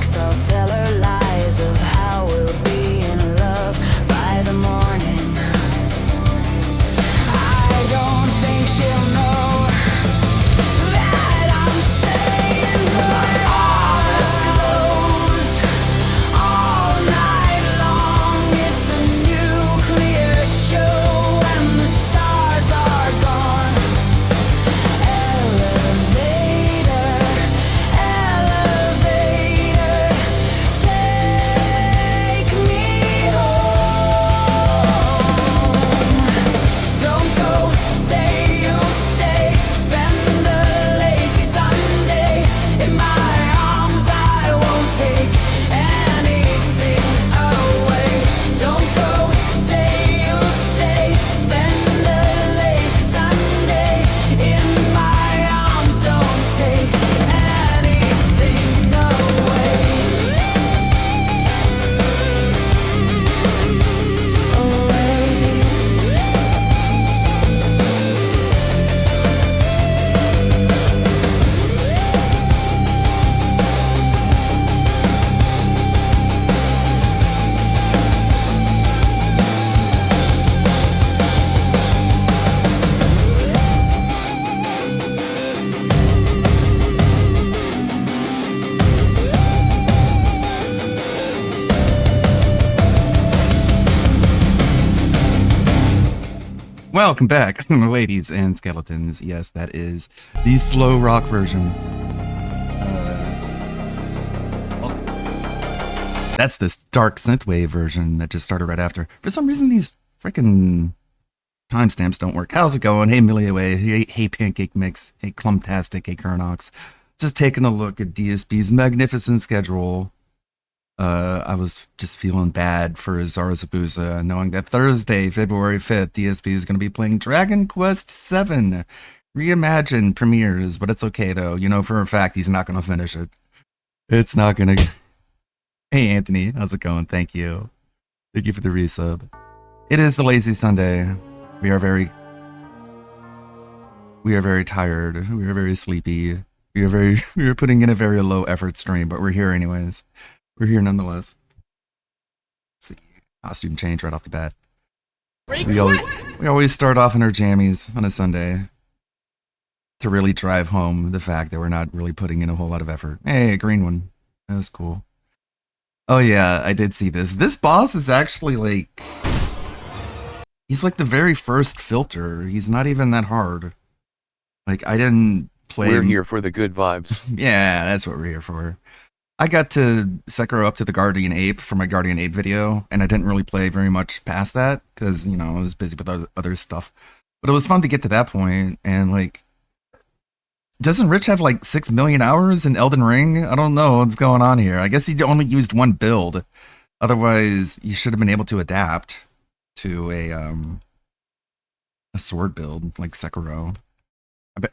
tricks, I'll tell her lies of how we'll be in love by the morning. I don't think she'll know that I'm saying my office closed all night long. It's a nuclear show and the stars are gone. Elevator, elevator, take me home. Don't go, say you'll stay, spend the lazy Sunday in my arms. I won't take anything away. Don't go, say you'll stay, spend the lazy Sunday in my arms. Don't take anything away. Welcome back, ladies and skeletons. Yes, that is the slow rock version. That's this dark synthwave version that just started right after. For some reason, these freaking timestamps don't work. How's it going? Hey, Miliaway. Hey, Pancake Mix. Hey, Clumptastic. Hey, Kernox. Just taking a look at DSP's magnificent schedule. I was just feeling bad for Zarazabuza, knowing that Thursday, February 5th, DSP is going to be playing Dragon Quest VII Reimagined premieres, but it's okay though. You know for a fact he's not going to finish it. It's not going to. Hey Anthony, how's it going? Thank you. Thank you for the resub. It is the lazy Sunday. We are very tired. We are very sleepy. We are putting in a very low effort stream, but we're here anyways. We're here nonetheless. Let's see. Costume change right off the bat. We always start off in our jammies on a Sunday to really drive home the fact that we're not really putting in a whole lot of effort. Hey, a green one. That's cool. Oh yeah, I did see this. This boss is actually like... He's like the very first filter. He's not even that hard. Like, I didn't play... We're here for the good vibes. Yeah, that's what we're here for. I got to Sekiro up to the Guardian Ape for my Guardian Ape video, and I didn't really play very much past that, because, you know, I was busy with other stuff. But it was fun to get to that point, and, like, doesn't Rich have, like, 6 million hours in Elden Ring? I don't know what's going on here. I guess he only used one build. Otherwise, you should have been able to adapt to a sword build, like Sekiro.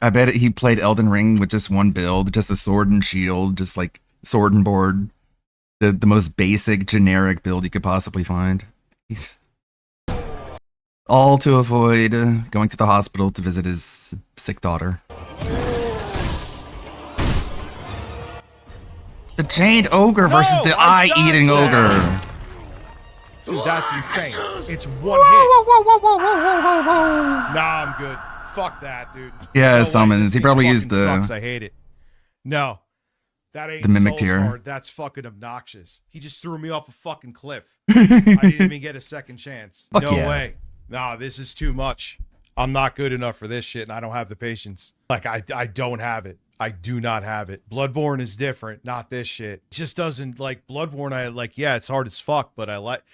I bet he played Elden Ring with just one build, just a sword and shield, just, like, sword and board, the most basic generic build you could possibly find, all to avoid going to the hospital to visit his sick daughter. The chained ogre versus the eye-eating ogre. Dude, that's insane. It's one hit. Nah, I'm good. Fuck that, dude. Yeah, no summons. He probably used the... Sucks. I hate it. No. That ain't the mimic Soul's tier. hard. That's fucking obnoxious. He just threw me off a fucking cliff. I didn't even get a second chance. Fuck no yeah. way. Nah, this is too much. I'm not good enough for this shit, and I don't have the patience. Like, I don't have it. I do not have it. Bloodborne is different, not this shit. It just doesn't, like, Bloodborne, yeah, it's hard as fuck, but I like...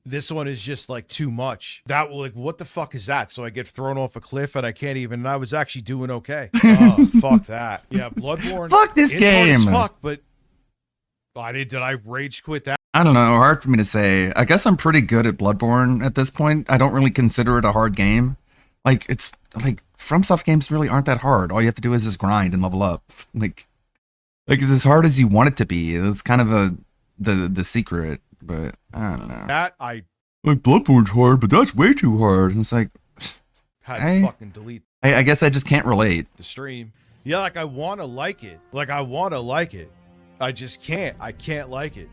This one is just like too much. That like, what the fuck is that? So I get thrown off a cliff and I can't even. And I was actually doing okay. Oh, fuck that. Yeah, Bloodborne. Fuck this game. Hard as fuck, but did I rage quit that? I don't know. Hard for me to say. I guess I'm pretty good at Bloodborne at this point. I don't really consider it a hard game. Like it's like FromSoft games really aren't that hard. All you have to do is just grind and level up. Like it's as hard as you want it to be. It's kind of the secret. But I don't know. That I like Bloodborne's hard, but that's way too hard. And it's like had to fucking delete. I guess I just can't relate. The stream. Yeah, like I want to like it. Like I want to like it. I just can't. I can't like it.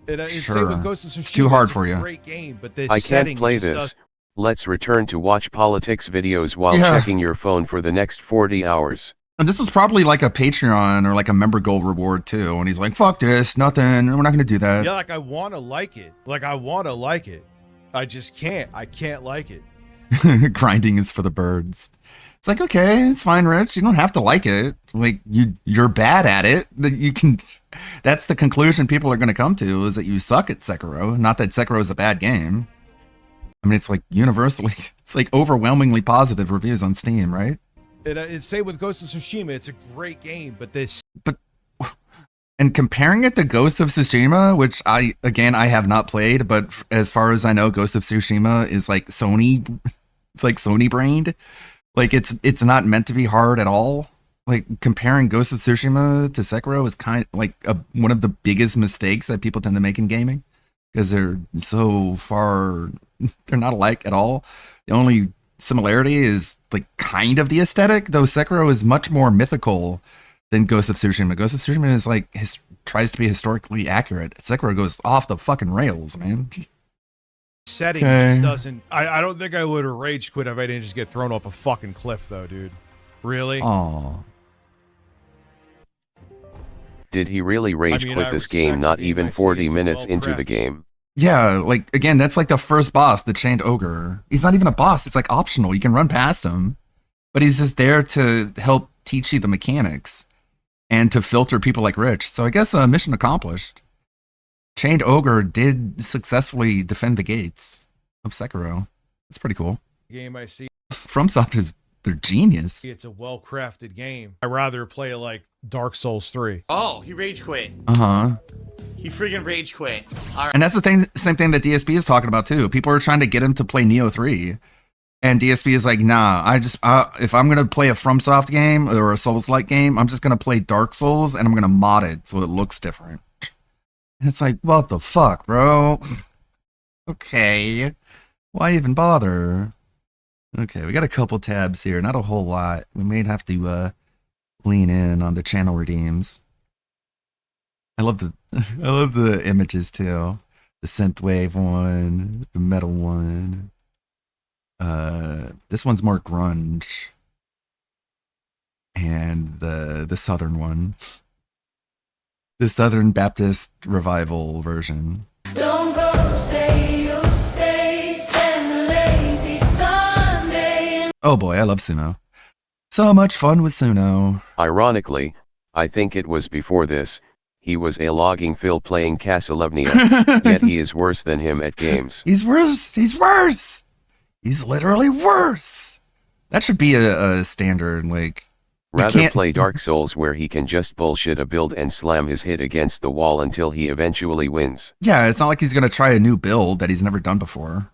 It's Sure. same with Ghost of Tsushima. It's too hard a for you. Great game, but this I setting can't play just this. Let's return to watch politics videos while Yeah. checking your phone for the next 40 hours. And this was probably like a Patreon or like a member goal reward too. And he's like, fuck this, nothing. We're not going to do that. Yeah, like I want to like it. Like I want to like it. I just can't. I can't like it. Grinding is for the birds. It's like, okay, it's fine, Rich. You don't have to like it. Like you're bad at it. That you can. That's the conclusion people are going to come to, is that you suck at Sekiro. Not that Sekiro is a bad game. I mean, it's like universally, it's like overwhelmingly positive reviews on Steam, right? It's same with Ghost of Tsushima. It's a great game, but this And comparing it to Ghost of Tsushima, which I have not played, but as far as I know, Ghost of Tsushima is like Sony, it's like Sony brained. Like it's not meant to be hard at all. Like comparing Ghost of Tsushima to Sekiro is kind of like one of the biggest mistakes that people tend to make in gaming, because they're so far, they're not alike at all. The only similarity is like kind of the aesthetic, though Sekiro is much more mythical than Ghost of Tsushima. Ghost of Tsushima is like tries to be historically accurate. Sekiro goes off the fucking rails, man. setting just doesn't. I don't think I would have rage quit if I didn't just get thrown off a fucking cliff, though, dude. Really? Oh, Did he really rage quit I this respect game not the game. even I see 40 it's a minutes into the well-crafted- game? yeah. Like again, that's like the first boss, the Chained Ogre. He's not even a boss. It's like optional. You can run past him, but he's just there to help teach you the mechanics and to filter people like Rich. So I guess mission accomplished. Chained Ogre did successfully defend the gates of Sekiro. That's pretty cool. Game I see. FromSoft is they're genius. It's a well-crafted game. I'd rather play it like Dark Souls 3. Oh, he rage quit. Uh-huh. He freaking rage quit. All right. And that's the thing, same thing that DSP is talking about too. People are trying to get him to play Neo 3. And DSP is like, nah, if I'm going to play a FromSoft game or a Souls-like game, I'm just going to play Dark Souls and I'm going to mod it so it looks different. And it's like, what the fuck, bro? Okay. Why even bother? Okay, we got a couple tabs here, not a whole lot. We may have to lean in on the channel redeems. I love the images too. The synthwave one, the metal one. This one's more grunge. And the southern one. The Southern Baptist Revival version. Don't go, say you'll stay, spend a lazy Sunday. Oh boy, I love Suno. So much fun with Suno. Ironically, I think it was before this, he was a logging Phil playing Castlevania, yet he is worse than him at games. He's worse. He's worse. He's literally worse. That should be a standard, like. Rather can't- play Dark Souls where he can just bullshit a build and slam his hit against the wall until he eventually wins. Yeah, it's not like he's gonna try a new build that he's never done before.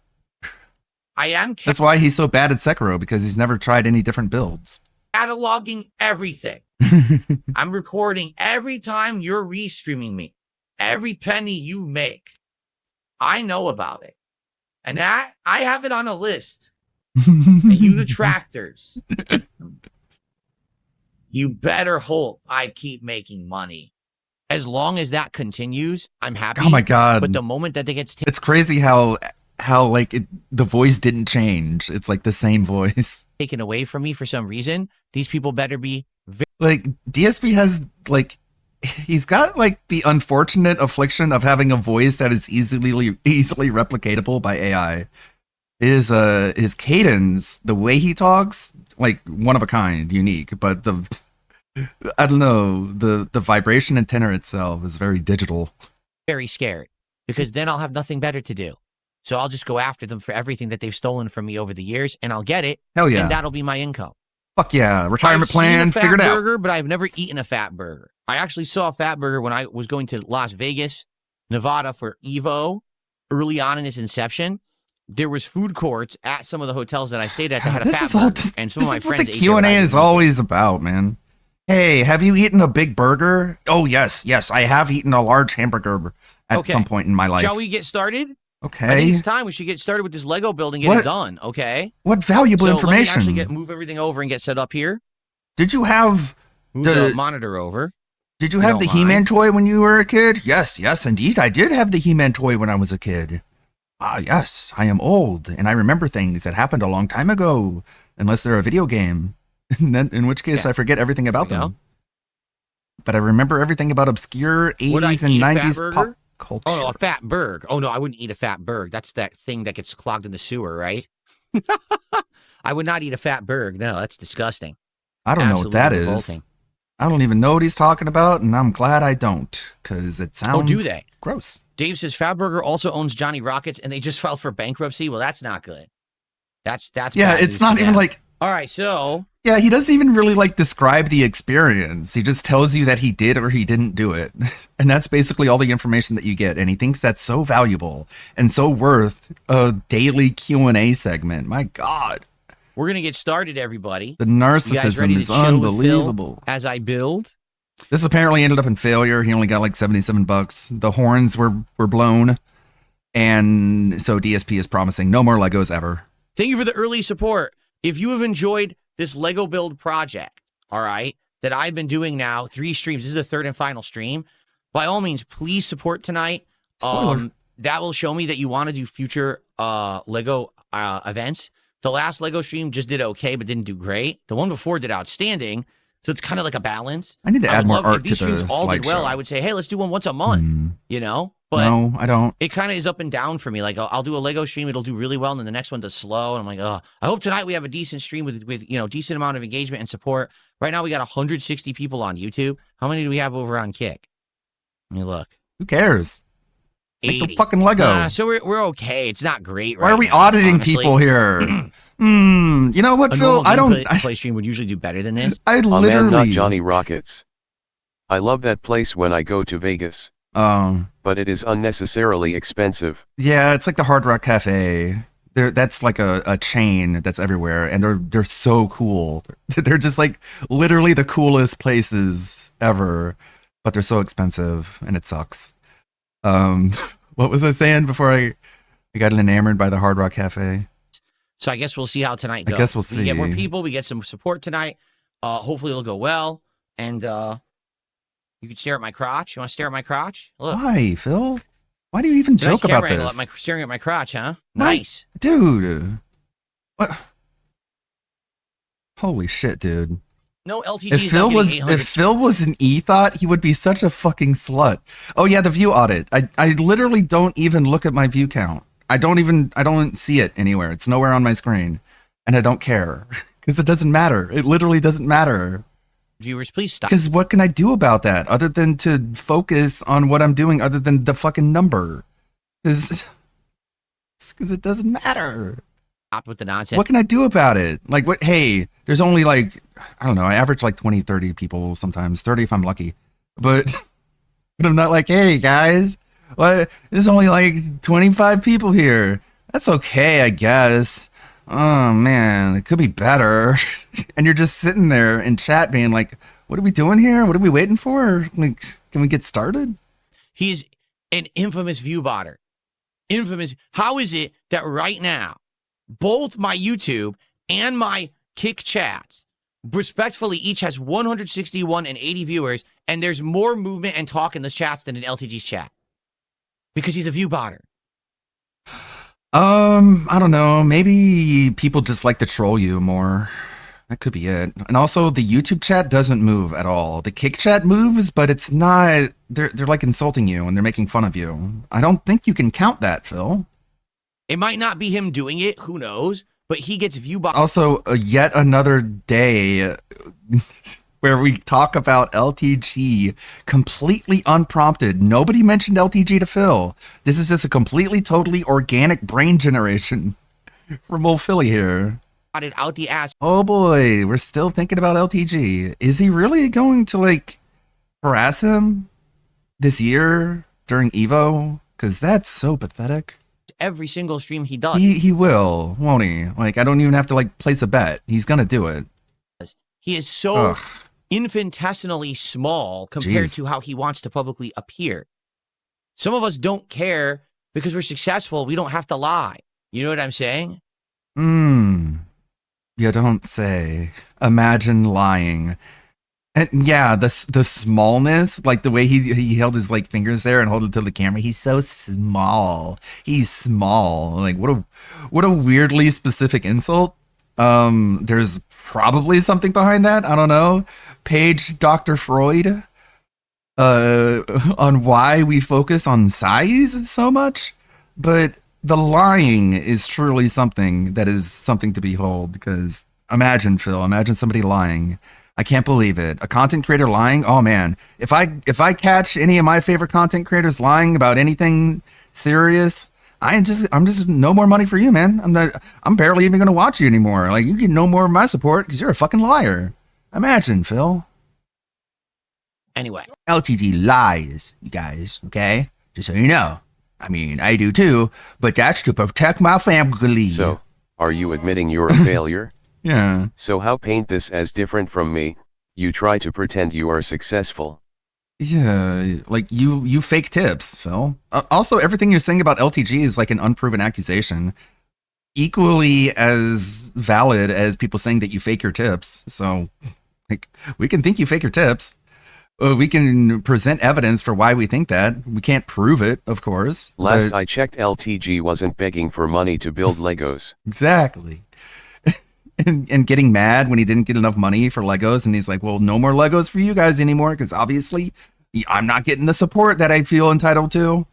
I am That's why he's so bad at Sekiro, because he's never tried any different builds. cataloging everything. I'm recording every time you're restreaming me. Every penny you make. I know about it. And that I have it on a list. And you detractors. You better hope I keep making money. As long as that continues, I'm happy. Oh my god. But the moment that it gets It's crazy how like the voice didn't change. It's like the same voice. taken away from me for some reason, these people better be Like DSP has like he's got like the unfortunate affliction of having a voice that is easily replicatable by AI. His cadence, the way he talks, like one of a kind, unique, but I don't know, the vibration and tenor itself is very digital. very scared because then I'll have nothing better to do. So I'll just go after them for everything that they've stolen from me over the years and I'll get it. Hell yeah. And that'll be my income. Fuck yeah. Retirement I've seen plan, a fat figured out. burger, but I've never eaten a fat burger. I actually saw a fat burger when I was going to Las Vegas, Nevada for Evo early on in its inception. There was food courts at some of the hotels that I stayed at that had a This fat is all burger, just, and some this of my is what friends the ate there, but Q&A I is didn't eat it. always about, man. Hey, have you eaten a big burger? Oh, yes, I have eaten a large hamburger at Okay. some point in my life. Shall we get started? I think Okay. it's time we should get started with this Lego building, get What? it done, okay? What valuable So information. let me actually move everything over and get set up here. Did you have Move The- the monitor over. Did you You have don't the He-Man mind? toy when you were a kid? Yes, yes, indeed. I did have the He-Man toy when I was a kid. Ah, yes, I am old, and I remember things that happened a long time ago, unless they're a video game. In which case, Yeah. I forget everything about There you them. But I remember everything about obscure Would I 80s and eat a fat 90s burger? pop culture. Oh, no, a fat burg. Oh, no, I wouldn't eat a fat burg. That's that thing that gets clogged in the sewer, right? I would not eat a fat burg. No, that's disgusting. I don't know what that is. revolting. I don't even know what he's talking about, and I'm glad I don't, because it sounds Oh, do they? gross. Dave says Fatburger also owns Johnny Rockets, and they just filed for bankruptcy. Well, that's not good. That's Yeah, bad it's news not for even them. like, All right, so yeah, he doesn't even really like describe the experience. He just tells you that he did or he didn't do it. And that's basically all the information that you get. And he thinks that's so valuable and so worth a daily Q&A segment. My God, we're gonna get started, everybody. the You guys ready narcissism to is chill with Phil unbelievable. as I build? This apparently ended up in failure. He only got like $77. The horns were blown. And so DSP is promising no more Legos ever. Thank you for the early support. If you have enjoyed this Lego build project, all right, that I've been doing now, 3 streams, this is the 3rd and final stream. By all means, please support tonight. Spoiler. That will show me that you want to do future Lego events. The last Lego stream just did okay, but didn't do great. The one before did outstanding. So it's kind of like a balance. I need to I add would more love- art if these to the streams all did well, slideshow. I would say, hey, let's do one once a month, you know? But No, I don't. it kind of is up and down for me. Like I'll do a Lego stream, it'll do really well, and then the next one does slow. And I'm like, oh, I hope tonight we have a decent stream with decent amount of engagement and support. Right now we got 160 people on YouTube. How many do we have over on Kick? Let me look. Who cares? Make 80. the fucking Lego. So we're okay. It's not great. Why right are we now, auditing honestly. people here? You know what, A Phil? normal I don't. gameplay play stream would usually do better than this. I A man, not literally. Johnny Rockets. I love that place when I go to Vegas, but it is unnecessarily expensive. Yeah, it's like the Hard Rock Cafe. That's like a chain that's everywhere, and they're so cool. They're just like literally the coolest places ever, but they're so expensive, and it sucks. What was I saying before I got enamored by the Hard Rock Cafe? So I guess we'll see how tonight I goes. guess we'll We get more see. people. We get some support tonight. Hopefully it'll go well. And you can stare at my crotch. You want to stare at my crotch? Look. Why, Phil? Why do you even Nice joke about camera angle this? at staring at my crotch, huh? Why- Nice. Dude. What? Holy shit, dude. No LTG If is Phil not was getting 800. if Phil was an E-thought, he would be such a fucking slut. Oh yeah, the view audit. I literally don't even look at my view count. I don't see it anywhere. It's nowhere on my screen. And I don't care. Because it doesn't matter. It literally doesn't matter. Viewers, please stop. Because what can I do about that other than to focus on what I'm doing other than the fucking number? Because it doesn't matter. Stop with the nonsense. What can I do about it? Like, what? Hey, there's only like, I don't know, I average like 20, 30 people sometimes, 30 if I'm lucky. But I'm not like, hey, guys, what? There's only like 25 people here. That's okay, I guess. Oh, man, it could be better. And you're just sitting there in chat being like, what are we doing here? What are we waiting for? Like, can we get started? He's an infamous view botter. Infamous. How is it that right now, both my YouTube and my Kick chats, respectfully, each has 161 and 80 viewers, and there's more movement and talk in this chats than in LTG's chat? Because he's a view botter. I don't know. Maybe people just like to troll you more. That could be it. And also, the YouTube chat doesn't move at all. The Kick chat moves, but it's not. They're like insulting you and they're making fun of you. I don't think you can count that, Phil. It might not be him doing it. Who knows? But he gets view botter. Also, yet another day where we talk about LTG completely unprompted. Nobody mentioned LTG to Phil. This is just a completely, totally organic brain generation from old Philly here. Out the ass. Oh boy, we're still thinking about LTG. Is he really going to like harass him this year during Evo? Because that's so pathetic. Every single stream he does. He will, won't he? Like, I don't even have to like place a bet. He's gonna do it. He is so Ugh. infinitesimally small compared Jeez. to how he wants to publicly appear. Some of us don't care because we're successful. We don't have to lie. You know what I'm saying? You don't say. Imagine lying. And yeah, the smallness, like the way he held his like fingers there and hold it to the camera. He's so small. He's small. Like what a weirdly specific insult. There's probably something behind that. I don't know. Page Dr. Freud on why we focus on size so much, but the lying is truly something that is something to behold. Because imagine, Phil, imagine somebody lying. I can't believe it. A content creator lying. Oh man, if I catch any of my favorite content creators lying about anything serious, I'm just no more money for you, man. I'm barely even gonna watch you anymore. Like, you get no more of my support because you're a fucking liar. Imagine, Phil. Anyway, LTG lies, you guys. Okay, just so you know. I mean, I do too, but that's to protect my family. So, are you admitting you're a failure? Yeah. So how paint this as different from me? You try to pretend you are successful. Yeah, like you fake tips, Phil. Also, everything you're saying about LTG is like an unproven accusation, equally as valid as people saying that you fake your tips. So, like, we can think you fake your tips. We can present evidence for why we think that. We can't prove it, of course. Last but- I checked, LTG wasn't begging for money to build Legos. Exactly. And getting mad when he didn't get enough money for Legos, and he's like, well, no more Legos for you guys anymore, because obviously I'm not getting the support that I feel entitled to.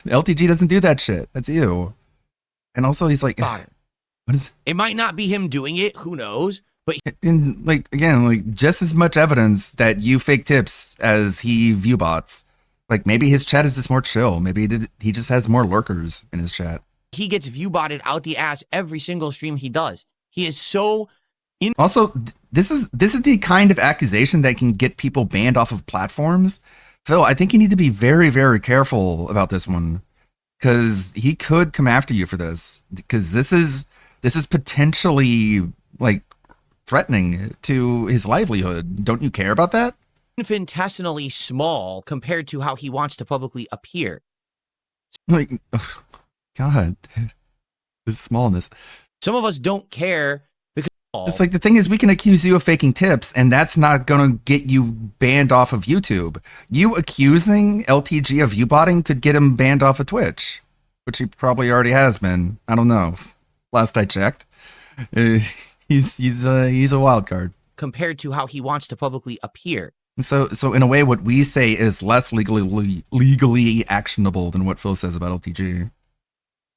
LTG doesn't do that shit. That's you. And also he's like, fine. what is, It might not be him doing it. Who knows? But and like, again, like just as much evidence that you fake tips as he view bots. Like, maybe his chat is just more chill. Maybe he just has more lurkers in his chat. he gets view botted out the ass every single stream he does. He is so Also, this is the kind of accusation that can get people banned off of platforms. Phil, I think you need to be very, very careful about this one, because he could come after you for this. Because this is potentially like threatening to his livelihood. Don't you care about that? infinitesimally small compared to how he wants to publicly appear. Like, ugh, God, dude, this smallness. Some of us don't care because It's like, the thing is, we can accuse you of faking tips, and that's not going to get you banned off of YouTube. You accusing LTG of viewbotting could get him banned off of Twitch, which he probably already has been. I don't know. Last I checked, he's a wild card. compared to how he wants to publicly appear. So in a way, what we say is less legally actionable than what Phil says about LTG.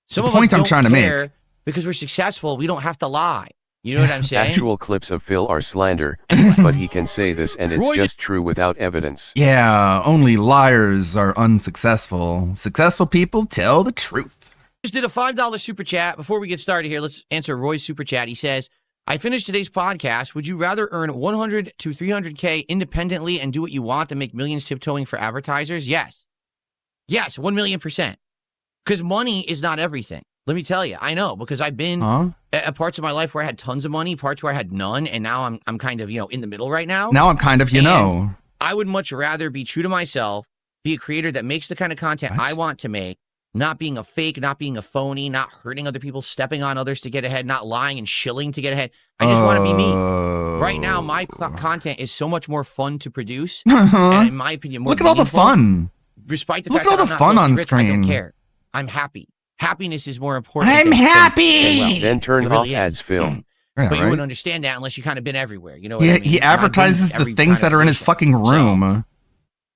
Some the of us point I'm don't trying to make. care because we're successful. We don't have to lie. You know what I'm saying? Actual clips of Phil are slander, but he can say this and it's Roy just true without evidence. Yeah, only liars are unsuccessful. Successful people tell the truth. Just did a $5 super chat. Before we get started here, let's answer Roy's super chat. He says, I finished today's podcast. Would you rather earn 100 to 300K independently and do what you want and make millions tiptoeing for advertisers? Yes. Yes, 1,000,000%. Because money is not everything. Let me tell you, I know, because I've been Huh? at parts of my life where I had tons of money, parts where I had none, and now I'm kind of, in the middle right now. Now I'm kind of, And I would much rather be true to myself, be a creator that makes the kind of content What? I want to make, not being a fake, not being a phony, not hurting other people, stepping on others to get ahead, not lying and shilling to get ahead. I just want to be me. Right now, my content is so much more fun to produce, and in my opinion, more Look at all the meaningful. fun. Despite the Look fact at all that I'm the not fun filthy on rich, I don't screen. care. I'm happy. Happiness is more important. I'm than happy! wealth. Then turn It really off is. ads, Phil. Yeah, But you right? wouldn't understand that unless you kind of been everywhere. You know what He, I mean? he And I've been advertises the every things kind that of are in his position. fucking room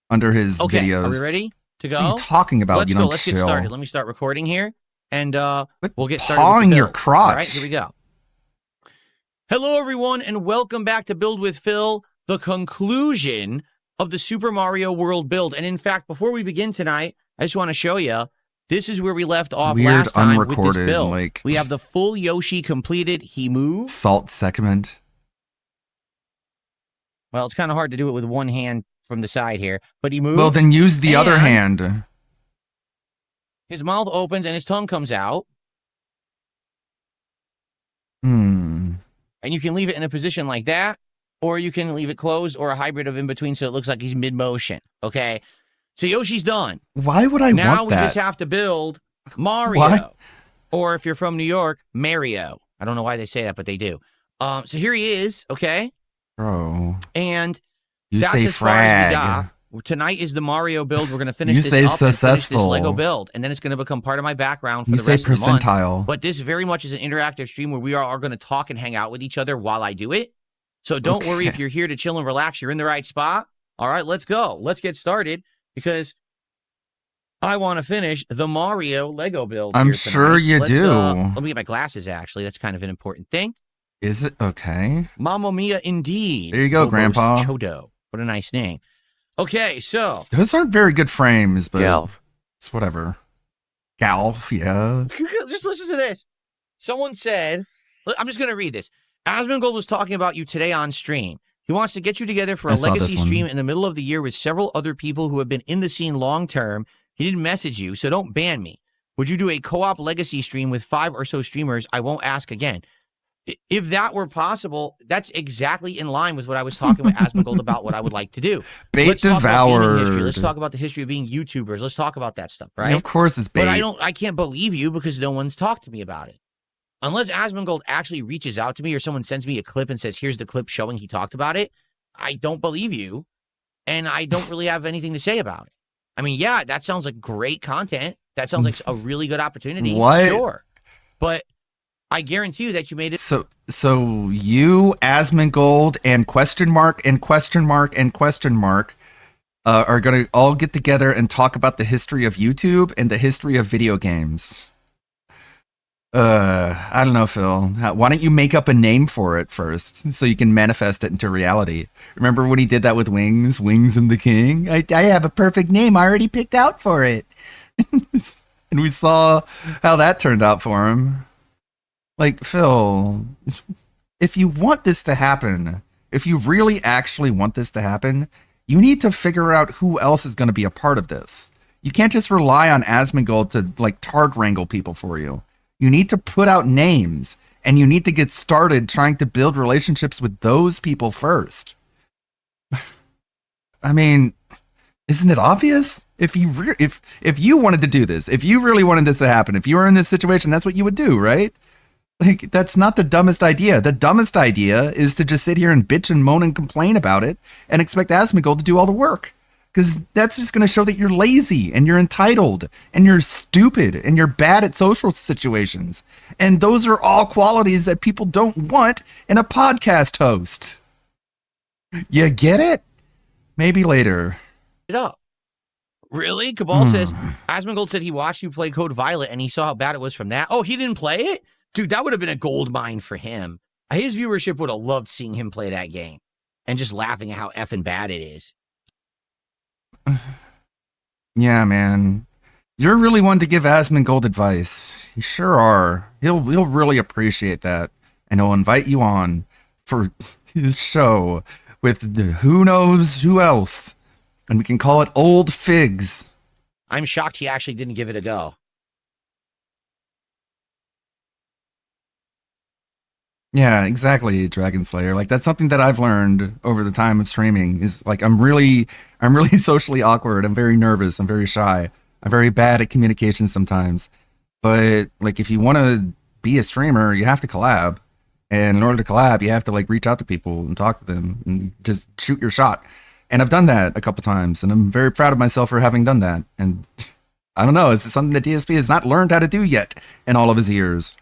under his Okay, videos. are we ready to go? What are you talking about? Let's you go. don't Let's chill. get started. Let me start recording here, and Quit we'll get started. pawing with the your build. crotch. All right, here we go. Hello, everyone, and welcome back to Build with Phil, the conclusion of the Super Mario World build. And in fact, before we begin tonight, I just want to show you. This is where we left off Weird, last time with this unrecorded, build. like- We have the full Yoshi completed. He moved. Salt segment. Well, it's kind of hard to do it with one hand from the side here, but he moved. Well, then use the other And- hand. His mouth opens and his tongue comes out, Hmm. and you can leave it in a position like that, or you can leave it closed or a hybrid of in between so it looks like he's mid-motion, okay? So Yoshi's done. Why would I Now want we that? just have to build Mario. Why? Or if you're from New York, Mario. I don't know why they say that, but they do. So here he is, okay? Bro. And You That's say as far as we frag. got. Tonight is the Mario build. We're going to finish You this say up and finish this successful. Lego build, and then it's going to become part of my background for You the say rest of the month. percentile. But this very much is an interactive stream where we are going to talk and hang out with each other while I do it. So don't worry if Okay. you're here to chill and relax. You're in the right spot. All right, let's go. Let's get started because I want to finish the Mario Lego build. I'm here sure tonight. you Let's, do. let me get my glasses, actually. That's kind of an important thing. Is it okay? Mamma Mia, indeed. There you go, Lobos Grandpa. Chodo. What a nice name. Okay, so Those aren't very good frames, but Galf. it's whatever. Galf, yeah. just listen to this. Someone said, I'm just going to read this. Asmongold was talking about you today on stream. He wants to get you together for I a saw this legacy one. stream in the middle of the year with several other people who have been in the scene long term. He didn't message you, so don't ban me. Would you do a co-op legacy stream with 5 or so streamers? I won't ask again. If that were possible, that's exactly in line with what I was talking with Asmongold about what I would like to do. Bait Let's talk about gaming history. devoured. Let's talk about the history of being YouTubers. Let's talk about that stuff, Yeah, right? of course it's bait. But I can't believe you because no one's talked to me about it. Unless Asmongold actually reaches out to me or someone sends me a clip and says, here's the clip showing he talked about it, I don't believe you. And I don't really have anything to say about it. I mean, yeah, that sounds like great content. That sounds like a really good opportunity. What? Sure. But I guarantee you that you made it. So you, Asmongold, and question mark and question mark and question mark are gonna all get together and talk about the history of YouTube and the history of video games. I don't know, Phil. Why don't you make up a name for it first so you can manifest it into reality? Remember when he did that with Wings and the King? I have a perfect name already picked out for it. And we saw how that turned out for him. Like, Phil, if you want this to happen, if you really actually want this to happen, you need to figure out who else is going to be a part of this. You can't just rely on Asmongold to, like, target wrangle people for you. You need to put out names, and you need to get started trying to build relationships with those people first. I mean, isn't it obvious? If you wanted to do this, if you really wanted this to happen, if you were in this situation, that's what you would do, right? Like, that's not the dumbest idea. The dumbest idea is to just sit here and bitch and moan and complain about it and expect Asmongold to do all the work. Because that's just going to show that you're lazy and you're entitled and you're stupid and you're bad at social situations. And those are all qualities that people don't want in a podcast host. You get it? Maybe later. Up. Really? Cabal says, Asmongold said he watched you play Code Violet and he saw how bad it was from that. Oh, he didn't play it? Dude, that would have been a gold mine for him. His viewership would have loved seeing him play that game and just laughing at how effing bad it is. Yeah, man. You're really one to give Asmongold advice. You sure are. He'll really appreciate that. And he'll invite you on for his show with who knows who else. And we can call it Old Figs. I'm shocked he actually didn't give it a go. Yeah, exactly, Dragon Slayer. Like, that's something that I've learned over the time of streaming is like I'm really socially awkward. I'm very nervous. I'm very shy. I'm very bad at communication sometimes. But like, if you want to be a streamer, you have to collab. And in order to collab, you have to like reach out to people and talk to them and just shoot your shot. And I've done that a couple times, and I'm very proud of myself for having done that. And I don't know, it's something that DSP has not learned how to do yet in all of his years.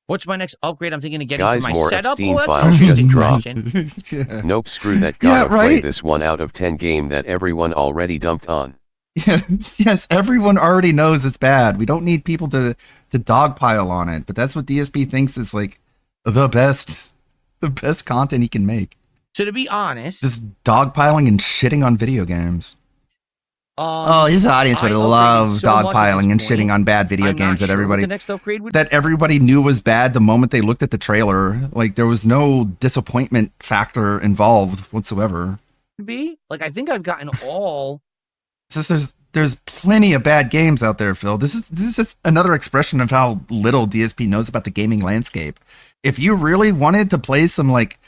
What's my next upgrade I'm thinking of getting Guys, for my more setup? Epstein Well, that's files an just interesting dropped. question. Yeah. Nope, screw that. Yeah, Gotta play right? this 1 out of 10 game that everyone already dumped on. Yes, everyone already knows it's bad. We don't need people to dogpile on it, but that's what DSP thinks is like the best content he can make. So to be honest, Just dogpiling and shitting on video games. um, His audience would I upgraded love so much at dogpiling and this point, shitting on bad video I'm not games sure what that the next upgrade would everybody knew was bad the moment they looked at the trailer. Like, there was no disappointment factor involved whatsoever. be. Like, I think I've gotten all. It's just there's plenty of bad games out there, Phil. This is just another expression of how little DSP knows about the gaming landscape. If you really wanted to play some like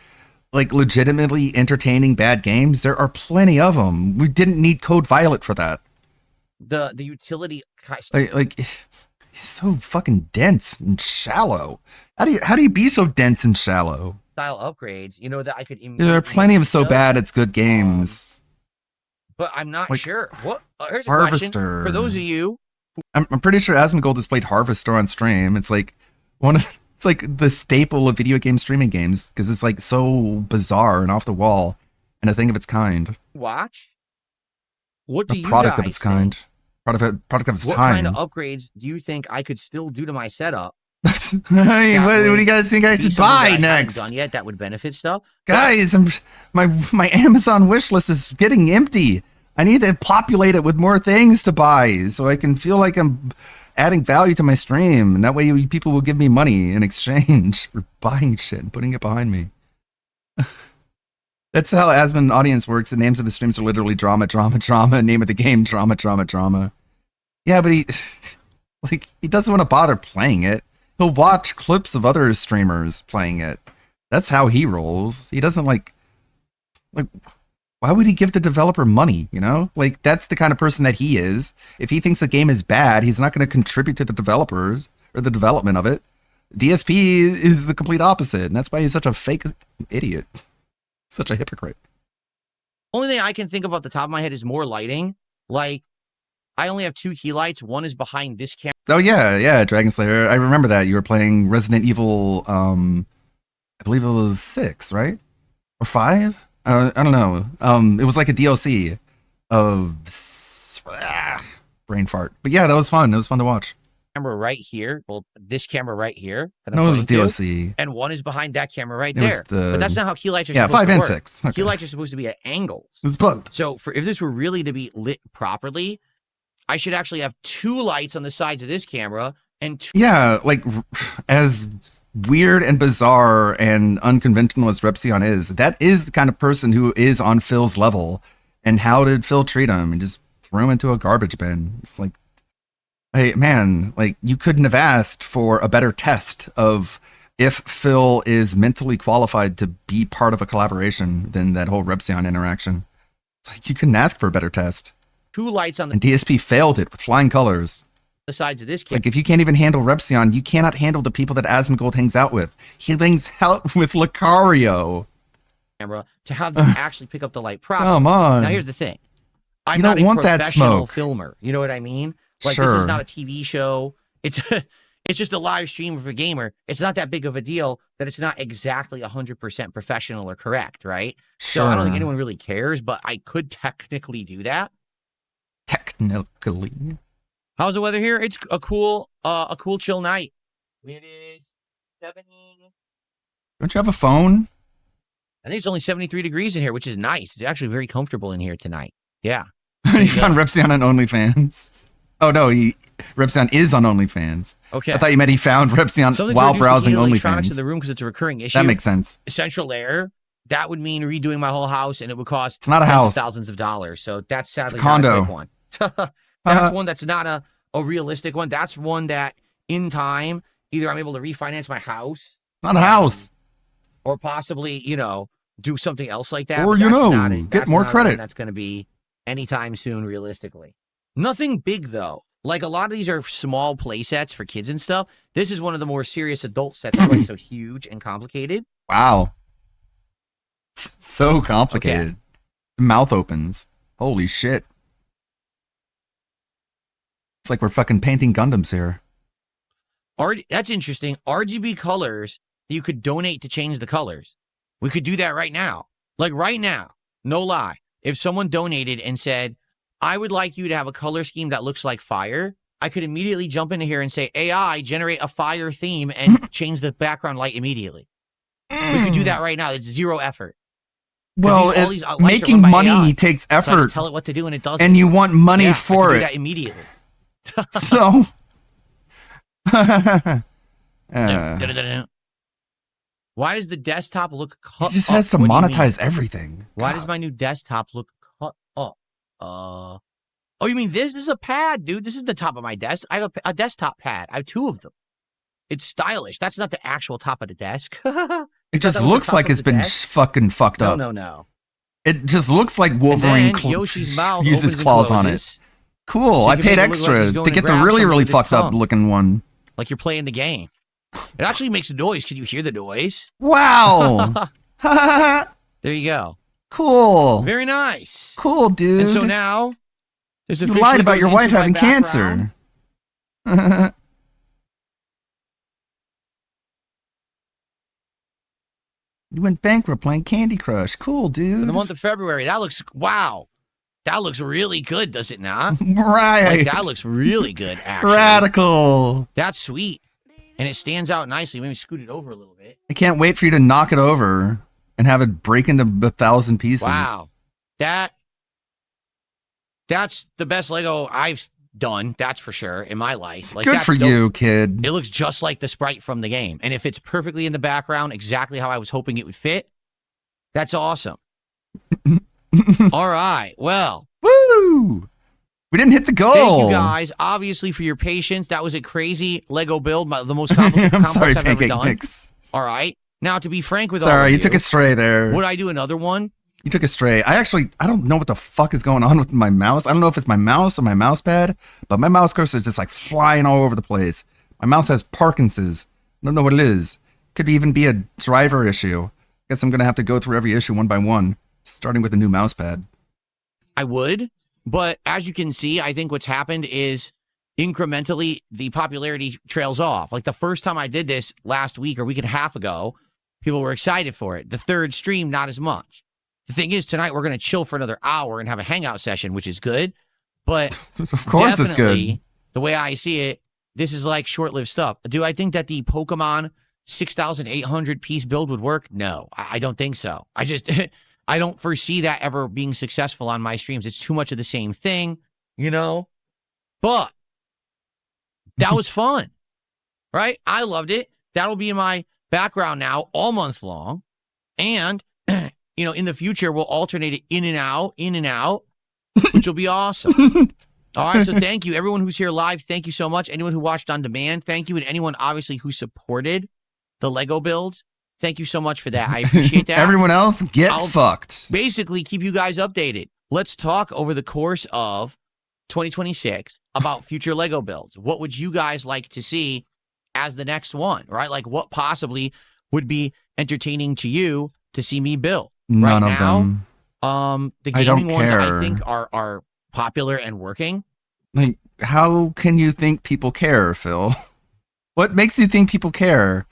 legitimately entertaining bad games, there are plenty of them. We didn't need Code Violet for that. The utility Like he's so fucking dense and shallow. How do you be so dense and shallow? style upgrades, you know, that I could There are immediately plenty of so build. bad it's good games. But I'm not Like sure. What? Here's a Harvester. question for those of you. I'm pretty sure Asmongold has played Harvester on stream. It's like it's like the staple of video game streaming games because it's like so bizarre and off the wall and a thing of its kind. Watch. What do A you product guys of its think? kind. Product of its What time. kind of upgrades do you think I could still do to my setup? Hey, what do you guys think I Be should something that buy I haven't next? done yet that would benefit stuff. Guys, my Amazon wish list is getting empty. I need to populate it with more things to buy so I can feel like I'm adding value to my stream. And that way people will give me money in exchange for buying shit and putting it behind me. That's how Asmon audience works. The names of his streams are literally drama, drama, drama. Name of the game, drama, drama, drama. Yeah, but he doesn't want to bother playing it. He'll watch clips of other streamers playing it. That's how he rolls. He doesn't like why would he give the developer money, you know? Like that's the kind of person that he is. If he thinks the game is bad, he's not going to contribute to the developers or the development of it. DSP is the complete opposite, and that's why he's such a fake idiot. Such a hypocrite. Only thing I can think of off the top of my head is more lighting. Like, I only have 2 key lights. One is behind this camera. Oh yeah, Dragon Slayer. I remember that you were playing Resident Evil. I believe it was 6, right, or 5? I don't know. It was like a DLC of brain fart. But yeah, that was fun. It was fun to watch. Camera right here. Well, this camera right here. that I'm No, it was pointing to, DLC. and one is behind that camera right It was there. the- But that's not how key lights are Yeah, supposed 5 to and work. 6. Okay. Key lights are supposed to be at angles. It was both. So if this were really to be lit properly, I should actually have 2 lights on the sides of this camera and 2 Yeah, like as weird and bizarre and unconventional as Repsion is, that is the kind of person who is on Phil's level. And how did Phil treat him? And just throw him into a garbage bin. It's like, hey man, like you couldn't have asked for a better test of if Phil is mentally qualified to be part of a collaboration than that whole Repsion interaction. It's like you couldn't ask for a better test. 2 lights on And DSP failed it with flying colors. the sides of this It's camera. like if you can't even handle Repsion, you cannot handle the people that Asmongold hangs out with. He hangs out with Lucario. To have them actually pick up the light properly. Come on. Now here's the thing. I'm You not don't a want that professional smoke. filmer. You know what I mean? Like this Sure. is not a TV show. It's it's just a live stream of a gamer. It's not that big of a deal that it's not exactly 100% professional or correct, right? So I don't think Sure. anyone really cares, but I could technically do that. Technically. How's the weather here? It's a cool chill night. It is 70. Don't you have a phone? I think it's only 73 degrees in here, which is nice. It's actually very comfortable in here tonight. Yeah. You found Repsion on OnlyFans. Oh no, Repsion is on OnlyFans. Okay. I thought you meant he found Repsion Something to while reduce the browsing heat electronics in OnlyFans. the room because it's a recurring issue. That makes sense. Central air. That would mean redoing my whole house, and it would cost It's not a tens of house. thousands of dollars. So that's sadly a condo. not a quick one. That's one that's not a realistic one. That's one that in time, either I'm able to refinance my house Not a house. or possibly, do something else like that. Or, but you that's know, not get that's more not one credit. That's going to be anytime soon, realistically. Nothing big, though. Like, a lot of these are small play sets for kids and stuff. This is one of the more serious adult sets. That's why it's so huge and complicated. Wow. So complicated. The mouth opens. Holy shit. It's like we're fucking painting Gundams here. That's interesting. RGB colors, you could donate to change the colors. We could do that right now. Like right now, no lie. If someone donated and said, I would like you to have a color scheme that looks like fire, I could immediately jump into here and say, AI, generate a fire theme and change the background light immediately. We could do that right now. It's zero effort. Well, all these lights are making run by money AI. takes So I effort, just tell it what to do and it does and it. you want money Yeah, I for could do it. that immediately. So, Why does the desktop look he cut just up? has to What do you mean? monetize everything. Why God. does my new desktop look cut up? Oh, you mean this is a pad, dude? This is the top of my desk. I have a desktop pad. I have 2 of them. It's stylish. That's not the actual top of the desk. It just that was the looks top like of it's the been desk? fucking fucked up. No. It just looks like And Wolverine then Yoshi's mouth uses opens and claws on it. closes, Cool. So you I can paid make it look like extra he's going to to get the grab really, something really with his fucked up tongue. looking one. like you're playing the game. It actually makes a noise. Can you hear the noise? Wow. There you go. Cool. Very nice. Cool, dude. And so now, this you officially lied about goes your wife into my having background. cancer. You went bankrupt playing Candy Crush. Cool, For dude. the month of February. That looks, wow. That looks really good, does it not? Right. Like, that looks really good, actually. Radical. That's sweet. And it stands out nicely. Maybe scoot it over a little bit. I can't wait for you to knock it over and have it break into 1,000 pieces. Wow. That's the best Lego I've done, that's for sure, in my life. Like, Good that's for dope. you, kid. It looks just like the sprite from the game. And if it's perfectly in the background, exactly how I was hoping it would fit, that's awesome. All right. Well, Woo! We didn't hit the goal. thank you guys, obviously, for your patience. That was a crazy Lego build, the most complicated I'm sorry, complex I've ever Pancake done. Mix. All right. Now, to be frank with all Sorry, of you took a stray there. would I do another one? You took a stray. I don't know what the fuck is going on with my mouse. I don't know if it's my mouse or my mouse pad, but my mouse cursor is just like flying all over the place. My mouse has Parkinson's. I don't know what it is. Could even be a driver issue. Guess I'm going to have to go through every issue one by one, starting with a new mouse pad. I would, but as you can see, I think what's happened is incrementally the popularity trails off. Like the first time I did this last week or week and a half ago, people were excited for it. The third stream, not as much. The thing is, tonight we're going to chill for another hour and have a hangout session, which is good. But Of course it's definitely, good. the way I see it, this is like short-lived stuff. Do I think that the Pokemon 6,800 piece build would work? No, I don't think so. I just, I don't foresee that ever being successful on my streams. It's too much of the same thing, you know? But that was fun, right? I loved it. That'll be in my background now all month long. And, you know, in the future, we'll alternate it in and out, which will be awesome. All right, so thank you. Everyone who's here live, thank you so much. Anyone who watched on demand, thank you. And anyone, obviously, who supported the Lego builds, thank you so much for that. I appreciate that. Everyone else, get I'll- fucked. Basically, keep you guys updated. Let's talk over the course of 2026 about future Lego builds. What would you guys like to see as the next one, right? Like what possibly would be entertaining to you to see me build? None right of now, them. The I don't gaming ones care. I think are popular and working. Like, how can you think people care, Phil? What makes you think people care?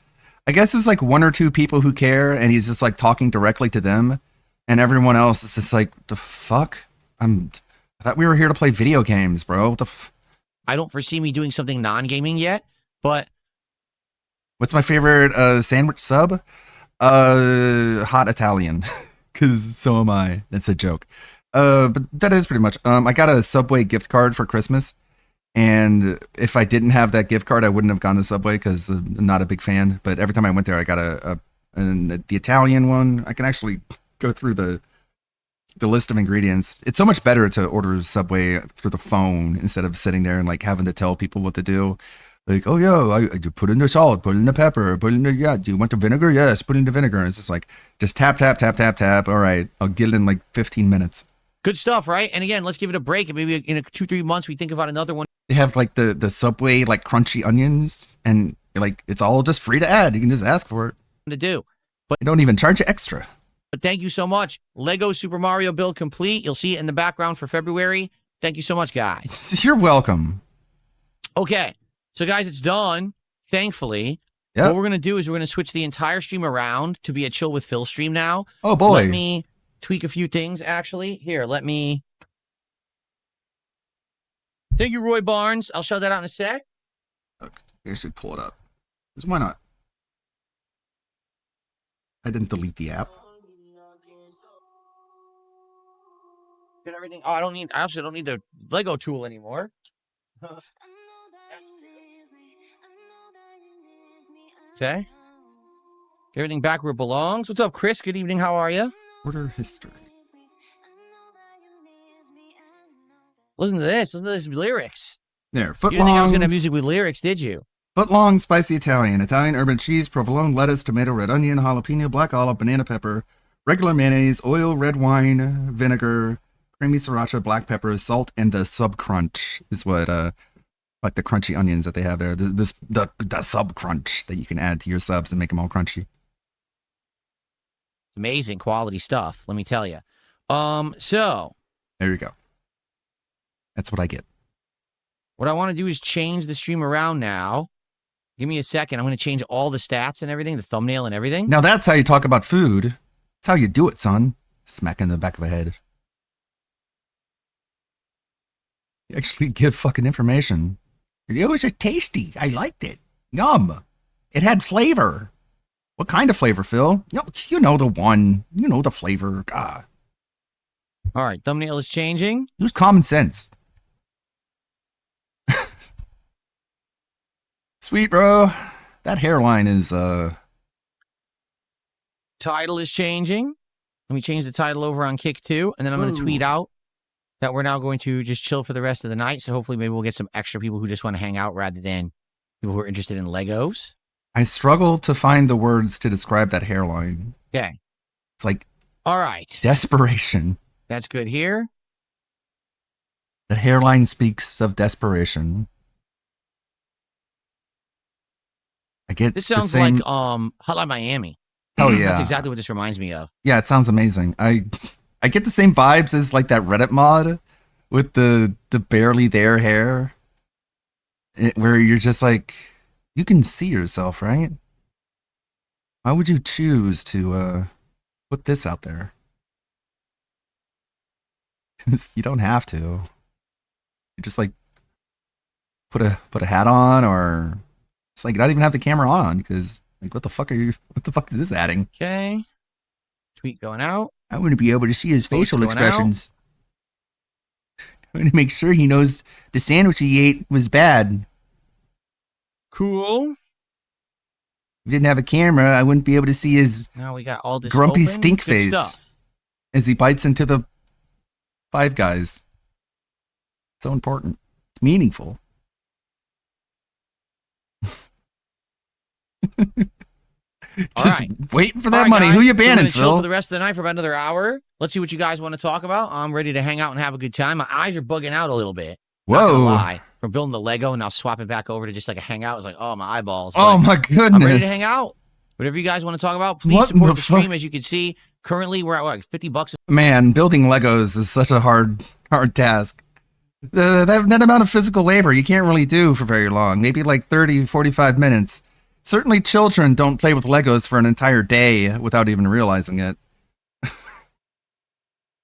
I guess there's like one or two people who care, and he's just like talking directly to them, and everyone else is just like, the fuck? I thought we were here to play video games, bro. What the I don't foresee me doing something non-gaming yet, but What's my favorite sandwich sub? Hot Italian, because so am I. That's a joke. But that is pretty much. I got a Subway gift card for Christmas, and if I didn't have that gift card, I wouldn't have gone to Subway because I'm not a big fan. But every time I went there, I got the Italian one. I can actually go through the list of ingredients. It's so much better to order Subway through the phone instead of sitting there and like having to tell people what to do. Like, oh yeah, you put in the salt, put in the pepper, put in the, yeah, do you want the vinegar? Yes, put in the vinegar. And it's just like, just tap, tap, tap, tap, tap. All right, I'll get it in like 15 minutes. good stuff, right? And again, let's give it a break. And maybe in 2-3 months, we think about another one. They have like the Subway like crunchy onions, and like it's all just free to add. You can just ask for it. To do. They don't even charge you extra. But thank you so much. Lego Super Mario build complete. You'll see it in the background for February. Thank you so much, guys. You're welcome. Okay. So, guys, it's done, thankfully. Yep. What we're going to do is we're going to switch the entire stream around to be a Chill with Phil stream now. Oh boy. Let me tweak a few things, actually. Here, let me... Thank you, Roy Barnes. I'll show that out in a sec. I should pull it up. 'Cause why not? I didn't delete the app. Did everything... Oh, I actually don't need the Lego tool anymore. Okay. Get everything back where it belongs. What's up, Chris? Good evening. How are you? Order history. Listen to this. Listen to this lyrics. There. You didn't think I was Footlong. going to have music with lyrics, did you? Footlong spicy Italian. Italian urban cheese, provolone, lettuce, tomato, red onion, jalapeno, black olive, banana pepper, regular mayonnaise, oil, red wine, vinegar, creamy sriracha, black pepper, salt, and the sub crunch is what Like the crunchy onions that they have there. The sub crunch that you can add to your subs and make them all crunchy. Amazing quality stuff, let me tell you. So There you go. That's what I get. what I want to do is change the stream around now. Give me a second. I'm going to change all the stats and everything, the thumbnail and everything. Now that's how you talk about food. That's how you do it, son. Smack in the back of the head. You actually give fucking information. It was tasty. I liked it. Yum. It had flavor. What kind of flavor, Phil? You know the one. You know the flavor. God. All right, thumbnail is changing. Use common sense. Sweet, bro. That hairline is, Title is changing. Let me change the title over on Kick too, and then I'm going to tweet out that we're now going to just chill for the rest of the night. So hopefully maybe we'll get some extra people who just want to hang out rather than people who are interested in Legos. I struggle to find the words to describe that hairline. Okay. It's like All right. desperation. That's good here. The hairline speaks of desperation. I get This the sounds same, like Hotline Miami. Hell yeah. That's exactly what this reminds me of. Yeah, it sounds amazing. I get the same vibes as like that Reddit mod with the barely there hair, where you're just like, you can see yourself, right? Why would you choose to put this out there? 'Cause you don't have to. You just like put a hat on, or it's like you don't even have the camera on because like what the fuck is this adding? Okay. Tweet going out. I want to be able to see his Post facial going expressions. I want to make sure he knows the sandwich he ate was bad. Cool. If he didn't have a camera, I wouldn't be able to see his Now we got all this grumpy open. stink Good face stuff. as he bites into the Five Guys. So important. It's meaningful. Just right. waiting for All that right, money. guys, Who you so we're banning, gonna chill Phil? for the rest of the night for about another hour. Let's see what you guys want to talk about. I'm ready to hang out and have a good time. My eyes are bugging out a little bit. Not gonna Whoa. lie. From building the Lego and now swapping back over to just like a hangout. It's like, oh, my eyeballs. Oh But my goodness. I'm ready to hang out. Whatever you guys want to talk about, please What support the the stream. fuck? As you can see, currently we're at what, like $50. Man, building Legos is such a hard task. That amount of physical labor you can't really do for very long. Maybe like 30, 45 minutes. Certainly children don't play with Legos for an entire day without even realizing it.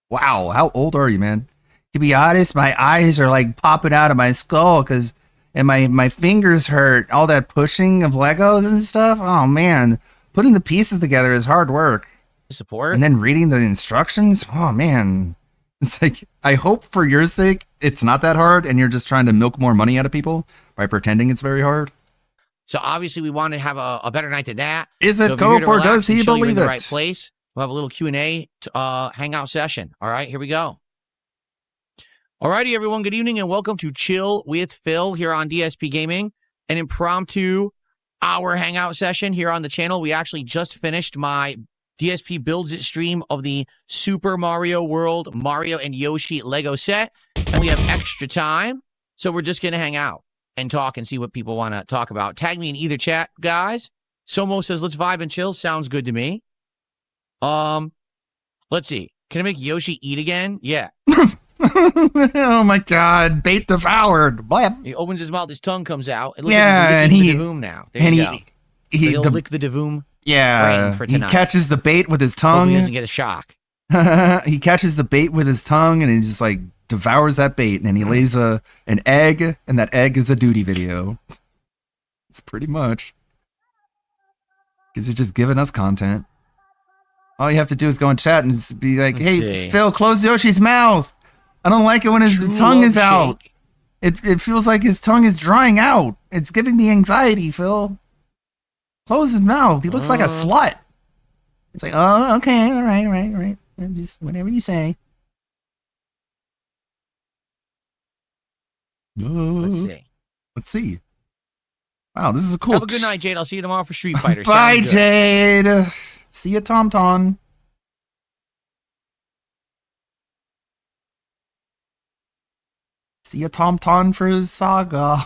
Wow, how old are you, man? To be honest, my eyes are like popping out of my skull and my fingers hurt. All that pushing of Legos and stuff. Oh man, putting the pieces together is hard work. Support. And then reading the instructions, oh man. It's like, I hope for your sake it's not that hard and you're just trying to milk more money out of people by pretending it's very hard. So obviously we want to have a better night than that. Is So it if you're here to cope or relax does and he chill, you're believe in the it? right place. We'll have a little Q&A hangout session. All right, here we go. All righty, everyone. Good evening and welcome to Chill with Phil here on DSP Gaming, an impromptu hour hangout session here on the channel. We actually just finished my DSP Builds It stream of the Super Mario World Mario and Yoshi Lego set, and we have extra time, so we're just going to hang out and talk and see what people want to talk about. Tag me in either chat, guys. Somo says, let's vibe and chill. Sounds good to me. Let's see. Can I make Yoshi eat again? Yeah. Oh my god, bait devoured. Blab. He opens his mouth, his tongue comes out. It looks Yeah, like and he's he- licking the Devoom now. There And you go. He'll he lick the Devoom. yeah, brain for he tonight. catches the bait with his Hopefully he tongue. doesn't get a shock. He catches the bait with his tongue and he just like devours that bait and then he lays an egg and that egg is a duty video. It's pretty much. Because he's just giving us content. All you have to do is go in chat and just be like, Let's hey, see. Phil, close Yoshi's mouth. I don't like it when his True tongue love is out. shake. It feels like his tongue is drying out. It's giving me anxiety, Phil. Close his mouth. He looks like a slut. It's like, oh, okay, all right. Just whatever you say. Let's see. Let's see. Wow, this is a cool. Have a good night, Jade. I'll see you tomorrow for Street Fighter. Bye, Sounds good. Jade. See you, Tom Tom. See you, Tom Tom, for his saga.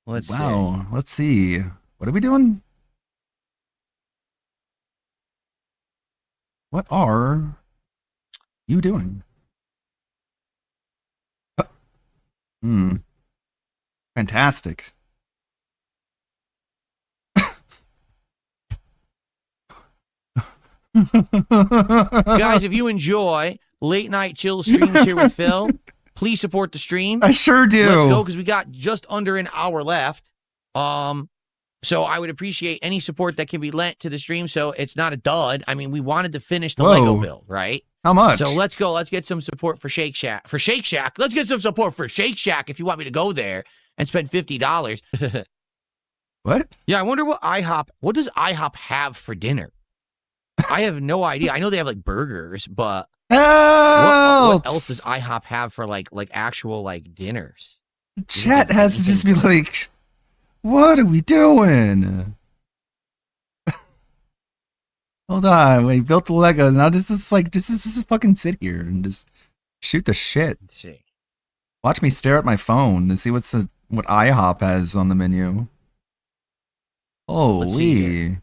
Let's see. Wow. Let's see. What are we doing? What are you doing? Fantastic. Guys, if you enjoy late night chill streams here with Phil, please support the stream. I sure do. Let's go because we got just under an hour left. So I would appreciate any support that can be lent to the stream so it's not a dud. I mean, we wanted to finish the Lego build, right? How much? So let's go. Let's get some support for Shake Shack. For Shake Shack. Let's get some support for Shake Shack if you want me to go there and spend $50. What? Yeah, I wonder what does IHOP have for dinner? I have no idea. I know they have like burgers, but what else does IHOP have for like actual like dinners? Chat has to just be like, what are we doing? Hold on, we built the Lego. Now this is fucking sit here and just shoot the shit. Let's see. Watch me stare at my phone and see what IHOP has on the menu. Holy.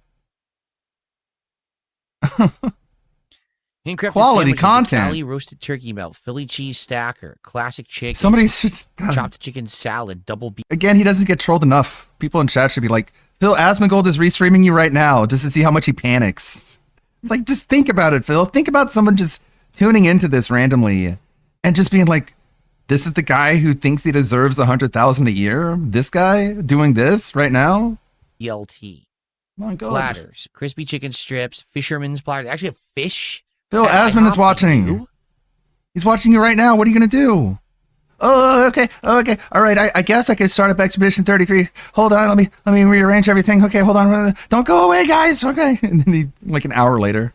Handcrafted Quality sandwiches, content. Cali roasted turkey melt, Philly cheese stacker, classic chicken, Somebody should. God. chopped chicken salad, double beef. Again, he doesn't get trolled enough. People in chat should be like, Phil Asmongold is restreaming you right now just to see how much he panics. It's like, just think about it, Phil. Think about someone just tuning into this randomly and just being like, this is the guy who thinks he deserves $100,000 a year? This guy doing this right now? ELT. My God. Platters, crispy chicken strips, fisherman's platter. They actually have fish. Phil at Asmon is IHOP. watching. They do? He's watching you right now. What are you going to do? Oh, okay. Okay. All right. I guess I could start up Expedition 33. Hold on. Let me rearrange everything. Okay. Hold on. Don't go away, guys. Okay. And then he, like an hour later.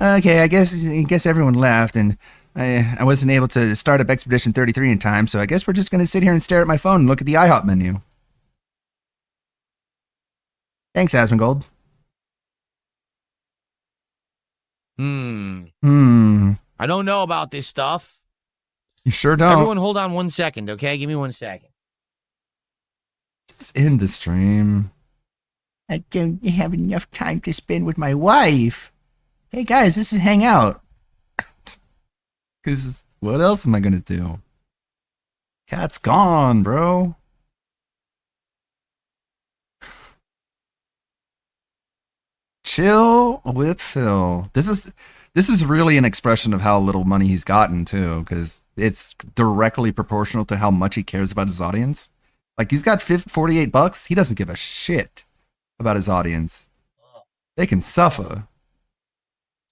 Okay. I guess everyone left and I wasn't able to start up Expedition 33 in time. So I guess we're just going to sit here and stare at my phone and look at the IHOP menu. Thanks, Asmongold. I don't know about this stuff. You sure don't. Everyone hold on 1 second, okay? Give me 1 second. Just end the stream. I don't have enough time to spend with my wife. Hey guys, this is Hangout. Because what else am I going to do? Cat's gone, bro. Chill with Phil. This is really an expression of how little money he's gotten too, because it's directly proportional to how much he cares about his audience. Like he's got $48. He doesn't give a shit about his audience. They can suffer.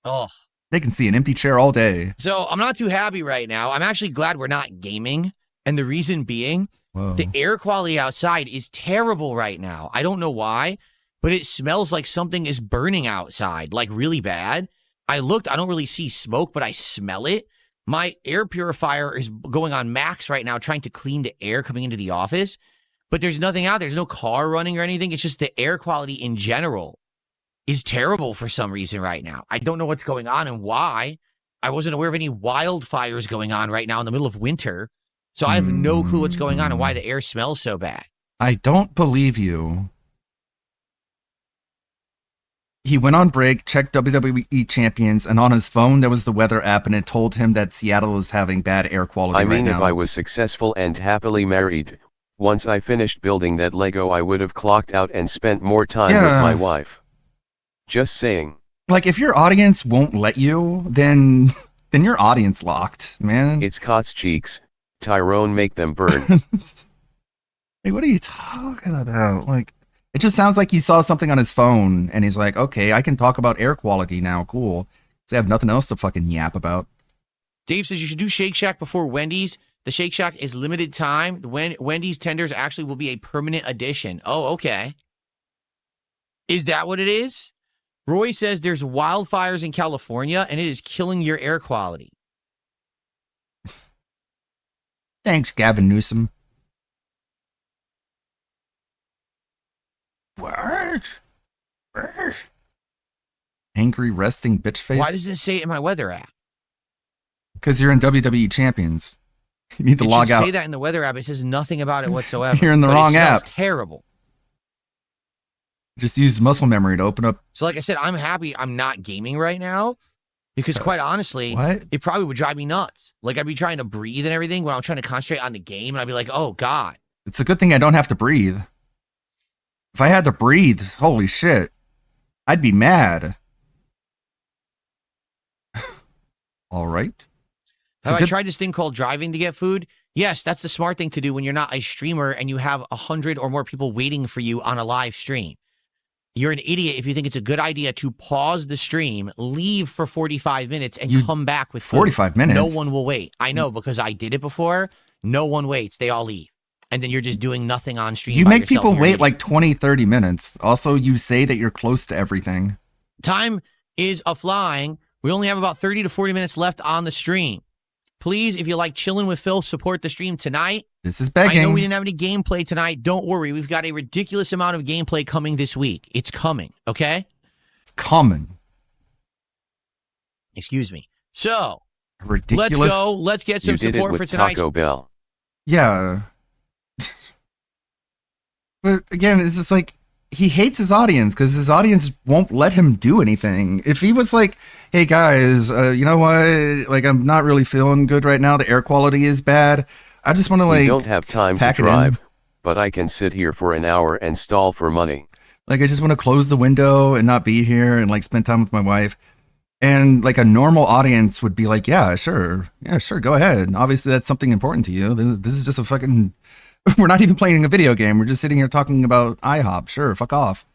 Oh. They can see an empty chair all day. So I'm not too happy right now. I'm actually glad we're not gaming. And the reason being, Whoa. the air quality outside is terrible right now. I don't know why, but it smells like something is burning outside, like really bad. I looked, I don't really see smoke, but I smell it. My air purifier is going on max right now, trying to clean the air coming into the office, but there's nothing out. There's no car running or anything. It's just the air quality in general is terrible for some reason right now. I don't know what's going on and why. I wasn't aware of any wildfires going on right now in the middle of winter. So I have no clue what's going on and why the air smells so bad. I don't believe you. He went on break, checked WWE Champions, and on his phone there was the weather app, and it told him that Seattle is having bad air quality I mean, right if now. I was successful and happily married, once I finished building that Lego I would have clocked out and spent more time with my wife. Just saying. Like, if your audience won't let you, then your audience locked, man. It's Kot's cheeks. Tyrone, make them burn. Hey, what are you talking about? Like, it just sounds like he saw something on his phone, and he's like, okay, I can talk about air quality now, cool. So I have nothing else to fucking yap about. Dave says you should do Shake Shack before Wendy's. The Shake Shack is limited time. Wendy's tenders actually will be a permanent addition. Oh, okay. Is that what it is? Roy says there's wildfires in California, and it is killing your air quality. Thanks, Gavin Newsom. What? Angry resting bitch face? Why does it say it in my weather app? Because you're in WWE Champions. You need to It log should out. say that in the weather app. It says nothing about it whatsoever. You're in the But wrong it smells app. terrible. Just use muscle memory to open up. So like I said, I'm happy I'm not gaming right now because quite honestly, What? it probably would drive me nuts. Like I'd be trying to breathe and everything when I'm trying to concentrate on the game and I'd be like, oh God. It's a good thing I don't have to breathe. If I had to breathe, holy shit, I'd be mad. All right. It's a Have I good- tried this thing called driving to get food? Yes, that's the smart thing to do when you're not a streamer and you have 100 or more people waiting for you on a live stream. You're an idiot if you think it's a good idea to pause the stream, leave for 45 minutes, and You- come back with food. 45 minutes? No one will wait. I know because I did it before. No one waits. They all leave. And then you're just doing nothing on stream. You by make yourself people and you're an wait idiot. like 20, 30 minutes. Also, you say that you're close to everything. Time is a flying. We only have about 30 to 40 minutes left on the stream. Please, if you like chilling with Phil, support the stream tonight. This is I know begging. we didn't have any gameplay tonight. Don't worry. We've got a ridiculous amount of gameplay coming this week. It's coming, okay? It's common. Excuse me. So, Ridiculous. let's go. Let's get some You did it support for with tonight's Taco Bell. Yeah. But again, it's just like he hates his audience because his audience won't let him do anything. If he was like, hey guys, you know what? Like, I'm not really feeling good right now. The air quality is bad. I just want to We like, don't have time to pack it in. drive, but I can sit here for an hour and stall for money. like, I just want to close the window and not be here and like spend time with my wife. And like a normal audience would be like, yeah, sure. Yeah, sure. Go ahead. Obviously that's something important to you. This is just a fucking, we're not even playing a video game. We're just sitting here talking about IHOP. Sure. Fuck off.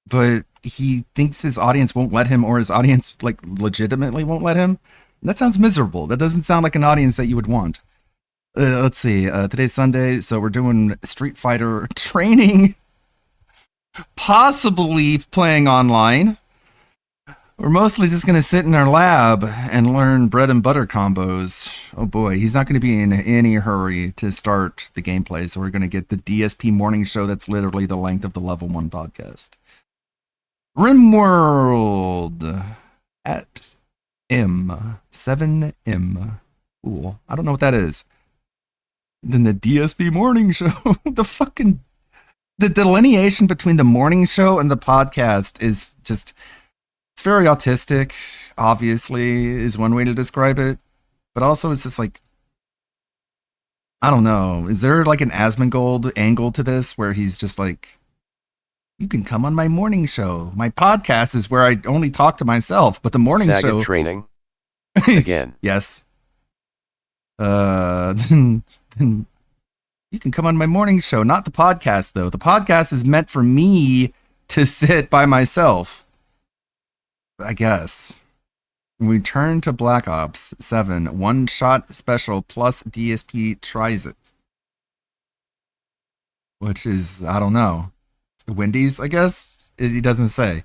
But he thinks his audience won't let him, or his audience like legitimately won't let him. That sounds miserable. That doesn't sound like an audience that you would want. Let's see. Today's Sunday. So we're doing Street Fighter training, possibly playing online. We're mostly just going to sit in our lab and learn bread and butter combos. Oh boy, he's not going to be in any hurry to start the gameplay, so we're going to get the DSP morning show that's literally the length of the Level 1 podcast. RimWorld at M. 7M. Cool. I don't know what that is. Then the DSP morning show. The delineation between the morning show and the podcast is just... It's very autistic, obviously, is one way to describe it. But also, it's just like, I don't know. Is there like an Asmongold angle to this where he's just like, you can come on my morning show. My podcast is where I only talk to myself, but the morning Sagat show. training. Again. Yes. Then you can come on my morning show, not the podcast, though. The podcast is meant for me to sit by myself. I guess. We turn to Black Ops 7, one-shot special plus DSP tries it. Which is, I don't know. Wendy's, I guess? He doesn't say.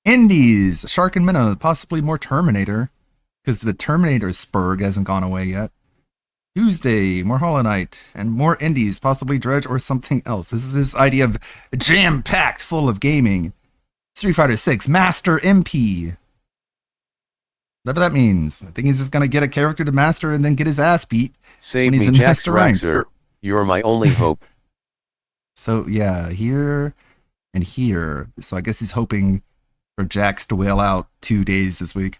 Indies, Shark and Minnow, possibly more Terminator. Because the Terminator spurg hasn't gone away yet. Tuesday, more Hollow Knight, and more Indies, possibly Dredge or something else. This is this idea of jam-packed full of gaming. Street Fighter 6, Master MP. Whatever that means. I think he's just going to get a character to master and then get his ass beat. Save When he's me, in Jax master rank. Raxer. You're my only hope. So, yeah, here and here. So I guess he's hoping for Jax to whale out 2 days this week.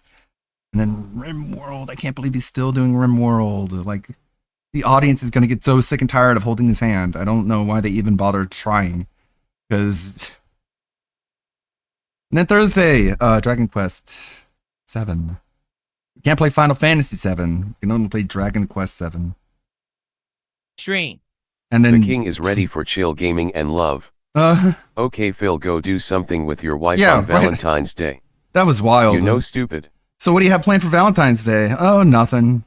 And then RimWorld. I can't believe he's still doing RimWorld. Like, the audience is going to get so sick and tired of holding his hand. I don't know why they even bothered trying. Because... And then Thursday, Dragon Quest 7. You can't play Final Fantasy 7. You can only play Dragon Quest 7. stream. And then The king is ready for chill gaming and love. Okay, Phil, go do something with your wife Yeah, on right. Valentine's Day. that was wild. You know, stupid. So what do you have planned for Valentine's Day? Oh, nothing.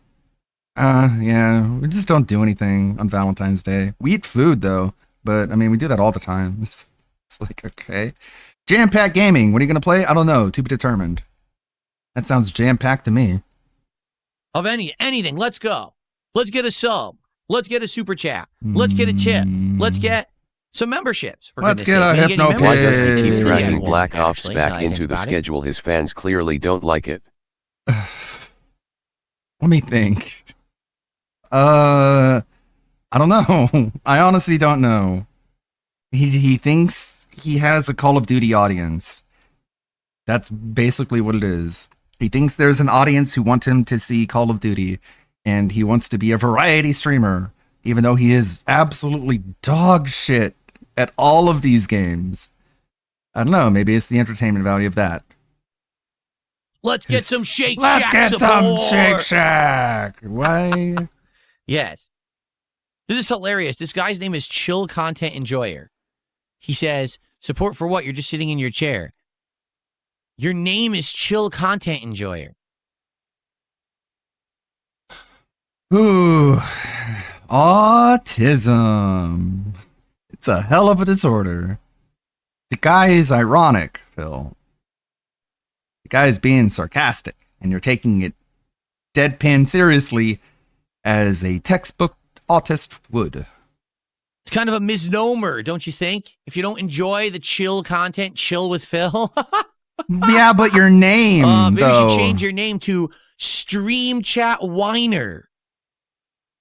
Yeah, we just don't do anything on Valentine's Day. We eat food though, but I mean, we do that all the time. It's like, okay. Jam-packed gaming. What are you going to play? I don't know. To be determined. That sounds jam-packed to me. Of anything. Let's go. Let's get a sub. Let's get a super chat. Let's get a tip. Let's get some memberships. For Let's goodness get sake. a Can you get any hypno Why members? doesn't he Hey. keep Yeah, dragging one, Black Ops actually, now that back I into think the about it. schedule? His fans clearly don't like it. Let me think. I don't know. I honestly don't know. He thinks he has a Call of Duty audience. That's basically what it is. He thinks there's an audience who want him to see Call of Duty, and he wants to be a variety streamer, even though he is absolutely dog shit at all of these games. I don't know. Maybe it's the entertainment value of that. Let's get some Shake Let's Shack get some support. Shake Shack. Why? Yes. This is hilarious. This guy's name is Chill Content Enjoyer. He says, support for what? You're just sitting in your chair. Your name is Chill Content Enjoyer. Ooh, autism. It's a hell of a disorder. The guy is ironic, Phil. The guy is being sarcastic, and you're taking it deadpan seriously as a textbook autist would. It's kind of a misnomer, don't you think? If you don't enjoy the chill content, chill with Phil. Yeah, but your name, Maybe though. you should change your name to Stream Chat Whiner.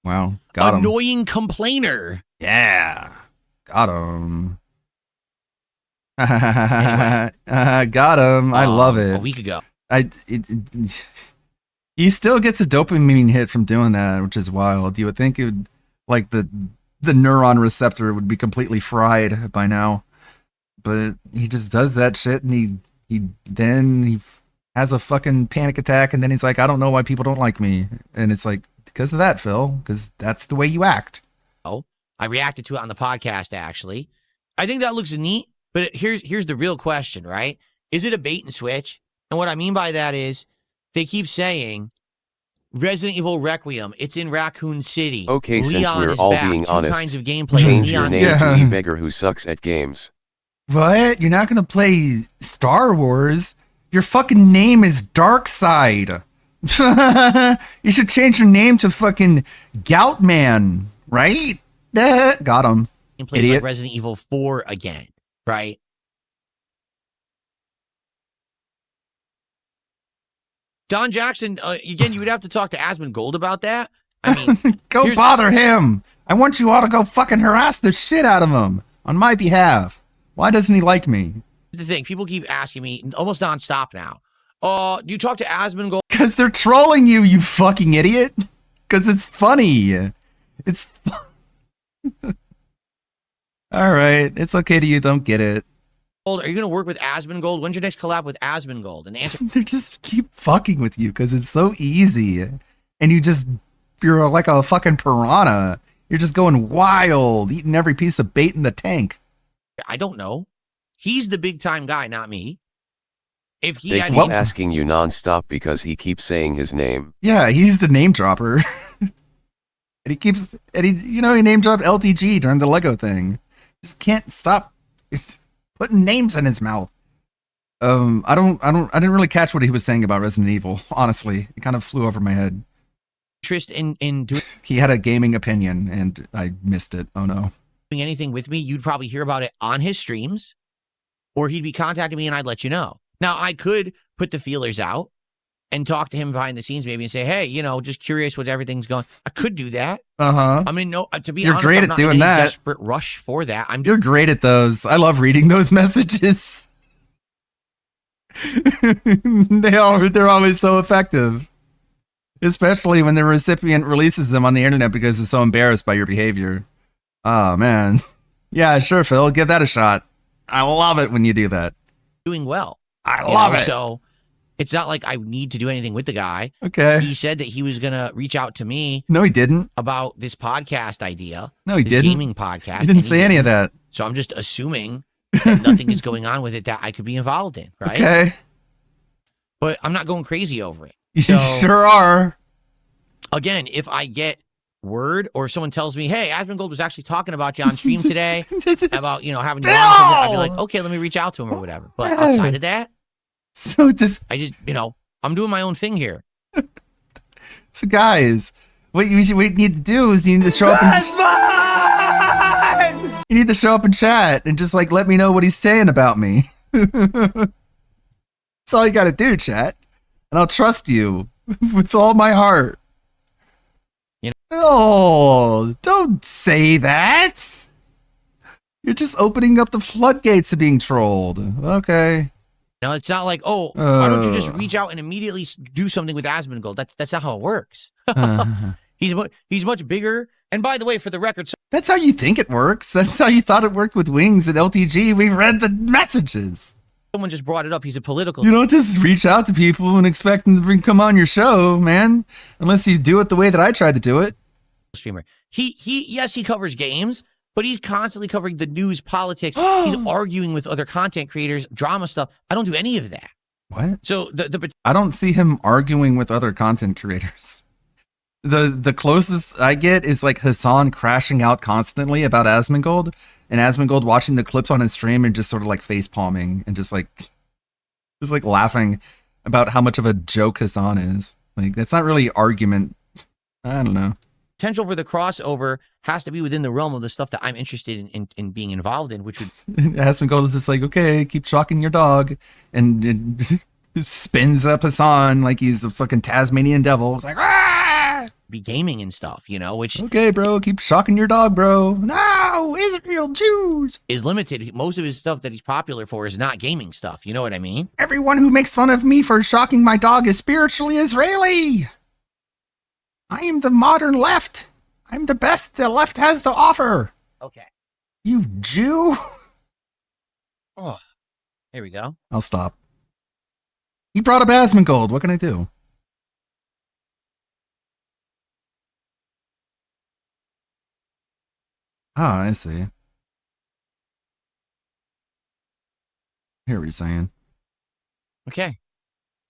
Wow, got him. Annoying Complainer. Yeah, got him. Got him. I love it. A week ago. He still gets a dopamine hit from doing that, which is wild. You would think it would, like the neuron receptor would be completely fried by now, but he just does that shit, and he has a fucking panic attack, and then he's like, I don't know why people don't like me, and it's like, because of that, Phil, because that's the way you act. Oh, I reacted to it on the podcast, actually. I think that looks neat, but here's the real question, right? Is it a bait and switch? And what I mean by that is they keep saying Resident Evil Requiem, it's in Raccoon City. Okay, Leon since we're is all back. being Two honest, kinds of gameplay. change your Leon's name Yeah. to E Beggar who sucks at games. What? You're not gonna play Star Wars? Your fucking name is Darkseid. You should change your name to fucking Goutman, right? Got him. gameplay is Idiot. like Resident Evil 4 again, right? Don Jackson, again, you would have to talk to Asmongold about that. I mean, Go here's- bother him. I want you all to go fucking harass the shit out of him on my behalf. Why doesn't he like me? the thing. People keep asking me almost nonstop now. Do you talk to Asmongold? Because they're trolling you, you fucking idiot. Because it's funny. It's all right. It's okay to you don't get it. Are you going to work with Asmongold? When's your next collab with Asmongold? And the answer They just keep fucking with you because it's so easy. And you're like a fucking piranha. You're just going wild, eating every piece of bait in the tank. I don't know. He's the big time guy, not me. If he They had keep asking you nonstop because he keeps saying his name. Yeah, he's the name dropper. And he name dropped LTG during the Lego thing. Just can't stop putting names in his mouth. I didn't really catch what he was saying about Resident Evil, honestly. It kind of flew over my head. interest in doing He had a gaming opinion and I missed it. Oh no. anything with me, you'd probably hear about it on his streams, or he'd be contacting me and I'd let you know. Now, I could put the feelers out and talk to him behind the scenes maybe and say, hey, just curious what everything's going. I could do that. Uh-huh. I mean, no, to be You're honest, great I'm at not doing in any that. desperate rush for that. I'm You're great at those. I love reading those messages. They're always so effective. Especially when the recipient releases them on the internet because they're so embarrassed by your behavior. Oh man. Yeah, sure, Phil. Give that a shot. I love it when you do that. doing well. I you love know? it. So it's not like I need to do anything with the guy. Okay. He said that he was going to reach out to me No, he didn't. about this podcast idea. No, he this didn't. gaming podcast. He didn't and say any of that. So I'm just assuming that nothing is going on with it that I could be involved in, right? Okay. But I'm not going crazy over it. You So- sure are. Again, if I get word or someone tells me, hey, Asmongold was actually talking about you on stream today about, having you on, I'd be like, okay, let me reach out to him or whatever. But outside of that, So just I just, I'm doing my own thing here. so guys, what you need to do is you need to show up and you need to show up and chat and just let me know what he's saying about me. That's all you gotta do, chat. And I'll trust you with all my heart. Oh, don't say that. You're just opening up the floodgates to being trolled. Okay. No, it's not like, oh, why don't you just reach out and immediately do something with Asmongold? That's not how it works. He's much bigger. And by the way, for the record, That's how you think it works. That's how you thought it worked with Wings and LTG. We read the messages. someone just brought it up. He's a political You don't just reach out to people and expect them to come on your show, man. Unless you do it the way that I tried to do it. streamer. Yes, he covers games, but he's constantly covering the news, politics. He's arguing with other content creators, drama stuff. I don't do any of that. What? So the I don't see him arguing with other content creators. The closest I get is like Hassan crashing out constantly about Asmongold, and Asmongold watching the clips on his stream and just sort of like face palming and just like laughing about how much of a joke Hassan is. Like, that's not really argument. I don't know. potential for the crossover has to be within the realm of the stuff that I'm interested in being involved in, which would Asmongold is just like, okay, keep shocking your dog, and it spins up Hassan like he's a fucking Tasmanian devil. It's like, ah! be gaming and stuff, you know, which Okay, bro, keep shocking your dog, bro. No, Israel Jews. is limited. Most of his stuff that he's popular for is not gaming stuff. You know what I mean? Everyone who makes fun of me for shocking my dog is spiritually Israeli. I am the modern left. I'm the best the left has to offer. Okay. You Jew. Oh, here we go. I'll stop. He brought up Asmongold. What can I do? Ah, I see. Here we're saying. Okay.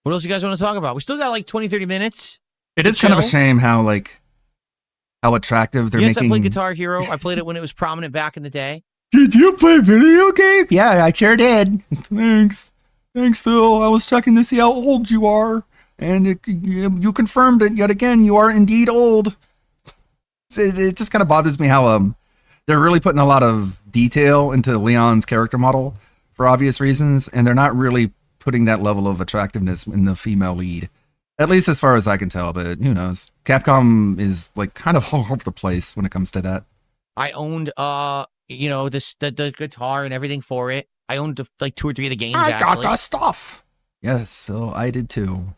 What else you guys want to talk about? We still got like 20, 30 minutes. It is kind of a Chill. shame how attractive they're Yes, making. I played Guitar Hero. I played it when it was prominent back in the day. Did you play video game? Yeah, I sure did. Thanks. Thanks, Phil. I was checking to see how old you are, and you confirmed it yet again. You are indeed old. It just kind of bothers me how they're really putting a lot of detail into Leon's character model for obvious reasons, and they're not really putting that level of attractiveness in the female lead. At least as far as I can tell, but who knows? Capcom is like kind of all over the place when it comes to that. I owned, you know, the guitar and everything for it. I owned like 2 or 3 of the games. Actually, stuff. Yes, Phil, I did too.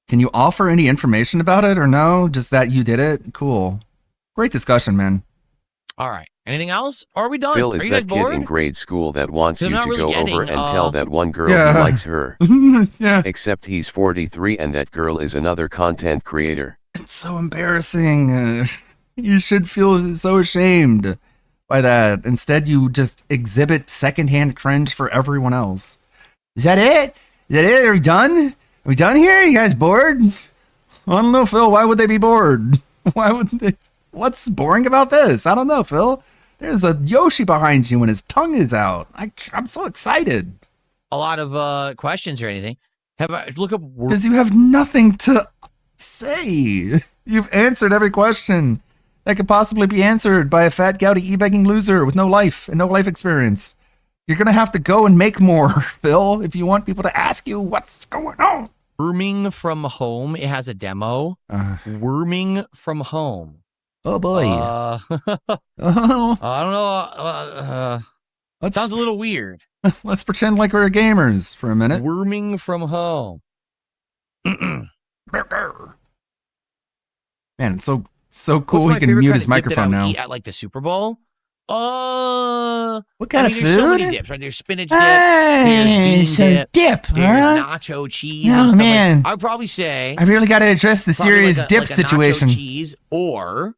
Can you offer any information about it or no? Just that you did it? Cool. Great discussion, man. all right. Anything else? Or are we done? Phil Are is you guys that kid bored? in grade school that wants So you I'm to not go really over getting, and tell that one girl Yeah. who likes her. Yeah. Except he's 43 and that girl is another content creator. It's so embarrassing. You should feel so ashamed by that. Instead, you just exhibit secondhand cringe for everyone else. Is that it? Is that it? Are we done? Are we done here? You guys bored? I don't know, Phil. Why would they be bored? Why would they? What's boring about this? I don't know, Phil. There's a Yoshi behind you and his tongue is out. I'm so excited. A lot of questions or anything. Have I look up word Because you have nothing to say. You've answered every question that could possibly be answered by a fat, gouty, e-begging loser with no life and no life experience. You're going to have to go and make more, Phil, if you want people to ask you what's going on. Worming from Home? It has a demo. Worming from Home. Oh, boy. I Oh, don't know. let's, Sounds a little weird. let's pretend like we're gamers for a minute. Worming from Home. Man, it's so What's cool my he can favorite mute kind his of dip that I microphone would now. eat at like the Super Bowl. What kind I of mean, there's so many food? dips, right? There's spinach dip. Hey, there's so bean dip. dip, There's huh? nacho cheese. Oh, and stuff man. Like, I would probably say I really got to address the probably serious like a, dip like a situation. Nacho cheese, or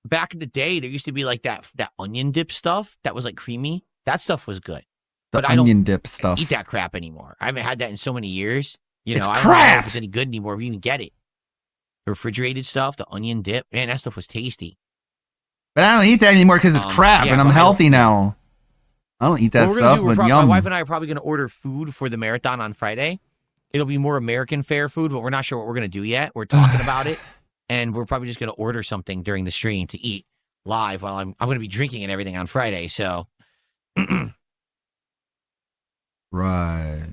back in the day, there used to be like that onion dip stuff that was like creamy. That stuff was good. The but I don't onion dip stuff. eat that crap anymore. I haven't had that in so many years. You It's know, I don't know crap. if it's any good anymore. If you even get it. The refrigerated stuff, the onion dip, man, that stuff was tasty. But I don't eat that anymore because it's crap, yeah, and I'm but I don't- healthy now. I don't eat that What we're gonna stuff, do, but my yum. wife and I are probably going to order food for the marathon on Friday. It'll be more American fare food, but we're not sure what we're going to do yet. We're talking about it, and we're probably just going to order something during the stream to eat live while I'm going to be drinking and everything on Friday. So, Right.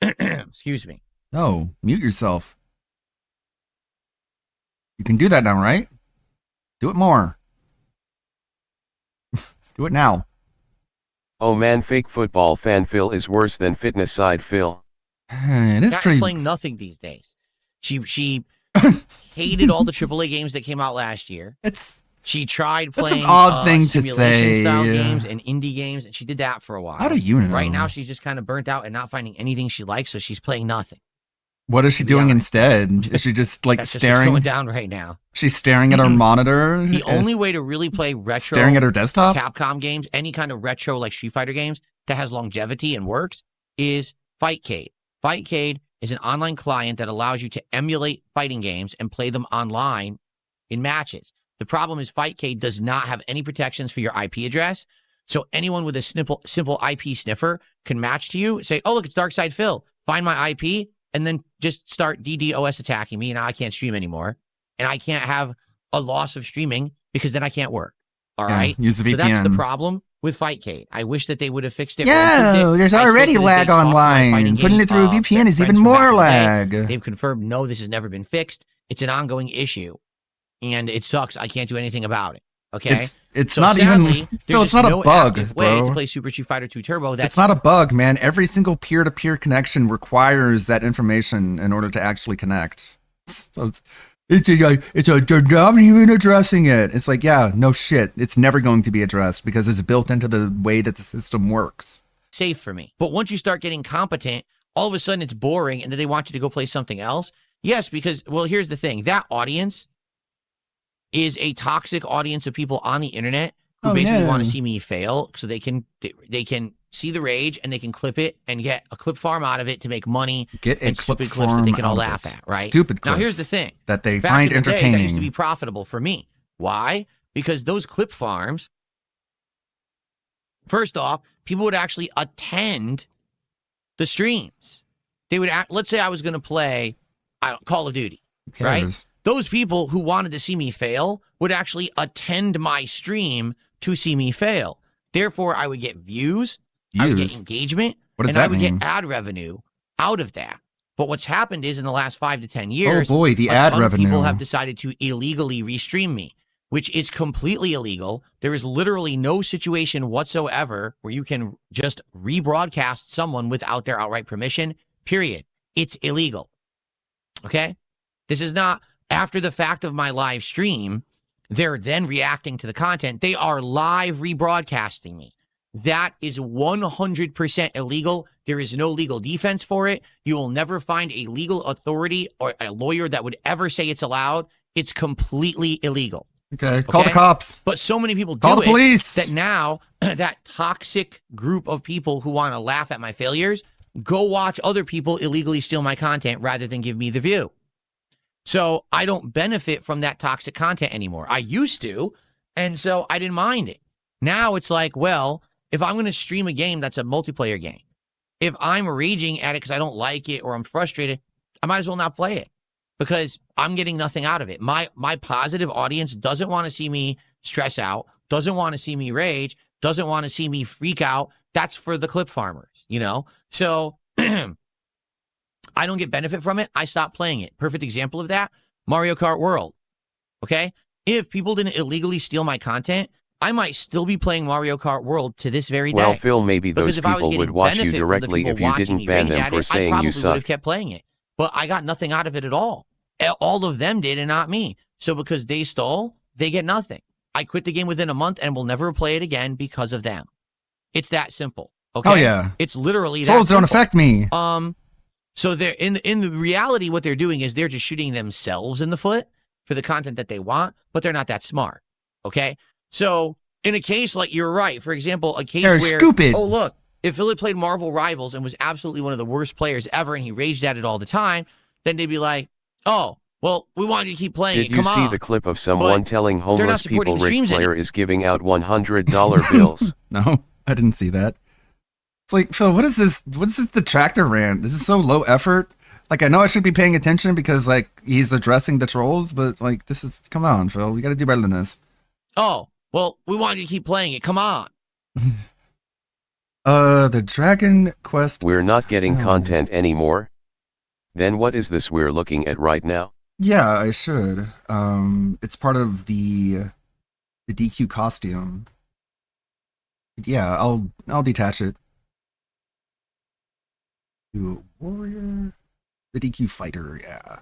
excuse me. No, mute yourself. You can do that now, right? Do it more. Do it now. Oh man, fake football fan Phil is worse than fitness side Phil. It is Cat's pretty. playing nothing these days. She hated all the AAA games that came out last year. It's She tried That's an playing odd thing to simulation style say. games and indie games, and she did that for a while. How do you know? Right now, she's just kind of burnt out and not finding anything she likes, so she's playing nothing. What is she doing Yeah, instead? Is she just like That's just what's staring? going down right now. She's staring at her monitor. The only way to really play retro staring at her desktop. Capcom games, any kind of retro like Street Fighter games that has longevity and works, is Fightcade. Fightcade is an online client that allows you to emulate fighting games and play them online in matches. The problem is Fightcade does not have any protections for your IP address. So anyone with a simple IP sniffer can match to you, say, oh, look, it's Darkside Phil. Find my IP, and then just start DDoS attacking me. Now I can't stream anymore. And I can't have a loss of streaming because then I can't work. All Yeah, right. use the So that's the VPN. problem with Fightcade. I wish that they would have fixed it. or Yeah, improved it. there's I already spoke to lag They Talk, my online. fighting Putting game, it through a VPN is friends even from more back in the day. lag. They've confirmed, no, this has never been fixed. It's an ongoing issue. And it sucks. I can't do anything about it. Okay. It's So not sadly, even. there's Phil, it's just not no a bug, active way to bro. play Super Street Fighter 2 Turbo. That's It's not a bug, man. Every single peer-to-peer connection requires that information in order to actually connect. So they're not even addressing it. It's like, yeah, no shit. It's never going to be addressed because it's built into the way that the system works. safe for me. But once you start getting competent, all of a sudden it's boring and then they want you to go play something else. Yes, because, well, here's the thing. That audience is a toxic audience of people on the internet who Oh, basically no. want to see me fail so they can see the rage and they can clip it and get a clip farm out of it to make money Get a and clip stupid clips that they farm can all out of laugh it. at, right? Stupid Now, clips here's the thing. that they Back find in the day, entertaining. that used to be profitable for me. Why? Because those clip farms, first off, people would actually attend the streams. They would, let's say I was going to play Call of Duty, Who right? cares? Those people who wanted to see me fail would actually attend my stream to see me fail. Therefore, I would get views, I would get Views? engagement, What does and I that would mean? get ad revenue out of that. But what's happened is in the last 5 to 10 years, Oh boy, the a ad ton of revenue. people have decided to illegally restream me, which is completely illegal. There is literally no situation whatsoever where you can just rebroadcast someone without their outright permission, period. It's illegal. Okay? This is not after the fact of my live stream. They're then reacting to the content. They are live rebroadcasting me. That is 100% illegal. There is no legal defense for it. You will never find a legal authority or a lawyer that would ever say it's allowed. It's completely illegal. Okay, call the Okay? cops. But so many people do Call the it police. that now that toxic group of people who want to laugh at my failures go watch other people illegally steal my content rather than give me the view. So I don't benefit from that toxic content anymore. I used to, and so I didn't mind it. Now it's like, well, if I'm going to stream a game that's a multiplayer game, if I'm raging at it because I don't like it or I'm frustrated, I might as well not play it because I'm getting nothing out of it. My positive audience doesn't want to see me stress out, doesn't want to see me rage, doesn't want to see me freak out. That's for the clip farmers, you know? So I don't get benefit from it. I stop playing it. Perfect example of that, Mario Kart World. Okay? If people didn't illegally steal my content, I might still be playing Mario Kart World to this very day. Well, Phil, maybe Because those if I was people would getting watch you benefit from the directly people if you watching didn't me ban rage them at for it, I saying probably you would suck. have kept playing it. But I got nothing out of it at all. All of them did and not me. So because they stole, they get nothing. I quit the game within a month and will never play it again because of them. It's that simple. Okay? Oh yeah, It's literally that souls don't simple. affect me. So they're in the reality, what they're doing is they're just shooting themselves in the foot for the content that they want, but they're not that smart. Okay. So in a case like you're right, for example, a case They're where stupid. oh look, if Phil had played Marvel Rivals and was absolutely one of the worst players ever and he raged at it all the time, then they'd be like, oh, well, we want you to keep playing Did it. you Come see on. the clip of someone telling they're not homeless supporting people the Ric streams Flair is giving out $100 bills? No, I didn't see that. It's like, Phil, what is this? What's this detractor rant? This is so low effort. Like, I know I should be paying attention because, like, he's addressing the trolls, but, like, this is, come on, Phil. We got to do better than this. Oh, well, we want you to keep playing it. Come on. The Dragon Quest. We're not getting Oh. content anymore? Then what is this we're looking at right now? Yeah, I should. It's part of the DQ costume. Yeah, I'll detach it. To warrior, the DQ fighter. Yeah,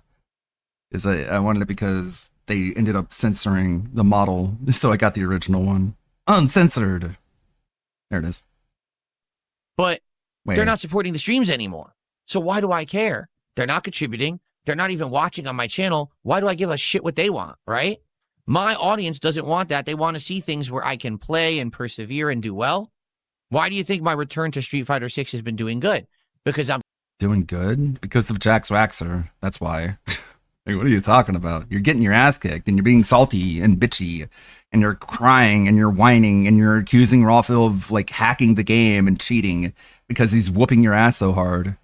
I wanted it because they ended up censoring the model, so I got the original one uncensored. There it is. But Wait, they're not supporting the streams anymore. So why do I care? They're not contributing. They're not even watching on my channel. Why do I give a shit what they want, right? My audience doesn't want that. They want to see things where I can play and persevere and do well. Why do you think my return to Street Fighter 6 has been doing good? Because I'm doing good because of Jax Waxer. That's why. Like, what are you talking about? You're getting your ass kicked and you're being salty and bitchy and you're crying and you're whining and you're accusing Rawfil of like hacking the game and cheating because he's whooping your ass so hard.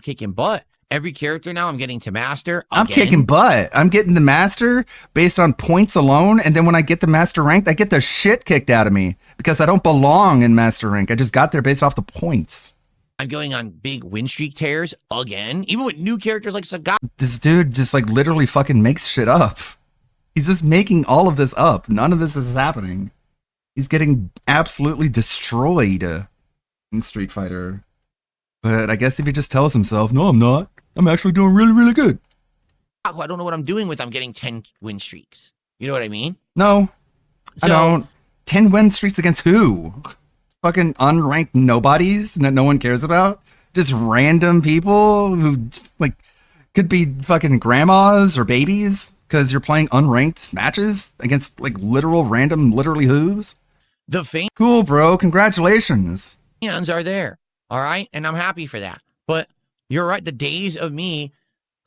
kicking butt. Every character now I'm getting to master. I'm again. kicking butt. I'm getting the master based on points alone. And then when I get the master ranked, I get the shit kicked out of me because I don't belong in master rank. I just got there based off the points. I'm going on big win streak tears again, even with new characters like Sagat. This dude just like literally fucking makes shit up. He's just making all of this up. None of this is happening. He's getting absolutely destroyed in Street Fighter. But I guess if he just tells himself, no, I'm not. I'm actually doing really, really good. I don't know what I'm doing with. I'm getting 10 win streaks. You know what I mean? No, So, I don't. 10 win streaks against who? Fucking unranked nobodies that no one cares about? Just random people who just, like could be fucking grandmas or babies because you're playing unranked matches against like literal random literally who's? The Cool, bro. Congratulations. fans are there. All right. And I'm happy for that. But you're right. The days of me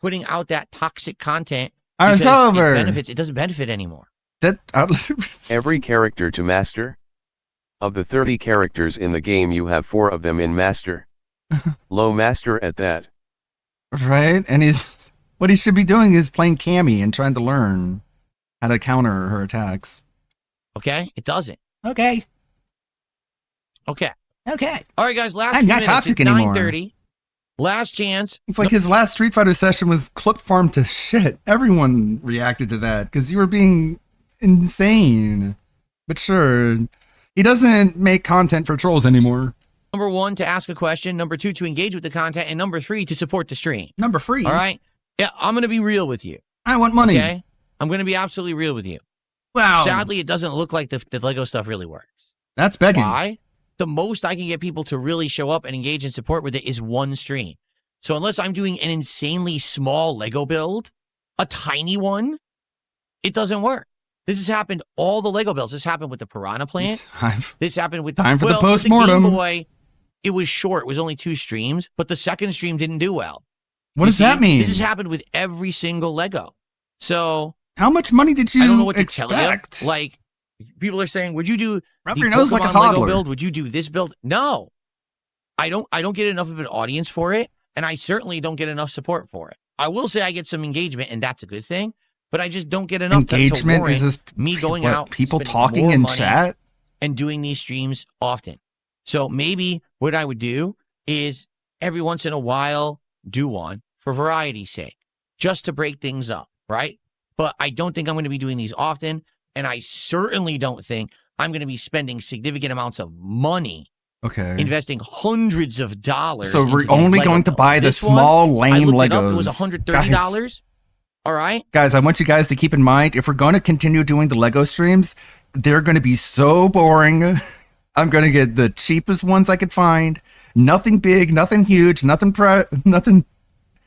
putting out that toxic content It's because over. it doesn't benefit anymore. That Every character to master? Of the 30 characters in the game, you have 4 of them in master. Low master at that. right, and what he should be doing is playing Cammy and trying to learn how to counter her attacks. Okay. It doesn't. Okay. Okay. Okay. All right, guys. Last I'm few not minutes. toxic It's anymore. 9:30. Last chance. It's like his last Street Fighter session was clip farmed to shit. Everyone reacted to that because you were being insane. But sure, he doesn't make content for trolls anymore. Number 1, to ask a question. Number 2, to engage with the content. And number 3, to support the stream. Number 3. All right. Yeah, I'm going to be real with you. I want money. Okay. I'm going to be absolutely real with you. Wow. Sadly, it doesn't look like the Lego stuff really works. That's begging. Why? The most I can get people to really show up and engage and support with it is one stream. So unless I'm doing an insanely small Lego build, a tiny one, it doesn't work. This has happened all the Lego builds. This happened with the Piranha Plant. This happened with Time for the with the postmortem. Game Boy. It was short. It was only 2 streams, but the second stream didn't do well. What You does that see, mean? This has happened with every single Lego. So How much money did you I don't know what expect? to tell you. Like, people are saying, would you do Rub the your nose like a Pokemon Lego toddler. build? Would you do this build? No. I don't get enough of an audience for it, and I certainly don't get enough support for it. I will say I get some engagement, and that's a good thing, but I just don't get enough Engagement to warrant is this me going what, out, people spending talking more in money chat. and doing these streams often. So maybe what I would do is every once in a while do one for variety's sake, just to break things up, right? But I don't think I'm going to be doing these often, and I certainly don't think I'm going to be spending significant amounts of money, Okay. investing hundreds of dollars. So into we're these only Lego going to builds. buy the This one, small I lame looked it Legos. up, it was $130. All right. Guys, I want you guys to keep in mind, if we're going to continue doing the Lego streams, they're going to be so boring. I'm going to get the cheapest ones I could find. Nothing big, nothing huge, nothing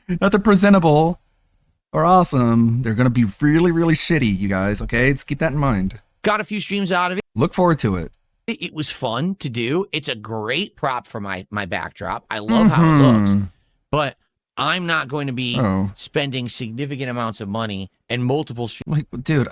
presentable or awesome. They're going to be really, really shitty, you guys. Okay, just keep that in mind. Got a few streams out of it. Look forward to it. It was fun to do. It's a great prop for my backdrop. I love how it looks, but I'm not going to be Oh. spending significant amounts of money and multiple streams. Like, dude,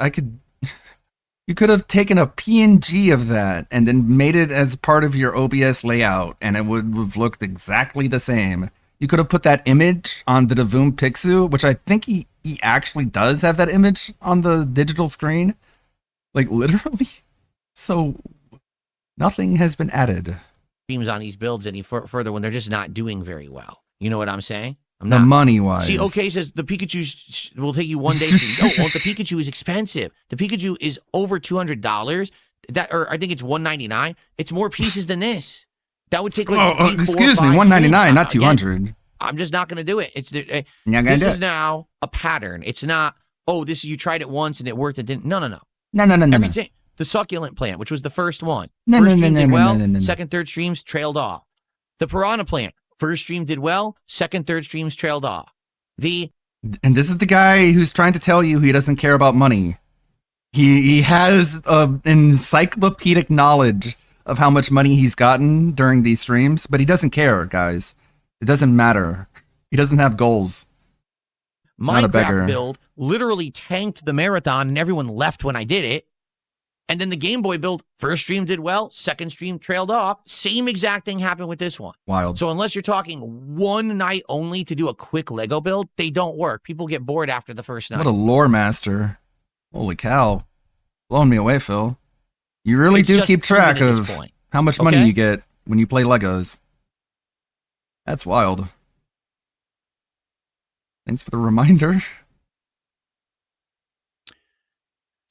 you could have taken a PNG of that and then made it as part of your OBS layout, and it would have looked exactly the same. You could have put that image on the Davoom Pixu, which I think he actually does have that image on the digital screen. Like, literally. So, nothing has been added. on these builds any further when they're just not doing very well. You know what I'm saying? I'm The not. money wise. See, OK says the Pikachu will take you 1 day. No, well, the Pikachu is expensive. The Pikachu is over $200. Or I think it's $199. It's more pieces than this. That would take like 3, 4, excuse me, 5 $199, not Again, $200. I'm just not going to do it. It's You're not gonna this do is it. now a pattern. It's not, oh, this you tried it once and it worked. It didn't. No. No. Everything. The succulent plant, which was the first one. No, First no, stream no, did no, well. no, no, no. Second, third streams trailed off. The piranha plant. First stream did well. Second, third streams trailed off. And this is the guy who's trying to tell you he doesn't care about money. He has encyclopedic knowledge of how much money he's gotten during these streams, but he doesn't care, guys. It doesn't matter. He doesn't have goals. He's not a beggar. Minecraft build literally tanked the marathon and everyone left when I did it. And then the Game Boy build, first stream did well, second stream trailed off. Same exact thing happened with this one. Wild. So unless you're talking one night only to do a quick Lego build, they don't work. People get bored after the first night. What a lore master. Holy cow. Blowing me away, Phil. You really It's do just keep track proven at of this point. how much money Okay? you get when you play Legos. That's wild. Thanks for the reminder.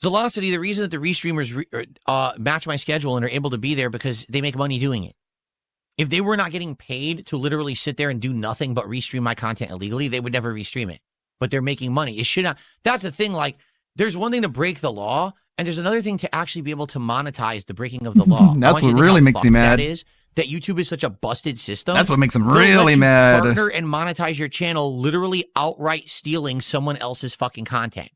Velocity, the reason that the restreamers match my schedule and are able to be there because they make money doing it. If they were not getting paid to literally sit there and do nothing but restream my content illegally, they would never restream it. But they're making money. It should not. That's the thing. Like, there's one thing to break the law, and there's another thing to actually be able to monetize the breaking of the law. I That's want you what to think really how makes me fucked mad. That is that YouTube is such a busted system. That's what makes him They'll let really you mad. Partner and monetize your channel, literally outright stealing someone else's fucking content.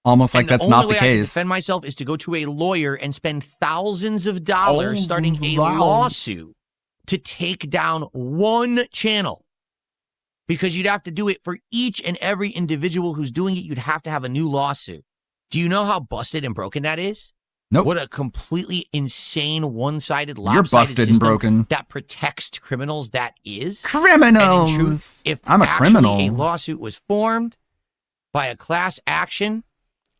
Almost like And that's the not only the way I can case. defend myself is to go to a lawyer and spend thousands of dollars starting a Thousands. lawsuit to take down one channel. Because you'd have to do it for each and every individual who's doing it. You'd have to have a new lawsuit. Do you know how busted and broken that is? Nope. What a completely insane, one-sided, You're lopsided busted and system broken. that protects criminals that is. Criminals. And in truth, if I'm a actually criminal. a lawsuit was formed by a class action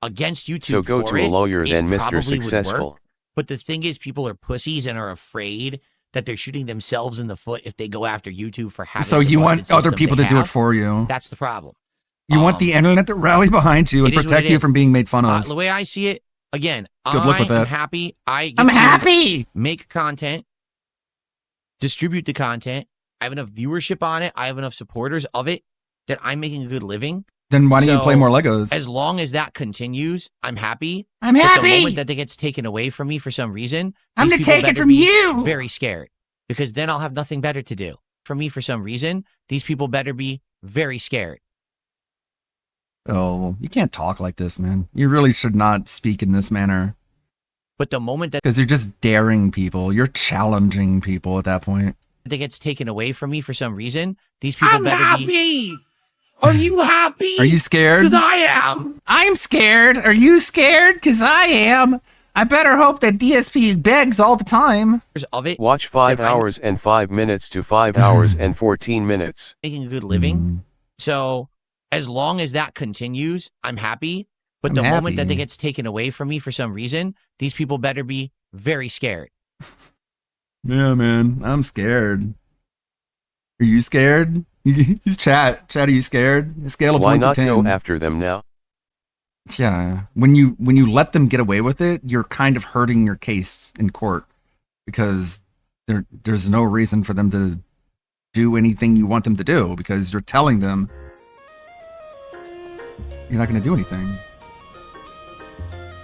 against YouTube, So go for to a it, lawyer it then, Mr. probably would Successful. work. But the thing is, people are pussies and are afraid that they're shooting themselves in the foot if they go after YouTube for having. So the you want busted other system people they to do it have. for you. That's the problem. You want the internet to rally behind you and it is what protect it you is. from being made fun of. The way I see it, again, Good luck with I am that. happy. I get I'm to happy. make content, distribute the content. I have enough viewership on it. I have enough supporters of it that I'm making a good living. Then why don't you So, play more Legos? As long as that continues, I'm happy. I'm But the moment that it gets taken away from me for some reason, I'm these gonna people take it better from be you. Very scared, because then I'll have nothing better to do. For me, for some reason, these people better be very scared. Oh, you can't talk like this, man. You really should not speak in this manner. But the moment that Because you're just daring people. You're challenging people at that point. it gets taken away from me for some reason, these people I'm better happy. be. Are you happy? Are you scared? Because I am. I'm scared. Are you scared? Because I am. I better hope that DSP begs all the time. Of it, Watch 5 Then I'm- hours and 5 minutes to 5 hours and 14 minutes. making a good living. Mm. So as long as that continues, I'm happy. But I'm the moment that happy. it gets taken away from me for some reason, these people better be very scared. Yeah, man. I'm scared. Are you scared? He's chat. Chat, are you scared? A scale of Why 1 not to 10. go after them now? Yeah. When you let them get away with it, you're kind of hurting your case in court because there's no reason for them to do anything you want them to do because you're telling them you're not going to do anything.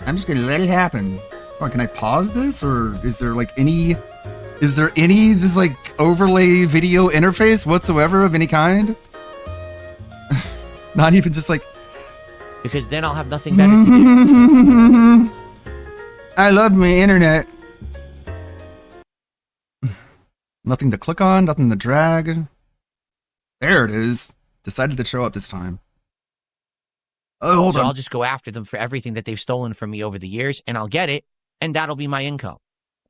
I'm just going to let it happen. Oh, can I pause this or is there any just like overlay video interface whatsoever of any kind? Not even just like Because then I'll have nothing better to do. I love my internet. Nothing to click on, nothing to drag. There it is. Decided to show up this time. Oh, hold So on. I'll just go after them for everything that they've stolen from me over the years, and I'll get it, and that'll be my income.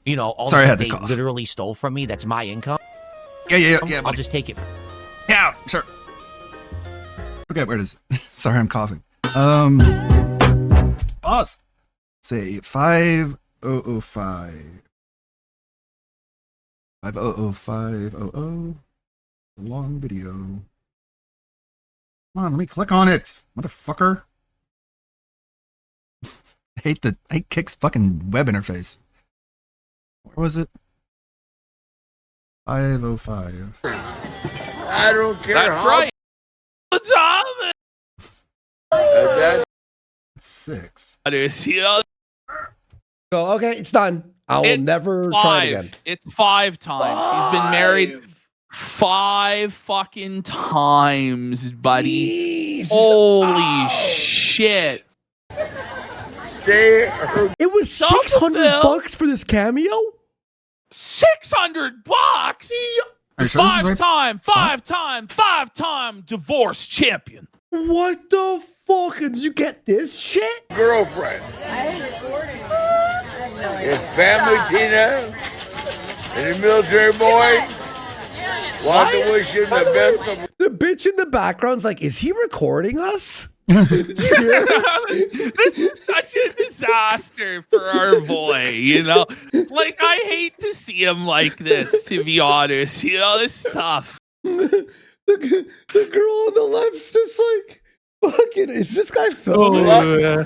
You know, all Sorry, I the had stuff to they cough. literally stole from me, that's my income. Yeah, I'll buddy. just take it. Yeah, sure. Okay, where is it? Sorry, I'm coughing. Pause. Say 5005. 500500. Long video. Come on, let me click on it, motherfucker. I hate Kick's fucking web interface. Where was it? 505. I don't care That's how right. What's up? that 6. Oh, okay, it's done. I will It's never try it again. It's 5 times. He's been married 5 fucking times, buddy. Jeez. Holy Ow. shit. stay. It was Stop, 600 Phil. bucks for this cameo? $600? Are you sure this is right? 5-time divorce champion. What the fuck? Did you get this shit? Girlfriend. His family, Tina, and the military boys. Want to wish him the best of. The bitch in the background's like, is he recording us? This is such a disaster for our boy, you know? Like, I hate to see him like this, to be honest. You know, it's tough. the girl on the left's just like, fucking, is this guy filming? yeah.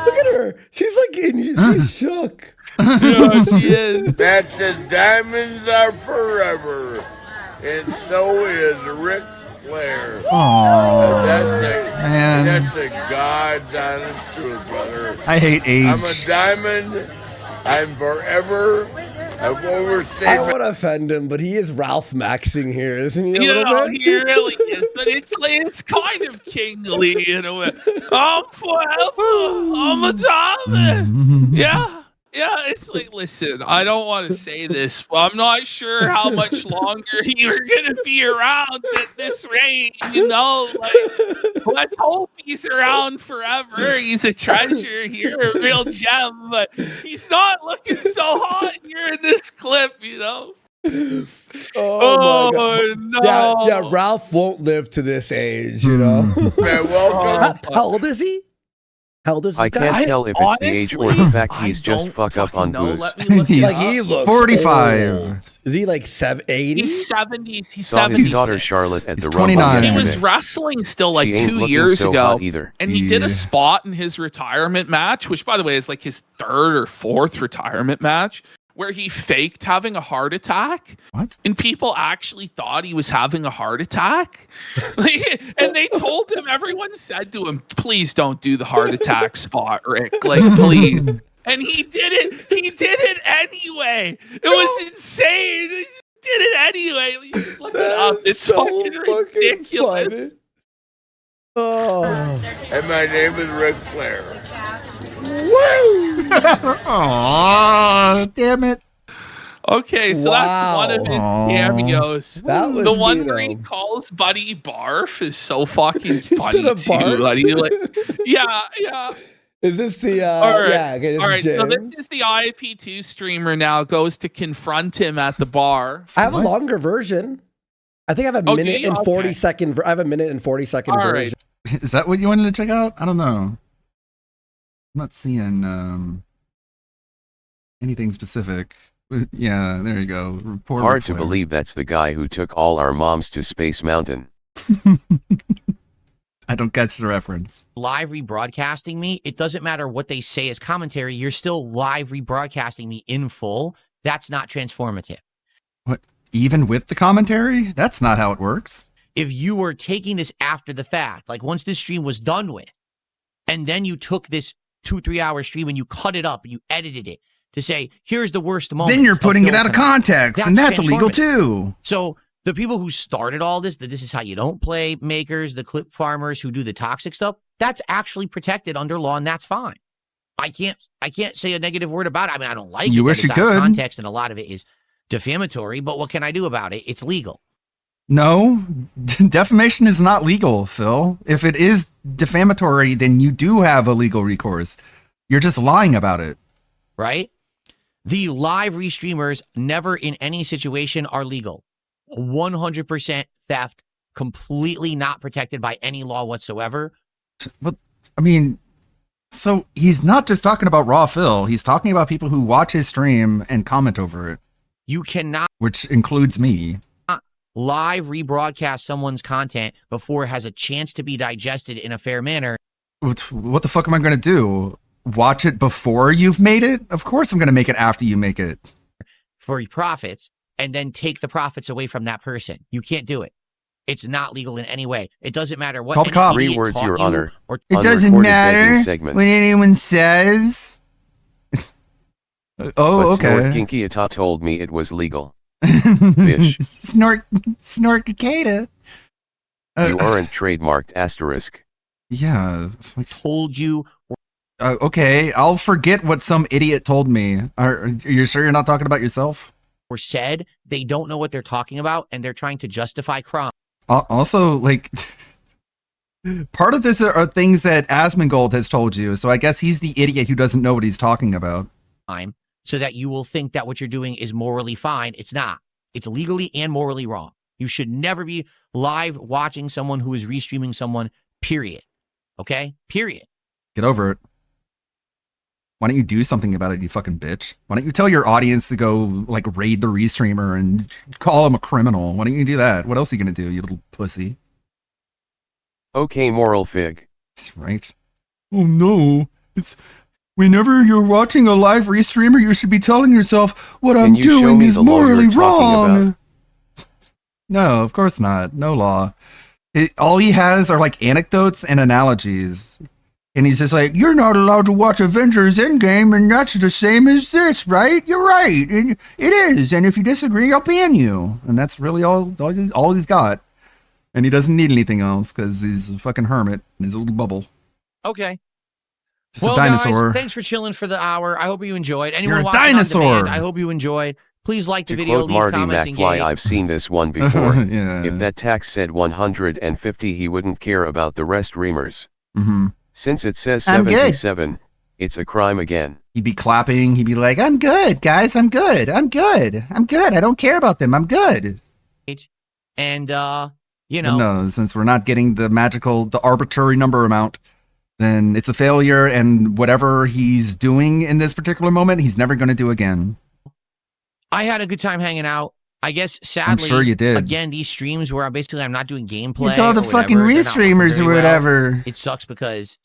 Look at her. She's like, she's shook. Yeah, she is. That says diamonds are forever, and so is Ric Flair. Aww. Man. That's a God's honest truth, brother. I hate I'm a age. diamond. I'm forever. I've overstayed I my don't want to offend him, but he is Ralph Maxing here, isn't he? A You little know, bit? he really is, but it's kind of kingly in a way. I'm forever. I'm a diamond. Yeah. Yeah, it's like, listen, I don't want to say this, but I'm not sure how much longer you're going to be around at this rate, you know? Like, let's hope he's around forever. He's a treasure here, a real gem, but he's not looking so hot here in this clip, you know? Oh, my God. no. Yeah, Ralph won't live to this age, you know? man. Welcome. How old is he? How old is this I guy? can't tell if it's the age or the fact he's just fuck up on booze. He's Like, he looks 45. old. Is he like 80? He's 70s. He's Saw 70s. his daughter Charlotte at He's the 29. Rumble He yesterday. was wrestling still like She ain't 2 looking years so ago. hot either. And he did Yeah. a spot in his retirement match, which, by the way, is like his 3rd or 4th retirement match, where he faked having a heart attack. What? And people actually thought he was having a heart attack. And they told him, everyone said to him, please don't do the heart attack spot, Rick. Like, please. And he did it. He did it anyway. It was insane. He just did it anyway. Look it up. It's So fucking ridiculous. funny. Oh. And my name is Ric Flair. Woo! Aw, damn it. Okay, so that's one of his Wow. cameos. That was The one Dino. where he calls Buddy Barf is so fucking funny Instead of too. Bart? Buddy. Like, yeah. Is this the, All right. yeah, okay, this All is right, so James. this is the IP2 streamer now goes to confront him at the bar. I have a What? longer version. I think I have a Oh, do minute you? and 40 Okay. second. I have a minute and 40 second All version. right. Is that what you wanted to check out? I don't know. I'm not seeing anything specific. Yeah, there you go. Report Hard Ric to Flair. believe that's the guy who took all our moms to Space Mountain. I don't catch the reference. Live rebroadcasting me, it doesn't matter what they say as commentary, you're still live rebroadcasting me in full. That's not transformative. What? Even with the commentary? That's not how it works. If you were taking this after the fact, like once this stream was done with, and then you took this 2-3 hour stream and you cut it up and you edited it to say, here's the worst moment. Then you're putting it out of context, and that's illegal too. So the people who started all this, that this is how you don't play makers, the clip farmers who do the toxic stuff, that's actually protected under law, and that's fine. I can't say a negative word about it. I mean, I don't like You it. wish It's you out of could. context, and a lot of it is defamatory, but what can I do about it? It's legal. No, defamation is not legal, Phil. If it is defamatory, then you do have a legal recourse. You're just lying about it. Right? The live restreamers never in any situation are legal. 100% theft, completely not protected by any law whatsoever. But I mean, so he's not just talking about Raw Phil. He's talking about people who watch his stream and comment over it, You cannot which includes me. live rebroadcast someone's content before it has a chance to be digested in a fair manner. What the fuck am I going to do? Watch it before you've made it? Of course I'm going to make it after you make it. For profits, and then take the profits away from that person. You can't do it. It's not legal in any way. It doesn't matter what. Call the cops. 3 words, Your Honor. Or It doesn't Unrecorded matter begging segment. what anyone says. Oh, But Snort okay. Kinky Ata told me it was legal. Snort cicada. You aren't trademarked asterisk. Yeah. It's like, told you. okay, I'll forget what some idiot told me. Are you sure you're not talking about yourself? Or said they don't know what they're talking about and they're trying to justify crime. Also, like, part of this are things that Asmongold has told you, so I guess he's the idiot who doesn't know what he's talking about. So that you will think that what you're doing is morally fine. It's not. It's legally and morally wrong. You should never be live watching someone who is restreaming someone, period. Okay? Period. Get over it. Why don't you do something about it, you fucking bitch? Why don't you tell your audience to go, like, raid the restreamer and call him a criminal? Why don't you do that? What else are you gonna do, you little pussy? Okay, moral fig. That's right. Oh no. It's whenever you're watching a live restreamer, you should be telling yourself what Can I'm you show doing me is the law you're morally talking wrong. about? No, of course not. No law. All he has are like anecdotes and analogies. And he's just like, you're not allowed to watch Avengers Endgame, and that's the same as this, right? You're right. And it is. And if you disagree, I'll ban you. And that's really all he's got. And he doesn't need anything else because he's a fucking hermit in his little bubble. Okay. Just a dinosaur. Guys, thanks for chilling for the hour. I hope you enjoyed. Anyone You're a watching on dinosaur. demand, I hope you enjoyed. Please like the To video, quote leave Marty comments, McFly, engage. I've seen this one before. Yeah. If that tax said 150, he wouldn't care about the rest reamers. Mm-hmm. Since it says I'm good. 77, it's a crime again. He'd be clapping. He'd be like, I'm good, guys. I'm good. I'm good. I'm good. I don't care about them. I'm good. And, you But know, no, since we're not getting the arbitrary number amount, then it's a failure. And whatever he's doing in this particular moment, he's never going to do again. I had a good time hanging out. I guess, sadly, sure you did. Again, these streams where I'm not doing gameplay. It's all the or fucking whatever, they're not working restreamers or very well. whatever. It sucks because,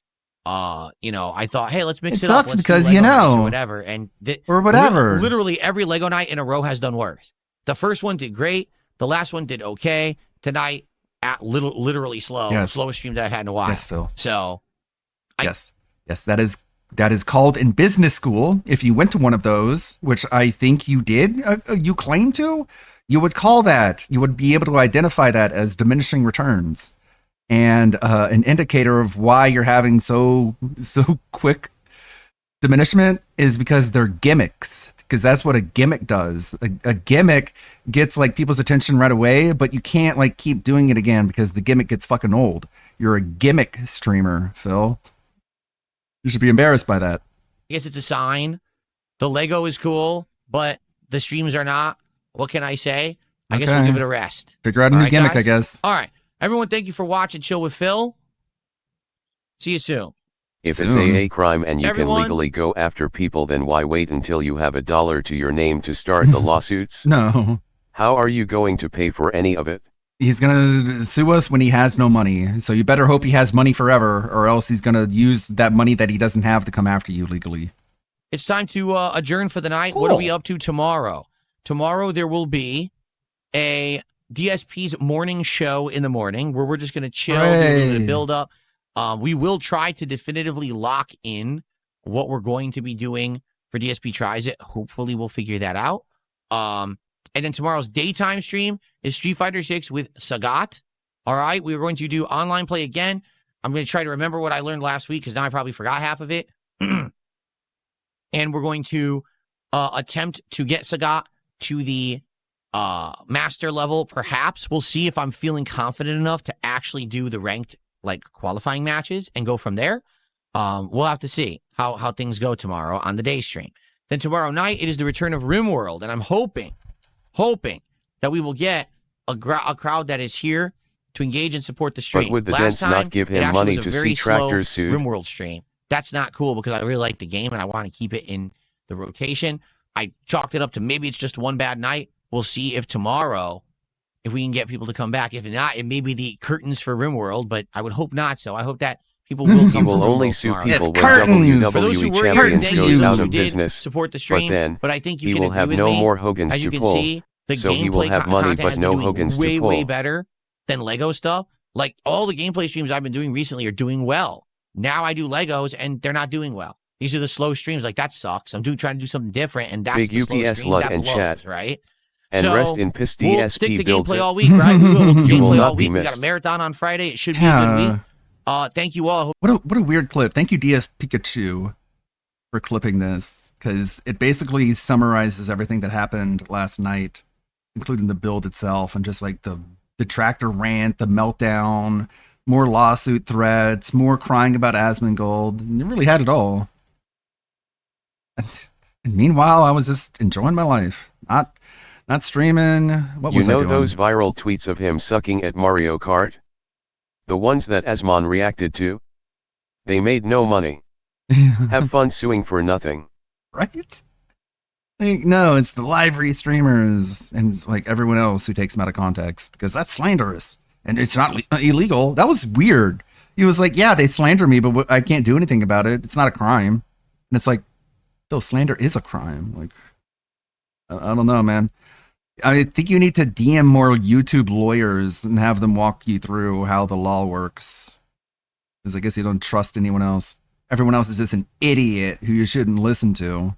I thought, hey, let's mix It it, up. sucks Let's do because, Lego you nights know. or whatever. And Or whatever. Literally every Lego night in a row has done worse. The first one did great. The last one did okay. Tonight, literally slow. Yes. Slowest stream that I had in a while. Yes, Phil. So, Yes, that is called in business school. If you went to one of those, which I think you did, you claim to, you would call that. You would be able to identify that as diminishing returns, and an indicator of why you're having so quick diminishment is because they're gimmicks. Because that's what a gimmick does. A gimmick gets like people's attention right away, but you can't like keep doing it again because the gimmick gets fucking old. You're a gimmick streamer, Phil. You should be embarrassed by that. I guess it's a sign. The Lego is cool, but the streams are not. What can I say? I guess we'll Okay. give it a rest. Figure out a All new right, gimmick, guys? I guess. All right. Everyone, thank you for watching Chill with Phil. See you soon. If it's Soon. a crime and you Everyone- can legally go after people, then why wait until you have $1 to your name to start the lawsuits? No. How are you going to pay for any of it? He's going to sue us when he has no money. So you better hope he has money forever, or else he's going to use that money that he doesn't have to come after you legally. It's time to adjourn for the night. What are Cool. we up to tomorrow? Tomorrow there will be a DSP's morning show in the morning where we're just going to chill, do a little bit Hooray. of build up. We will try to definitively lock in what we're going to be doing for DSP Tries It. Hopefully we'll figure that out. And then tomorrow's daytime stream is Street Fighter 6 with Sagat. All right, we are going to do online play again. I'm going to try to remember what I learned last week because now I probably forgot half of it. And we're going to attempt to get Sagat to the master level. Perhaps we'll see if I'm feeling confident enough to actually do the ranked like qualifying matches and go from there. We'll have to see how things go tomorrow on the day stream. Then tomorrow night it is the return of RimWorld, and I'm hoping that we will get a crowd that is here to engage and support the stream. But would the Last Dents not time, give it him actually money was a to very see tractors slow sued? RimWorld stream. That's not cool because I really like the game and I want to keep it in the rotation. I chalked it up to maybe it's just one bad night. We'll see if tomorrow if we can get people to come back. If not, it may be the curtains for RimWorld, but I would hope not. So I hope that people will He come will from only RimWorld sue tomorrow. people It's when curtains. For those who WWE were here, Champions thank goes you out who of did business. support the But stream, then, but I think you he can will agree have with no me. more Hogans As you to can pull. see, the So he will gameplay have money, content but has no been doing Hogans to way, way pull. better than Lego stuff. Like all the gameplay streams I've been doing recently are doing well. Now I do Legos and they're not doing well. These are the slow streams. Like that sucks. I'm trying to do something different, and that's Big the slow UPS stream LUT that and blows, chat. right? And So, rest in piss we'll stick DSP to builds gameplay it. all week, right? We will do You will gameplay not all be week. We got a missed. marathon on Friday. It should be a good week. Thank you all. What a weird clip. Thank you, DS Pikachu, for clipping this, because it basically summarizes everything that happened last night, including the build itself and just like the tractor rant, the meltdown, more lawsuit threats, more crying about Asmongold. It really had it all. And meanwhile, I was just enjoying my life, not streaming. What You was I know doing? those viral tweets of him sucking at Mario Kart? The ones that Asmon reacted to? They made no money. Have fun suing for nothing. Right? Like, no, it's the live streamers and like everyone else who takes them out of context, because that's slanderous and it's not illegal. That was weird. He was like, yeah, they slander me, but I can't do anything about it. It's not a crime. And it's like, though slander is a crime. Like, I don't know, man. I think you need to DM more YouTube lawyers and have them walk you through how the law works. Because I guess you don't trust anyone else. Everyone else is just an idiot who you shouldn't listen to.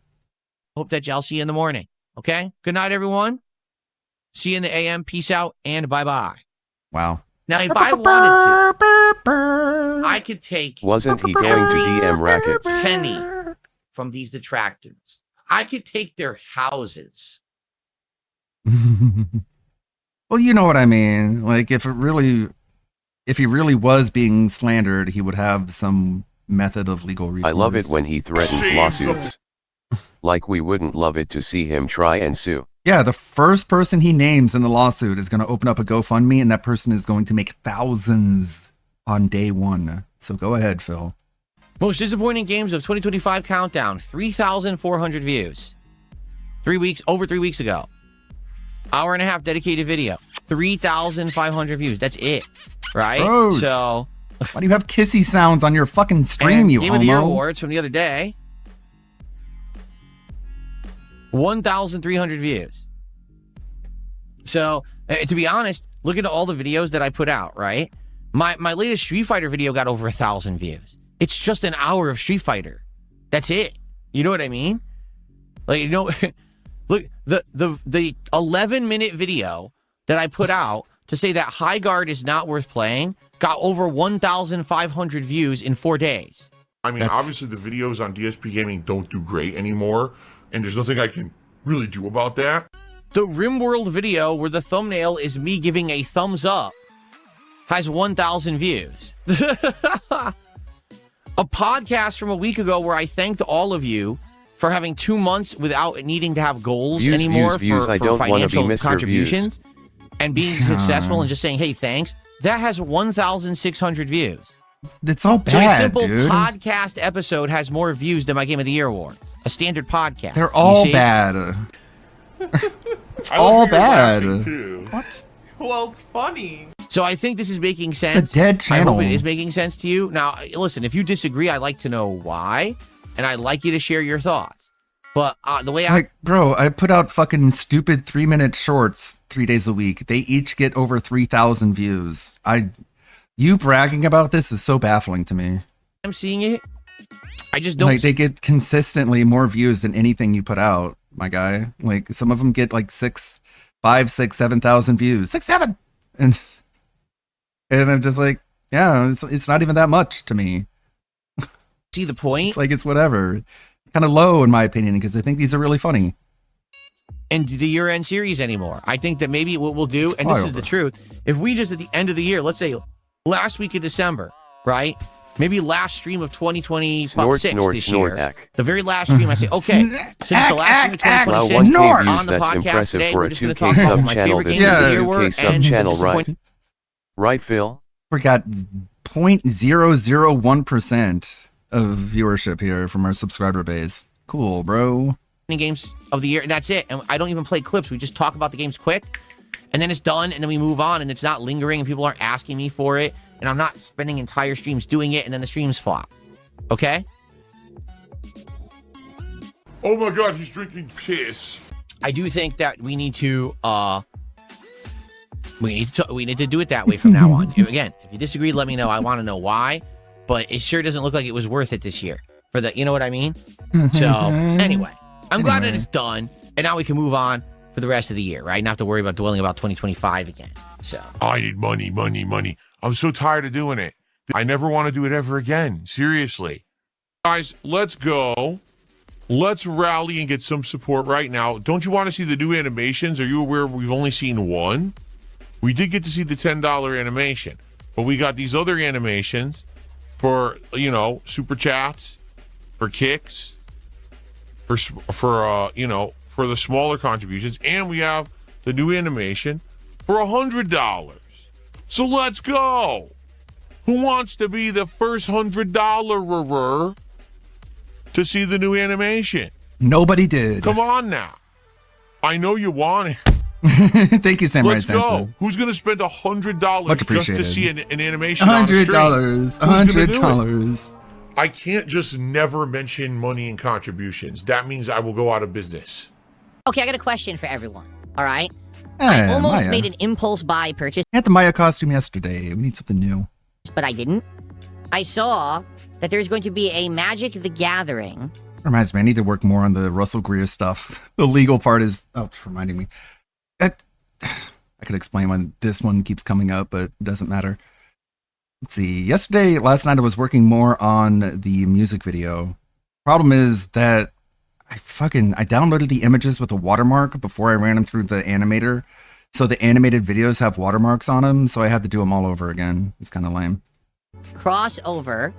Hope that y'all see you in the morning. Okay? Good night, everyone. See you in the AM. Peace out and bye-bye. Wow. Now, if I wanted to, I could take Wasn't he going to DM rackets? penny from these detractors. I could take their houses. Well, you know what I mean. Like, if he really was being slandered, he would have some method of legal recourse. I love it when he threatens lawsuits. Like we wouldn't love it to see him try and sue. Yeah, the first person he names in the lawsuit is going to open up a GoFundMe, and that person is going to make thousands on day one. So go ahead, Phil. Most disappointing games of 2025 countdown. 3,400 views. Over 3 weeks ago. Hour and a half dedicated video. 3,500 views. That's it. Right? Gross. So, Why do you have kissy sounds on your fucking stream, and you Game of the Year homo? awards from the other day. 1,300 views. So, to be honest, look at all the videos that I put out, right? My latest Street Fighter video got over 1,000 views. It's just an hour of Street Fighter. That's it. You know what I mean? Like, you know, look, the 11-minute video that I put out to say that High Guard is not worth playing got over 1,500 views in 4 days. I mean, obviously the videos on DSP Gaming don't do great anymore, and there's nothing I can really do about that. The RimWorld video where the thumbnail is me giving a thumbs up has 1,000 views. A podcast from a week ago where I thanked all of you for having 2 months without needing to have goals Views, anymore views. for I don't wanna be financial Mr. contributions and being successful and just saying, hey, thanks. That has 1,600 views. It's all So a bad, simple dude. podcast episode has more views than my Game of the Year awards. A standard podcast. They're You all see? bad. It's I all love how you're bad. laughing, too. What? Well, it's funny. So I think this is making sense. dead I channel. hope it is making sense to you. Now, listen, if you disagree, I'd like to know why, and I'd like you to share your thoughts. But the way I... Like, bro, I put out fucking stupid 3-minute shorts 3 days a week. They each get over 3,000 views. You bragging about this is so baffling to me. I'm seeing it. I just don't... Like, they get consistently more views than anything you put out, my guy. Like, some of them get like 5, 6, 7,000 views. 6, 7! And I'm just like, yeah, it's not even that much to me. see the point. It's like, it's whatever. It's kind of low in my opinion, because I think these are really funny. And the year-end series anymore. I think that maybe what we'll do, and this is over. the truth, if we just at the end of the year, let's say last week of December, right? Maybe last stream of 2026 this year. The very last stream, I say, okay, since the last stream of 2026 on the podcast today, we're just going to talk about my favorite games of the year were and right? Right, Phil? We got 0.001% of viewership here from our subscriber base. Cool, bro. games of the year, and that's it. And I don't even play clips. We just talk about the games quick. and then it's done, and then we move on, and it's not lingering, and people aren't asking me for it, and I'm not spending entire streams doing it, and then the streams flop. Okay? Oh my god, he's drinking piss. I do think that we need to we need to do it that way from now on. Again, if you disagree, let me know. I want to know why, but it sure doesn't look like it was worth it this year for the, you know what I mean? So anyway, I'm glad that it's done, and now we can move on for the rest of the year, right? Not have to worry about dwelling about 2025 again. So I need money, money, money. I'm so tired of doing it. I never want to do it ever again. Seriously. Guys, let's go. Let's rally and get some support right now. Don't you want to see the new animations? Are you aware we've only seen one? We did get to see the $10 animation, but we got these other animations for, you know, super chats, for kicks, for you know, for the smaller contributions, and we have the new animation for $100. So let's go. Who wants to be the first $100-er to see the new animation? Nobody did. Come on now. I know you want it. Thank you, Samurai Let's go. Sansa. Who's going to spend $100 Much just appreciated. to see an animation on a stream? $100. $100. I can't just never mention money and contributions. That means I will go out of business. Okay, I got a question for everyone. All right. Hey, I almost Maya. made an impulse buy purchase, I had the Maya costume yesterday. We need something new. but I didn't. I saw that there's going to be a Magic the Gathering. Reminds me, I need to work more on the Russell Greer stuff. The legal part is, oh, it's reminding me. I could explain when this one keeps coming up, but it doesn't matter. Let's see. Last night I was working more on the music video. Problem is that I downloaded the images with a watermark before I ran them through the animator. So the animated videos have watermarks on them, so I had to do them all over again. It's kind of lame. Crossover,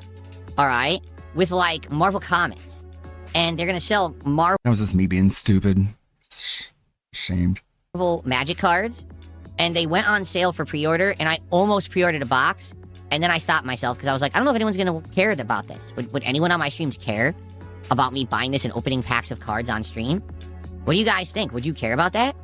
all right, with like Marvel Comics. And they're going to sell That was just me being stupid. Shamed. Marvel Magic cards. And they went on sale for pre-order, and I almost pre-ordered a box. And then I stopped myself because I was like, I don't know if anyone's going to care about this. Would anyone on my streams care about me buying this and opening packs of cards on stream? What do you guys think? Would you care about that?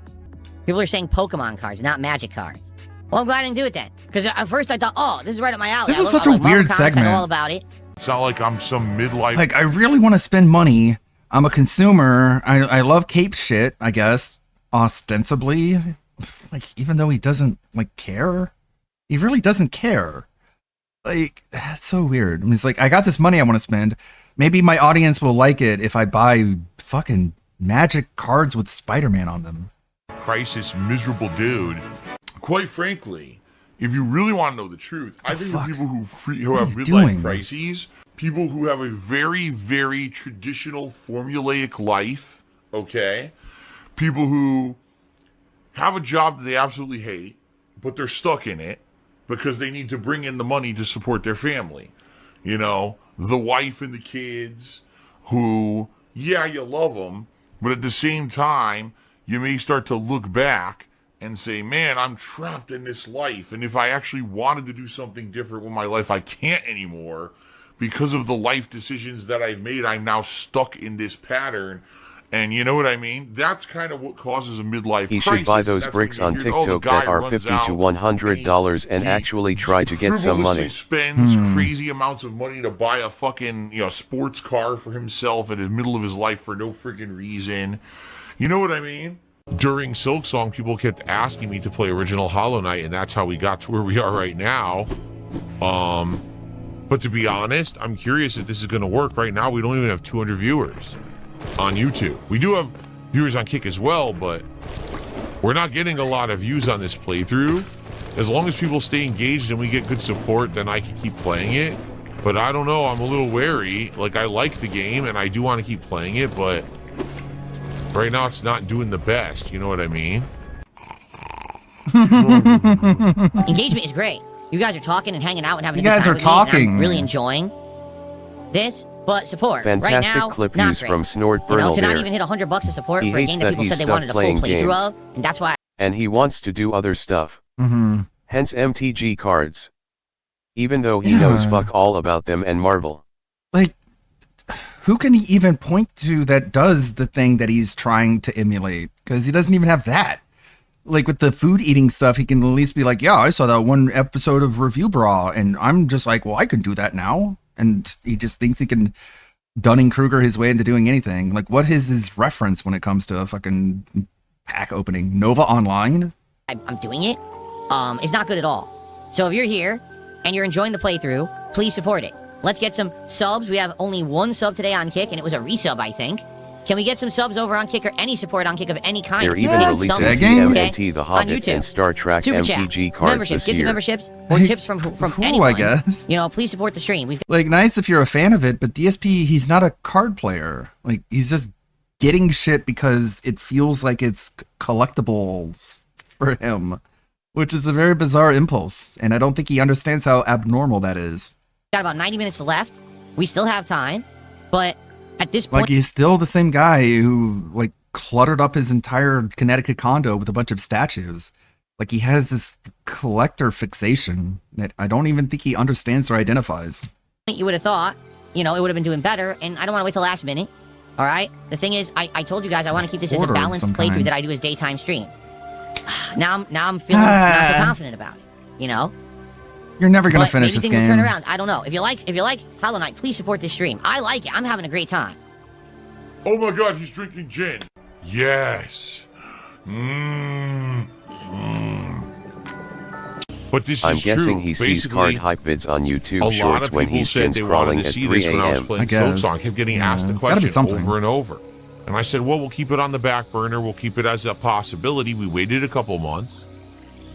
People are saying Pokemon cards, not Magic cards. Well, I'm glad I didn't do it then. Because at first I thought, oh, this is right up my alley. This I is love- such I a like Marvel weird Comics, I segment. know all about it. It's not like I'm some midlife. Like, I really want to spend money. I'm a consumer. I love Cape shit, I guess, ostensibly. Like, even though he doesn't, like, care. He really doesn't care. Like, that's so weird. I mean, it's like, I got this money I want to spend. Maybe my audience will like it if I buy fucking Magic cards with Spider-Man on them. Crisis, miserable dude. Quite frankly, if you really want to know the truth, I think the people who have midlife crises, people who have a very, very traditional formulaic life, okay? People who have a job that they absolutely hate, but they're stuck in it because they need to bring in the money to support their family. You know, the wife and the kids who, yeah, you love them, but at the same time, you may start to look back and say, man, I'm trapped in this life. And if I actually wanted to do something different with my life, I can't anymore because of the life decisions that I've made. I'm now stuck in this pattern. And you know what I mean? That's kind of what causes a midlife He crisis. should buy those That's when bricks you on hear, oh, the TikTok guy that are runs $50 out to $100 and actually try to get some money. Spends crazy amounts of money to buy a fucking, you know, sports car for himself in the middle of his life for no freaking reason. You know what I mean? During Silksong, people kept asking me to play original Hollow Knight, and that's how we got to where we are right now. But to be honest, I'm curious if this is going to work. Right now, we don't even have 200 viewers on YouTube. We do have viewers on Kick as well, but we're not getting a lot of views on this playthrough. As long as people stay engaged and we get good support, then I can keep playing it. But I don't know, I'm a little wary. Like, I like the game and I do want to keep playing it, but right now it's not doing the best, you know what I mean? Engagement is great. You guys are talking and hanging out and having You a good guys time are with me, and talking. I'm really enjoying this, but support Fantastic right now, clip not views great. from Snort You know, Bernal to not there. even hit $100 of support He for a hates game that that people he's said they stuck wanted a full playing playthrough games. of, and that's why. And he wants to do other stuff. Mm-hmm. Hence MTG cards. Even though he knows fuck all about them and Marvel. Like, who can he even point to that does the thing that he's trying to emulate? Because he doesn't even have that. like with the food eating stuff, he can at least be like, yeah, I saw that one episode of Review Bra, and I'm just like, well, I can do that now. And he just thinks he can Dunning-Kruger his way into doing anything. Like, what is his reference when it comes to a fucking pack opening? Nova Online? I'm doing it, is not good at all. So if you're here and you're enjoying the playthrough, please support it. Let's get some subs. We have only 1 sub today on Kick, and it was a resub, I think. Can we get some subs over on Kick or any support on Kick of any kind? They're even releasing TMNT, The Hobbit, and Star Trek Super MTG chat. cards Memberships. this Get the year. memberships or tips from Cool, anyone. I guess. You know, please support the stream. We've Like, nice if you're a fan of it, but DSP, he's not a card player. Like, he's just getting shit because it feels like it's collectibles for him, which is a very bizarre impulse. And I don't think he understands how abnormal that is. got about 90 minutes left. We still have time, but at this point, Like, he's still the same guy who, like, cluttered up his entire Connecticut condo with a bunch of statues. Like, he has this collector fixation that I don't even think he understands or identifies. you would have thought, you know, it would have been doing better, and I don't want to wait till last minute. All right? The thing is, I told you guys I want to keep this as a Order of balanced some playthrough kind. that I do as daytime streams. Now I'm feeling not so confident about it, you know? You're never going But to finish maybe this things will game. turn around. I don't know. If you like Hollow Knight, please support this stream. I like it. I'm having a great time. Oh my god, he's drinking gin. Yes. But this I'm is guessing true. he sees Basically, card hype vids on a YouTube lot shorts of when people he's said gins they crawling wanted to at see 3 this when I was a.m. playing I guess. Silksong. I kept getting asked the it's gotta be question something. over and over. And I said, well, we'll keep it on the back burner. We'll keep it as a possibility. We waited a couple months,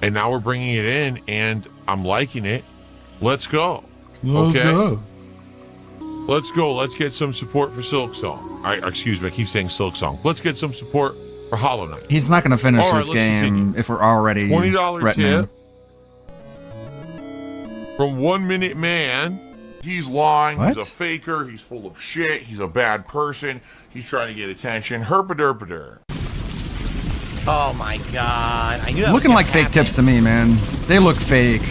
and now we're bringing it in, and I'm liking it. Let's go. Okay? Let's go. Let's get some support for Silksong. Excuse me, I keep saying Silksong. Let's get some support for Hollow Knight. He's not going to finish All right, this let's game continue. if we're already $20 threatening. tip from 1 Minute Man. He's lying. What? He's a faker. He's full of shit. He's a bad person. He's trying to get attention. Herpaderpader. Oh my god. I knew that was Looking gonna like fake happen. tips to me, man. They look fake.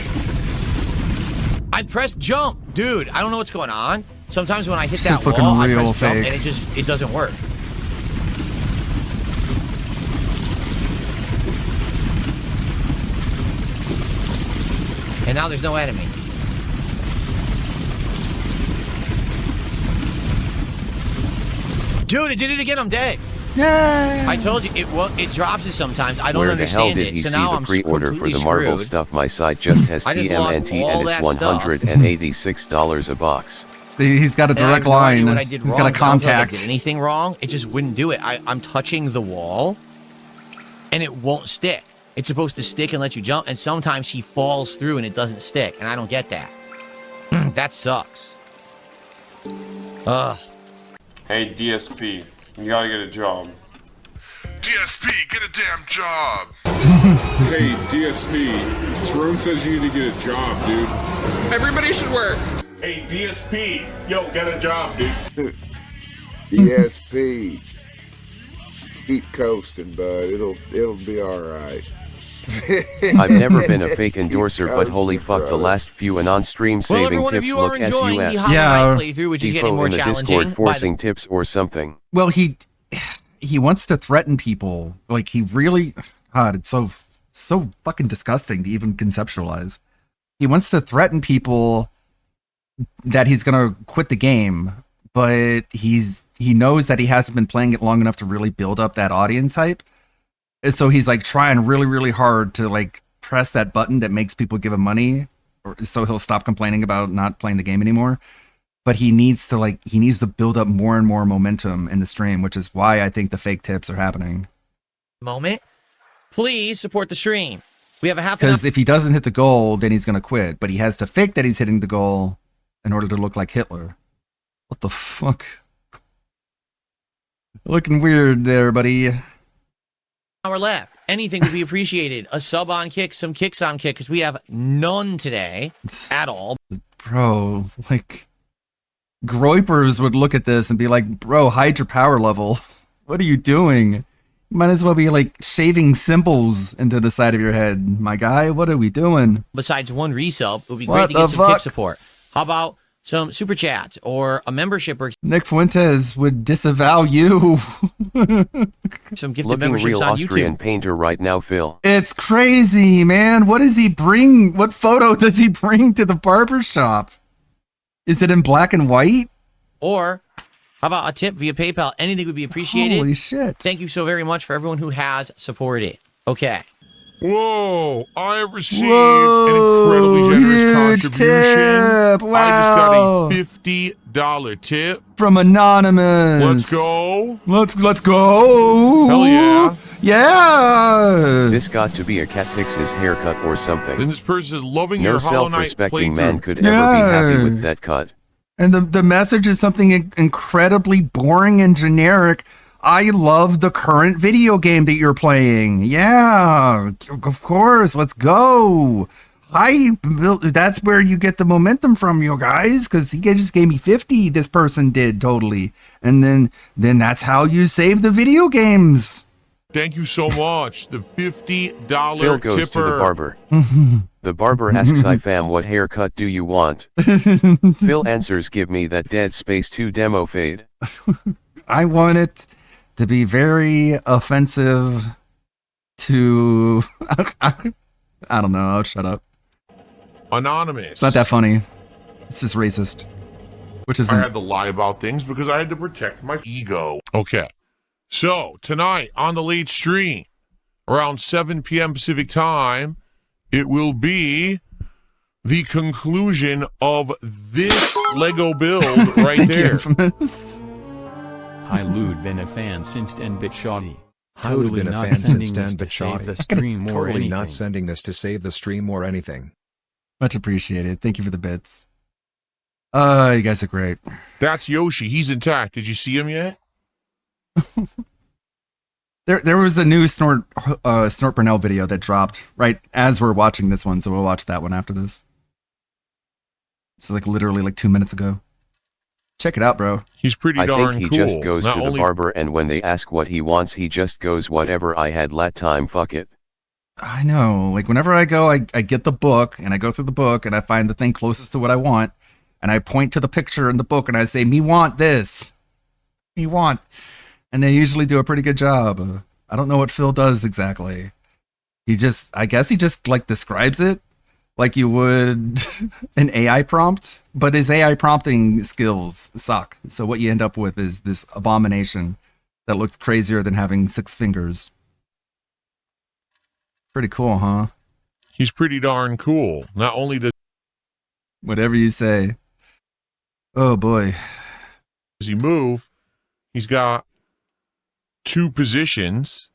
I pressed jump. Dude, I don't know what's going on. Sometimes when I hit It's that just looking wall, I real press jump fake. and it doesn't work. And now there's no enemy. Dude, it did it again. I'm dead. Yeah. I told you it drops it sometimes. I don't Where the hell understand did it. he So see now the I'm pre-order for completely the Marvel screwed. stuff? My site just has I just lost TMNT all and that it's stuff. $186 a box. He's got a And I direct have no idea line. what I did He's wrong, got a but I don't feel like I contact. did anything wrong? It just wouldn't do it. I'm touching the wall, and it won't stick. It's supposed to stick and let you jump, and sometimes she falls through and it doesn't stick, and I don't get that. That sucks. Ugh. Hey, DSP, you gotta get a job. DSP, get a damn job. Hey, DSP, Throne says you need to get a job, dude. Everybody should work. Hey, DSP, yo, get a job, dude. DSP. Keep coasting, bud. It'll be all right. I've never been a fake endorser, but holy fuck, the last few Anon stream saving every one of tips you are look enjoying the SUS. Hollow Yeah. Knight playthrough, which is getting Depot more in the challenging. Discord forcing tips or something. Well, he wants to threaten people. Like, he really, God, it's so fucking disgusting to even conceptualize. He wants to threaten people that he's gonna quit the game, but he knows that he hasn't been playing it long enough to really build up that audience hype. And so he's like trying really, really hard to like press that button that makes people give him money, or so he'll stop complaining about not playing the game anymore. But he needs to build up more and more momentum in the stream, which is why I think the fake tips are happening. Moment. Please support the stream. We have a half an Because if he doesn't hit the goal, then he's gonna quit. But he has to fake that he's hitting the goal in order to look like Hitler. What the fuck? Looking weird there, buddy. hour left. Anything would be appreciated. A sub on Kick, some kicks on Kick, because we have none today at all. Bro, like, Groypers would look at this and be like, bro, hide your power level. What are you doing? You might as well be like shaving symbols into the side of your head. My guy, what are we doing? Besides one resub, it would be What great to get the some Kick fuck? support. How about some super chats or a membership or Nick Fuentes would disavow you. some gifted Looking memberships real on Austrian YouTube. painter right now, Phil. It's crazy, man. What does he bring? What photo does he bring to the barber shop? Is it in black and white? Or how about a tip via PayPal? Anything would be appreciated. Holy shit. Thank you so very much for everyone who has supported. Okay. Whoa, I have received an incredibly generous huge contribution. tip. Wow. I just got a $50 tip. From Anonymous. Let's go. Let's go. Hell yeah. Yeah. This got to be a cat fixes haircut or something. Then this person is loving No your Hollow Knight self-respecting man playthrough. could ever be happy with that cut. And the message is something incredibly boring and generic. I love the current video game that you're playing. Yeah, of course. Let's go. That's where you get the momentum from, you guys, because he just gave me 50. This person did totally. And then that's how you save the video games. Thank you so much. The $50 Phil goes tipper. to the barber. The barber asks I fam, what haircut do you want? Phil answers, give me that Dead Space 2 demo fade. I want it to be very offensive to... I don't know. I'll shut up. Anonymous. It's not that funny. It's just racist. Which is I had to lie about things because I had to protect my ego. Okay. So, tonight on the late stream, around 7 p.m. Pacific time, it will be the conclusion of this Lego build right there. Hi Lude, been a fan since 10-bit shoddy. Totally been a not fan sending since this 10-bit to save shoddy. the stream or Totally anything. not sending this to save the stream or anything. Much appreciated. Thank you for the bits. You guys are great. That's Yoshi. He's intact. Did you see him yet? There was a new Snort Burnell video that dropped right as we're watching this one, so we'll watch that one after this. It's like literally like 2 minutes ago. Check it out, bro. He's pretty I darn think he cool. just goes Not to the only- barber, and when they ask what he wants, he just goes, whatever I had lat time, fuck it. I know. Like whenever I go, I get the book and I go through the book and I find the thing closest to what I want, and I point to the picture in the book and I say, "Me want this. Me want." And they usually do a pretty good job. I don't know what Phil does exactly. I guess he just like describes it like you would an AI prompt, but his AI prompting skills suck. So what you end up with is this abomination that looks crazier than having 6 fingers. Pretty cool, huh? He's pretty darn cool. Not only does Whatever you say. Oh boy. he move, he's got 2 positions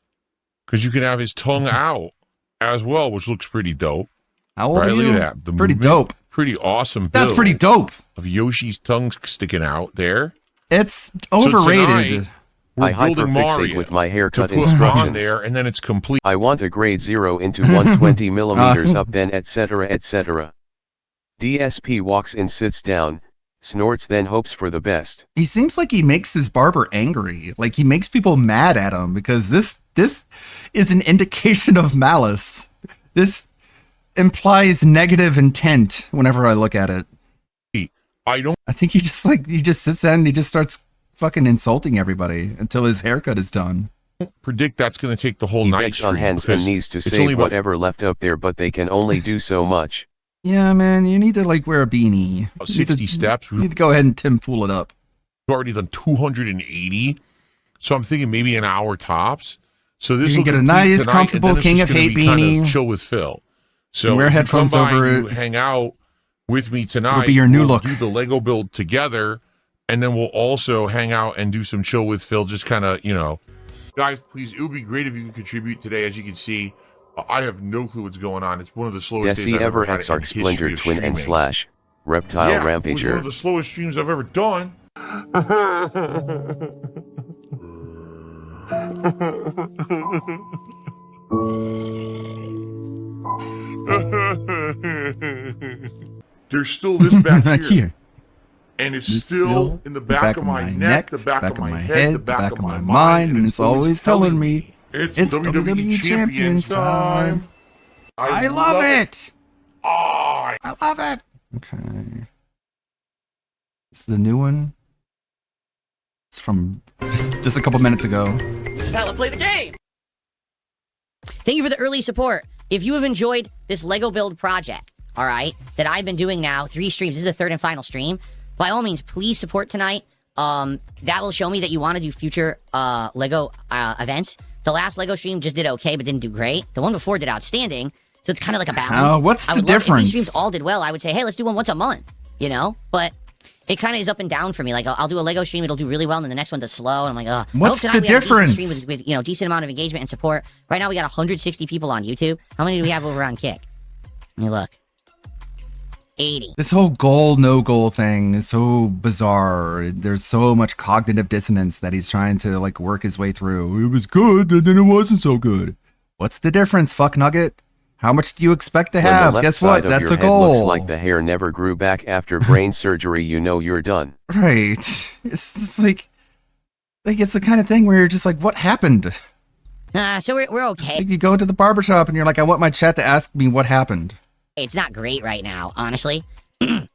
because you can have his tongue out as well, which looks pretty dope. How old are Look you? at that. The Pretty movement, dope. Pretty awesome build. That's pretty dope. Of Yoshi's tongue sticking out there. It's So overrated. tonight, we're I building hyperfixate Mario with my haircut to put him on instructions. there, and then it's complete. I want a grade 0 into 120 millimeters up, then etc. etc. DSP walks in, sits down, snorts, then hopes for the best. He seems like he makes his barber angry. Like he makes people mad at him because this is an indication of malice. This implies negative intent whenever I look at it. I think he just sits there and he just starts fucking insulting everybody until his haircut is done. Predict that's going to take the whole He night begs on stream hands and because knees to it's save only about- whatever left up there, but they can only do so much. Yeah, man, you need to like wear a beanie. About You need 60 to- steps. You need to go ahead and Tim Pool it up. We've already done 280, so I'm thinking maybe an hour tops. So this You will can get a complete nice, tonight, comfortable and then it's King just of gonna Hate be kinda beanie. Chill with Phil. So You wear if headphones you come by over and you it. hang out with me tonight. It'll be your new we'll look. Do the Lego build together, and then we'll also hang out and do some chill with Phil. Just kind of, guys. Please, it would be great if you could contribute today. As you can see, I have no clue what's going on. It's one of the slowest days Desi I've ever ever had in Exarch the history Splendour of Twin and streaming. Slash Reptile Yeah, it was one Rampager. of the slowest streams I've ever done. There's still this back Back here. here. And it's It's still in the back of my neck, the back of my head, the back of my mind, and it's always telling me it's WWE WWE Champions time. I love it. I love it. Okay. It's the new one. It's from just a couple minutes ago. This is how I play the game. Thank you for the early support. If you have enjoyed this Lego build project, all right, that I've been doing now, 3 streams, this is the third and final stream, by all means, please support tonight. That will show me that you want to do future Lego events. The last Lego stream just did okay, but didn't do great. The one before did outstanding, so it's kind of like a balance. What's the If difference? these streams all did well, I would say, hey, let's do one once a month, you know? But it kind of is up and down for me. Like, I'll do a Lego stream, it'll do really well, and then the next one does slow, and I'm like, ugh. What's I hope the tonight we have a decent difference? stream with, you know, decent amount of engagement and support. Right now, we got 160 people on YouTube. How many do we have over on Kick? Let me look. 80. This whole goal, no goal thing is so bizarre. There's so much cognitive dissonance that he's trying to like work his way through. It was good, and then it wasn't so good. What's the difference, fuck nugget? How much do you expect to When have? the left Guess side what? of That's your a head goal. looks like the hair never grew back after brain surgery, you know you're done. Right. It's just like it's the kind of thing where you're just like, what happened? So we're okay. Like you go into the barbershop and you're like, I want my chat to ask me what happened. It's not great right now, honestly. A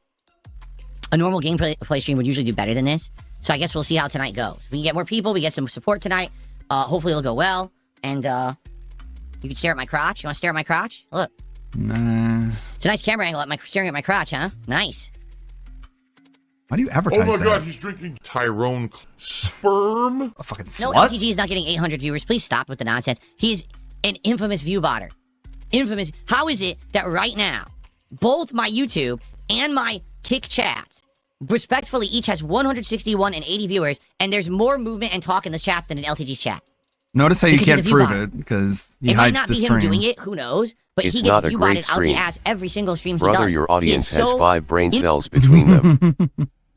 normal gameplay stream would usually do better than this. So I guess we'll see how tonight goes. We can get more people. We get some support tonight. Hopefully it'll go well. And you can stare at my crotch. You want to stare at my crotch? Look. Nah. It's a nice camera angle staring at my crotch, huh? Nice. Why do you advertise Oh my that? god, he's drinking Tyrone sperm. A fucking No, slut? LTG is not getting 800 viewers. Please stop with the nonsense. He's an infamous view botter. Infamous. How is it that right now, both my YouTube and my Kick chats, respectfully, each has 161 and 80 viewers, and there's more movement and talk in the chats than in LTG's chat? Notice how you Because he's can't a view prove bot. it because he It might hides not the be stream. him doing it, who knows? But It's he gets not a view great botted out the stream. ass every single stream he Brother, does. your He audience is has so 5 brain cells between them.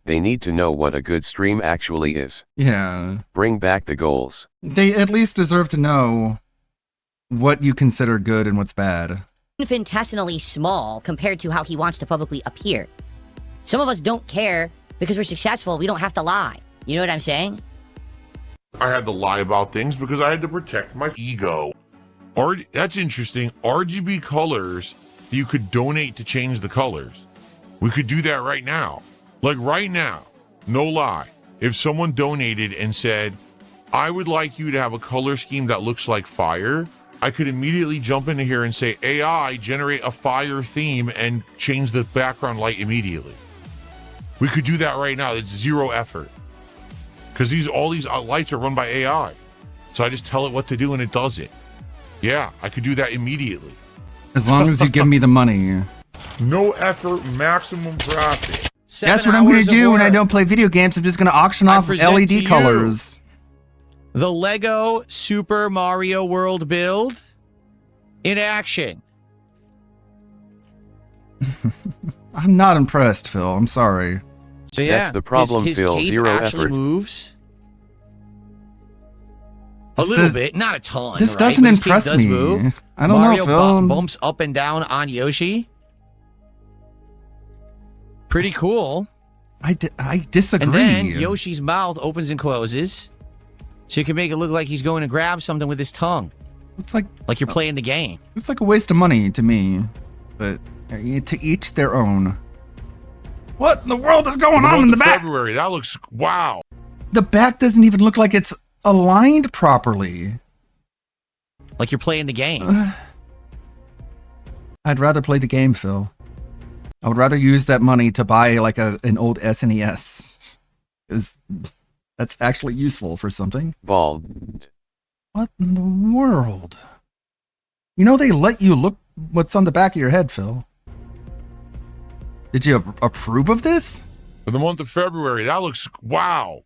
They need to know what a good stream actually is. Yeah. Bring back the goals. They at least deserve to know what you consider good and what's bad. infinitesimally small compared to how he wants to publicly appear. Some of us don't care because we're successful. We don't have to lie. You know what I'm saying? I had to lie about things because I had to protect my ego. That's interesting. RGB colors, you could donate to change the colors. We could do that right now. Like right now, no lie. If someone donated and said, I would like you to have a color scheme that looks like fire, I could immediately jump into here and say, AI, generate a fire theme and change the background light immediately. We could do that right now. It's zero effort. Because all these lights are run by AI. So I just tell it what to do and it does it. Yeah, I could do that immediately. As long as you give me the money. No effort, maximum profit. That's what I'm going to do when I don't play video games. I'm just going to auction off present to LED you colors. The Lego Super Mario World build in action. I'm not impressed, Phil. I'm sorry. So yeah, That's the problem, his Phil. cape Zero actually effort. moves. A This little does- bit, not a ton. this right? doesn't But his cape impress does me. move. I don't Mario know, Phil. bumps up and down on Yoshi. Pretty cool. I disagree. And then Yoshi's mouth opens and closes, so you can make it look like he's going to grab something with his tongue. It's like you're playing the game. It's like a waste of money to me. But to each their own. What in the world is going on in the back? February, that looks, wow. The back doesn't even look like it's aligned properly. Like you're playing the game. I'd rather play the game, Phil. I would rather use that money to buy like an old SNES. Because that's actually useful for something. Bald. What in the world? You know they let you look what's on the back of your head, Phil. Did you approve of this? For the month of February, that looks, wow.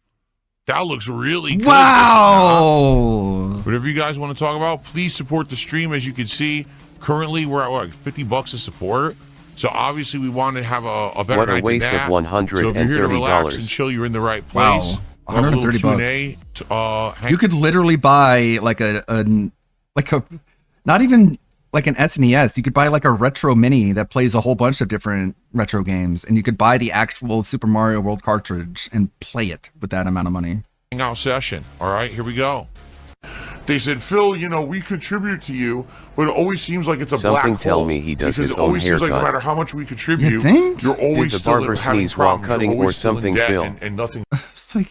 That looks really good. Wow. Whatever you guys want to talk about, please support the stream. As you can see, currently we're at what, $50 a support. So obviously we want to have a better What a night waste than of that. So if you're here to relax $130. and chill, you're in the right Wow. place. 130 Q&A, You could literally buy like a not even like an SNES. You could buy like a retro mini that plays a whole bunch of different retro games, and you could buy the actual Super Mario World cartridge and play it with that amount of money. hangout session. All right, here we go. They said, Phil, you know, we contribute to you, but it always seems like it's a black Something hole. tell me he does Because his it own always seems like no haircut. matter how much we contribute, You think? you're always Did the still barber having sneeze while problems. cutting You're or always still in something, debt Phil? and nothing. It's like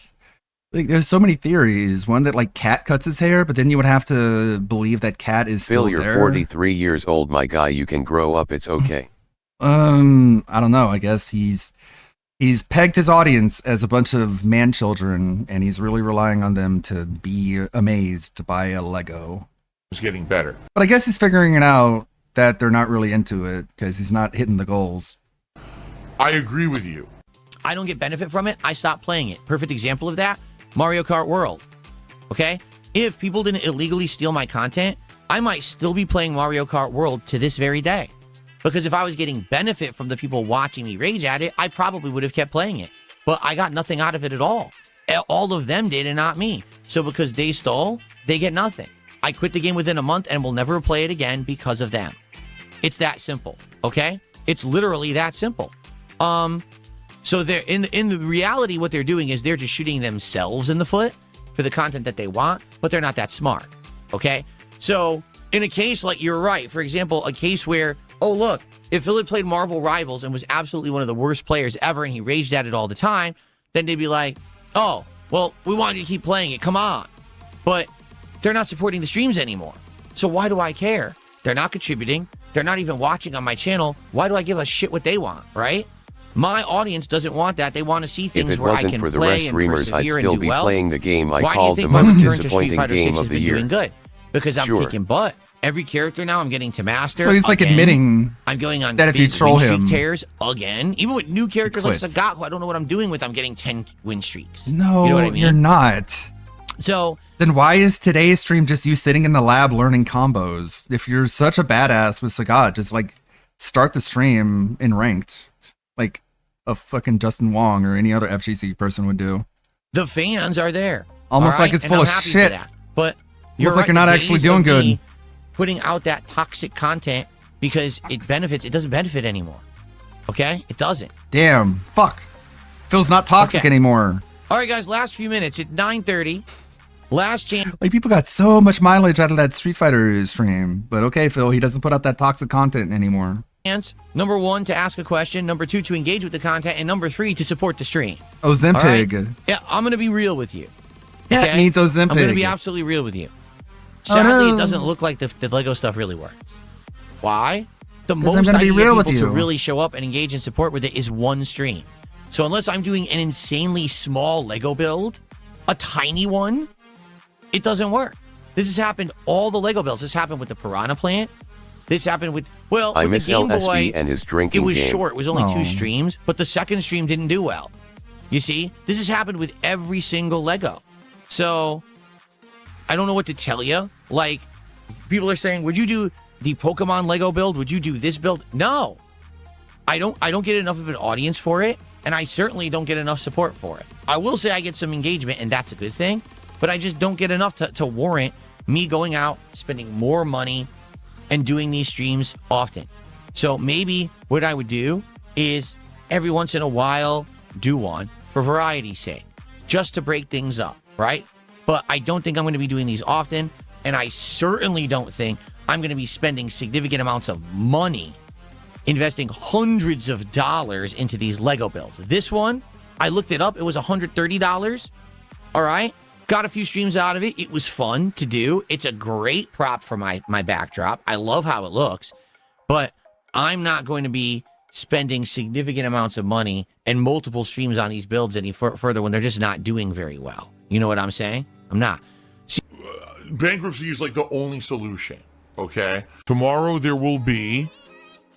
there's so many theories. One that like Cat cuts his hair, but then you would have to believe that Cat is still Phil, you're there. 43 years old, my guy. You can grow up. It's okay. I don't know. I guess he's pegged his audience as a bunch of man children, and he's really relying on them to be amazed by a Lego. It's getting better. But I guess he's figuring it out that they're not really into it because he's not hitting the goals. I agree with you. I don't get benefit from it. I stopped playing it. Perfect example of that, Mario Kart World. Okay? If people didn't illegally steal my content, I might still be playing Mario Kart World to this very day. Because if I was getting benefit from the people watching me rage at it, I probably would have kept playing it. But I got nothing out of it at all. All of them did and not me. So because they stole, they get nothing. I quit the game within a month and will never play it again because of them. It's that simple, okay? It's literally that simple. So they're in the reality, what they're doing is they're just shooting themselves in the foot for the content that they want, but they're not that smart, okay? So in a case like you're right, for example, a case where, oh look, if Phil had played Marvel Rivals and was absolutely one of the worst players ever and he raged at it all the time, then they'd be like, oh, well, we want you to keep playing it, come on. But they're not supporting the streams anymore. So why do I care? They're not contributing. They're not even watching on my channel. Why do I give a shit what they want, right? My audience doesn't want that. They want to see If things it where I wasn't can for the play rest and reamers, I'd persevere still and do be well. playing the game I Why do you called the think my most return to Street disappointing Fighter game 6 has of the been year. doing good? Because I'm Sure. kicking butt. Every character now I'm getting to master. So he's like again. admitting I'm going on that if you big troll win streak him, tears again. Even with new characters like quits. Sagat, who I don't know what I'm doing with, I'm getting 10 win streaks. No, you know what I mean? you're not. So then why is today's stream just you sitting in the lab learning combos? If you're such a badass with Sagat, just like start the stream in ranked, like a fucking Justin Wong or any other FGC person would do. the fans are there. Almost all like it's And full I'm of happy shit. for that. But Almost like you're not the actually days doing of good. me Putting out that toxic content because it benefits, it doesn't benefit anymore. Okay? It doesn't. Damn, fuck. Phil's not toxic Okay. anymore. All right, guys, last few minutes at 9:30. Last chance. Like people got so much mileage out of that Street Fighter stream. But okay, Phil, he doesn't put out that toxic content anymore. Number 1, to ask a question. Number 2, to engage with the content. And number 3, to support the stream. Ozempig. All right? Yeah, I'm going to be real with you. Yeah, it needs Ozempic. I'm going to be absolutely real with you. Sadly, Oh, no. it doesn't look like the Lego stuff really works. Why? The 'Cause I'm most gonna I be can real get with people to you. really show up and engage and support with it is one stream. So unless I'm doing an insanely small Lego build, a tiny one, it doesn't work. This has happened all the Lego builds. This happened with the Piranha Plant. This happened with, well, I with miss the Game LSB Boy, and his it drinking was game. short. It was only Oh. 2 streams, but the second stream didn't do well. You see, this has happened with every single Lego. So I don't know what to tell you. Like, people are saying, would you do the Pokemon Lego build? Would you do this build? No. I don't get enough of an audience for it, and I certainly don't get enough support for it. I will say I get some engagement, and that's a good thing, but I just don't get enough to warrant me going out, spending more money, and doing these streams often. So maybe what I would do is every once in a while do one for variety's sake, just to break things up, right? But I don't think I'm going to be doing these often, and I certainly don't think I'm going to be spending significant amounts of money investing hundreds of dollars into these Lego builds. This one, I looked it up. It was $130. All right. Got a few streams out of it. It was fun to do. It's a great prop for my backdrop. I love how it looks, but I'm not going to be spending significant amounts of money and multiple streams on these builds any further when they're just not doing very well. You know what I'm saying? I'm not. Bankruptcy is like the only solution, okay? Tomorrow there will be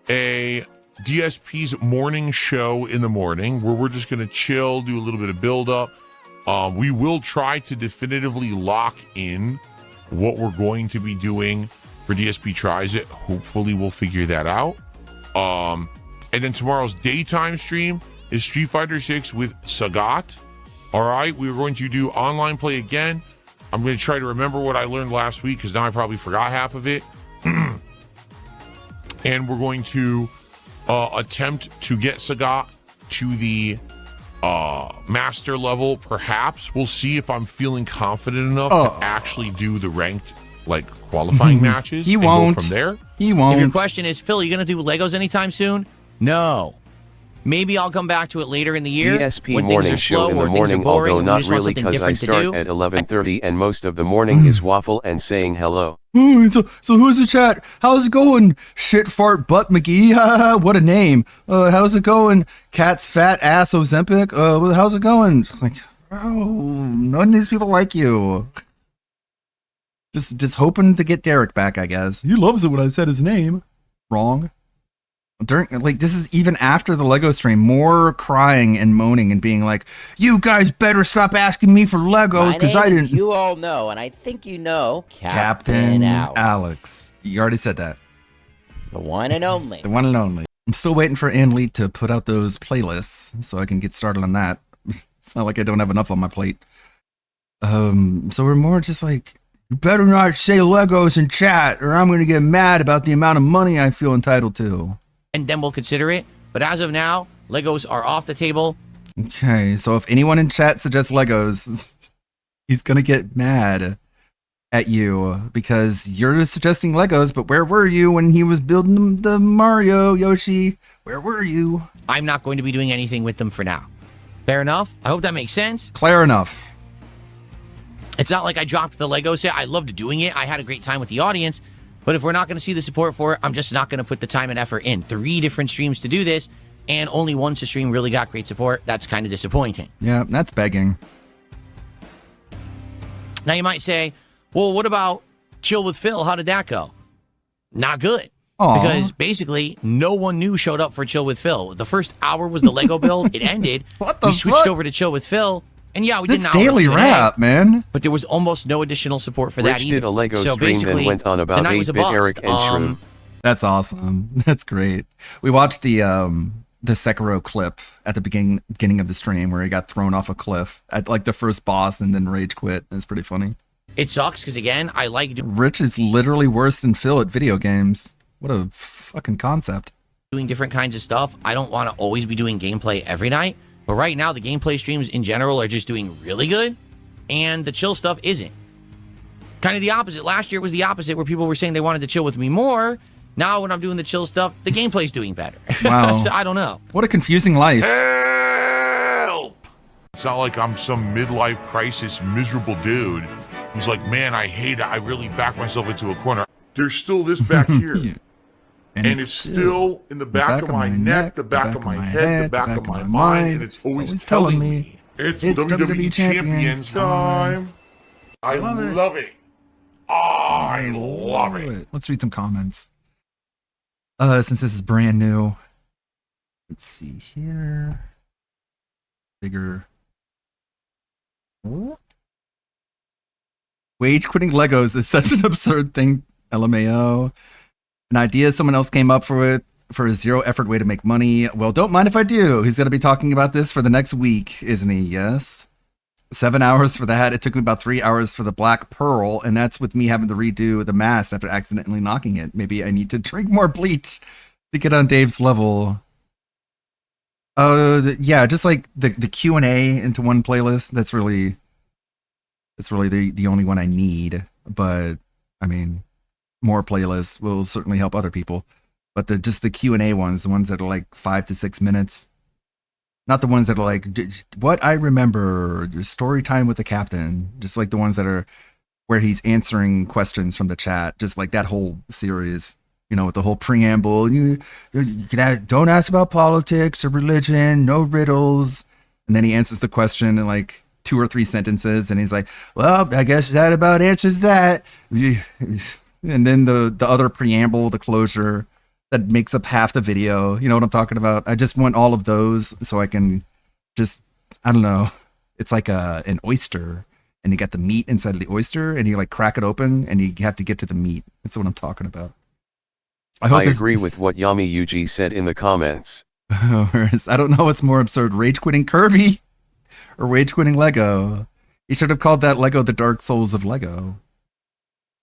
a DSP's morning show in the morning where we're just going to chill, do a little bit of build up. We will try to definitively lock in what we're going to be doing for DSP Tries It. Hopefully we'll figure that out. And then tomorrow's daytime stream is Street Fighter 6 with Sagat. All right, we're going to do online play again. I'm going to try to remember what I learned last week because now I probably forgot half of it. And we're going to attempt to get Sagat to the master level, perhaps. We'll see if I'm feeling confident enough to actually do the ranked, like, qualifying matches. He and won't. go from there. He If won't. your question is, Phil, are you going to do Legos anytime soon? No. Maybe I'll come back to it later in the year DSP when things morning are show slow in or the things are morning, boring although and we not just want really something because I different to start do. at 11:30 and most of the morning is waffle and saying hello. Ooh, so who's the chat? How's it going? Shit fart butt McGee. What a name. How's it going? Cat's fat ass Ozempic. How's it going? It's like, bro, none of these people like you. Just hoping to get Derek back, I guess. He loves it when I said his name. Wrong. This is even after the Lego stream, more crying and moaning and being like, you guys better stop asking me for Legos because I didn't. You all know, and I think you know, Captain Alex. You already said that. The one and only. The one and only. I'm still waiting for Anli to put out those playlists so I can get started on that. It's not like I don't have enough on my plate. So we're more just like, you better not say Legos in chat or I'm going to get mad about the amount of money I feel entitled to. And then we'll consider it. But as of now, Legos are off the table. Okay, so if anyone in chat suggests Legos, he's going to get mad at you because you're suggesting Legos, but where were you when he was building the Mario, Yoshi? Where were you? I'm not going to be doing anything with them for now. Fair enough? I hope that makes sense. Clear enough. It's not like I dropped the Lego set. I loved doing it. I had a great time with the audience. But if we're not going to see the support for it, I'm just not going to put the time and effort in. 3 different streams to do this, and only one to stream really got great support. That's kind of disappointing. Yeah, that's begging. Now you might say, well, what about Chill with Phil? How did that go? Not good. Aww. Because basically, no one new showed up for Chill with Phil. The first hour was the Lego build. It ended. We switched over to Chill with Phil. And yeah, we did an hour daily Q&A, rap, man. But there was almost no additional support for that Rich either. did a Lego so stream basically, and went on the about night was a 8-bit bust. Eric and Shroom. That's awesome. That's great. We watched the Sekiro clip at the beginning of the stream where he got thrown off a cliff at like the first boss and then rage quit. It's pretty funny. It sucks because again, I like Rich is literally worse than Phil at video games. What a fucking concept. doing different kinds of stuff. I don't want to always be doing gameplay every night. But right now, the gameplay streams in general are just doing really good, and the chill stuff isn't. Kind of the opposite. Last year was the opposite, where people were saying they wanted to chill with me more. Now, when I'm doing the chill stuff, the gameplay's doing better. Wow. So, I don't know. What a confusing life. Help! It's not like I'm some midlife crisis miserable dude who's like, man, I hate it. I really back myself into a corner. There's still this back here. And it's still in the back of my neck, the back of my head, the back of my mind, and it's always telling me it's WWE Champions time. I love it. I love it. Let's read some comments. Since this is brand new, let's see here. Bigger. Wage quitting Legos is such an absurd thing. LMAO. An idea someone else came up for it for a zero effort way to make money. Well, don't mind if I do. He's going to be talking about this for the next week, isn't he? Yes. 7 hours for that. It took me about 3 hours for the Black Pearl, and that's with me having to redo the mask after accidentally knocking it. Maybe I need to drink more bleach to get on Dave's level. Yeah, just like the Q&A into one playlist. That's really the only one I need. But I mean, more playlists will certainly help other people. But just the Q&A ones, the ones that are like 5 to 6 minutes. Not the ones that are like, what I remember, story time with the captain. Just like the ones that are where he's answering questions from the chat. Just like that whole series, you know, with the whole preamble. You can don't ask about politics or religion, no riddles. And then he answers the question in like 2 or 3 sentences. And he's like, well, I guess that about answers that. And then the other preamble, the closure that makes up half the video. You know what I'm talking about? I just want all of those so I can just, I don't know. It's like an oyster, and you got the meat inside of the oyster, and you like crack it open, and you have to get to the meat. That's what I'm talking about. I agree with what Yami Yuji said in the comments. I don't know what's more absurd, rage quitting Kirby or rage quitting Lego. He should have called that Lego the Dark Souls of Lego.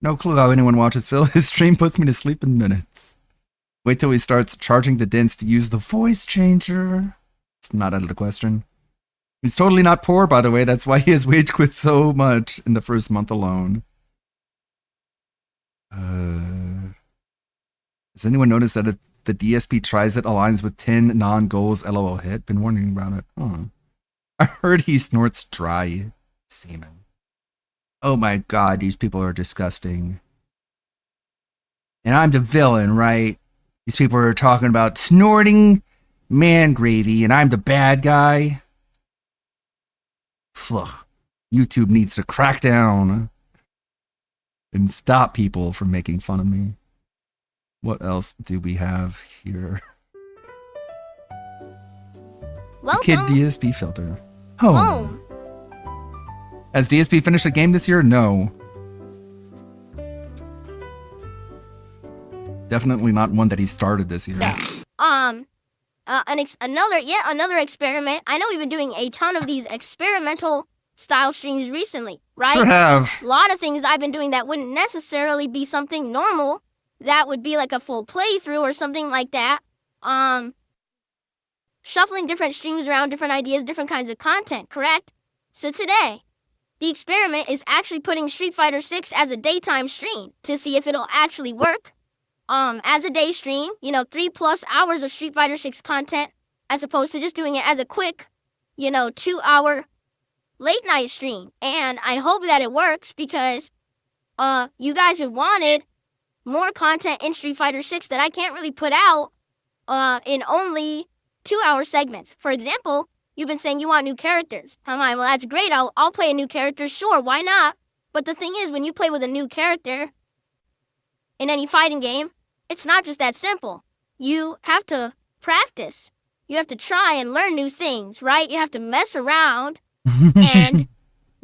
No clue how anyone watches Phil. His stream puts me to sleep in minutes. Wait till he starts charging the dents to use the voice changer. It's not out of the question. He's totally not poor, by the way. That's why he has wage quit so much in the first month alone. Has anyone noticed that the DSP tries it aligns with 10 non-goals LOL hit? Been warning about it. Huh. I heard he snorts dry semen. Oh my god, these people are disgusting. And I'm the villain, right? These people are talking about snorting man gravy, and I'm the bad guy. Ugh. YouTube needs to crack down and stop people from making fun of me. What else do we have here? Welcome. Kid DSP filter. Home. Has DSP finished a game this year? No. Definitely not one that he started this year. Another experiment. I know we've been doing a ton of these experimental style streams recently, right? Sure have. A lot of things I've been doing that wouldn't necessarily be something normal. That would be like a full playthrough or something like that. Shuffling different streams around, different ideas, different kinds of content, correct? So today, the experiment is actually putting Street Fighter 6 as a daytime stream to see if it'll actually work. As a day stream, 3+ hours of Street Fighter 6 content, as opposed to just doing it as a quick, 2-hour late night stream. And I hope that it works because, you guys have wanted more content in Street Fighter 6 that I can't really put out, in only 2-hour segments. For example, you've been saying you want new characters. I'm like, well, that's great. I'll play a new character. Sure, why not? But the thing is, when you play with a new character in any fighting game, it's not just that simple. You have to practice. You have to try and learn new things, right? You have to mess around and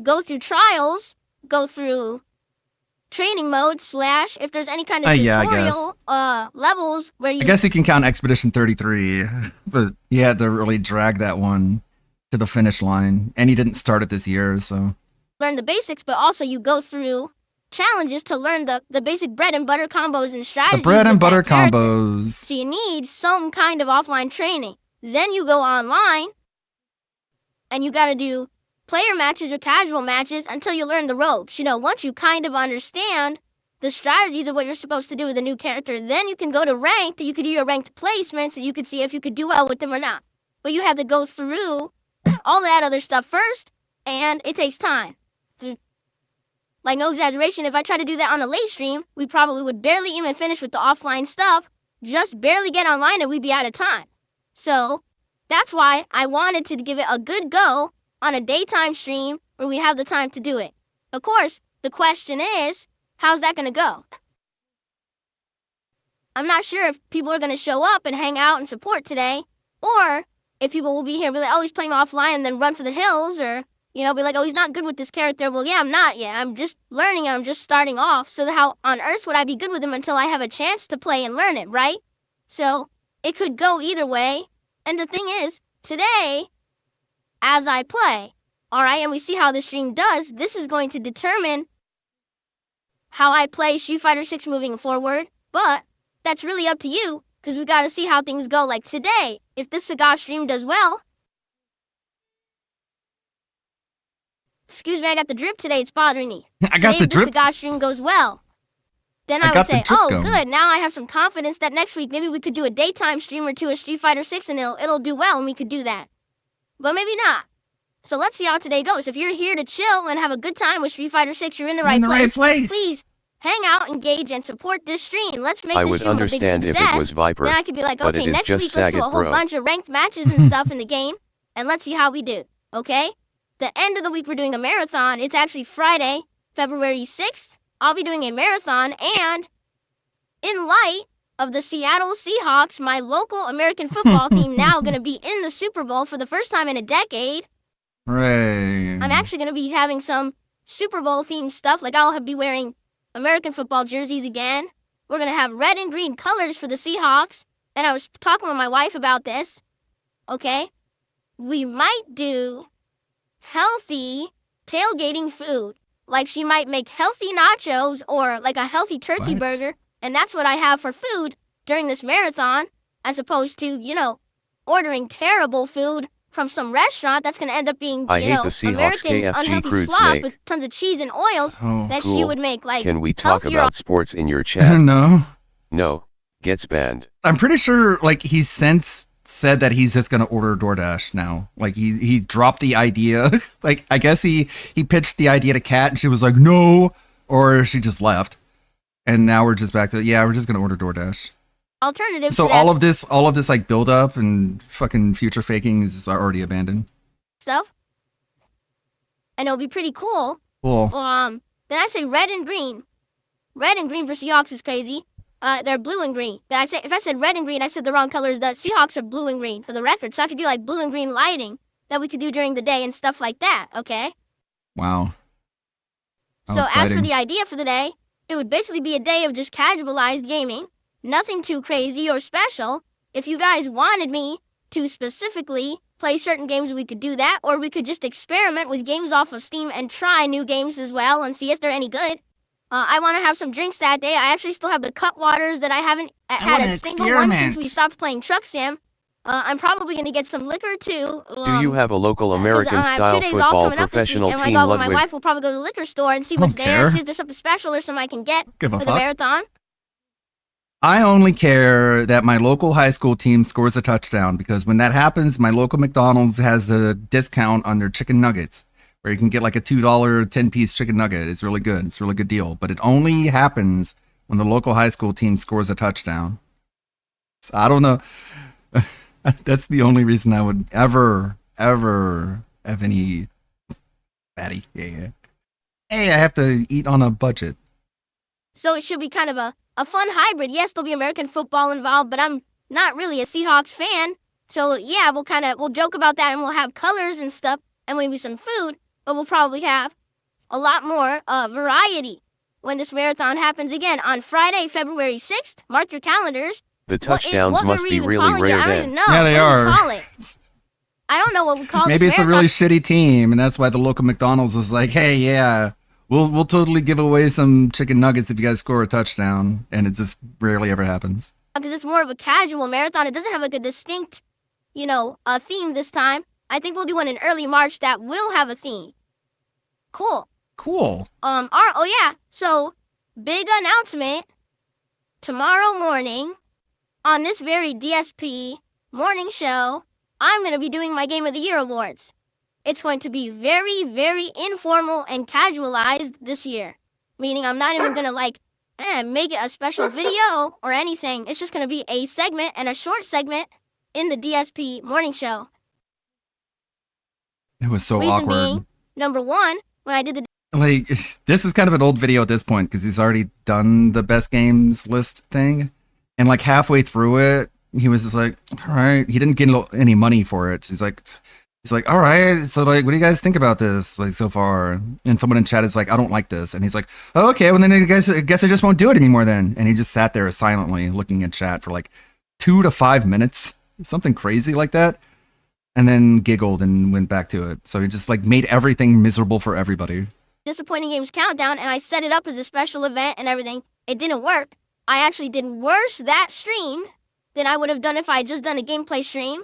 go through trials, go through training mode / if there's any kind of tutorial levels where you... I guess you can count Expedition 33, but he had to really drag that one to the finish line, and he didn't start it this year, so... learn the basics, but also you go through challenges to learn the basic bread and butter combos and strategies. The bread and with butter that character. combos. So you need some kind of offline training. Then you go online, and you gotta do player matches or casual matches until you learn the ropes. Once you kind of understand the strategies of what you're supposed to do with a new character, then you can go to ranked, you could do your ranked placements, and you could see if you could do well with them or not. But you have to go through all that other stuff first, and it takes time. Like, no exaggeration, if I try to do that on a late stream, we probably would barely even finish with the offline stuff, just barely get online and we'd be out of time. So, that's why I wanted to give it a good go on a daytime stream where we have the time to do it. Of course, the question is, how's that going to go? I'm not sure if people are going to show up and hang out and support today, or if people will be here and be like, oh, he's playing offline and then run for the hills, or... be like, oh, he's not good with this character. Well, yeah, I'm not yet. I'm just learning. I'm just starting off. So how on earth would I be good with him until I have a chance to play and learn it, right? So it could go either way. And the thing is, today, as I play, all right, and we see how the stream does, this is going to determine how I play Street Fighter 6 moving forward. But that's really up to you, because we got to see how things go. Like today, if this Sagat stream does well, excuse me, I got the drip today. It's bothering me. I got the drip. If the Sagat stream goes well, then I would say, oh, good. Now I have some confidence that next week maybe we could do a daytime stream or two of Street Fighter 6 and it'll do well and we could do that. But maybe not. So let's see how today goes. If you're here to chill and have a good time with Street Fighter 6, you're in the right place. Please hang out, engage, and support this stream. Let's make this stream a big success. I would understand if it was Viper, then I could be like, but okay, it is next just week let's do a Sagat whole Pro. bunch of ranked matches and stuff in the game, and let's see how we do, okay? The end of the week, we're doing a marathon. It's actually Friday, February 6th. I'll be doing a marathon, and in light of the Seattle Seahawks, my local American football team now going to be in the Super Bowl for the first time in a decade. Right. I'm actually going to be having some Super Bowl themed stuff. Like I'll be wearing American football jerseys again. We're going to have red and green colors for the Seahawks. And I was talking with my wife about this. Okay. We might do healthy tailgating food. Like she might make healthy nachos or like a healthy turkey burger. And that's what I have for food during this marathon, as opposed to, ordering terrible food from some restaurant that's gonna end up being, I you hate know, the Seahawks American KFG unhealthy crude slop snake. with tons of cheese and oils that she Cool. would make like Can we talk healthier about sports in your chat? No. No. Gets banned. I'm pretty sure like he's since said that he's just gonna order DoorDash now. Like he dropped the idea. Like I guess he pitched the idea to Kat and she was like no, or she just left. And now we're just back to we're just gonna order DoorDash. alternative. So to all that of this like build up and fucking future faking is already abandoned. stuff, and it'll be pretty cool. Cool. Then I say red and green. Red and green for Seahawks is crazy. They're blue and green. Then if I said red and green, I said the wrong colors. The Seahawks are blue and green for the record. So I could do like blue and green lighting that we could do during the day and stuff like that. Okay. Wow. How So as for exciting. the idea for the day, it would basically be a day of just casualized gaming. Nothing too crazy or special. If you guys wanted me to specifically play certain games, we could do that. Or we could just experiment with games off of Steam and try new games as well and see if they're any good. I want to have some drinks that day. I actually still have the cut waters that I haven't had a single one since we stopped playing Truck Sim. I'm probably going to get some liquor too. Do you have a local American I have style 2 days off football coming up this week, professional and team my dog with my Ludwig? wife will probably go to the liquor store and see I what's don't there and care. see if there's something special or something I can get Give a for the fuck. marathon. I only care that my local high school team scores a touchdown because when that happens, my local McDonald's has a discount on their chicken nuggets where you can get like a $2 10-piece chicken nugget. It's really good. It's a really good deal. But it only happens when the local high school team scores a touchdown. So I don't know. That's the only reason I would ever have any fatty. Yeah. Hey, I have to eat on a budget. So it should be kind of a fun hybrid. Yes, there'll be American football involved, but I'm not really a Seahawks fan. So yeah, we'll joke about that and we'll have colors and stuff and maybe some food, but we'll probably have a lot more variety when this marathon happens again on Friday, February 6th. Mark your calendars. The touchdowns must be really rare I don't then. even know. Yeah, they What do we are. call it? I don't know what we call Maybe this it's a really marathon. shitty team, and that's why the local McDonald's was like, "Hey, yeah, we'll totally give away some chicken nuggets if you guys score a touchdown," and it just rarely ever happens. Because it's more of a casual marathon. It doesn't have like a distinct, theme this time. I think we'll do one in early March that will have a theme. Cool. Cool. So big announcement tomorrow morning on this very DSP morning show. I'm going to be doing my Game of the Year awards. It's going to be very, very informal and casualized this year. Meaning I'm not even going to make it a special video or anything. It's just going to be a segment and a short segment in the DSP morning show. It was so Reason awkward. being, number one, when I did the Like, this is kind of an old video at this point because he's already done the best games list thing, and like halfway through it, he was just like, "All right." He didn't get any money for it. He's like, "All right, so like, what do you guys think about this like so far?" And someone in chat is like, "I don't like this," and he's like, "Oh, okay, well then I guess I just won't do it anymore then." And he just sat there silently looking at chat for like 2 to 5 minutes, something crazy like that, and then giggled and went back to it. So he just like made everything miserable for everybody. Disappointing Games Countdown, and I set it up as a special event and everything. It didn't work. I actually did worse that stream than I would have done if I had just done a gameplay stream.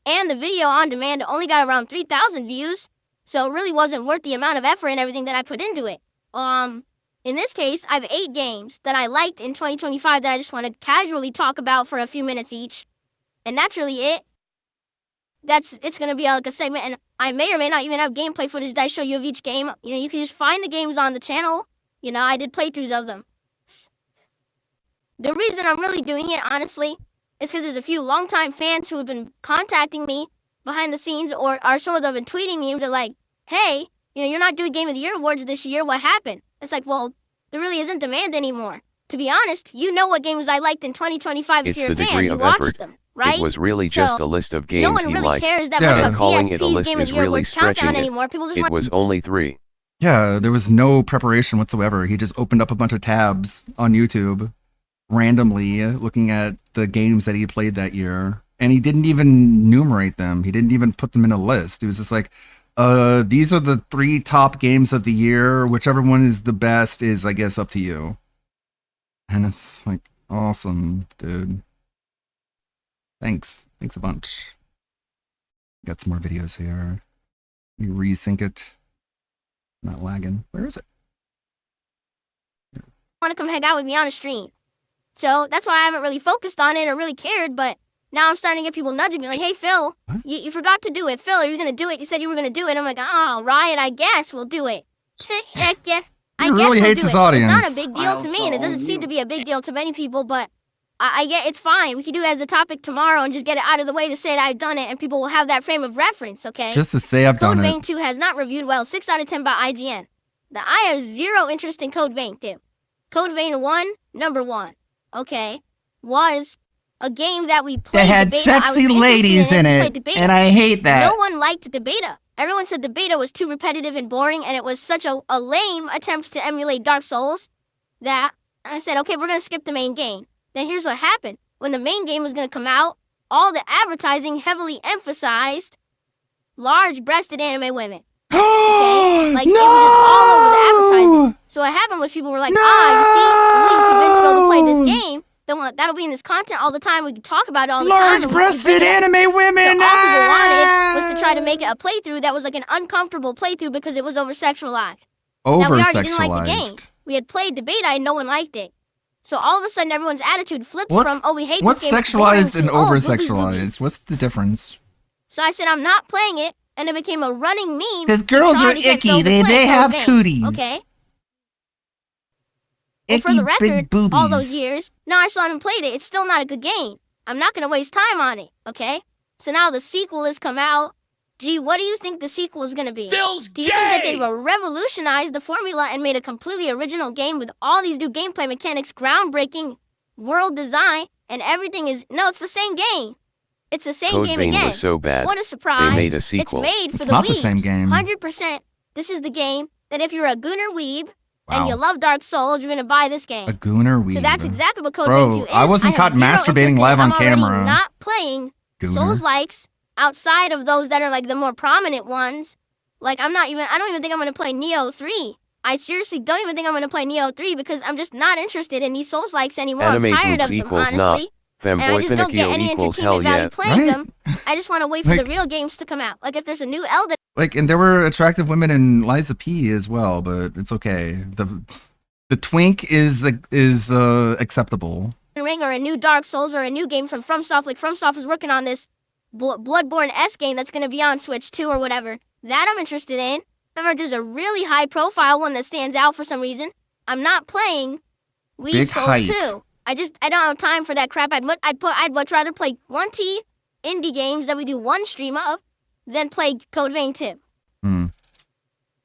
And the video on demand only got around 3,000 views, so it really wasn't worth the amount of effort and everything that I put into it. In this case, I have 8 games that I liked in 2025 that I just want to casually talk about for a few minutes each. And that's really it. It's going to be like a segment, and I may or may not even have gameplay footage that I show you of each game. You can just find the games on the channel. I did playthroughs of them. The reason I'm really doing it, honestly, is because there's a few longtime fans who have been contacting me behind the scenes, or some of them have been tweeting me. They're like, "Hey, you're not doing Game of the Year awards this year. What happened?" It's like, well, there really isn't demand anymore. To be honest, you know what games I liked in 2025 if It's you're the a fan. degree You of watched effort. them, right? It was really just So, a list of no games one he really liked. cares that Yeah. much And about calling it a DSP's list Game of is the Year really awards countdown stretching it. anymore. People just It want was only 3. Yeah, there was no preparation whatsoever. He just opened up a bunch of tabs on YouTube randomly looking at the games that he played that year. And he didn't even numerate them. He didn't even put them in a list. He was just like, these are the 3 top games of the year. Whichever one is the best is, I guess, up to you. And it's like, awesome, dude. Thanks. Thanks a bunch. Got some more videos here. Let me resync it. Not lagging. Where is it? Want to come hang out with me on a stream. So that's why I haven't really focused on it or really cared, but now I'm starting to get people nudging me like, hey, Phil, you forgot to do it. Phil, are you going to do it? You said you were going to do it. I'm like, oh, Riot, I guess we'll do it. Heck yeah. I guess really we'll hates do his it. audience. It's not a big deal to me, and it doesn't seem to be a big deal to many people, but I get it's fine. We can do it as a topic tomorrow and just get it out of the way to say that I've done it, and people will have that frame of reference, okay? Just to say I've done Code it. Vein 2 has not reviewed well. 6 out of 10 by IGN. I have zero interest in Code Vein 2. Code Vein 1, number 1, okay, was a game that we played. They had the beta. I was sexy interested ladies in We it, played the beta. and I hate that. No one liked the beta. Everyone said the beta was too repetitive and boring, and it was such a lame attempt to emulate Dark Souls that I said, okay, we're going to skip the main game. Then here's what happened. When the main game was going to come out, all the advertising heavily emphasized large-breasted anime women. Okay? Like, it was just all over the advertising. So what happened was people were like, you see, if we can convince Phil to play this game, then that'll be in this content all the time. We can talk about it all the time. Large-breasted anime women! So all people wanted was to try to make it a playthrough that was like an uncomfortable playthrough because it was over-sexualized. Now, we already didn't like the game. We had played the beta and no one liked it. So all of a sudden, everyone's attitude flips from, oh, we hate what's this game. sexualized and to, oh, over-sexualized? What's the difference? So I said, I'm not playing it, and it became a running meme. 'Cause girls to try are to get icky. Phil to They play have Code Vein, cooties. Okay? Well, for Icky the record, big all those boobies. years, no, I still haven't played it. It's still not a good game. I'm not going to waste time on it, okay? So now the sequel has come out. Gee, what do you think the sequel is going to be? Phil's Do you think that they will revolutionize the formula and made a completely original game with all these new gameplay mechanics, groundbreaking world design, and everything is... No, it's the same game. It's the same Code game Vein again. was so bad, What a surprise. they made a sequel. It's made for It's the not the weebs. same game. 100%. This is the game that if you're a Gooner weeb and Wow. you love Dark Souls, you're going to buy this game. A gooner weeb. So that's exactly what Code Bro, Vein 2 is. I wasn't have caught zero masturbating interest in live it. on I'm already camera. not playing Gooner. Souls-likes outside of those that are like the more prominent ones. Like I don't even think I'm going to play Neo 3. I seriously don't even think I'm going to play Neo 3 because I'm just not interested in these Souls-likes anymore. Anime I'm tired boobs of them, equals honestly. not. And I Femboy just don't get any Finicchio equals hell entertainment value yeah. playing Right? them. I just want to wait for Like- the real games to come out. Like if there's a new Elden Like, and there were attractive women in Liza P as well, but it's okay. The twink is acceptable. Ring or a new Dark Souls or a new game from FromSoft. Like FromSoft is working on this Bloodborne S game that's going to be on Switch 2 or whatever. That I'm interested in. However, there's a really high profile one that stands out for some reason. I'm not playing Weed Big Souls hype. 2. I don't have time for that crap. I'd much rather play 1T indie games that we do one stream of than play Code Vein 2.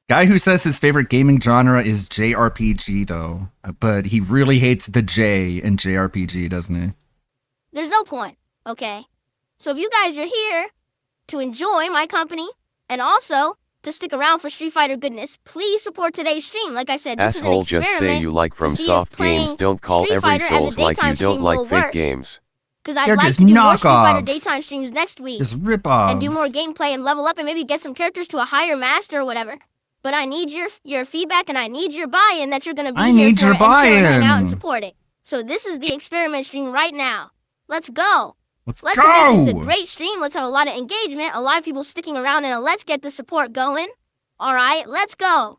Guy who says his favorite gaming genre is JRPG, though. But he really hates the J in JRPG, doesn't he? There's no point, okay? So if you guys are here to enjoy my company and also to stick around for Street Fighter goodness, please support today's stream. Like I said, this Asshole, is an just experiment say you like to see if FromSoft playing games. Don't call Street every Fighter as a Souls like you daytime don't stream like will fake work. games. Because I'd They're like just to do more Street Fighter knockoffs. daytime streams next week. Just rip-offs. And do more gameplay and level up and maybe get some characters to a higher master or whatever. But I need your feedback and I need your buy-in that you're going to be I here need for your it and chill and hang out and buy-in. support it. So this is the experiment stream right now. Let's go. Let's Make go. this a great stream. Let's have a lot of engagement, a lot of people sticking around, and let's get the support going. All right, let's go.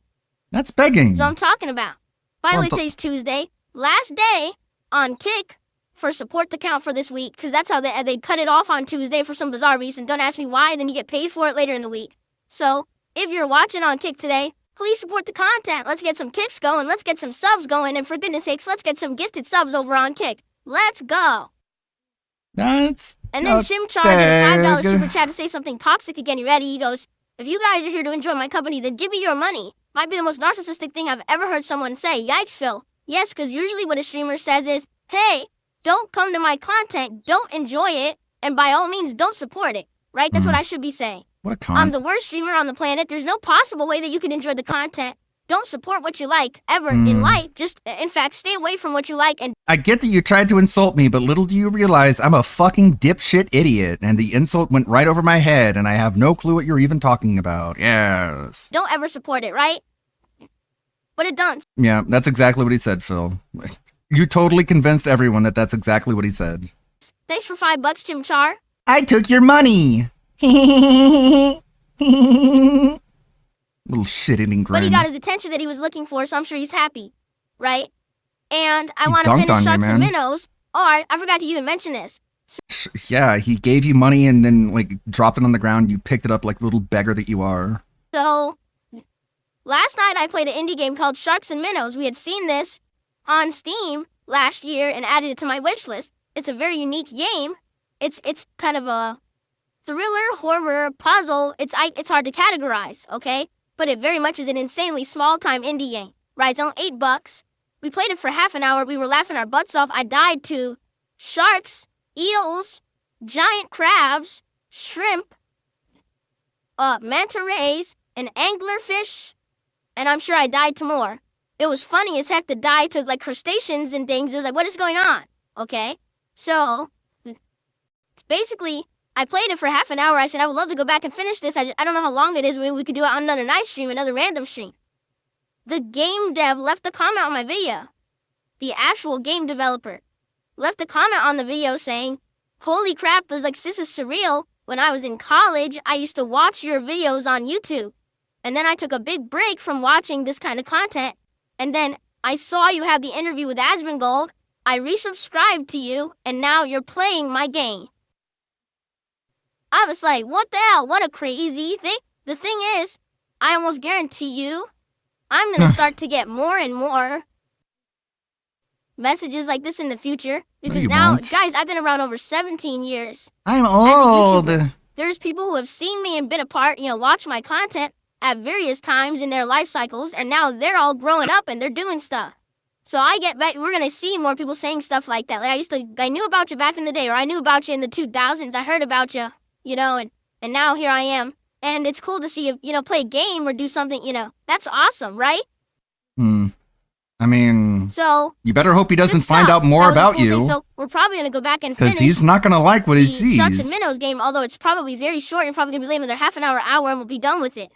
That's begging. So I'm talking about. By the Well, way, today's Tuesday. Last day on Kick for support to count for this week, because that's how they cut it off on Tuesday for some bizarre reason. Don't ask me why, then you get paid for it later in the week. So if you're watching on Kick today, please support the content. Let's get some kicks going. Let's get some subs going. And for goodness sakes, let's get some gifted subs over on Kick. Let's go. That's And then Jim charged a $5 super chat to say something toxic again. You ready? He goes, if you guys are here to enjoy my company, then give me your money. Might be the most narcissistic thing I've ever heard someone say. Yikes, Phil. Yes, because usually what a streamer says is, hey, don't come to my content, don't enjoy it, and by all means, don't support it. Right? That's what I should be saying. What a I'm the worst streamer on the planet. There's no possible way that you can enjoy the content. Don't support what you like ever in life. Just, in fact, stay away from what you like and I get that you tried to insult me, but little do you realize I'm a fucking dipshit idiot, and the insult went right over my head, and I have no clue what you're even talking about. Yes. don't ever support it, right? But it does. Yeah, that's exactly what he said, Phil. You totally convinced everyone that that's exactly what he said. Thanks for $5, Jim Char. I took your money. Little shit-eating But he grin. got his attention that he was looking for, so I'm sure he's happy, right? And I He want to dunked finish on you, Sharks and man. Minnows. Oh, I forgot to even mention this. Yeah, he gave you money and then like dropped it on the ground. You picked it up like a little beggar that you are. So, last night I played an indie game called Sharks and Minnows. We had seen this on Steam last year and added it to my wish list. It's a very unique game. It's kind of a thriller, horror, puzzle. It's hard to categorize, okay? But it very much is an insanely small-time indie game. Right, it's only $8. We played it for half an hour. We were laughing our butts off. I died to sharks, eels, giant crabs, shrimp, manta rays, an anglerfish, and I'm sure I died to more. It was funny as heck to die to like crustaceans and things. It was like, what is going on? Okay, so basically, I played it for half an hour. I said I would love to go back and finish this. I don't know how long it is. Maybe we could do it on another night stream, another random stream. The game dev left a comment on my video. The actual game developer left a comment on the video saying, "Holy crap, this is surreal. When I was in college, I used to watch your videos on YouTube. And then I took a big break from watching this kind of content. And then I saw you have the interview with Asmongold. I resubscribed to you, and now you're playing my game." I was like, what the hell? What a crazy thing. The thing is, I almost guarantee you, I'm going to start to get more and more messages like this in the future. Because you now, won't. guys, I've been around over 17 years. I'm as a old. YouTuber. There's people who have seen me and been a part, watch my content at various times in their life cycles, and now they're all growing up and they're doing stuff. So I get back, we're going to see more people saying stuff like that. Like I knew about you back in the day, or I knew about you in the 2000s. I heard about you, and now here I am. And it's cool to see you, play a game or do something, that's awesome, right? I mean, So you better hope he doesn't good find stuff. out more That was a about cool you. thing. So we're probably going to go back and Because finish he's not going to like what he the Sharks and sees. Minnows game, although it's probably very short and probably going to be another half an hour, and we'll be done with it.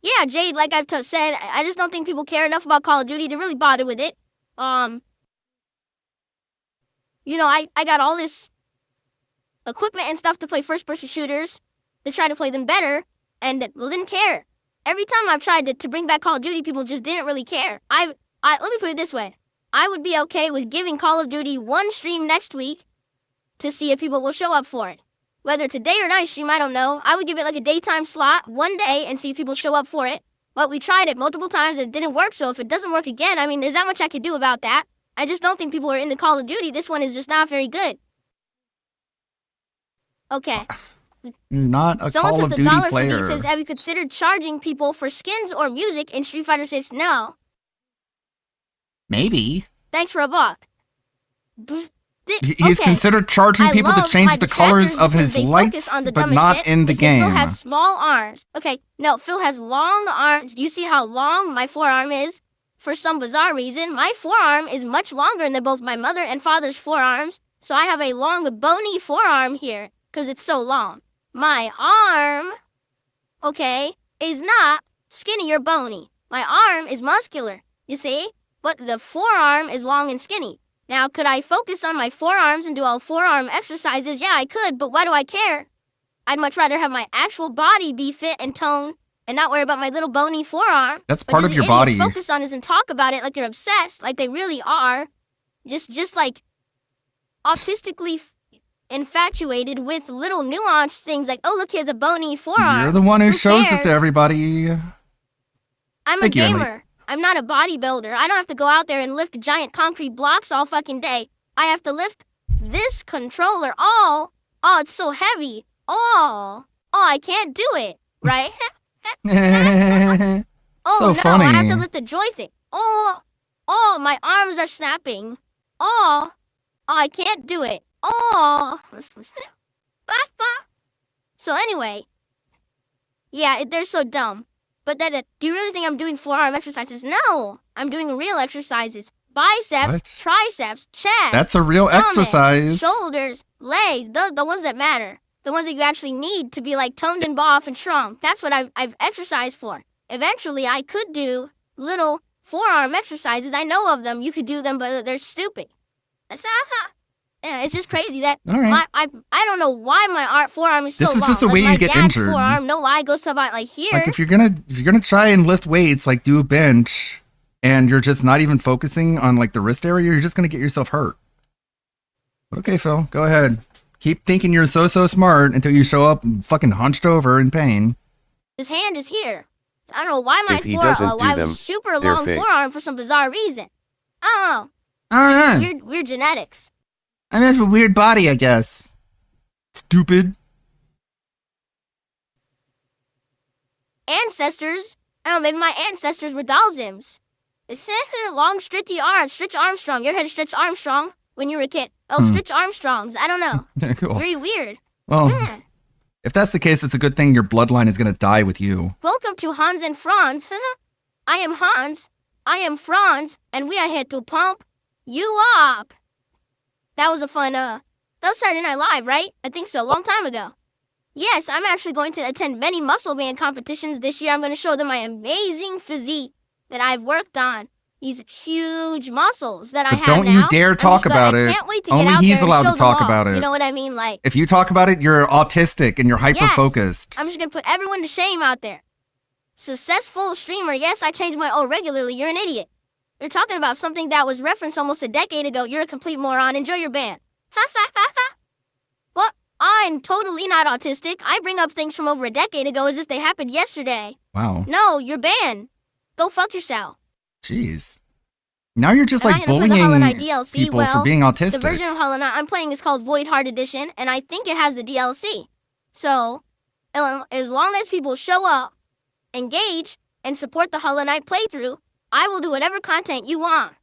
Yeah, Jade, like I've said, I just don't think people care enough about Call of Duty to really bother with it. I got all this equipment and stuff to play first-person shooters, to try to play them better, and didn't care. Every time I've tried to bring back Call of Duty, people just didn't really care. Let me put it this way. I would be okay with giving Call of Duty one stream next week to see if people will show up for it. Whether it's a day or night stream, I don't know. I would give it like a daytime slot one day and see if people show up for it. But we tried it multiple times and it didn't work, so if it doesn't work again, there's not much I could do about that. I just don't think people are into Call of Duty. This one is just not very good. Okay. You're not a Someone Call took of the Duty dollar player. from me, says, have you considered charging people for skins or music in Street Fighter 6? No. Maybe. Thanks for a buck. He's considered charging I people to love change my the colors detractors of his because they lights, focus on the but dumbest not shit. in the They say game. Phil has small arms. Okay, no, Phil has long arms. Do you see how long my forearm is? For some bizarre reason, my forearm is much longer than both my mother and father's forearms, so I have a long, bony forearm here, because it's so long. My arm, okay, is not skinny or bony. My arm is muscular, you see? But the forearm is long and skinny. Now, could I focus on my forearms and do all forearm exercises? Yeah, I could, but why do I care? I'd much rather have my actual body be fit and toned and not worry about my little bony forearm. That's But part these of your idiots body. focus on this and talk about it like they're obsessed, like they really are. Just like autistically infatuated with little nuanced things like, oh, look, he has a bony forearm. You're the one who shows it cares? to everybody. I'm Thank a you, Emily. gamer. I'm not a bodybuilder. I don't have to go out there and lift giant concrete blocks all fucking day. I have to lift this controller. Oh, it's so heavy. Oh, I can't do it, right? Oh, So no, funny. I have to lift the joystick. Oh, my arms are snapping. Oh, I can't do it. Oh. So anyway, yeah, they're so dumb. But do you really think I'm doing forearm exercises? No, I'm doing real exercises. Biceps, What? triceps, chest. That's a real stomach, exercise. Shoulders, legs, the ones that matter. The ones that you actually need to be like toned and buff and shrunk. That's what I've exercised for. Eventually, I could do little forearm exercises. I know of them. You could do them, but they're stupid. Yeah, it's just crazy that All right. I don't know why my forearm is so This is long. just the Like, way my you get dad's injured. Forearm, no lie, goes to about like here. Like if you're gonna try and lift weights, like do a bench, and you're just not even focusing on like the wrist area, you're just gonna get yourself hurt. But okay, Phil, go ahead. Keep thinking you're so smart until you show up fucking hunched over in pain. His hand is here. I don't know why my If he doesn't do why them, was super they're long fake. forearm for some bizarre reason. I Ah, don't know. Weird genetics. I mean, it's a weird body, I guess. Stupid. Ancestors. I don't know, maybe my ancestors were Dalzims. Long, stretchy arms. Stretch Armstrong. You ever heard of Stretch Armstrong when you were a kid? Oh, Stretch Armstrongs. I don't know. Cool. Very weird. Well, Yeah. if that's the case, it's a good thing your bloodline is gonna die with you. Welcome to Hans and Franz. I am Hans. I am Franz, and we are here to pump you up. That was a fun, that was Saturday Night Live, right? I think so, a long time ago. Yes, I'm actually going to attend many muscle band competitions this year. I'm going to show them my amazing physique that I've worked on. These huge muscles that I But have don't now. you dare talk about I it. can't wait to Only get out he's there and allowed to show them talk all. about it. You know what I mean? Like, If you talk about it, you're autistic and you're hyper-focused. I'm just going to put everyone to shame out there. Successful streamer. Yes, I change my O regularly. You're an idiot. You're talking about something that was referenced almost a decade ago. You're a complete moron. Enjoy your band. What? I'm totally not autistic. I bring up things from over a decade ago as if they happened yesterday. Wow. No, you're banned. Go fuck yourself. Jeez. Now you're just Am like I gonna play the Hollow bullying Knight DLC? people Well, for being autistic. The version of Hollow Knight I'm playing is called Void Heart Edition, and I think it has the DLC. So, as long as people show up, engage, and support the Hollow Knight playthrough, I will do whatever content you want.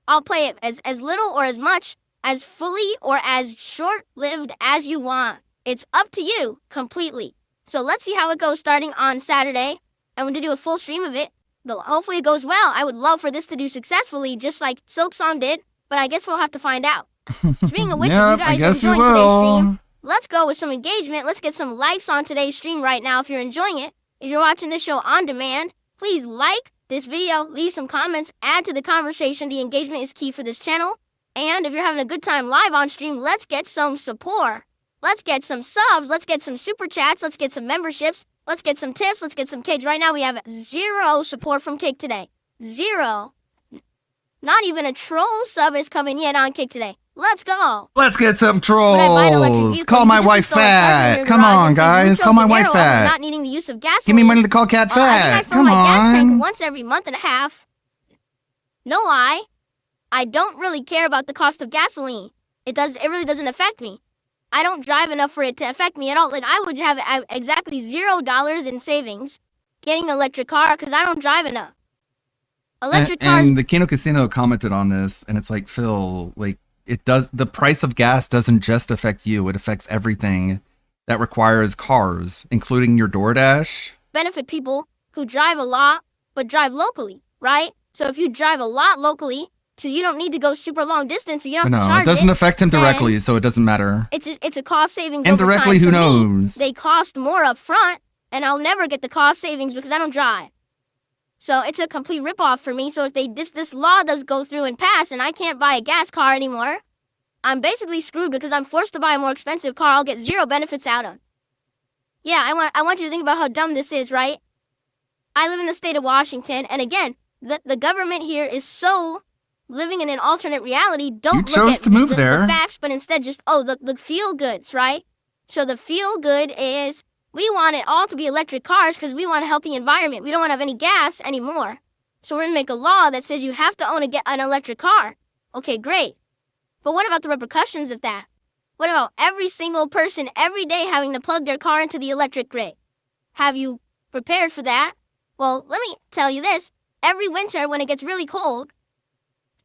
I'll play it as little or as much, as fully or as short-lived as you want. It's up to you completely. So let's see how it goes starting on Saturday. I'm going to do a full stream of it. Hopefully it goes well. I would love for this to do successfully, just like Silk Song did, but I guess we'll have to find out. Speaking of which, Yep, if I you guys guess are we enjoying today's will. stream, let's go with some engagement. Let's get some likes on today's stream right now if you're enjoying it. If you're watching this show on demand, please like this video, leave some comments, add to the conversation. The engagement is key for this channel. And if you're having a good time live on stream, let's get some support. Let's get some subs. Let's get some super chats. Let's get some memberships. Let's get some tips. Let's get some kids. Right now, we have 0 support from Kick today. 0. Not even a troll sub is coming yet on Kick today. Let's go. Let's get some When I buy an electric trolls. vehicle, Call you my can wife just install a charger in fat. your Come garage on, and say, guys. "Mucho Call my wife dinero," fat. Not needing the use of gasoline. Give me money to call Cat I think I fat. fill Come my gas tank on. once every month and a half. No lie. I don't really care about the cost of gasoline. It really doesn't affect me. I don't drive enough for it to affect me at all. Like, I would have exactly $0 in savings getting an electric car because I don't drive enough. Electric cars. And the Kino Casino commented on this, and it's like, Phil, like, the price of gas doesn't just affect you, it affects everything that requires cars, including your DoorDash. Benefit people who drive a lot but drive locally, right? So if you drive a lot locally, so you don't need to go super long distance, so you don't But have to no, charge it doesn't it, affect him then directly, so it doesn't matter. It's a cost savings. Indirectly, over time. who For me, knows? they cost more up front, and I'll never get the cost savings because I don't drive. So it's a complete ripoff for me. So if this law does go through and pass, and I can't buy a gas car anymore, I'm basically screwed because I'm forced to buy a more expensive car. I'll get 0 benefits out of. Yeah, I want you to think about how dumb this is, right? I live in the state of Washington, and again, the government here is so living in an alternate reality. Don't You look chose at to move the there. facts, but instead just the feel goods, right? So the feel good is we want it all to be electric cars because we want a healthy environment. We don't want to have any gas anymore. So we're gonna make a law that says you have to own an electric car. Okay, great. But what about the repercussions of that? What about every single person every day having to plug their car into the electric grid? Have you prepared for that? Well, let me tell you this. Every winter when it gets really cold,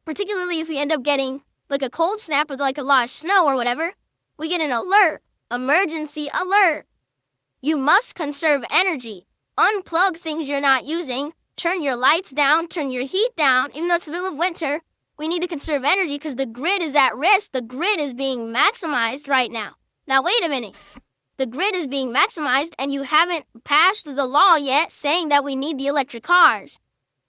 particularly if we end up getting like a cold snap with like a lot of snow or whatever, we get an alert, emergency alert. You must conserve energy. Unplug things you're not using. Turn your lights down, turn your heat down. Even though it's the middle of winter, we need to conserve energy because the grid is at risk. The grid is being maximized right now. Now, wait a minute. The grid is being maximized and you haven't passed the law yet saying that we need the electric cars.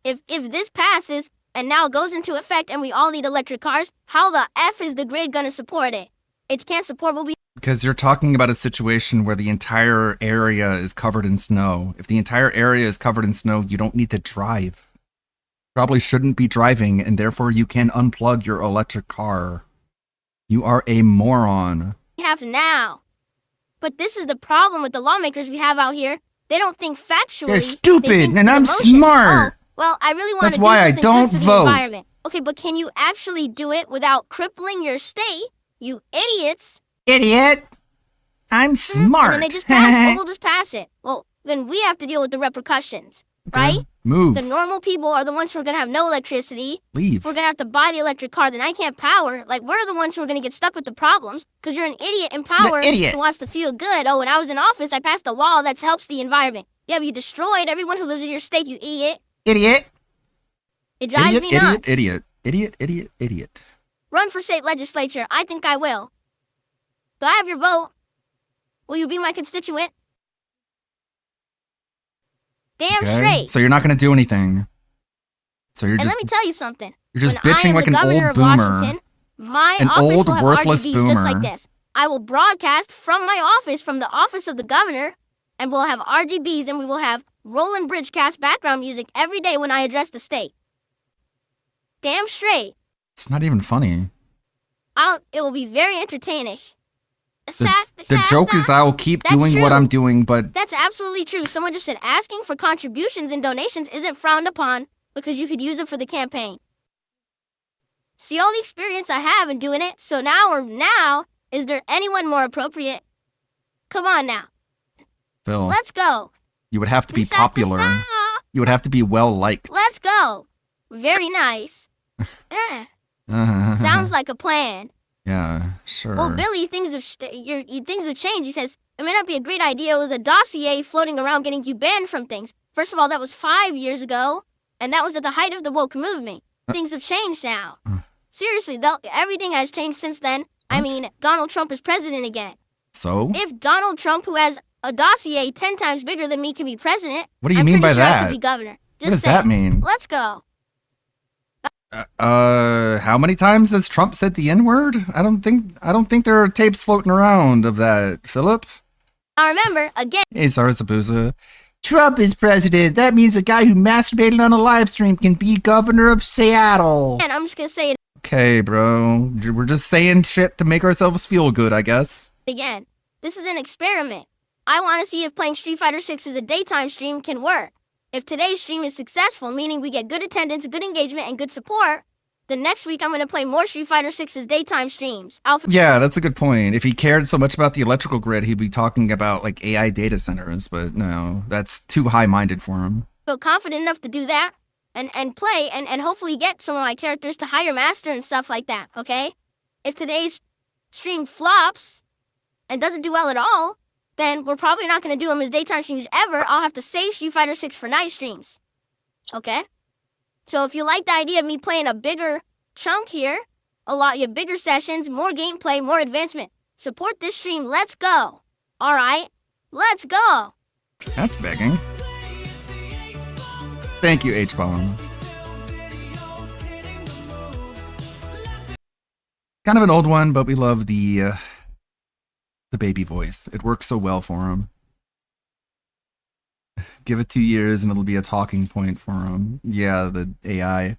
If this passes and now goes into effect and we all need electric cars, how the F is the grid going to support it? it can't support will be. Because you're talking about a situation where the entire area is covered in snow. If the entire area is covered in snow, you don't need to drive. Probably shouldn't be driving, and therefore you can unplug your electric car. You are a moron. We have now. But this is the problem with the lawmakers we have out here. They don't think factually. They're stupid, they think and I'm emotions. smart. Oh, well, I really want That's to do why I something don't good for vote. the environment. Okay, but can you actually do it without crippling your state? You idiots. Idiot. I'm smart. And then they just pass it. Well, we'll just pass it. Well, then we have to deal with the repercussions, right? Move. The normal people are the ones who are going to have no electricity. Leave. We're going to have to buy the electric car that I can't power. Like, we're the ones who are going to get stuck with the problems because you're an idiot in power idiot. who wants to feel good. Oh, when I was in office, I passed a law that helps the environment. Yeah, but you destroyed everyone who lives in your state, you idiot. Idiot. It drives Idiot, me idiot, nuts. idiot. Idiot, idiot, idiot. Run for state legislature. I think I will. Do I have your vote? Will you be my constituent? Damn straight. So you're not going to do anything. So you're And just let me tell you something. you're just When I bitching am like the an governor old of boomer. Washington, my An office old, will have worthless RGBs just like boomer. this. I will broadcast from my office, from the office of the governor, and we'll have RGBs, and we will have Roland Bridgecast background music every day when I address the state. Damn straight. It's not even funny. It will be very entertaining. The joke is I'll keep That's doing what true. I'm doing, but That's absolutely true. Someone just said asking for contributions and donations isn't frowned upon because you could use it for the campaign. See all the experience I have in doing it, so now, is there anyone more appropriate? Come on now. Phil, Let's go. you would have to be popular. You would have to be well liked. Let's go. Very nice. Sounds like a plan. Yeah, sure. Well, Billy, things have changed. He says, it may not be a great idea with a dossier floating around getting you banned from things. First of all, that was 5 years ago, and that was at the height of the woke movement. Things have changed now. Seriously, though, everything has changed since then. I mean, Donald Trump is president again. So? If Donald Trump, who has a dossier 10 times bigger than me, can be president, What do you I'm mean pretty by sure I that? could be governor. What does that mean? Let's go. How many times has Trump said the N-word? I don't think there are tapes floating around of that, Philip. Now remember, again, Hey, Sarasabusa. Trump is president. That means a guy who masturbated on a live stream can be governor of Seattle. and I'm just going to say it Okay, bro. We're just saying shit to make ourselves feel good, I guess. again. This is an experiment. I want to see if playing Street Fighter 6 as a daytime stream can work. If today's stream is successful, meaning we get good attendance, good engagement, and good support, then next week I'm going to play more Street Fighter 6 as daytime streams. Yeah, that's a good point. If he cared so much about the electrical grid, he'd be talking about like AI data centers, but no, that's too high-minded for him. Feel confident enough to do that and play and hopefully get some of my characters to higher master and stuff like that, okay? If today's stream flops and doesn't do well at all, then we're probably not going to do them as daytime streams ever. I'll have to save Street Fighter 6 for night streams, okay? So if you like the idea of me playing a bigger chunk here, your bigger sessions, more gameplay, more advancement, support this stream. Let's go. All right, let's go. That's begging. Thank you, H-Bomb. Kind of an old one, but we love the baby voice. It works so well for him. Give it 2 years and it'll be a talking point for him. Yeah, the AI.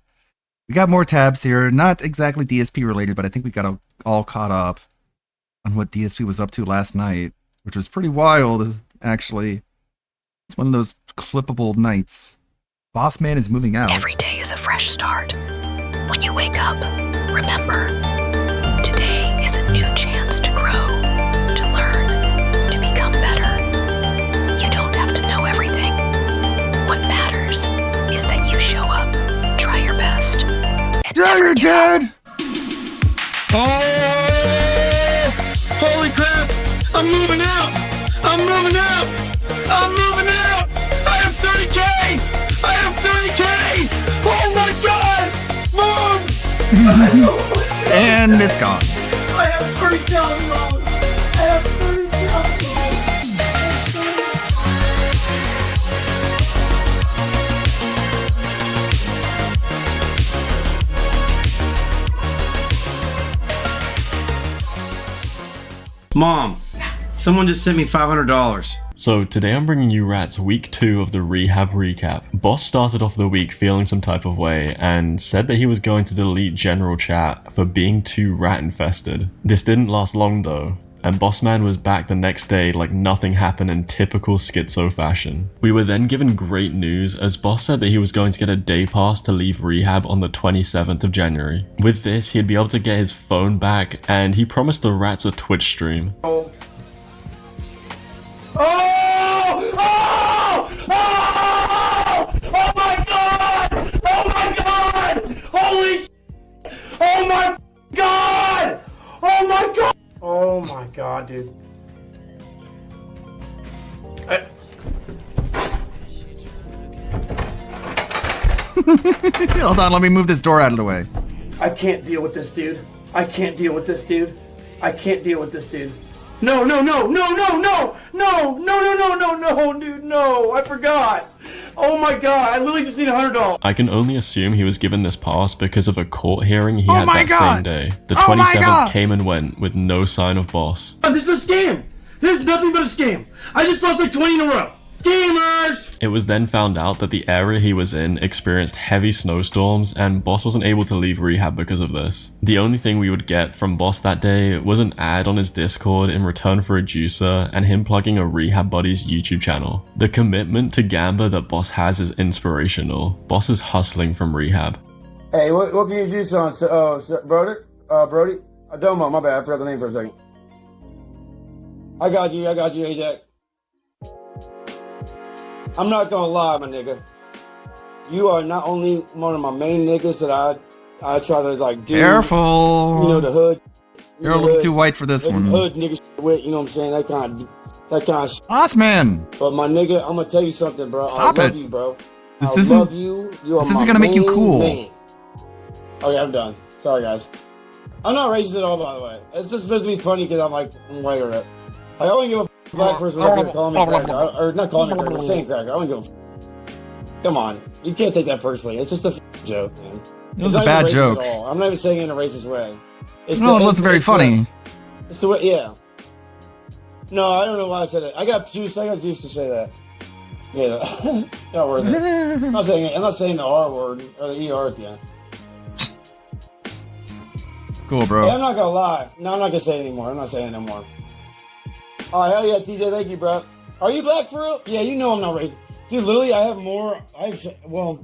We got more tabs here. Not exactly DSP related, but I think we got all caught up on what DSP was up to last night, which was pretty wild, actually. It's one of those clippable nights. Boss Man is moving out. Every day is a fresh start. When you wake up, remember, today is a new chance to grow, to learn, to become better. You don't have to know everything. What matters is that you show up, try your best, and you're dead! Oh! Holy crap! I'm moving out! I'm moving out! I'm moving out! I have 30K! I have 30K! Oh my god! Mom! And it's gone. I have $30,000! I have $30,000! Mom, someone just sent me $500. So today I'm bringing you Rats week 2 of the rehab recap. Boss started off the week feeling some type of way and said that he was going to delete general chat for being too rat infested. This didn't last long though, and Bossman was back the next day like nothing happened in typical schizo fashion. We were then given great news as Boss said that he was going to get a day pass to leave rehab on the 27th of January. With this, he'd be able to get his phone back and he promised the Rats a Twitch stream. Oh! Oh! Oh! Oh my god! Oh my god! Holy shit! Oh my god! Oh my god! Oh my god, dude. Hold on, let me move this door out of the way. I can't deal with this dude. I can't deal with this dude. I can't deal with this dude. No, no, no, no, no, no, no, no, no, no, no, no, dude, no, I forgot. Oh my god, I literally just need $100. I can only assume he was given this pass because of a court hearing he had that same day. The Oh my 27th God. came and went with no sign of Boss. This is a scam. There's nothing but a scam. I just lost like 20 in a row. Scammers! It was then found out that the area he was in experienced heavy snowstorms and Boss wasn't able to leave rehab because of this. The only thing we would get from Boss that day was an ad on his Discord in return for a juicer and him plugging a rehab buddy's YouTube channel. The commitment to Gamba that Boss has is inspirational. Boss is hustling from rehab. Hey, what can you juice on, Brody? Brody? Domo, my bad, I forgot the name for a second. I got you, AJ. I'm not gonna lie, my nigga. You are not only one of my main niggas that I try to like do. Careful. You know the hood. You're a little too white for this one. Hood niggas with, you know what I'm saying? That kind of. Boss man. But my nigga, I'm gonna tell you something, bro. Stop I love it. you, bro. This I isn't- love you. You are this isn't my gonna make you main cool. man. Okay, I'm done. Sorry, guys. I'm not racist at all, by the way. It's just supposed to be funny because I'm white or that. I only give a black person like to call me cracker, or not calling me cracker, saying cracker. I don't give a. Come on, you can't take that personally. It's just a joke, man. It was It's a not bad even racist joke. at all. I'm not even saying it in a racist way. No, it wasn't very funny. It's the way, yeah. No, I don't know why I said it. I got juice to say that. Yeah, not worth it. I'm not saying the R word or the ER at the end. Cool, bro. Hey, I'm not gonna lie. No, I'm not gonna say it anymore. I'm not saying it no more. All right, hell yeah, TJ, thank you, bro. Are you black for real? Yeah, you know I'm not racist. Dude, literally, I have more. IRL,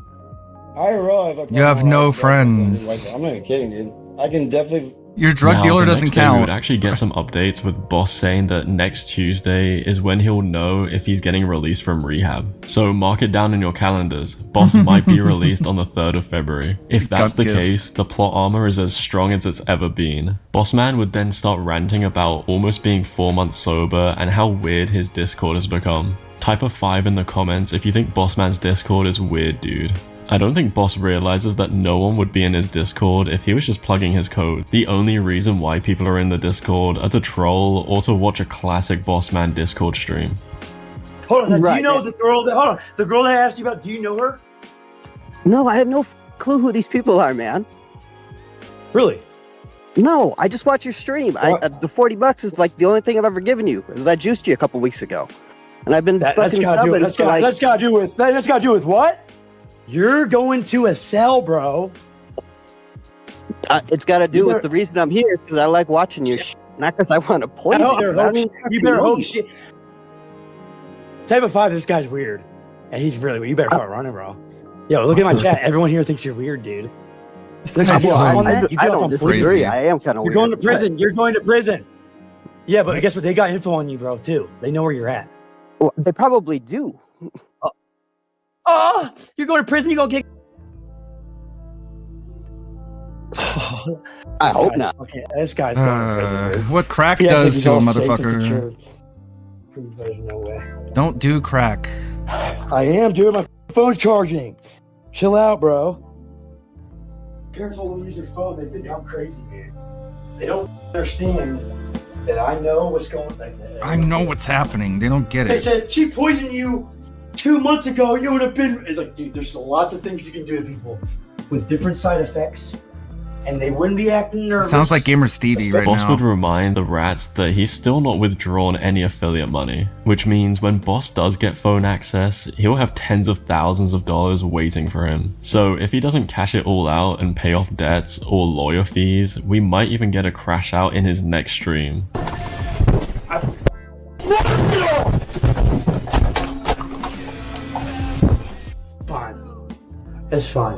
I have. You have no friends. I'm not even kidding, dude. I can definitely. Your drug Now, dealer the doesn't next day We count. would actually get some updates with Boss saying that next Tuesday is when he'll know if he's getting released from rehab. So mark it down in your calendars. Boss might be released on the 3rd of February. If that's the give. case, the plot armor is as strong as it's ever been. Bossman would then start ranting about almost being 4 months sober and how weird his Discord has become. Type a 5 in the comments if you think Bossman's Discord is weird, dude. I don't think Boss realizes that no one would be in his Discord if he was just plugging his code. The only reason why people are in the Discord are to troll or to watch a classic Bossman Discord stream. Hold on, do you know the girl that? Hold on, the girl that I asked you about. Do you know her? No, I have no clue who these people are, man. Really? No, I just watch your stream. The $40 is like the only thing I've ever given you. Because I juiced you a couple weeks ago, and I've been fucking subbing. That's got to do with what? You're going to a cell, bro. It's got to do with the reason I'm here is because I like watching your shit, not because I want to poison you. You better hope shit. Type of 5, this guy's weird. And he's really weird. You better start running, bro. Yo, look at my chat. Everyone here thinks you're weird, dude. I don't disagree. I am kind of weird. You're going to prison. You're going to prison. Yeah, but guess what? They got info on you, bro, too. They know where you're at. Well, they probably do. Oh, you're going to prison? You're going to get... I hope not. Okay, this guy's going to prison, dude. What crack Yeah, does he's to a all safe and motherfucker. secure. There's no way. Don't do crack. I am, dude. My phone's charging. Chill out, bro. Parents will use their phone. They think I'm crazy, man. They don't understand that I know what's going on. I know what's happening. They don't get They it. said, she poisoned you 2 months ago. You would have been... It's like, dude, there's lots of things you can do to people with different side effects and they wouldn't be acting nervous. Sounds like Gamer Stevie right Boss now. would remind the rats that he's still not withdrawn any affiliate money, which means when Boss does get phone access, he'll have tens of thousands of dollars waiting for him. So if he doesn't cash it all out and pay off debts or lawyer fees, we might even get a crash out in his next stream. Fine. It's fine.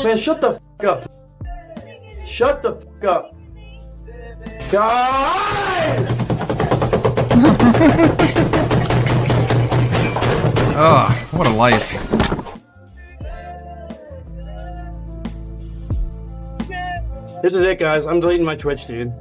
Man, shut the f up. Shut the f up. God! Ugh, what a life. This is it, guys. I'm deleting my Twitch, dude.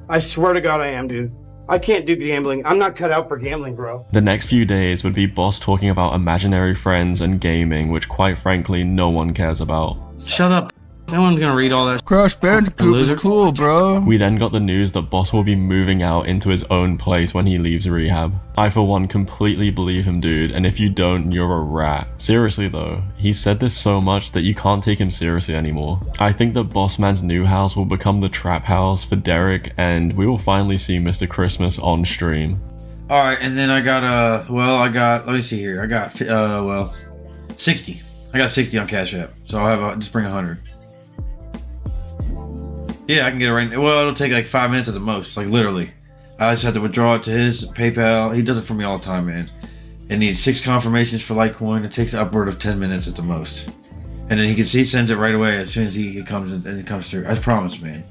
I swear to God I am, dude. I can't do gambling. I'm not cut out for gambling, bro. The next few days would be Boss talking about imaginary friends and gaming, which quite frankly no one cares about. Shut up. No one's gonna read all that. Crash Bandicoot is cool, bro. We then got the news that Boss will be moving out into his own place when he leaves rehab. I for one completely believe him, dude, and if you don't, you're a rat. Seriously though, he said this so much that you can't take him seriously anymore. I think that Boss Man's new house will become the trap house for Derek, and we will finally see Mr. Christmas on stream. Alright, and then I got, let me see here. I got, 60. I got 60 on Cash App, so I'll have, just bring 100. Yeah, I can get it right now. Well, it'll take like 5 minutes at the most, like literally. I just have to withdraw it to his PayPal. He does it for me all the time, man. It needs 6 confirmations for Litecoin. It takes upward of 10 minutes at the most. And then he sends it right away as soon as he comes and it comes through. I promise, man.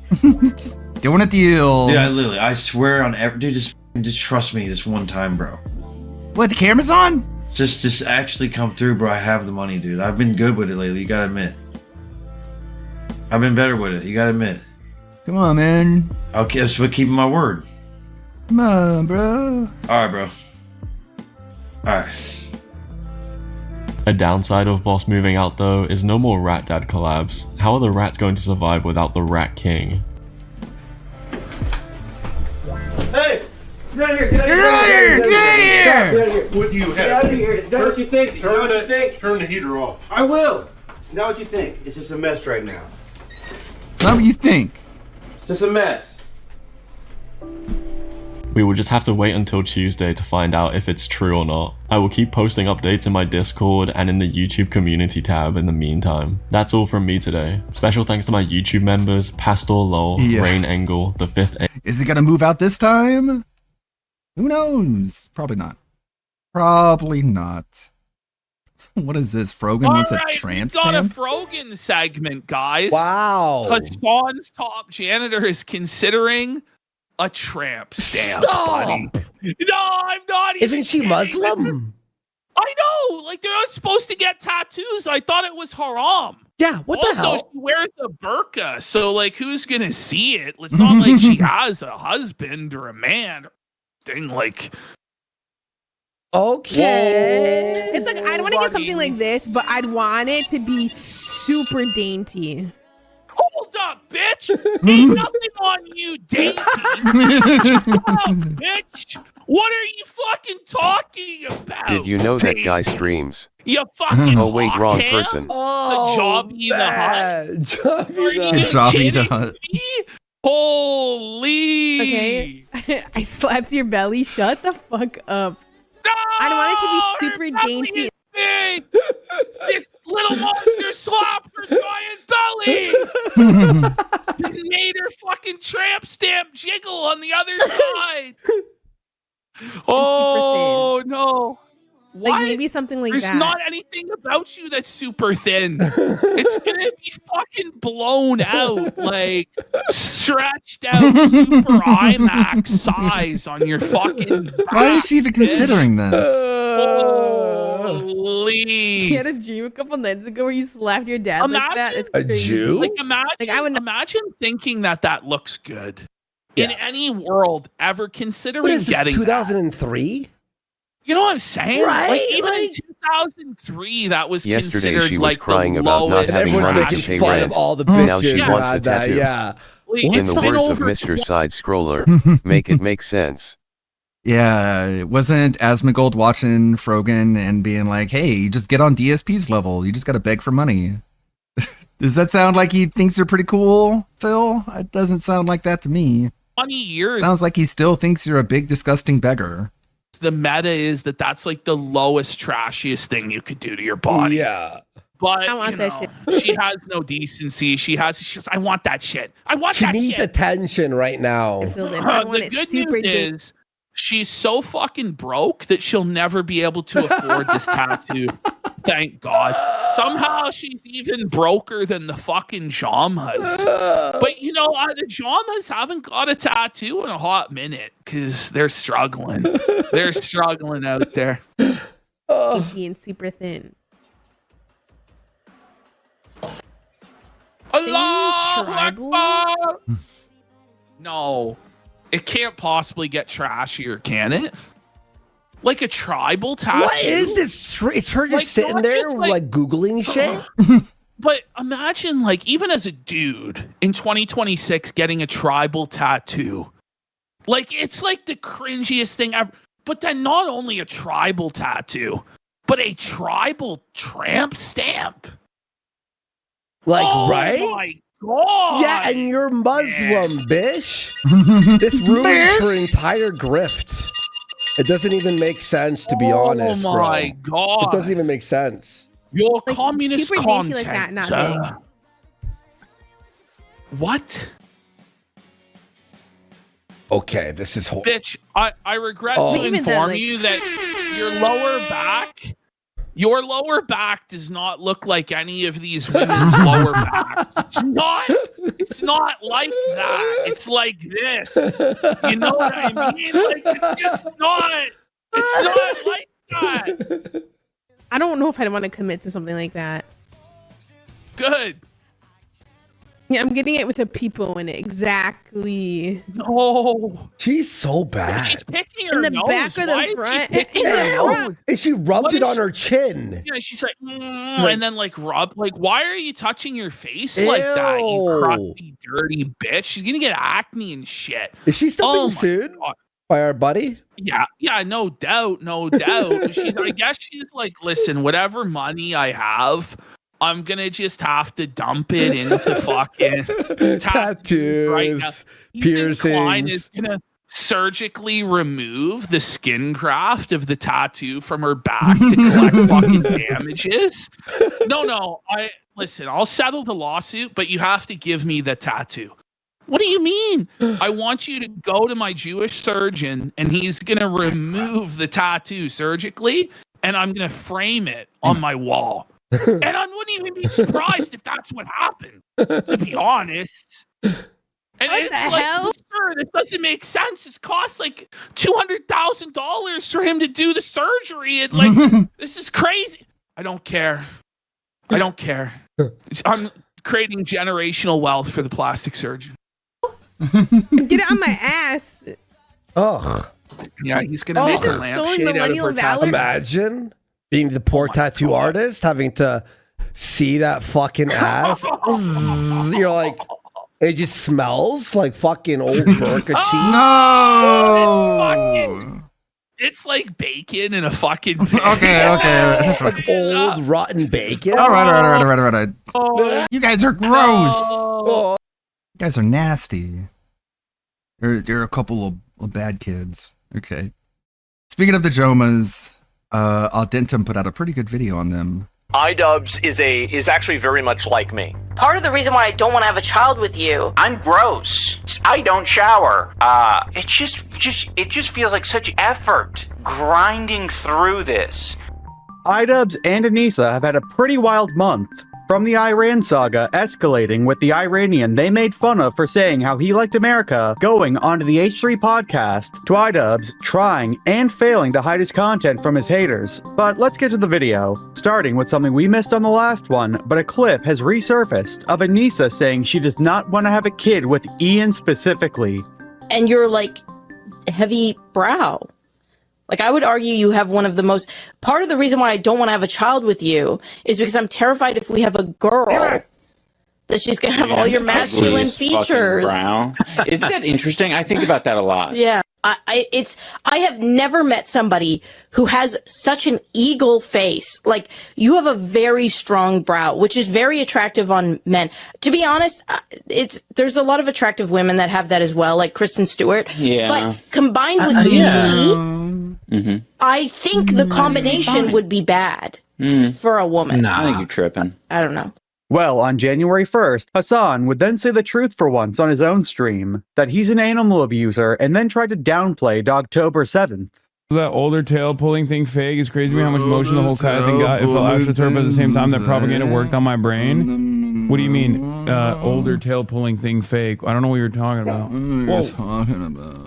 Doing a deal. Yeah, literally. I swear on every dude, just trust me this one time, bro. What, the camera's on? Just actually come through, bro. I have the money, dude. I've been good with it lately, you gotta admit. I've been better with it, you gotta admit. Come on, man. Okay, that's what keeping my word. Come on, bro. Alright, bro. Alright. A downside of Boss moving out though is no more Rat Dad collabs. How are the rats going to survive without the Rat King? Hey! Get out of here! Get out of here! Get out of here! Get out of here! What you Get have? out of here! Is that what you think? Is that what you think? Turn the heater off. I will! It's not what you think. It's just a mess right now. It's not what you think. It's just a mess. We will just have to wait until Tuesday to find out if it's true or not. I will keep posting updates in my Discord and in the YouTube community tab in the meantime. That's all from me today. Special thanks to my YouTube members, Pastor Lol, Rain Engel, The Fifth A. Is he gonna move out this time? Who knows? Probably not. Probably not. What is this? Frogan wants a tramp got stamp? a Frogan segment, guys. Wow. Hassan's top janitor is considering a tramp stamp, buddy. No, I'm not even Isn't she kidding. Muslim? I know. Like, they're not supposed to get tattoos. I thought it was haram. Yeah, what the hell? Also, she wears a burqa, so, like, who's going to see it? It's not like she has a husband or a man or thing. Like, Okay. It's like I'd want to get something like this, but I'd want it to be super dainty. hold up, bitch! Ain't nothing on you, dainty. Shut up, bitch! What are you fucking talking about? Did you know that guy streams? You fucking Oh wait, wrong hawk person. Oh, Jobby the Hutt. Are you Jobby the kidding Hutt. me? Holy! Okay, I slapped your belly. Shut the fuck up. I want it to be super dainty. Big. This little monster slapped her giant belly. Made her fucking tramp stamp jiggle on the other side. Oh no! What? Like maybe something like There's that. not anything about you that's super thin. It's gonna be fucking blown out, like stretched out, super IMAX size on your fucking back. Why is she even considering this? Holy! You had a dream a couple nights ago where you slapped your dad like that. It's A crazy. Jew? Like imagine thinking that looks good in any world ever What considering is this, getting 2003? You know what I'm saying? Right? Like even in Like- 2003, that was Yesterday considered she was like crying the about not lowest having Everyone's money to making pay fun rent. of all the Now she bitches wants a on that, tattoo. yeah. Wait, In the it's been words of over Mr. Side Scroller, make it make sense. Yeah, it wasn't Asmongold watching Frogan and being like, hey, you just get on DSP's level. You just got to beg for money. Does that sound like he thinks you're pretty cool, Phil? It doesn't sound like that to me. 20 years. Sounds like he still thinks you're a big, disgusting beggar. The meta is that that's like the lowest, trashiest thing you could do to your body. Yeah. But I want that shit. she has no decency. She's I want that shit. I want She that needs shit. attention right now. The good news is she's so fucking broke that she'll never be able to afford this tattoo. Thank God. Somehow she's even broker than the fucking Jamas. But the Jamas haven't got a tattoo in a hot minute because they're struggling. They're struggling out there. And super thin. Allahu Akbar! No, it can't possibly get trashier, can it? Like a tribal tattoo? What is this? It's her just sitting there, like Googling shit? But imagine, like, even as a dude in 2026 getting a tribal tattoo. Like, it's like the cringiest thing ever. But then not only a tribal tattoo, but a tribal tramp stamp. Like, oh right? My God. Yeah, and you're Muslim, bish. This ruins her entire grift. It doesn't even make sense, to be honest, bro. Oh my God. It doesn't even make sense. Your communist super content. dainty like that, not big. What? Okay, this is horrible. Bitch, I regret Oh. to Even inform though, like- you that your lower back does not look like any of these women's lower backs. It's not like that. It's like this. You know what I mean? Like, it's not like that. I don't know if I want to commit to something like that. Good. Yeah, I'm getting it with a people in it. Exactly. No. She's so bad. She's picking her In the nose. back or the Why is she front? picking her nose? And she rubbed What it is on she- her chin. Yeah, she's like, and then like rub. Like, why are you touching your face like that? You Ew. crusty, dirty bitch. She's gonna get acne and shit. Is she still Oh being my sued God. by our buddy? Yeah, no doubt. I guess she's like, listen, whatever money I have, I'm gonna just have to dump it into fucking tattoos right now. Tattoos, Ethan Klein piercings. is gonna surgically remove the skin graft of the tattoo from her back to collect fucking damages. No, I'll settle the lawsuit, but you have to give me the tattoo. What do you mean? I want you to go to my Jewish surgeon and he's going to remove the tattoo surgically and I'm going to frame it on my wall. And I wouldn't even be surprised if that's what happened, to be honest. And What it's the like, hell? sir, this doesn't make sense. It costs like $200,000 for him to do the surgery. And like, this is crazy. I don't care. I'm creating generational wealth for the plastic surgeon. Get it on my ass. Ugh. Yeah, he's gonna make a This is so lampshade out of millennial her tattoo. valor. Imagine being the poor tattoo artist having to see that fucking ass. You're like, it just smells like fucking old Burka cheese. No! It's like bacon in a fucking Okay. Like old rotten bacon. All right. Oh, You guys are gross. no. You guys are nasty. You're a couple of bad kids. Okay. Speaking of the Jomas, Audentum put out a pretty good video on them. iDubbbz is actually very much like me. Part of the reason why I don't want to have a child with you. I'm gross. I don't shower. It just feels like such effort grinding through this. iDubbbz and Anissa have had a pretty wild month. From the Iran saga escalating with the Iranian they made fun of for saying how he liked America, going onto the H3 podcast, to iDubbbz trying and failing to hide his content from his haters. But let's get to the video, starting with something we missed on the last one, but a clip has resurfaced of Anissa saying she does not want to have a kid with Ian specifically. And you're like heavy brow. Like, I would argue you have one of the most... Part of the reason why I don't want to have a child with you is because I'm terrified if we have a girl that she's going to have all your masculine features. Isn't that interesting? I think about that a lot. Yeah. I have never met somebody who has such an eagle face. Like, you have a very strong brow, which is very attractive on men. To be honest, there's a lot of attractive women that have that as well, like Kristen Stewart. Yeah. But combined with me, I think the combination would be bad for a woman. I think you're tripping. I don't know. Well, on January 1st, Hassan would then say the truth for once on his own stream, that he's an animal abuser, and then tried to downplay Dogtober 7th. That older tail pulling thing fake. It's crazy to me how much motion the whole Kaya thing got. It felt astroturf at the same time that propaganda worked on my brain. What do you mean, older tail pulling thing fake? I don't know what you're talking about.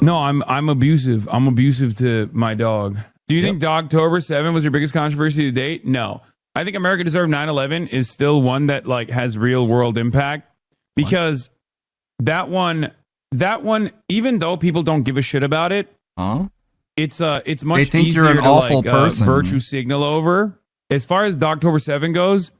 No, I'm abusive. I'm abusive to my dog. Do you think Dogtober 7 was your biggest controversy to date? No. I think America Deserved 9/11 is still one that like has real world impact, because that one, even though people don't give a shit about it, it's much They think easier you're an to awful like person. virtue signal over. As far as Dogtober 7 goes,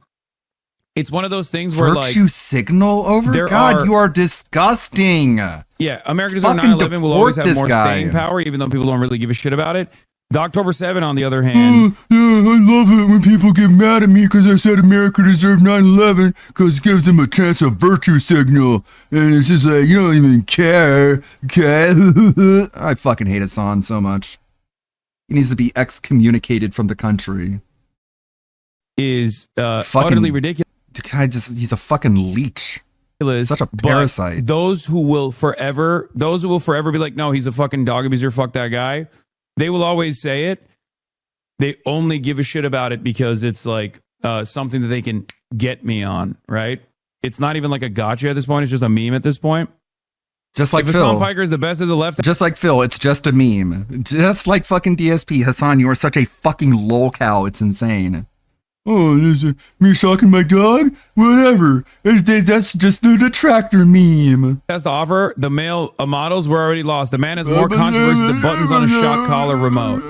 it's one of those things where like Virtue signal over? there God, are- you are disgusting. yeah, America Deserved Fucking 9/11 will always deport have this more guy. staying power, even though people don't really give a shit about it. Dogtober 7, on the other hand, Yeah, I love it when people get mad at me because I said America deserved 9/11 because it gives them a chance of virtue signal. And it's just like, you don't even care. Okay? I fucking hate Hassan so much. He needs to be excommunicated from the country. is Fucking- utterly ridiculous. The guy he's a fucking leech. Such a parasite. But those who will forever be like, no, he's a fucking dog abuser, fuck that guy. They will always say it. They only give a shit about it because it's like something that they can get me on, right? It's not even like a gotcha at this point. It's just a meme at this point. Just like if Phil. Hassan Piker is the best of the left. Just like Phil, it's just a meme. Just like fucking DSP. Hassan, you are such a fucking lolcow. It's insane. Oh, me sucking my dog? Whatever. That's just the detractor meme. Has to offer. The male models were already lost. The man has more controversy than buttons on a shock collar remote.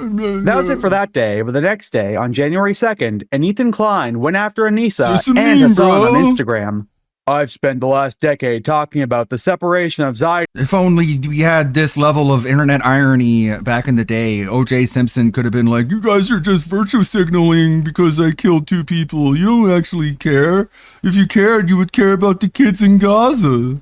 That was it for that day, but the next day, on January 2nd, an Ethan Klein went after Anissa Just a and meme, Hassan bro. on Instagram. I've spent the last decade talking about the separation of Zion. If only we had this level of internet irony back in the day, OJ Simpson could have been like, You guys are just virtue signaling because I killed 2 people. You don't actually care. If you cared, you would care about the kids in Gaza.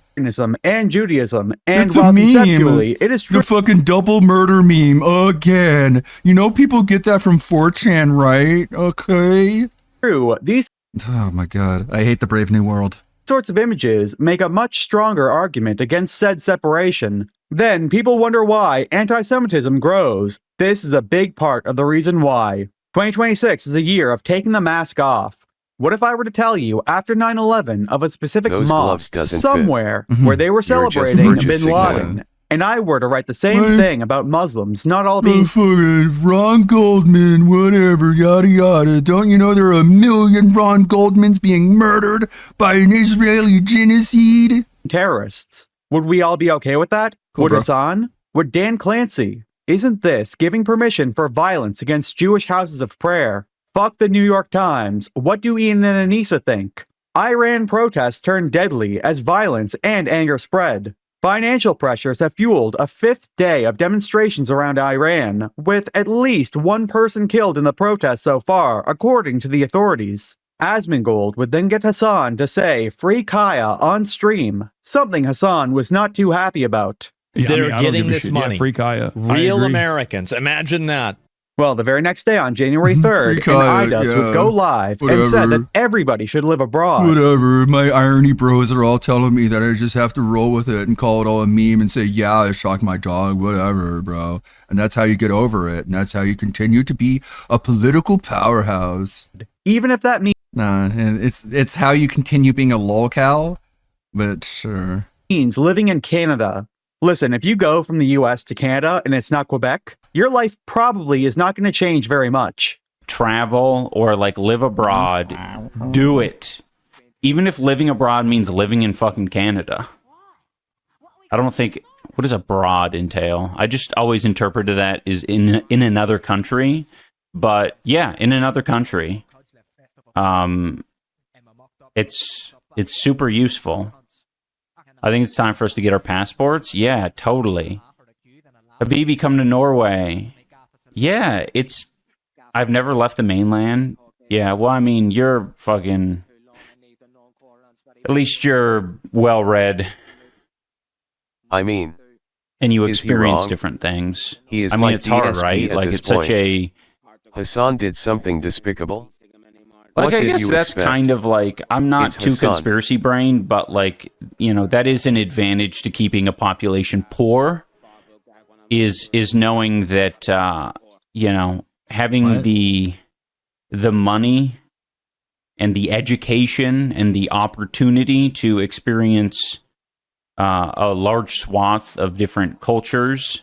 And Judaism, and It's a while meme. conceptually, it is The fucking double murder meme again. You know people get that from 4chan, right? Okay. true. These oh my god, I hate the Brave New World. sorts of images make a much stronger argument against said separation. Then people wonder why anti-Semitism grows. This is a big part of the reason why. 2026 is a year of taking the mask off. What if I were to tell you after 9/11 of a specific Those gloves mosque doesn't fit. somewhere where they were You're just celebrating virtue Bin signaling. Laden, and I were to write the same Right. thing about Muslims not all Oh, being fucking Ron Goldman, whatever, yada yada. Don't you know there are a million Ron Goldmans being murdered by an Israeli genocide? terrorists? Would we all be okay with that? Cool, Would bro. Hassan? Would Dan Clancy? Isn't this giving permission for violence against Jewish houses of prayer? Fuck the New York Times. What do Ian and Anissa think? Iran protests turned deadly as violence and anger spread. Financial pressures have fueled a 5th day of demonstrations around Iran, with at least 1 person killed in the protests so far, according to the authorities. Asmongold would then get Hassan to say "Free Kaya" on stream, something Hassan was not too happy about. Yeah, I They're mean, I don't getting give a this shit. Yeah, money. free Kaya. I Real agree. Americans. Imagine that. Well, the very next day on January 3rd, Free an Kaya, IDUS yeah. would go live and Whatever. said that everybody should live abroad. Whatever. My irony bros are all telling me that I just have to roll with it and call it all a meme and say, yeah, I shocked my dog, whatever, bro. And that's how you get over it. And that's how you continue to be a political powerhouse. Even if that Nah, and it's how you continue being a lolcow, but sure. means living in Canada. Listen, if you go from the US to Canada and it's not Quebec, your life probably is not going to change very much. Travel or like live abroad, do it. Even if living abroad means living in fucking Canada. I don't think, what does abroad entail? I just always interpreted that as in another country. But yeah, in another country. It's super useful. I think it's time for us to get our passports. Yeah, totally. Habibi, come to Norway. Yeah, I've never left the mainland. Yeah, well, I mean, you're fucking... At least you're well-read. I mean... And you is he experience wrong? different things. He is I mean, like it's hard, DSP right? at Like, this it's such point. a... Hassan did something despicable? Like, What I did guess you that's expect? kind of like, I'm not It's too Hassan. conspiracy brained, but like, you know, that is an advantage to keeping a population poor, is knowing that, you know, having What? the money and the education and the opportunity to experience a large swath of different cultures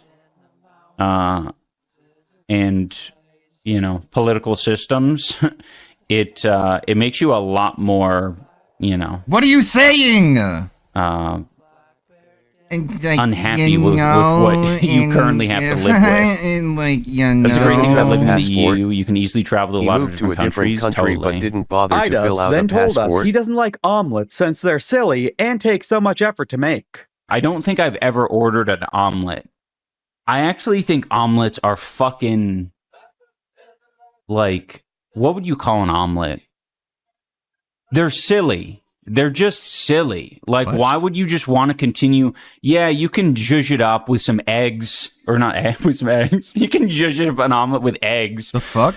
and, you know, political systems, it makes you a lot more, you know. What are you saying? Unhappy with what you currently have to live with. And like, you know, That's the great thing about living in the Passport. EU. You can easily travel to a He lot of moved to different a different countries. country Totally. but didn't bother to fill Idubbbz out a then told us passport. he doesn't like omelets since they're silly and take so much effort to make. I don't think I've ever ordered an omelet. I actually think omelets are fucking, like, what would you call an omelet? They're silly. They're just silly. Like, why would you just want to continue? Yeah, you can zhuzh it up with some eggs, or not with some eggs. You can zhuzh it up an omelet with eggs. The fuck?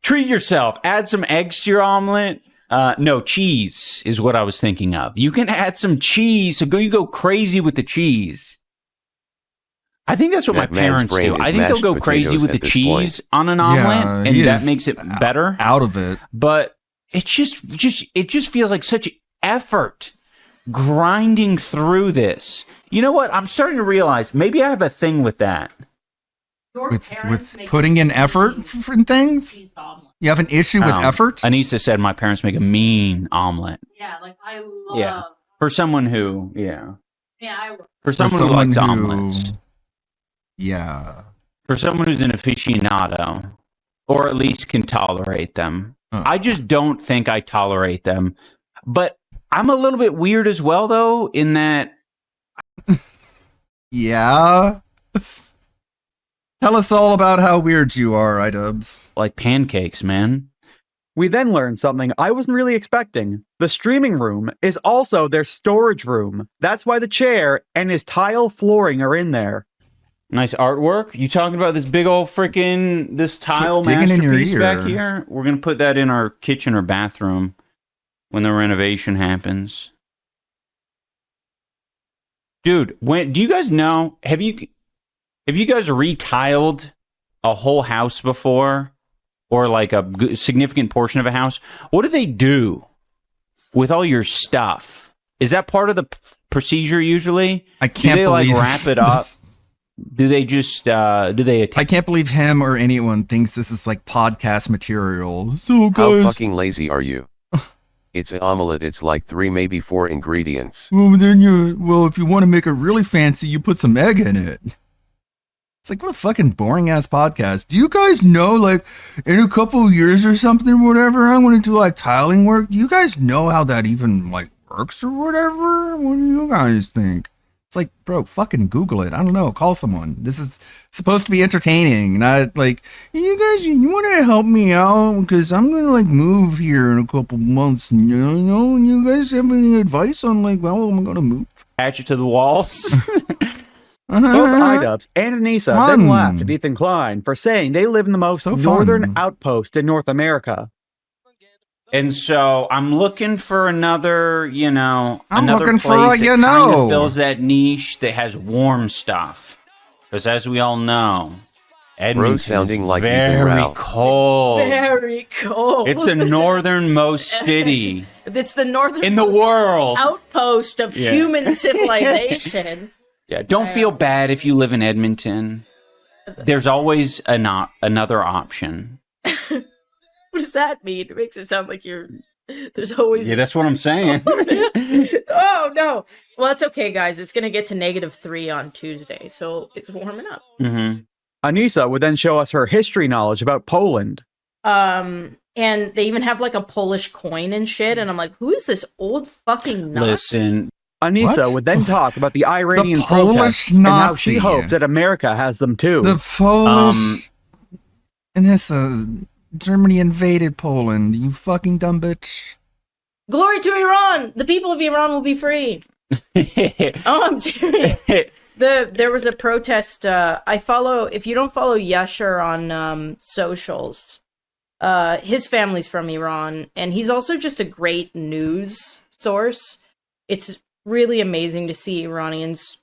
Treat yourself. Add some eggs to your omelet. No, cheese is what I was thinking of. You can add some cheese, so you go crazy with the cheese. I think that's what That my man's parents brain do. is I think they'll mashed go crazy potatoes with the at this cheese point. on an Yeah, omelet, and he that is makes it better. out of it. But it just feels like such effort grinding through this. You know what? I'm starting to realize maybe I have a thing with that. With putting in effort for things? You have an issue with effort? Anissa said my parents make a mean omelet. Yeah, like I love. Yeah. For someone who, yeah. Yeah, For someone who likes omelets. Yeah. For someone who's an aficionado, or at least can tolerate them. I just don't think I tolerate them. But I'm a little bit weird as well, though, in that... Yeah? Tell us all about how weird you are, Idubbbz. Like pancakes, man. We then learned something I wasn't really expecting. The streaming room is also their storage room. That's why the chair and his tile flooring are in there. Nice artwork. You talking about this big old freaking this tile digging in your masterpiece ear. back here? We're gonna put that in our kitchen or bathroom when the renovation happens. Dude, do you guys know? Have you guys retiled a whole house before, or like a significant portion of a house? What do they do with all your stuff? Is that part of the procedure usually? I can't do they like believe wrap it up? Do they just do they I can't believe him or anyone thinks this is like podcast material. So How guys, fucking lazy are you? It's an omelet, it's like 3 maybe 4 ingredients. well, then if you want to make it really fancy, you put some egg in it. It's like, what a fucking boring ass podcast. Do you guys know, like, in a couple of years or something or whatever, I'm going to do like tiling work? Do you guys know how that even like works or whatever? What do you guys think? It's like, bro, fucking Google it. I don't know. Call someone. This is supposed to be entertaining, not like, you guys, you want to help me out? Because I'm going to like move here in a couple months. You know, you guys have any advice on like, well, I'm going to move? attach it to the walls? Both Idubbbz and Anissa Fun. then laughed at Ethan Klein for saying they live in the most northern outpost in North America. And so I'm looking for another, you know, I'm another looking place for a, that you kind know. of fills that niche that has warm stuff. Because as we all know, Edmonton sounding is like Ethan very Ralph. cold. Very cold. It's the northernmost city It's the northern in the world. outpost of Yeah. human civilization. Yeah, don't feel bad if you live in Edmonton. There's always another option. What does that mean? It makes it sound like there's always. Yeah, that's what I'm saying. Oh no! Well, it's okay, guys. It's gonna get to -3 on Tuesday, so it's warming up. Mm-hmm. Anissa would then show us her history knowledge about Poland. And they even have like a Polish coin and shit. And I'm like, who is this old fucking nut? Listen, Anissa would then talk about the Iranian Polish protests and how she Nazi. hopes that America has them too. The Polish. Anissa, Germany invaded Poland. You fucking dumb bitch. Glory to Iran! The people of Iran will be free. I'm serious. There was a protest. If you don't follow Yasher on socials, his family's from Iran, and he's also just a great news source. It's really amazing to see Iranians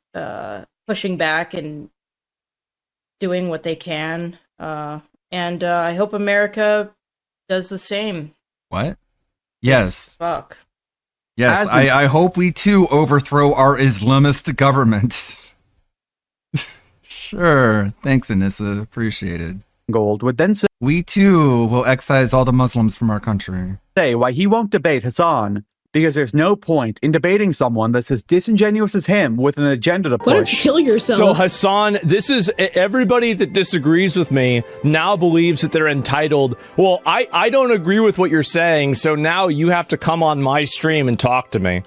pushing back and doing what they can. And I hope America does the same. What? Yes. Fuck. Yes, I hope we too overthrow our Islamist government. Sure. Thanks, Anissa. Appreciate it. Gold would then say, we too will excise all the Muslims from our country. Say why he won't debate Hassan, because there's no point in debating someone that's as disingenuous as him with an agenda to push. Why don't you kill yourself? So Hassan, this is everybody that disagrees with me now believes that they're entitled. Well, I don't agree with what you're saying, so now you have to come on my stream and talk to me.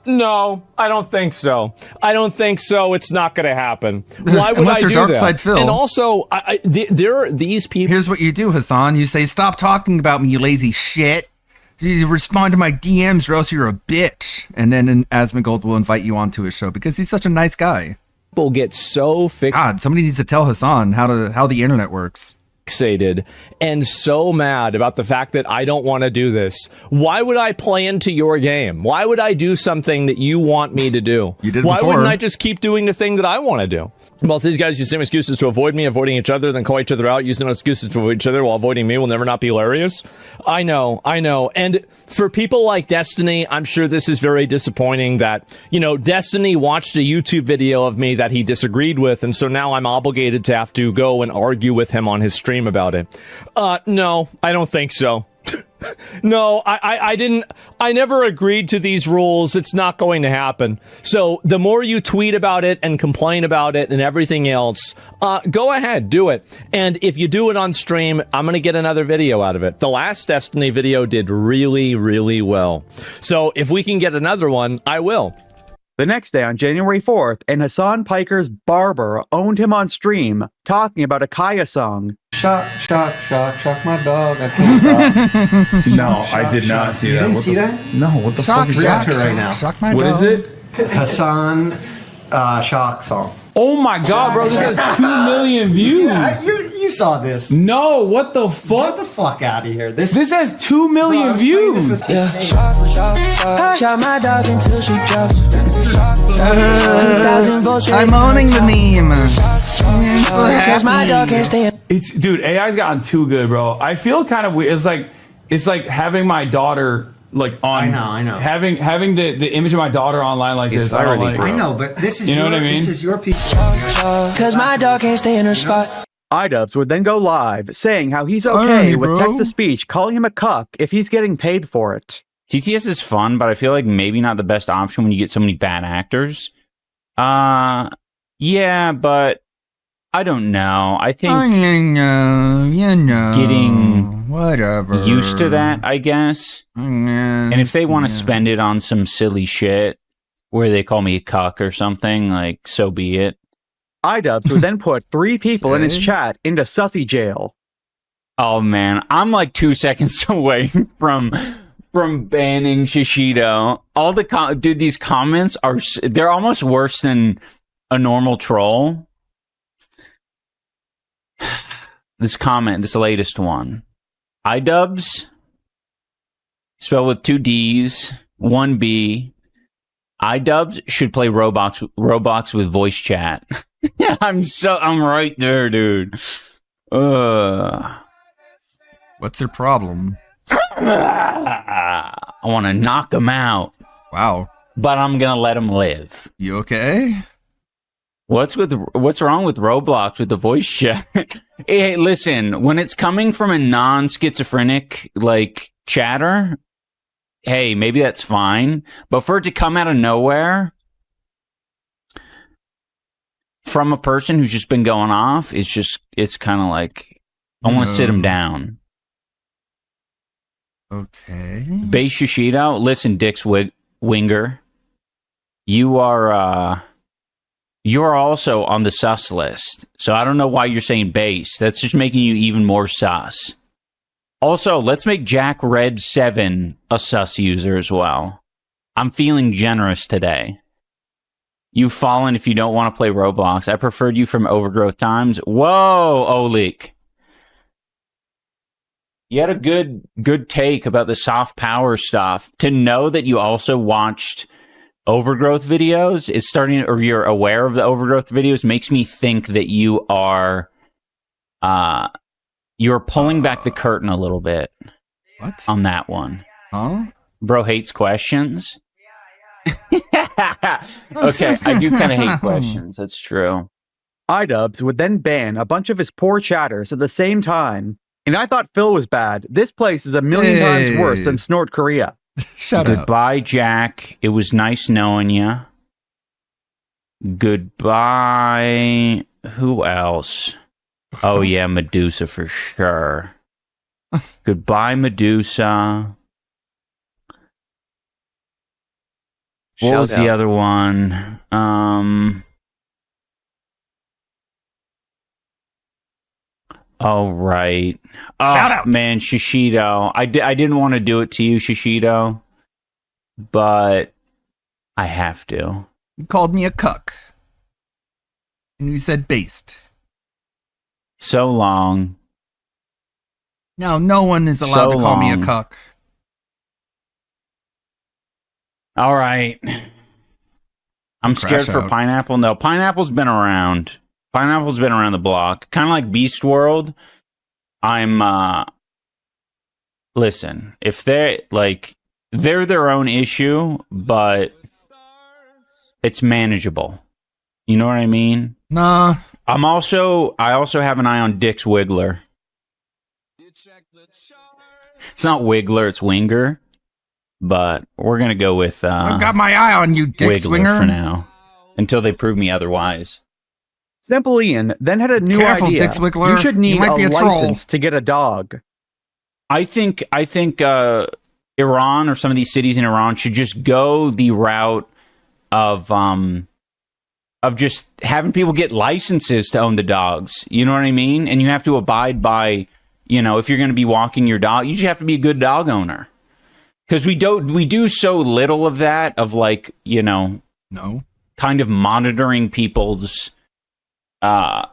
No, I don't think so. I don't think so. It's not going to happen. Why would Unless I you're do Dark that? Side Phil. And also, there are these people. Here's what you do, Hassan. You say, stop talking about me, you lazy shit. You respond to my DMs or else you're a bitch. And then Asmongold will invite you onto his show because he's such a nice guy. People get so God, somebody needs to tell Hassan how the internet works. Fixated and so mad about the fact that I don't want to do this. Why would I play into your game? Why would I do something that you want me to do? You did Why before. wouldn't I just keep doing the thing that I want to do? Both these guys use the same excuses to avoid me, avoiding each other, then call each other out, using those excuses to avoid each other while avoiding me will never not be hilarious. I know. And for people like Destiny, I'm sure this is very disappointing that, Destiny watched a YouTube video of me that he disagreed with, and so now I'm obligated to have to go and argue with him on his stream about it. No, I don't think so. No, I never agreed to these rules. It's not going to happen. So the more you tweet about it and complain about it and everything else, go ahead, do it. And if you do it on stream, I'm going to get another video out of it. The last Destiny video did really, really well. So if we can get another one, I will. The next day on January 4th, and Hassan Piker's barber owned him on stream talking about a Kaya song. Shock my dog. I can't stop. No, I did not see that. You didn't What see the that? No, what the fuck is shock, that right now? Shock my What dog. is it? Hassan Shock song. Oh my god, bro, this has 2 million views. Yeah, you saw this. No, what the fuck? Get the fuck out of here. This has 2 million views. Shot my dog until she drops. I'm owning the meme. I'm so happy. It's dude, AI's gotten too good, bro. I feel kind of weird. It's like having my daughter like on. I know. Having the image of my daughter online like It's this. I don't irony, like. I know, but this is you know what I mean. This is your people. Cause my dog can't stay in her spot. iDubbbz would then go live saying how he's okay Irony, with bro. text-to-speech calling him a cuck if he's getting paid for it. TTS is fun, but I feel like maybe not the best option when you get so many bad actors. Yeah, but I don't know. I think getting whatever used to that, I guess. And if they want to spend it on some silly shit where they call me a cuck or something, like, so be it. iDubbbz would then put 3 people in his chat into sussy jail. Oh man, I'm like 2 seconds away from banning Shishido. All the dude, these comments they're almost worse than a normal troll. This comment, this latest one. iDubbbz, spelled with 2 D's, 1 B. iDubbbz should play Roblox with voice chat. Yeah, I'm right there, dude. What's your problem? I want to knock him out. Wow. But I'm going to let him live. You okay? What's wrong with Roblox with the voice chat? Hey, listen, when it's coming from a non-schizophrenic like chatter, hey, maybe that's fine. But for it to come out of nowhere from a person who's just been going off, it's kind of like I want to sit him down. Okay. Base Shishido, listen, Dick's Winger. you are also on the sus list. So I don't know why you're saying base. That's just making you even more sus. Also, let's make Jack Red 7 a sus user as well. I'm feeling generous today. You've fallen if you don't want to play Roblox. I preferred you from Overgrowth Times. Whoa, Olik. You had a good take about the soft power stuff. To know that you also watched Overgrowth videos is starting, or you're aware of the Overgrowth videos, makes me think that you are you're pulling back the curtain a little bit. What? On that one. Huh? Bro hates questions. Okay, I do kind of hate questions. That's true. iDubbbz would then ban a bunch of his poor chatters at the same time. And I thought Phil was bad. This place is a million times worse than Snort Korea. Goodbye, Jack. It was nice knowing you. Goodbye. Who else? Oh, yeah, Medusa for sure. Goodbye, Medusa. What Shout was the out. other one? Oh, right. Oh, man, Shishido. I didn't want to do it to you, Shishido, but I have to. You called me a cuck. And you said based. So long. Now, no one is allowed to call me a cuck. All right. I'm scared Crash for out. Pineapple. No, Pineapple's been around. Pineapple's been around the block. Kind of like Beast World. Listen, if they're their own issue, but it's manageable. You know what I mean? Nah. I also have an eye on Dick's Wiggler. It's not Wiggler, it's Winger. But we're gonna go with I've got my eye on you, Dick Wiggler Swinger. for now. Until they prove me otherwise. Simple Ian then had a new Careful, idea. Dick Swiggler. You should You need might be a a troll. license to get a dog. I think Iran or some of these cities in Iran should just go the route of just having people get licenses to own the dogs. You know what I mean? And you have to abide by, if you're going to be walking your dog, you just have to be a good dog owner. Because we do so little of that, of no, kind of monitoring people's, I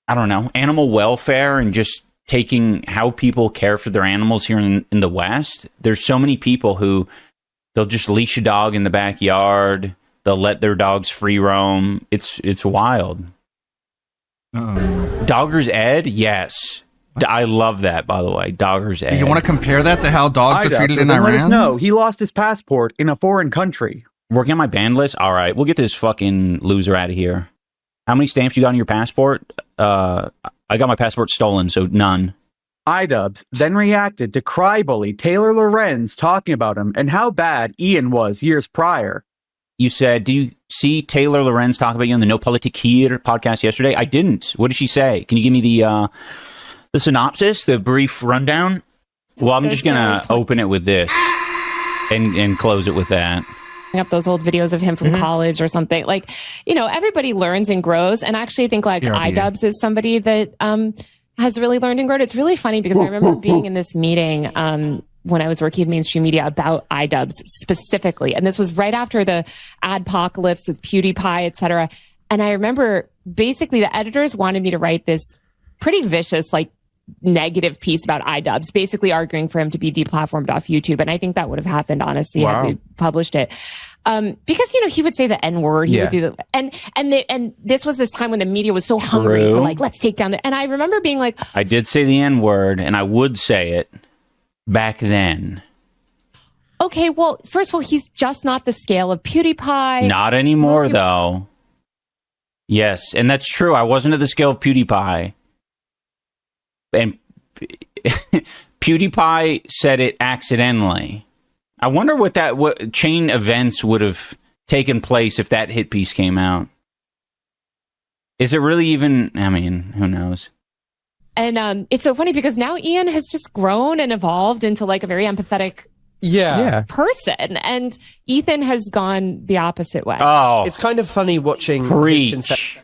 don't know, animal welfare and just taking how people care for their animals here in the West. There's so many people who they'll just leash a dog in the backyard. They'll let their dogs free roam. It's wild. Dogger's Ed, yes. I love that, by the way. Dogger's Ed. You want to compare that to how dogs are iDubbbz treated would in then Iran? let us know he lost his passport in a foreign country. Working on my banned list? All right, we'll get this fucking loser out of here. How many stamps you got on your passport? I got my passport stolen, so none. iDubbbz then reacted to crybully Taylor Lorenz talking about him and how bad Ian was years prior. You said, do you see Taylor Lorenz talk about you on the No Politique Here podcast yesterday? I didn't. What did she say? Can you give me the synopsis, the brief rundown? Well, I'm just going to open it with this and close it with that. Up those old videos of him from college or something. Like, everybody learns and grows. And I actually think iDubbbz is somebody that has really learned and grown. It's really funny because I remember being in this meeting when I was working in mainstream media about iDubbbz specifically. And this was right after the adpocalypse with PewDiePie, etc. And I remember basically the editors wanted me to write this pretty vicious, negative piece about iDubbbz, basically arguing for him to be deplatformed off YouTube. And I think that would have happened, honestly, had we published it. Because, he would say the N word. He would do and this was this time when the media was so hungry for let's take down and I remember being like, I did say the N word and I would say it back then. Okay, well, first of all, he's just not the scale of PewDiePie. Not anymore, though. Yes, and that's true. I wasn't at the scale of PewDiePie. And PewDiePie said it accidentally. I wonder what chain events would have taken place if that hit piece came out. Is it really even? I mean, who knows? And it's so funny because now Ian has just grown and evolved into a very empathetic person. And Ethan has gone the opposite way. Oh, it's kind of funny watching. Preach.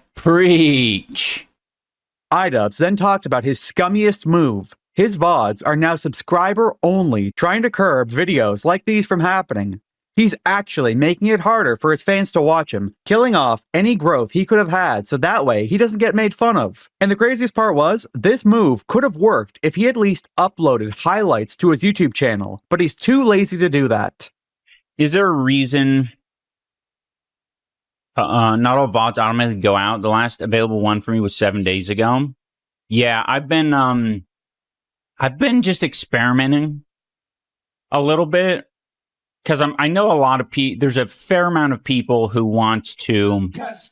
iDubbbz then talked about his scummiest move. His VODs are now subscriber only, trying to curb videos like these from happening. He's actually making it harder for his fans to watch him, killing off any growth he could have had so that way he doesn't get made fun of. And the craziest part was, this move could have worked if he at least uploaded highlights to his YouTube channel, but he's too lazy to do that. Is there a reason not all VODs automatically go out? The last available one for me was 7 days ago. Yeah, I've been just experimenting a little bit. Because I know a lot of people, there's a fair amount of people who want to watch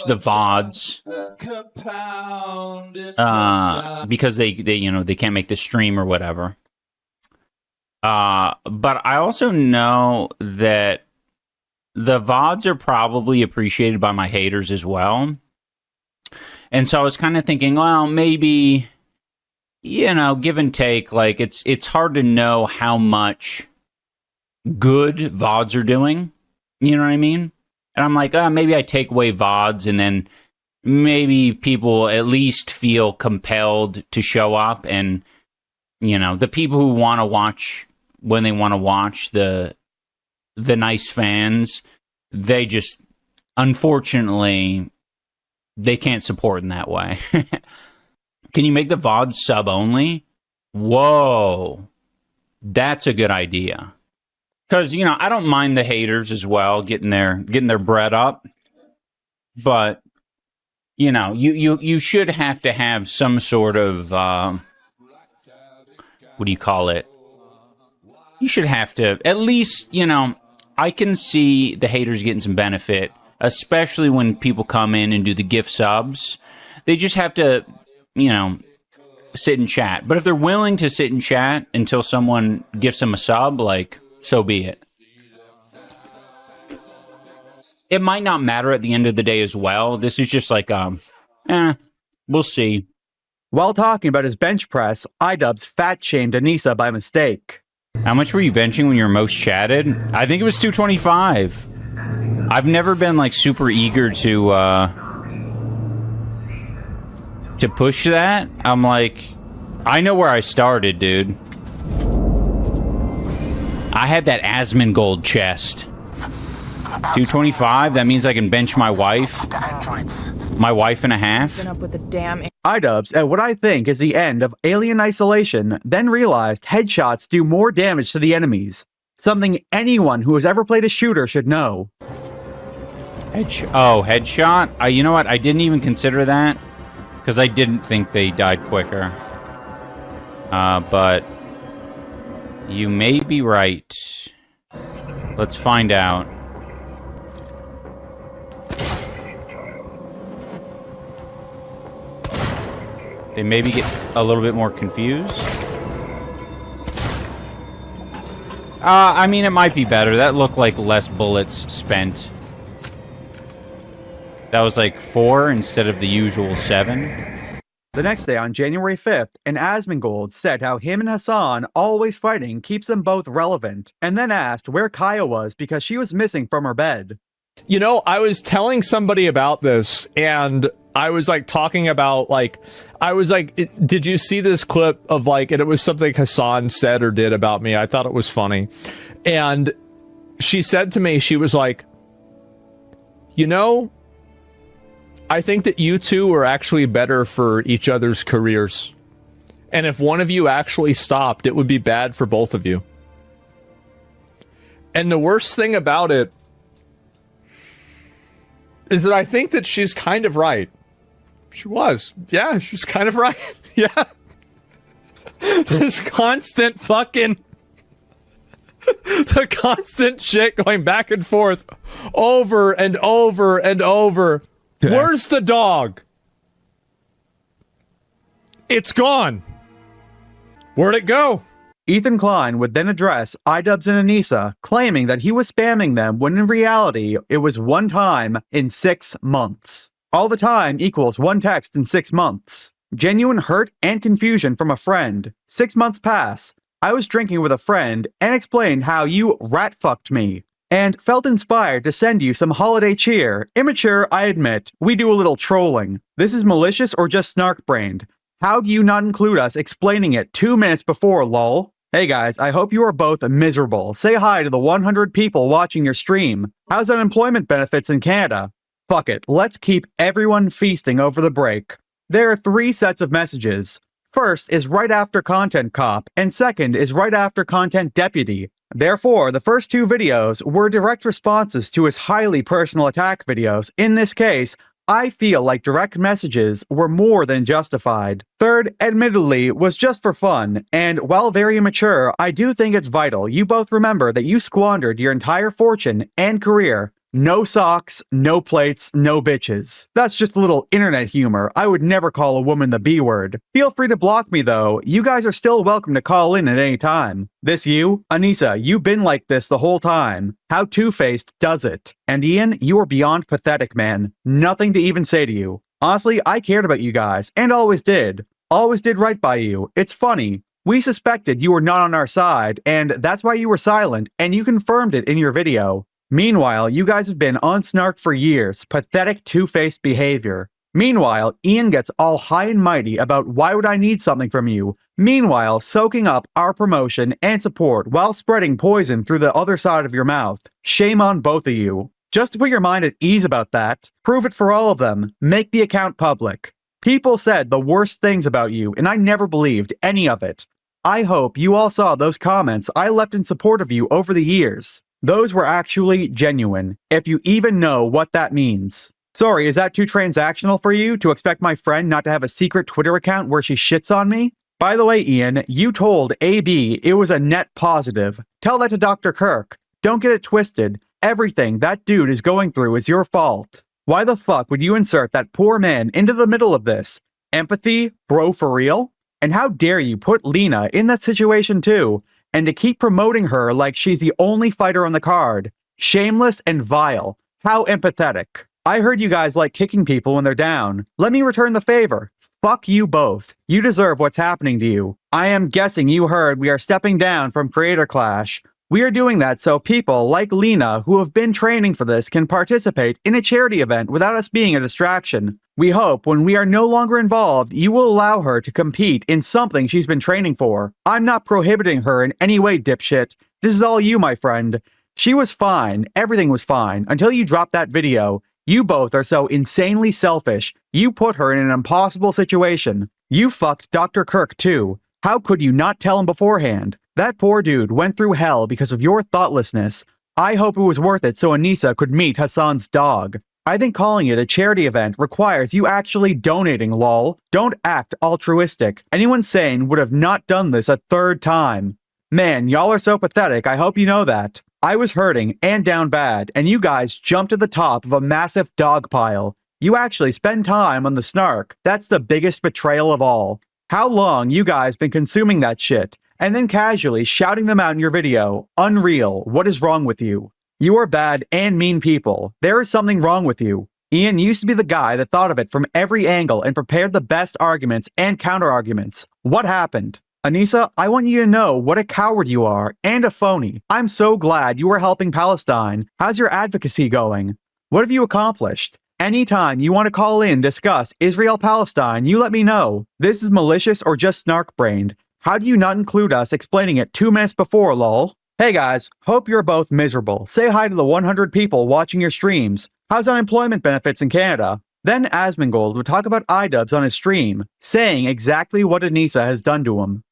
the VODs because they can't make the stream or whatever. But I also know that the VODs are probably appreciated by my haters as well. And so I was kind of thinking, well, maybe, give and take, like it's hard to know how much good VODs are doing, you know what I mean? And I'm like, maybe I take away VODs and then maybe people at least feel compelled to show up, and the people who want to watch when they want to watch the nice fans, they just unfortunately they can't support in that way. Can you make the VODs sub only? Whoa, that's a good idea. Because, I don't mind the haters as well getting their bread up. But, you should have to have some sort of, what do you call it? You should have to, at least, I can see the haters getting some benefit, especially when people come in and do the gift subs. They just have to, sit and chat. But if they're willing to sit and chat until someone gives them a sub, so be it. It might not matter at the end of the day as well. This is just we'll see. While talking about his bench press, iDubbbz fat-shamed Anissa by mistake. How much were you benching when you were most chatted? I think it was 225. I've never been super eager to push that. I'm I know where I started, dude. I had that Asmongold chest. 225, that means I can bench my wife. My wife and a half. iDubbbz, at what I think is the end of Alien Isolation, then realized headshots do more damage to the enemies. Something anyone who has ever played a shooter should know. Headshot? You know what? I didn't even consider that. Because I didn't think they died quicker. But you may be right. Let's find out. They maybe get a little bit more confused. I mean, it might be better. That looked like less bullets spent. That was 4 instead of the usual 7. The next day, on January 5th, an Asmongold said how him and Hassan always fighting keeps them both relevant, and then asked where Kaya was because she was missing from her bed. I was telling somebody about this, and I was talking about did you see this clip of and it was something Hassan said or did about me. I thought it was funny. And she said to me, she was like, I think that you two are actually better for each other's careers. And if one of you actually stopped, it would be bad for both of you. And the worst thing about it is that I think that she's kind of right. She was. Yeah, she's kind of right. Yeah. This constant fucking... the constant shit going back and forth over and over and over. Where's the dog? It's gone. Where'd it go? Ethan Klein would then address iDubbbz and Anissa, claiming that he was spamming them when in reality it was one time in 6 months. All the time equals one text in 6 months. Genuine hurt and confusion from a friend. 6 months pass. I was drinking with a friend and explained how you rat fucked me, and felt inspired to send you some holiday cheer. Immature, I admit, we do a little trolling. This is malicious or just snark-brained. How do you not include us explaining it 2 minutes before, lol? Hey guys, I hope you are both miserable. Say hi to the 100 people watching your stream. How's unemployment benefits in Canada? Fuck it, let's keep everyone feasting over the break. There are 3 sets of messages. First is right after Content Cop, and second is right after Content Deputy. Therefore, the first 2 videos were direct responses to his highly personal attack videos. In this case, I feel like direct messages were more than justified. Third, admittedly, was just for fun, and while very immature, I do think it's vital you both remember that you squandered your entire fortune and career. No socks, no plates, no bitches. That's just a little internet humor. I would never call a woman the B word. Feel free to block me though. You guys are still welcome to call in at any time. This you? Anissa, you've been like this the whole time. How two-faced does it? And Ian, you are beyond pathetic, man. Nothing to even say to you. Honestly, I cared about you guys, and always did. Always did right by you. It's funny. We suspected you were not on our side, and that's why you were silent, and you confirmed it in your video. Meanwhile, you guys have been on Snark for years. Pathetic two-faced behavior. Meanwhile, Ian gets all high and mighty about why would I need something from you. Meanwhile, soaking up our promotion and support while spreading poison through the other side of your mouth. Shame on both of you. Just to put your mind at ease about that, prove it for all of them. Make the account public. People said the worst things about you, and I never believed any of it. I hope you all saw those comments I left in support of you over the years. Those were actually genuine, if you even know what that means. Sorry, is that too transactional for you to expect my friend not to have a secret Twitter account where she shits on me? By the way, Ian, you told AB it was a net positive. Tell that to Dr. Kirk. Don't get it twisted. Everything that dude is going through is your fault. Why the fuck would you insert that poor man into the middle of this? Empathy? Bro, for real? And how dare you put Lena in that situation too? And to keep promoting her like she's the only fighter on the card. Shameless and vile. How empathetic. I heard you guys like kicking people when they're down. Let me return the favor. Fuck you both. You deserve what's happening to you. I am guessing you heard we are stepping down from Creator Clash. We are doing that so people like Lena who have been training for this can participate in a charity event without us being a distraction. We hope when we are no longer involved, you will allow her to compete in something she's been training for. I'm not prohibiting her in any way, dipshit. This is all you, my friend. She was fine. Everything was fine until you dropped that video. You both are so insanely selfish. You put her in an impossible situation. You fucked Dr. Kirk too. How could you not tell him beforehand? That poor dude went through hell because of your thoughtlessness. I hope it was worth it so Anissa could meet Hassan's dog. I think calling it a charity event requires you actually donating, lol. Don't act altruistic. Anyone sane would have not done this a 3rd time. Man, y'all are so pathetic, I hope you know that. I was hurting and down bad, and you guys jumped to the top of a massive dog pile. You actually spend time on the Snark. That's the biggest betrayal of all. How long you guys been consuming that shit, and then casually shouting them out in your video? Unreal. What is wrong with you? You are bad and mean people. There is something wrong with you. Ian used to be the guy that thought of it from every angle and prepared the best arguments and counter-arguments. What happened? Anissa, I want you to know what a coward you are and a phony. I'm so glad you are helping Palestine. How's your advocacy going? What have you accomplished? Anytime you want to call in and discuss Israel-Palestine, you let me know. This is malicious or just snark-brained. How do you not include us explaining it 2 minutes before, lol? Hey guys, hope you're both miserable. Say hi to the 100 people watching your streams. How's unemployment benefits in Canada? Then Asmongold would talk about iDubbbz on his stream, saying exactly what Anissa has done to him.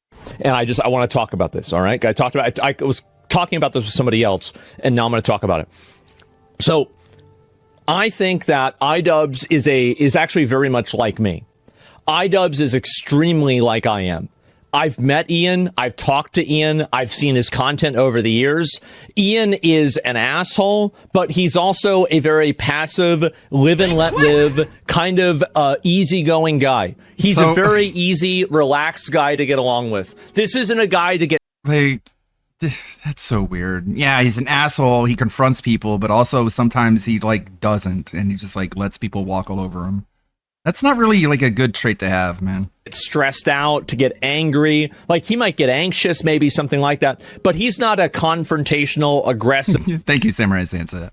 And I want to talk about this, all right? I was talking about this with somebody else, and now I'm going to talk about it. So, I think that iDubbbz is actually very much like me. iDubbbz is extremely like I am. I've met Ian, I've talked to Ian, I've seen his content over the years. Ian is an asshole, but he's also a very passive, live and let live, kind of easygoing guy. He's a very easy, relaxed guy to get along with. This isn't a guy to get... Like, that's so weird. Yeah, he's an asshole, he confronts people, but also sometimes he, like, doesn't, and he just, like, lets people walk all over him. That's not really like a good trait to have, man. Stressed out, to get angry. Like, he might get anxious, maybe something like that, but he's not a confrontational, aggressive. Thank you, Samurai Sansa.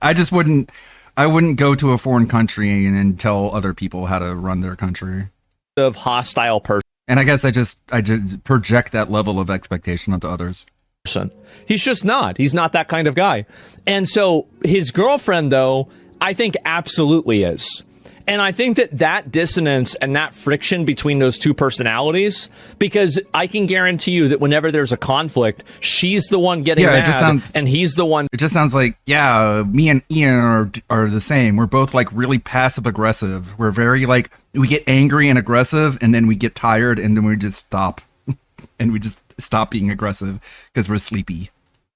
I wouldn't go to a foreign country and tell other people how to run their country. Of hostile person. And I guess I just project that level of expectation onto others. He's just not. He's not that kind of guy. And so his girlfriend, though, I think absolutely is. And I think that dissonance and that friction between those two personalities, because I can guarantee you that whenever there's a conflict, she's the one getting mad, and he's the one. It just sounds like, yeah, me and Ian are the same. We're both like really passive aggressive. We're very like, we get angry and aggressive, and then we get tired, and then we just stop. And we just stop being aggressive because we're sleepy.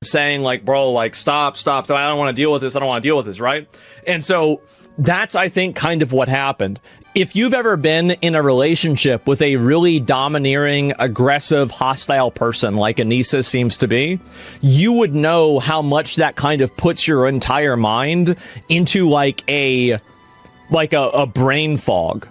Saying like, bro, like, stop. I don't want to deal with this, right? And so that's, I think, kind of what happened. If you've ever been in a relationship with a really domineering, aggressive, hostile person like Anissa seems to be, you would know how much that kind of puts your entire mind into like a brain fog.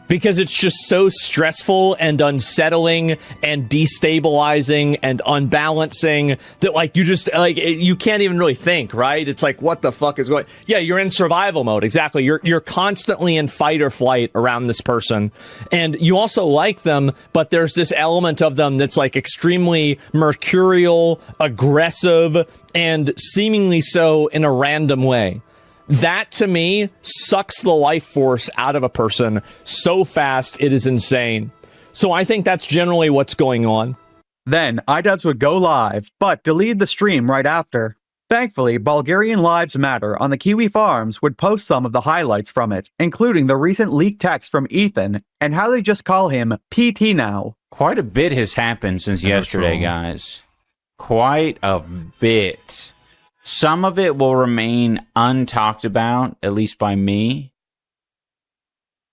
Because it's just so stressful and unsettling and destabilizing and unbalancing that, like, you just, like, you can't even really think, right? It's like, what the fuck is going? Yeah, you're in survival mode. Exactly. You're constantly in fight or flight around this person. And you also like them, but there's this element of them that's like extremely mercurial, aggressive, and seemingly so in a random way. That, to me, sucks the life force out of a person so fast it is insane. So I think that's generally what's going on. Then, iDubbbz would go live, but delete the stream right after. Thankfully, Bulgarian Lives Matter on the Kiwi Farms would post some of the highlights from it, including the recent leaked text from Ethan, and how they just call him PT now. Quite a bit has happened since yesterday, guys. Quite a bit. Some of it will remain untalked about, at least by me.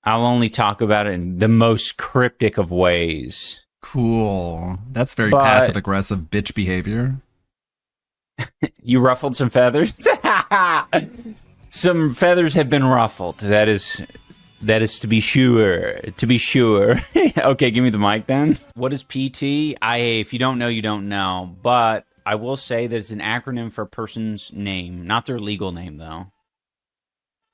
I'll only talk about it in the most cryptic of ways. Cool. That's very passive-aggressive bitch behavior. You ruffled some feathers? Some feathers have been ruffled. That is to be sure. To be sure. Okay, give me the mic then. What is PT? If you don't know, you don't know. But I will say that it's an acronym for a person's name, not their legal name, though.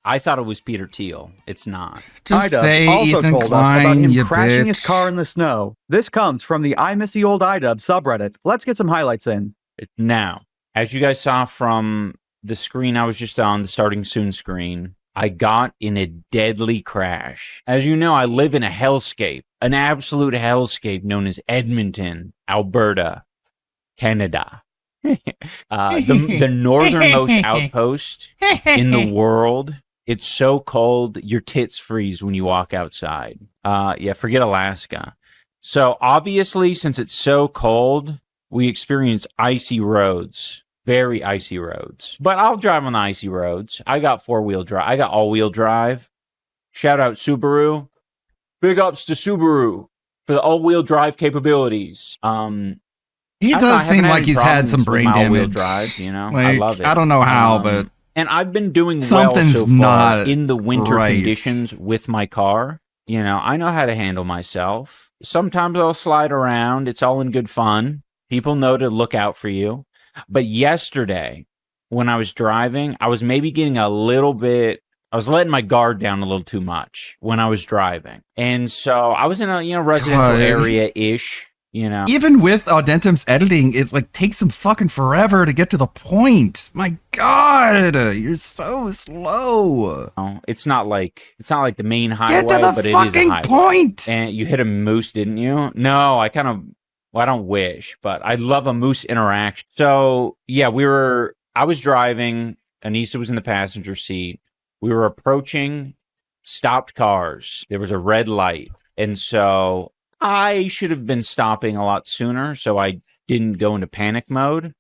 I thought it was Peter Thiel. It's not. Just say also Ethan told Klein, us about him crashing his car in the snow. This comes from the I Miss the Old iDubbbz subreddit. Let's get some highlights in. Now, as you guys saw from the screen I was just on, the starting soon screen, I got in a deadly crash. As you know, I live in a hellscape, an absolute hellscape known as Edmonton, Alberta, Canada. The northernmost outpost in the world. It's so cold, your tits freeze when you walk outside. Yeah, forget Alaska. So obviously, since it's so cold, we experience icy roads. Very icy roads. But I'll drive on the icy roads. I got four-wheel drive. I got all-wheel drive. Shout out Subaru. Big ups to Subaru for the all-wheel drive capabilities. He does seem like he's had some brain damage. Drive, you know, like, I love it. I don't know how, but and I've been doing something's well so far not in the winter right. conditions with my car. You know, I know how to handle myself. Sometimes I'll slide around. It's all in good fun. People know to look out for you. But yesterday, when I was driving, I was maybe getting a little bit. I was letting my guard down a little too much when I was driving, and so I was in a residential area-ish. You know, even with Audentum's editing, it like takes him fucking forever to get to the point. My God, you're so slow. It's not like the main highway, get to the but it is a fucking highway. point. And you hit a moose, didn't you? No, I don't wish, but I love a moose interaction. So yeah, I was driving. Anissa was in the passenger seat. We were approaching stopped cars. There was a red light, and so I should have been stopping a lot sooner, so I didn't go into panic mode,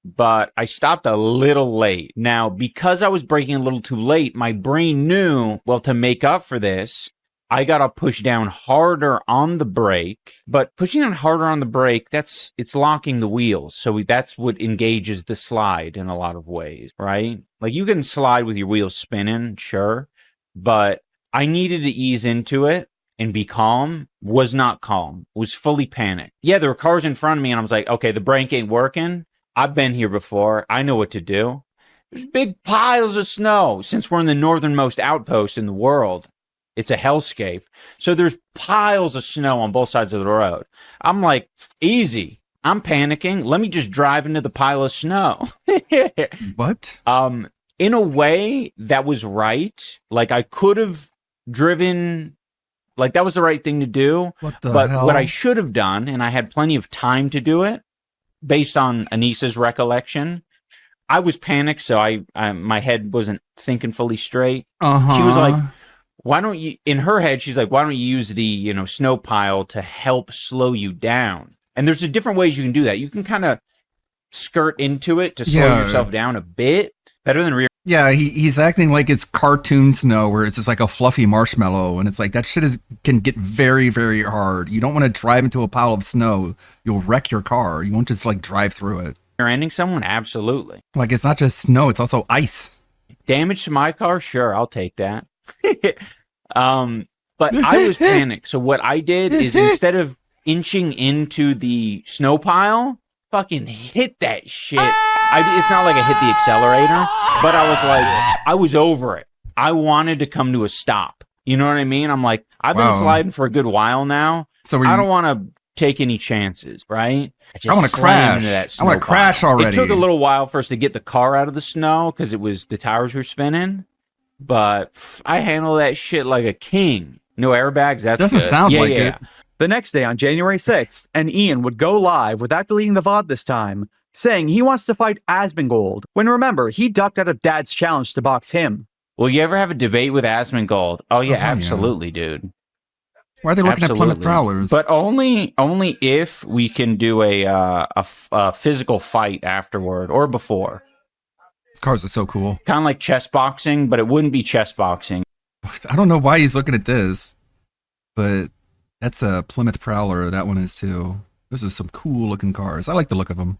but I stopped a little late. Now, because I was braking a little too late, my brain knew, well, to make up for this, I got to push down harder on the brake, but pushing down harder on the brake, it's locking the wheels. So that's what engages the slide in a lot of ways, right? Like you can slide with your wheels spinning, sure, but I needed to ease into it and be calm. Was not calm. Was fully panicked. Yeah, there were cars in front of me, and I was like, okay, the brake ain't working. I've been here before. I know what to do. There's big piles of snow. Since we're in the northernmost outpost in the world, it's a hellscape. So there's piles of snow on both sides of the road. I'm like, easy. I'm panicking. Let me just drive into the pile of snow. What? In a way, that was right. Like, I could have driven, like, that was the right thing to do. What the but hell? what I should have done, and I had plenty of time to do it, based on Anissa's recollection, I was panicked, so I my head wasn't thinking fully straight. Uh-huh. She was like, why don't you, in her head, she's like, why don't you use the, snow pile to help slow you down? And there's different ways you can do that. You can kind of skirt into it to slow yourself down a bit. Better than rear. Yeah, he's acting like it's cartoon snow where it's just like a fluffy marshmallow, and it's like that shit can get very, very hard. You don't want to drive into a pile of snow. You'll wreck your car. You won't just like drive through it. You're ending someone? Absolutely. Like, it's not just snow, it's also ice. Damage to my car? Sure, I'll take that. But I was panicked. So what I did is, instead of inching into the snow pile, fucking hit that shit. It's not like I hit the accelerator, but I was like, I was over it. I wanted to come to a stop. You know what I mean? I'm like, I've been sliding for a good while now. So I don't want to take any chances, right? I want to crash. I want to crash already. It took a little while for us to get the car out of the snow because the tires were spinning. But I handle that shit like a king. No airbags. That's Doesn't good. sound Yeah, like yeah. it. The next day, on January 6th, and Ian would go live without deleting the VOD this time, saying he wants to fight Asmongold, when remember, he ducked out of Dad's challenge to box him. Will you ever have a debate with Asmongold? Oh, yeah, absolutely, dude. Why are they looking at Plymouth Prowlers? But only if we can do a physical fight afterward or before. These cars are so cool. Kind of like chess boxing, but it wouldn't be chess boxing. I don't know why he's looking at this, but that's a Plymouth Prowler. That one is too. Those are some cool looking cars. I like the look of them.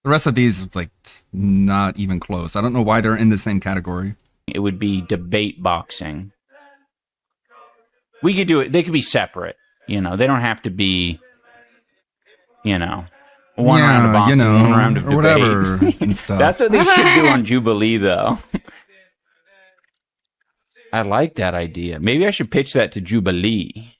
The rest of these, it's like not even close. I don't know why they're in the same category. It would be debate boxing. We could do it. They could be separate. They don't have to be, one round of boxing, one round of debate. Or whatever and stuff. That's what they should do on Jubilee, though. I like that idea. Maybe I should pitch that to Jubilee.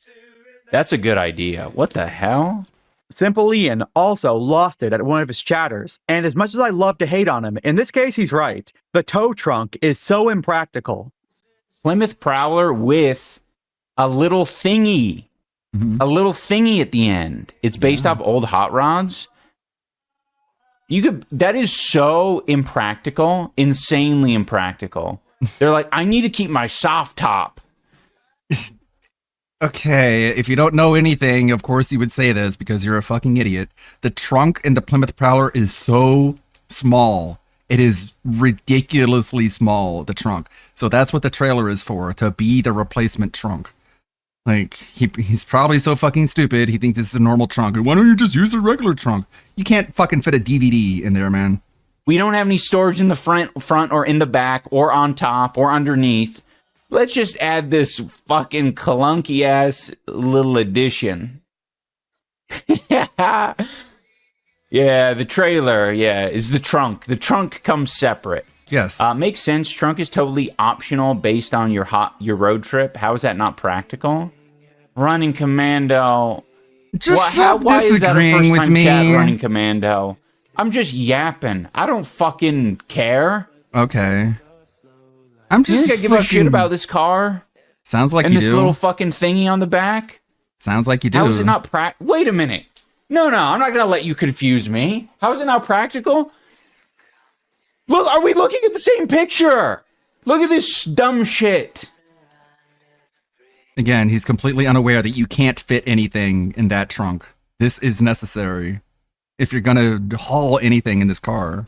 That's a good idea. What the hell? Simple Ian also lost it at one of his chatters, and as much as I love to hate on him, in this case he's right. The tow trunk is so impractical. Plymouth Prowler with a little thingy. A little thingy at the end. It's based off old hot rods. That is so impractical, insanely impractical. They're like, I need to keep my soft top. Okay, if you don't know anything, of course you would say this because you're a fucking idiot. The trunk in the Plymouth Prowler is so small. It is ridiculously small, the trunk. So that's what the trailer is for, to be the replacement trunk. Like, he's probably so fucking stupid, he thinks this is a normal trunk. And why don't you just use a regular trunk? You can't fucking fit a DVD in there, man. We don't have any storage in the front or in the back or on top or underneath. Let's just add this fucking clunky ass little addition. Yeah, the trailer, is the trunk. The trunk comes separate. Yes. Makes sense. Trunk is totally optional based on your road trip. How is that not practical? Running Commando. Just stop why is that a disagreeing with first-time me. chat, Running Commando? I'm just yapping. I don't fucking care. Okay. I'm Do you just think I give a shit about this car? Sounds like and you this do. little fucking thingy on the back? Sounds like you do. How is it not Wait a minute. No, I'm not going to let you confuse me. How is it not practical? Look, are we looking at the same picture? Look at this dumb shit. Again, he's completely unaware that you can't fit anything in that trunk. This is necessary if you're going to haul anything in this car.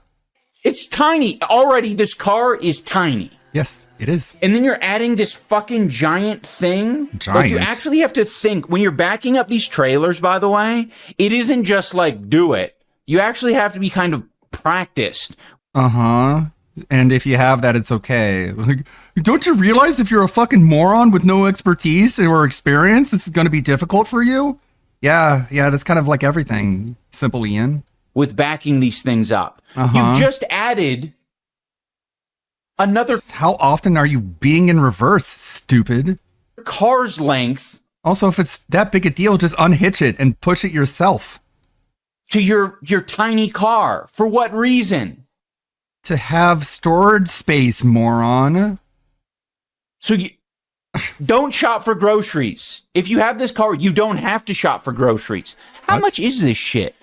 It's tiny. Already, this car is tiny. Yes, it is. And then you're adding this fucking giant thing. Like, you actually have to think, when you're backing up these trailers, by the way, it isn't just like, do it. You actually have to be kind of practiced. Uh-huh. And if you have that, it's okay. Like, don't you realize if you're a fucking moron with no expertise or experience, this is going to be difficult for you? Yeah, that's kind of like everything. Simple Ian. With backing these things up. Uh-huh. You've just added another... How often are you being in reverse, stupid? Car's length. Also, if it's that big a deal, just unhitch it and push it yourself. To your tiny car. For what reason? To have storage space, moron. So you don't shop for groceries. If you have this car, you don't have to shop for groceries. How much is this shit?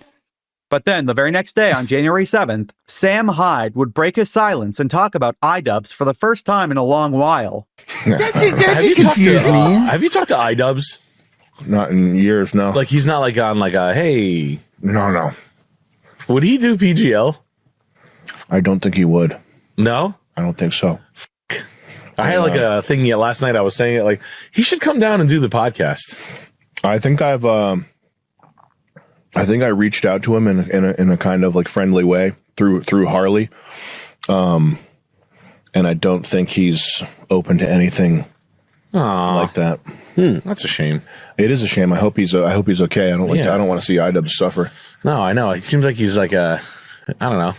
But then the very next day on January 7th, Sam Hyde would break his silence and talk about iDubbbz for the first time in a long while. That's confused me. Have you talked to iDubbbz? Not in years, no. Like he's not like on like a hey. No. Would he do PGL? I don't think he would. No? I don't think so. I had like a thing yet last night. I was saying it like he should come down and do the podcast. I think I reached out to him in a kind of like friendly way through Harley. And I don't think he's open to anything like that. That's a shame. It is a shame. I hope he's okay. I don't want to see iDubbbz suffer. No, I know. It seems like he's like I don't know.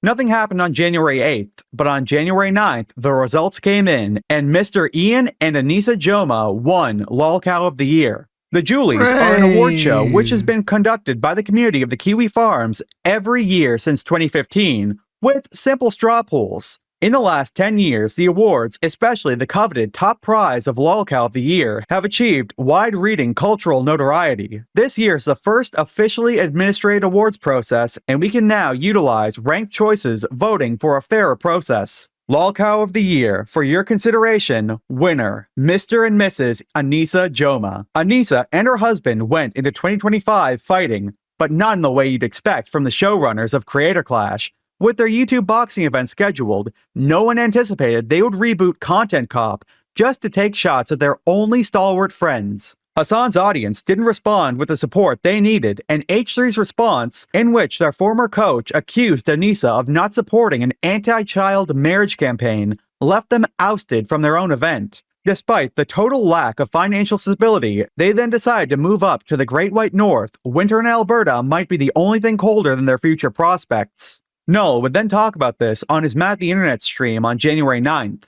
Nothing happened on January 8th, but on January 9th, the results came in, and Mr. Ian and Anissa Joma won LOLcow of the Year. The Julies are an award show which has been conducted by the community of the Kiwi Farms every year since 2015, with simple straw polls. In the last 10 years, the awards, especially the coveted top prize of LOLcow of the Year, have achieved wide-reading cultural notoriety. This year is the first officially administrated awards process, and we can now utilize ranked choices voting for a fairer process. LOLcow of the Year, for your consideration, winner, Mr. and Mrs. Anissa Joma. Anissa and her husband went into 2025 fighting, but not in the way you'd expect from the showrunners of Creator Clash. With their YouTube boxing event scheduled, no one anticipated they would reboot Content Cop just to take shots at their only stalwart friends. Hassan's audience didn't respond with the support they needed, and H3's response, in which their former coach accused Anissa of not supporting an anti-child marriage campaign, left them ousted from their own event. Despite the total lack of financial stability, they then decided to move up to the Great White North. Winter in Alberta might be the only thing colder than their future prospects. Null would then talk about this on his Matt the Internet stream on January 9th.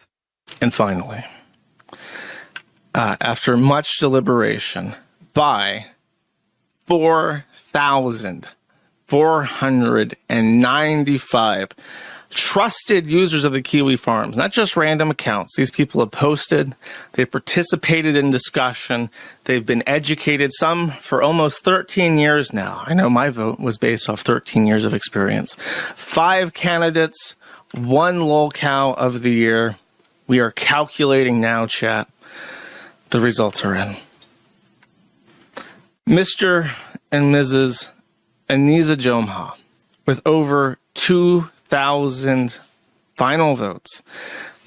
And finally, after much deliberation, by 4,495 trusted users of the Kiwi Farms, not just random accounts. These people have posted, they've participated in discussion, they've been educated, some for almost 13 years now. I know my vote was based off 13 years of experience. 5 candidates, 1 LOLcow of the Year. We are calculating now, chat. The results are in. Mr. and Mrs. Anissa Joma, with over 2,000 final votes,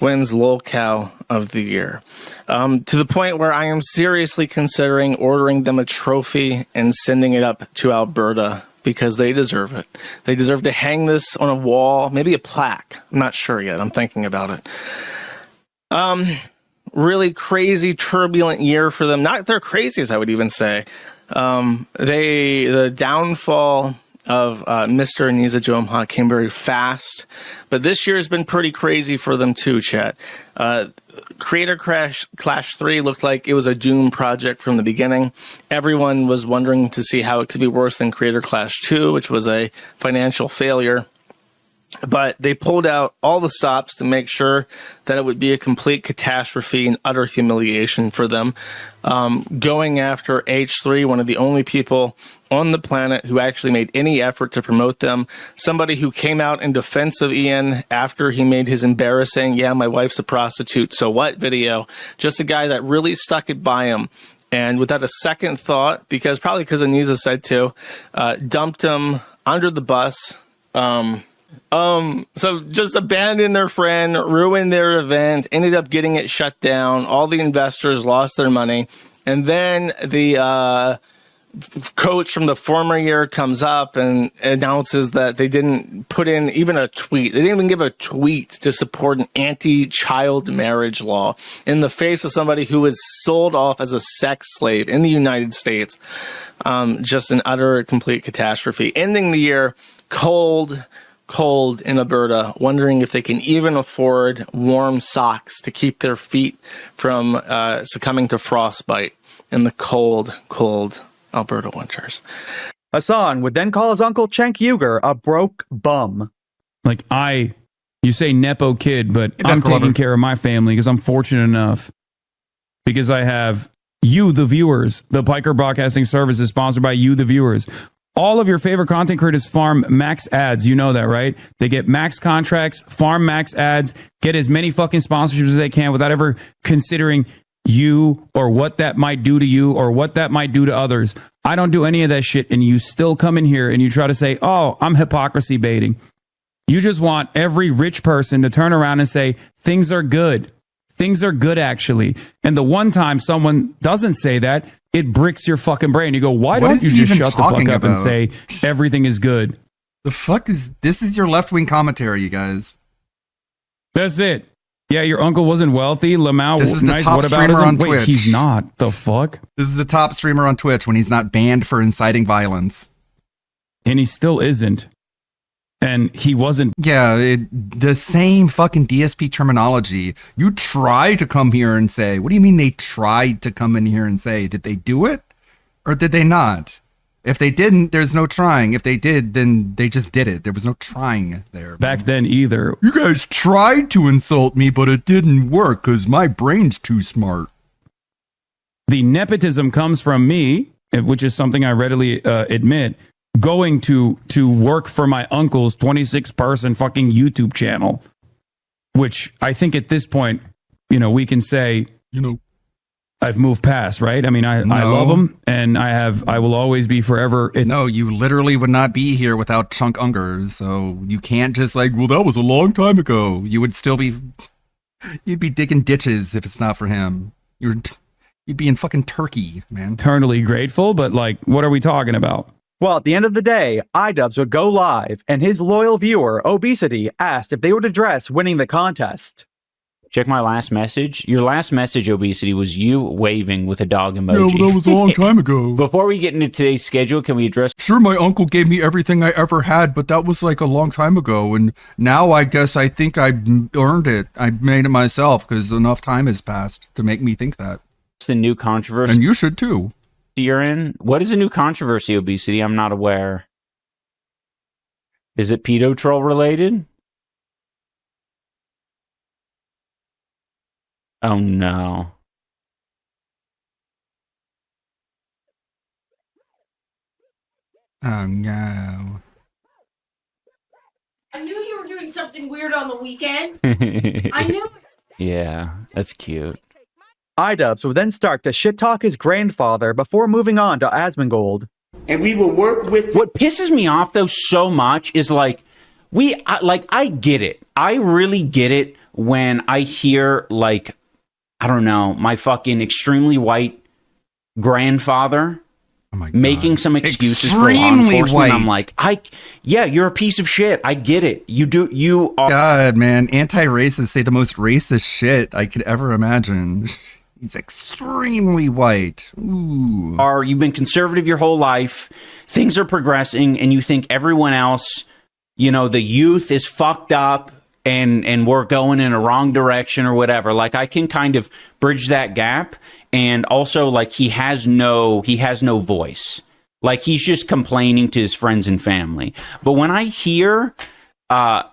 wins LOLcow of the Year. To the point where I am seriously considering ordering them a trophy and sending it up to Alberta because they deserve it. They deserve to hang this on a wall, maybe a plaque. I'm not sure yet. I'm thinking about it. Really crazy, turbulent year for them. Not their craziest, I would even say. The downfall of Mr. and Anissa Joma came very fast, but this year has been pretty crazy for them too, chat. Creator Clash 3 looked like it was a doomed project from the beginning. Everyone was wondering to see how it could be worse than Creator Clash 2, which was a financial failure. But they pulled out all the stops to make sure that it would be a complete catastrophe and utter humiliation for them. Going after H3, one of the only people on the planet who actually made any effort to promote them. Somebody who came out in defense of Ian after he made his embarrassing, "Yeah, my wife's a prostitute, so what" video. Just a guy that really stuck it by him. And without a second thought, probably because Anissa said to, dumped him under the bus. So just abandoned their friend, ruined their event, ended up getting it shut down. All the investors lost their money. And then the coach from the former year comes up and announces that they didn't put in even a tweet. They didn't even give a tweet to support an anti-child marriage law in the face of somebody who was sold off as a sex slave in the United States. Just an utter, complete catastrophe. Ending the year cold in Alberta, wondering if they can even afford warm socks to keep their feet from succumbing to frostbite in the cold Alberta winters. Hassan would then call his uncle Cenk Uygur a broke bum. Like you say Nepo kid, but I'm taking care of my family because I'm fortunate enough because I have you, the viewers. The Piker Broadcasting Service is sponsored by you, the viewers. All of your favorite content creators farm max ads. You know that, right? They get max contracts, farm max ads, get as many fucking sponsorships as they can without ever considering you or what that might do to you or what that might do to others. I don't do any of that shit, and you still come in here and you try to say, oh, I'm hypocrisy baiting. You just want every rich person to turn around and say, things are good. Things are good, actually. And the one time someone doesn't say that, it bricks your fucking brain. You go, why don't you just shut the fuck up and say everything is good? The fuck is this? Is your left-wing commentary, you guys? That's it. Yeah, your uncle wasn't wealthy. Lamau, this is the nice. top What about streamer him? on Wait, Twitch. he's not. The fuck? This is the top streamer on Twitch when he's not banned for inciting violence. And he still isn't. And he wasn't. Yeah, the same fucking DSP terminology. You try to come here and say, what do you mean they tried to come in here and say? Did they do it? Or did they not? If they didn't, there's no trying. If they did, then they just did it. There was no trying there. Back then either. You guys tried to insult me, but it didn't work because my brain's too smart. The nepotism comes from me, which is something I readily admit, going to work for my uncle's 26-person fucking YouTube channel, which I think at this point, we can say, I've moved past, right? I mean, I love him, and I will always be forever. No, you literally would not be here without Chunk Unger, so you can't just well, that was a long time ago. You would still be, you'd be digging ditches if it's not for him. You'd be in fucking Turkey, man. Eternally grateful, but what are we talking about? Well, at the end of the day, iDubbbz would go live, and his loyal viewer, Obesity, asked if they would address winning the contest. Check my last message. Your last message, Obesity, was you waving with a dog emoji. Yeah, well, that was a long time ago. Before we get into today's schedule, can we address... Sure, my uncle gave me everything I ever had, but that was a long time ago, and now I guess I think I earned it. I made it myself, because enough time has passed to make me think that. It's the new controversy. And you should, too. You're in? What is the new controversy, Obesity? I'm not aware. Is it pedo troll related? Oh no. Oh no. I knew you were doing something weird on the weekend. I knew it. Yeah, that's cute. iDubbbz would then start to shit talk his grandfather before moving on to Asmongold. And we will work with... What pisses me off, though, so much is, I get it. I really get it when I hear, I don't know, my fucking extremely white grandfather making some excuses for law enforcement. White. I'm like, yeah, you're a piece of shit. I get it. You are... God, man, anti-racists say the most racist shit I could ever imagine. He's extremely white. Ooh. You've been conservative your whole life. Things are progressing, and you think everyone else, the youth is fucked up, and we're going in a wrong direction or whatever. I can kind of bridge that gap. And also, he has no voice. He's just complaining to his friends and family. But when I hear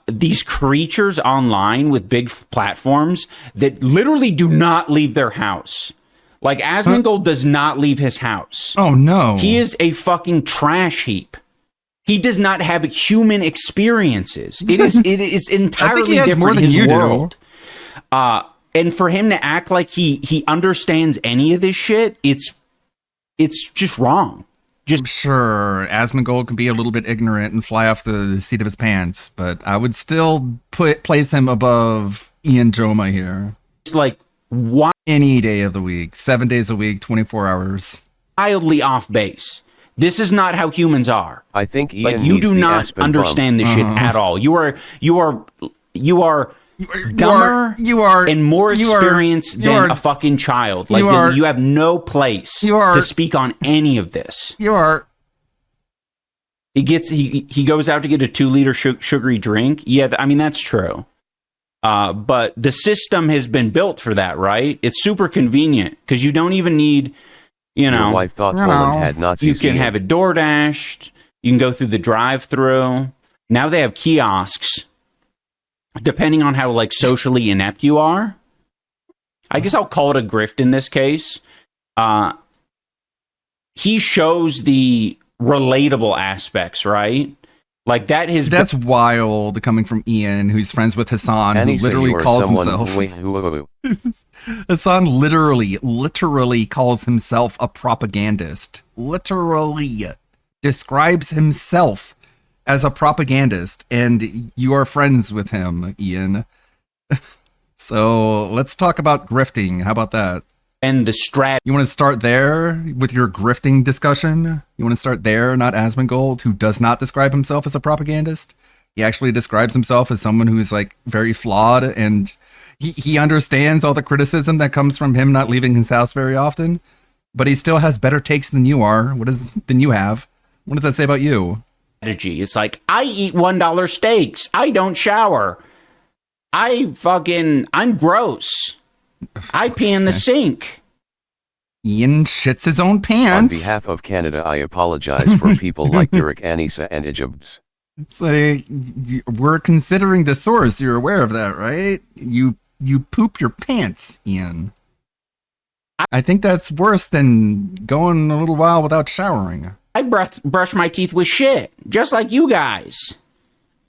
these creatures online with big platforms that literally do not leave their house, Asmongold does not leave his house. Oh, no. He is a fucking trash heap. He does not have human experiences. It is entirely different in his world. And for him to act like he understands any of this shit, it's just wrong. I'm sure Asmongold can be a little bit ignorant and fly off the seat of his pants, but I would still place him above Ian Joma here. It's why any day of the week, 7 days a week, 24 hours. Wildly off base. This is not how humans are. I think Ian Like, you needs do the not Aspen understand bump. this shit at all. You are dumber and more experienced than a fucking child. Like, you have no place to speak on any of this. He goes out to get a 2-liter sugary drink. Yeah, I mean, that's true. But the system has been built for that, right? It's super convenient because you don't even need, Your wife thought Poland had Nazis. You can have it door dashed. You can go through the drive-through. Now they have kiosks. Depending on how like socially inept you are, I guess I'll call it a grift in this case. He shows the relatable aspects, right? Like that's wild coming from Ian, who's friends with Hassan, And who he said literally you are calls someone himself. Hassan literally calls himself a propagandist. Literally describes himself as a propagandist, and you are friends with him, Ian. So let's talk about grifting. How about that? And the strat. You want to start there with your grifting discussion? You want to start there, not Asmongold, who does not describe himself as a propagandist? He actually describes himself as someone who is like very flawed, and he understands all the criticism that comes from him not leaving his house very often, but he still has better takes than you are. Than you have. What does that say about you? It's like, I eat $1 steaks. I don't shower. I'm gross. I pee in the sink. Ian shits his own pants. On behalf of Canada, I apologize for people like Derek, Anissa, and Ijabs. It's like, we're considering the source. You're aware of that, right? You poop your pants, Ian. I think that's worse than going a little while without showering. I brush my teeth with shit, just like you guys.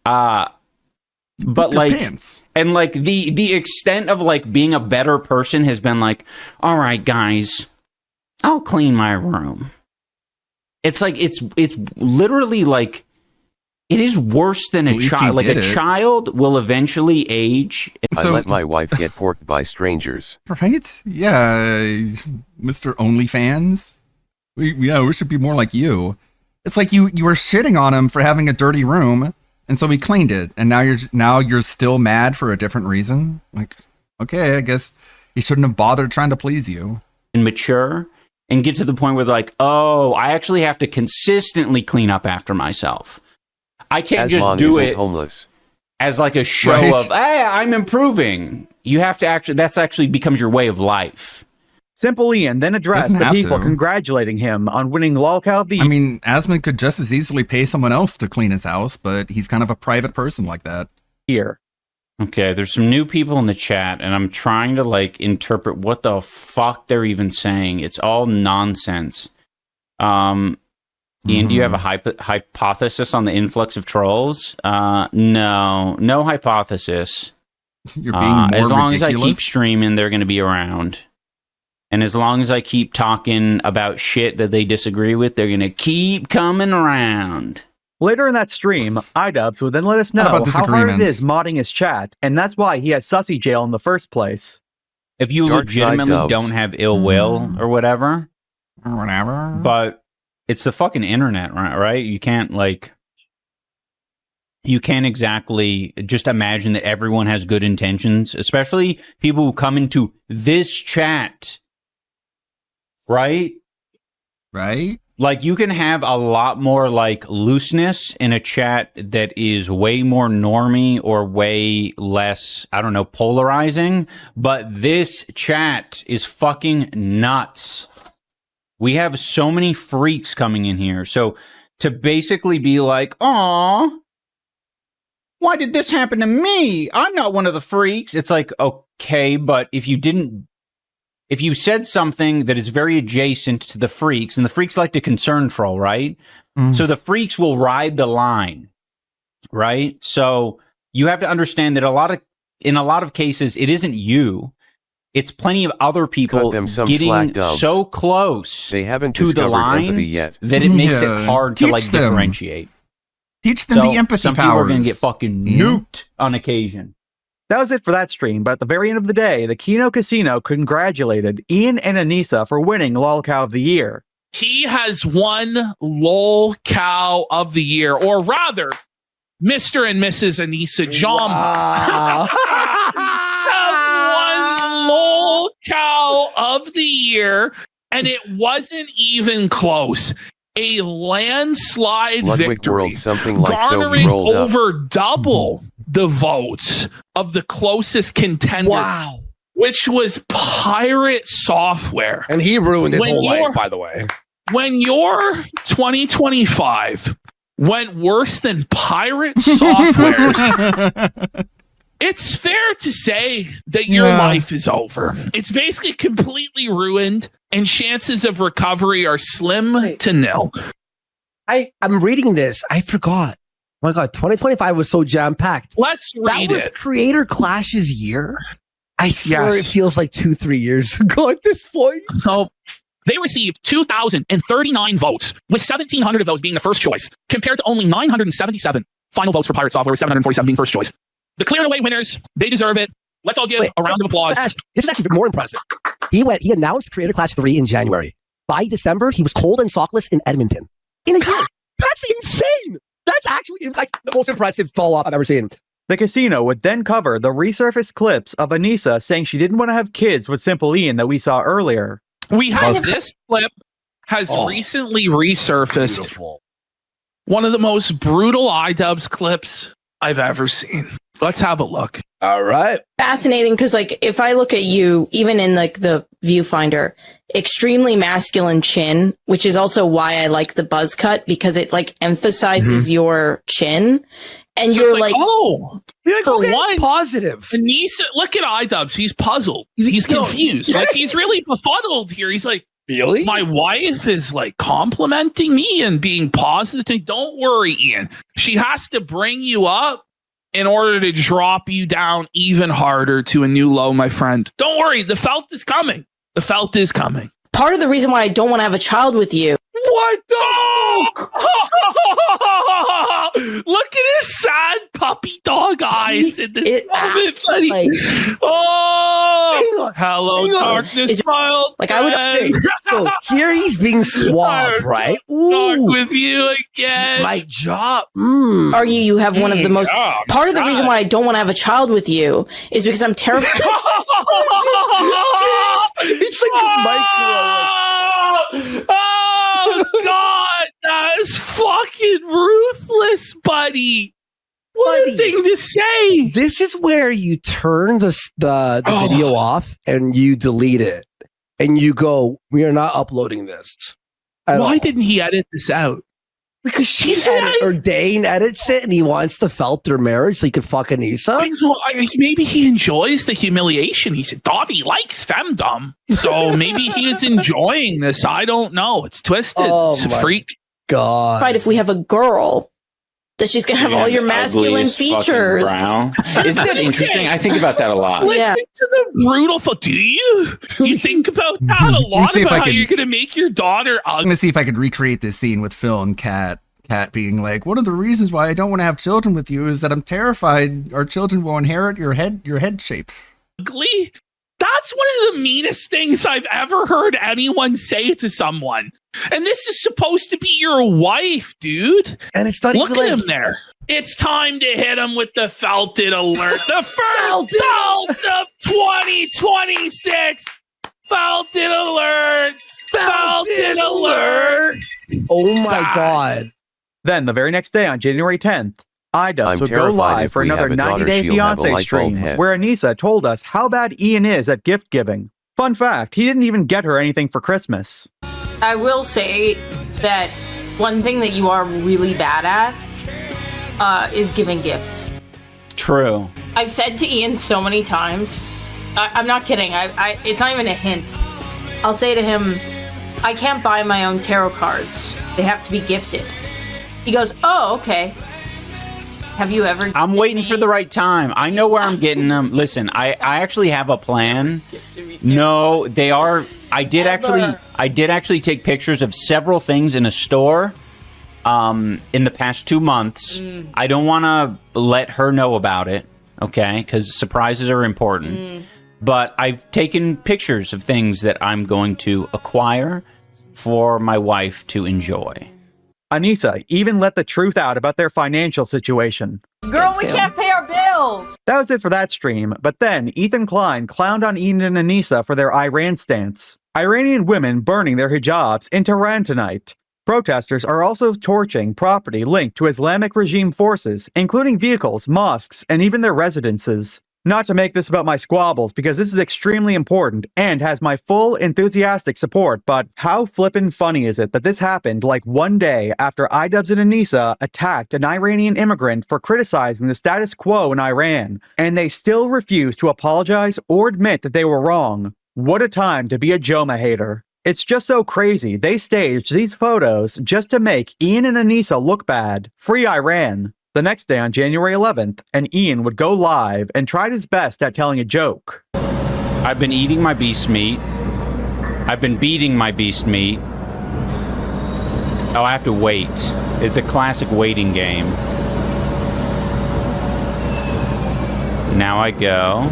But like, pants. And like the extent of like being a better person has been like, all right, guys, I'll clean my room. It's like it's literally like it is worse than a child. Like a child will eventually age. I let my wife get porked by strangers. Right? Yeah, Mr. OnlyFans. We should be more like you. It's like you were shitting on him for having a dirty room, and so he cleaned it, and now you're still mad for a different reason. Like, okay, I guess he shouldn't have bothered trying to please you. And mature, and get to the point where they're like, oh, I actually have to consistently clean up after myself. I can't just do it homeless. As like a show of, hey, I'm improving. You have to that's actually becomes your way of life. Simple Ian then addressed the people congratulating him on winning Lolcow of the Year. I mean, Asmon could just as easily pay someone else to clean his house, but he's kind of a private person like that. Here. Okay, there's some new people in the chat, and I'm trying to like interpret what the fuck they're even saying. It's all nonsense. Ian, do you have a hypothesis on the influx of trolls? No hypothesis. You're being more as long as I ridiculous. keep streaming, they're going to be around. And as long as I keep talking about shit that they disagree with, they're going to keep coming around. Later in that stream, iDubbbz would then let us know how hard it is modding his chat, and that's why he has Sussy Jail in the first place. If you legitimately don't have ill will or whatever. But it's the fucking internet, right? You can't exactly just imagine that everyone has good intentions, especially people who come into this chat. Right? Like, you can have a lot more, like, looseness in a chat that is way more normie or way less, I don't know, polarizing. But this chat is fucking nuts. We have so many freaks coming in here. So, to basically be like, aw, why did this happen to me? I'm not one of the freaks. It's like, okay, but if you said something that is very adjacent to the freaks, and the freaks like to concern troll, right? So the freaks will ride the line, right? So you have to understand that in a lot of cases, it isn't you. It's plenty of other people getting so close they haven't to the line yet. that it makes it hard to like differentiate. Teach them the empathy some powers. People are going to get fucking nuked on occasion. That was it for that stream, but at the very end of the day, the Kino Casino congratulated Ian and Anissa for winning Lolcow of the Year. he has won LOL Cow of the Year, or rather, Mr. and Mrs. Anissa Jom have won LOL Cow of the Year, and it wasn't even close. A landslide Ludwig victory, World, something like so he garnering rolled up. over double the votes of the closest contender. Wow. Which was Pirate Software. And he ruined his When whole your- life, by the way. When your 2025 went worse than Pirate Software's, it's fair to say that your life is over. It's basically completely ruined, and chances of recovery are slim to nil. I'm reading this. I forgot. Oh my God, 2025 was so jam-packed. Let's read That was it. Creator Clash's year? I swear Yes. it feels like 2-3 years ago at this point. So they received 2,039 votes, with 1,700 of those being the first choice, compared to only 977 final votes for Pirate Software, with 747 being first choice. The cleared away winners, they deserve it. Let's all give a round of applause. Ash, this is actually more impressive. He announced Creator Clash 3 in January. By December, he was cold and sockless in Edmonton. In a year. That's insane. That's actually like the most impressive fall off I've ever seen. The casino would then cover the resurfaced clips of Anissa saying she didn't want to have kids with Simple Ian that we saw earlier. We have this clip has recently resurfaced. One of the most brutal iDubbbz clips I've ever seen. Let's have a look. All right. Fascinating, because like if I look at you, even in like the viewfinder, extremely masculine chin, which is also why I like the buzz cut, because it like emphasizes your chin. And So you're it's like, oh, for okay, one, positive. Anissa, look at iDubbbz. He's puzzled. He's confused. Like he's really befuddled here. He's like, really? My wife is like complimenting me and being positive. Don't worry, Ian. She has to bring you up in order to drop you down even harder to a new low, my friend. Don't worry. The felt is coming. The felt is coming. part of the reason why I don't want to have a child with you. What the? Look at his sad puppy dog eyes in this moment, buddy. Oh, hello, darkness, child. Like I would. Hey, so here he's being suave, right? Talk with you again. My job. Argue you have one of the most. Oh, part of the reason why I don't want to have a child with you is because I'm terrified. It's like a micro. Oh God, that is fucking ruthless, buddy. What a thing to say. This is where you turn the video off and you delete it, and you go, "We are not uploading this." Why didn't he edit this out? Because Dane edits it, and he wants to felt their marriage so he could fuck Anissa. Maybe he enjoys the humiliation. He said, Dobby likes femdom, so maybe he is enjoying this. I don't know. It's twisted. It's a freak. God. If we have a girl, that she's gonna have all your masculine features. Isn't that interesting? I think about that a lot. Yeah. Listen to the brutal. Do you? You think about that a lot see if I about how can- you're gonna make your daughter I'm ugly. gonna see if I could recreate this scene with Phil and Kat. Kat being like, one of the reasons why I don't want to have children with you is that I'm terrified our children will inherit your head shape. Ugly. That's one of the meanest things I've ever heard anyone say to someone. And this is supposed to be your wife, dude. And it's not Look even at like- him there. It's time to hit him with the felted alert. The first felt of 2026. Felted alert. Felted alert. Oh my God. Then the very next day on January 10th, iDubbbz I'm would go terrified live if for we have another a daughter, 90-day she'll have a fiance light bulb stream head. where Anissa told us how bad Ian is at gift giving. Fun fact, he didn't even get her anything for Christmas. I will say that one thing that you are really bad at is giving gifts. True. I've said to Ian so many times, I'm not kidding. It's not even a hint. I'll say to him, I can't buy my own tarot cards. They have to be gifted. He goes, oh, okay. Have you ever? I'm waiting for the right time. I know where I'm getting them. Listen, I actually have a plan. No, they are. I did actually take pictures of several things in a store in the past 2 months. I don't want to let her know about it, okay? Because surprises are important. But I've taken pictures of things that I'm going to acquire for my wife to enjoy. Anissa even let the truth out about their financial situation. Girl, we can't pay our bills. That was it for that stream, but then Ethan Klein clowned on Ian and Anissa for their Iran stance. Iranian women burning their hijabs in Tehran tonight. Protesters are also torching property linked to Islamic regime forces, including vehicles, mosques, and even their residences. Not to make this about my squabbles, because this is extremely important and has my full enthusiastic support, but how flippin' funny is it that this happened like one day after iDubbbz and Anissa attacked an Iranian immigrant for criticizing the status quo in Iran, and they still refuse to apologize or admit that they were wrong. What a time to be a Joma hater. It's just so crazy they staged these photos just to make Ian and Anissa look bad. Free Iran. The next day on January 11th, and Ian would go live and tried his best at telling a joke. I've been eating my beast meat. I've been beating my beast meat. Oh, I have to wait. It's a classic waiting game. Now I go.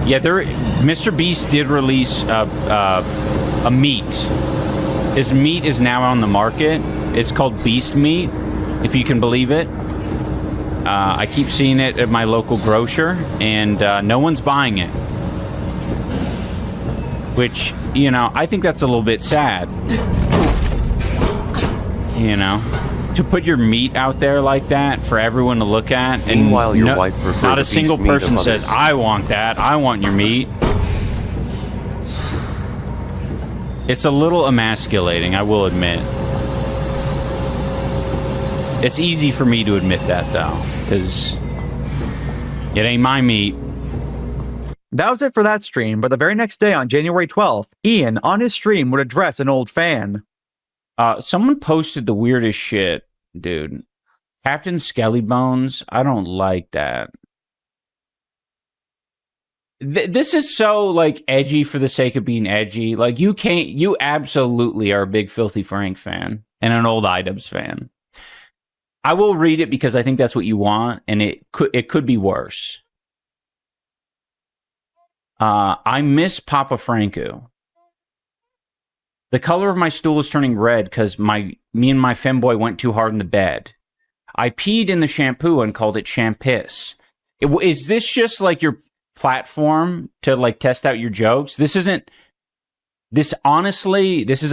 Yeah, Mr. Beast did release a meat. His meat is now on the market. It's called Beast Meat, if you can believe it. I keep seeing it at my local grocer, and no one's buying it. Which, you know, I think that's a little bit sad. You know, to put your meat out there like that for everyone to look at, and meanwhile, your wife prefers not a the single beast meat person of says, others. "I want that. I want your meat." It's a little emasculating, I will admit. It's easy for me to admit that, though, because it ain't my meat. That was it for that stream, but the very next day on January 12th, Ian on his stream would address an old fan. Someone posted the weirdest shit, dude. Captain Skellybones, I don't like that. This is so, like, edgy for the sake of being edgy. Like, you absolutely are a big Filthy Frank fan and an old iDubbbz fan. I will read it because I think that's what you want, and it could be worse. I miss Papa Franco. The color of my stool is turning red because me and my femboy went too hard in the bed. I peed in the shampoo and called it champiss. Is this just like your platform to like test out your jokes? This is a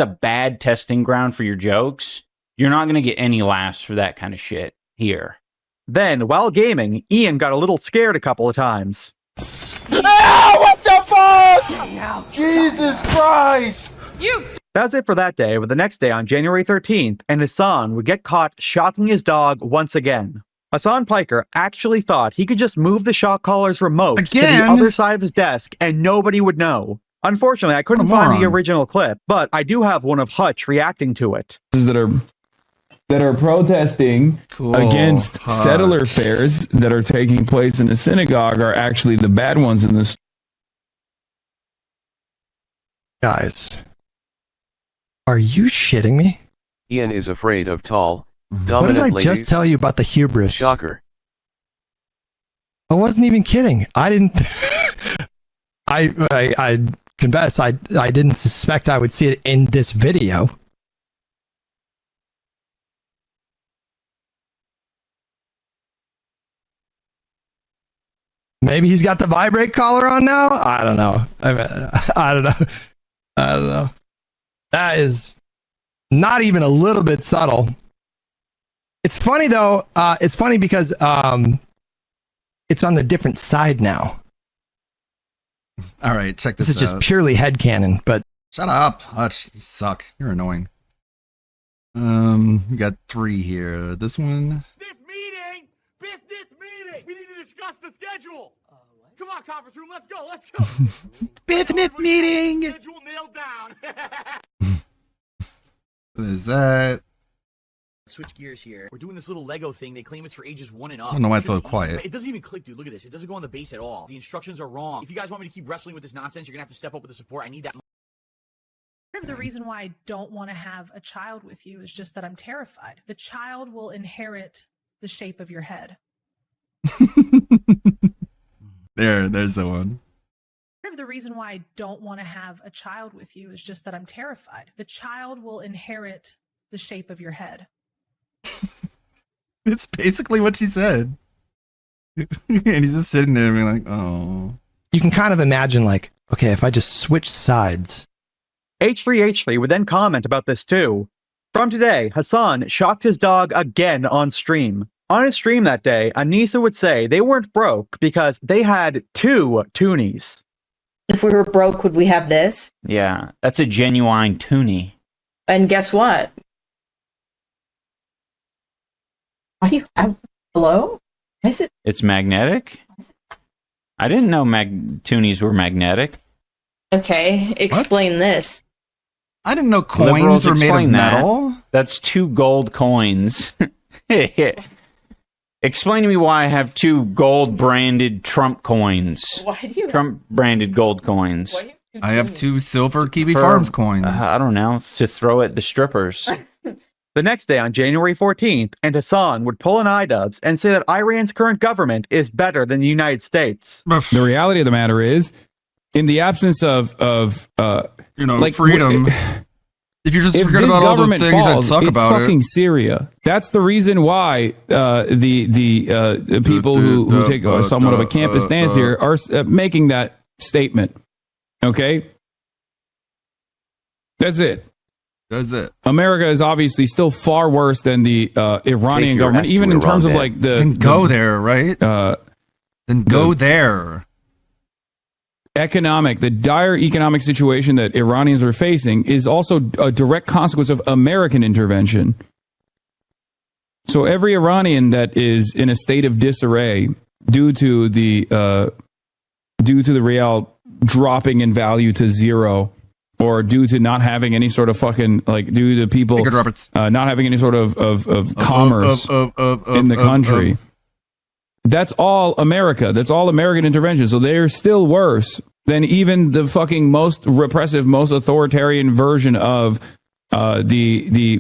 bad testing ground for your jokes. You're not going to get any laughs for that kind of shit here. Then, while gaming, Ian got a little scared a couple of times. Ah, what the fuck? Jesus Christ! That was it for that day, but the next day on January 13th, and Hassan would get caught shocking his dog once again. Hassan Piker actually thought he could just move the shock collar's remote to the other side of his desk and nobody would know. Unfortunately, I couldn't find the original clip, but I do have one of Hutch reacting to it. That are protesting against settler fairs that are taking place in a synagogue are actually the bad ones in this. Guys, are you shitting me? Ian is afraid of tall, What dominant did I ladies. just tell you about the hubris? Shocker. I wasn't even kidding. I didn't. I confess, I didn't suspect I would see it in this video. Maybe he's got the vibrate collar on now? I don't know. I don't know. That is not even a little bit subtle. It's funny though. It's funny because it's on the different side now. All right, check this out. This is just purely headcanon, but shut up, Hutch. You suck. You're annoying. We got 3 here. This one. We need to discuss the schedule. Come on, conference room. Let's go. Business meeting. Schedule nailed down. What is that? Switch gears here. We're doing this little Lego thing. They claim it's for ages 1 and up. I don't know why it's so quiet. It doesn't even click, dude. Look at this. It doesn't go on the base at all. The instructions are wrong. If you guys want me to keep wrestling with this nonsense, you're gonna have to step up with the support. I need that. Part of the reason why I don't want to have a child with you is just that I'm terrified. The child will inherit the shape of your head. There's the one. Part of the reason why I don't want to have a child with you is just that I'm terrified. The child will inherit the shape of your head. It's basically what she said. And he's just sitting there being like, oh. You can kind of imagine, like, okay, if I just switch sides. H3H3 would then comment about this too. From today, Hassan shocked his dog again on stream. On his stream that day, Anissa would say they weren't broke because they had 2 toonies. If we were broke, would we have this? Yeah, that's a genuine toonie. And guess what? What do you have? Hello? Is it? It's magnetic? I didn't know toonies were magnetic. Okay, explain this. I didn't know Liberals coins were made of explain that. metal. That's 2 gold coins. Explain to me why I have 2 gold branded Trump coins. Why do you Trump branded gold coins? I have 2 silver Kiwi For- Farms coins. I don't know, to throw at the strippers. The next day on January 14th, and Hassan would pull an iDubbbz and say that Iran's current government is better than the United States. The reality of the matter is, in the absence of like freedom. If you just if forget this about all the government things that falls, suck it's about fucking it. Syria. That's the reason why the people who take somewhat of a campus stance here are making that statement. Okay, that's it. That's it. America is obviously still far worse than the Iranian your government, ass to even in Iran terms of then. like the Then go there, right? Then go there. The dire economic situation that Iranians are facing is also a direct consequence of American intervention. So every Iranian that is in a state of disarray due to the real dropping in value to zero, or due to not having any sort of fucking, like, due to people not having any sort of commerce in the country. That's all America. That's all American intervention. So they're still worse than even the fucking most repressive, most authoritarian version of the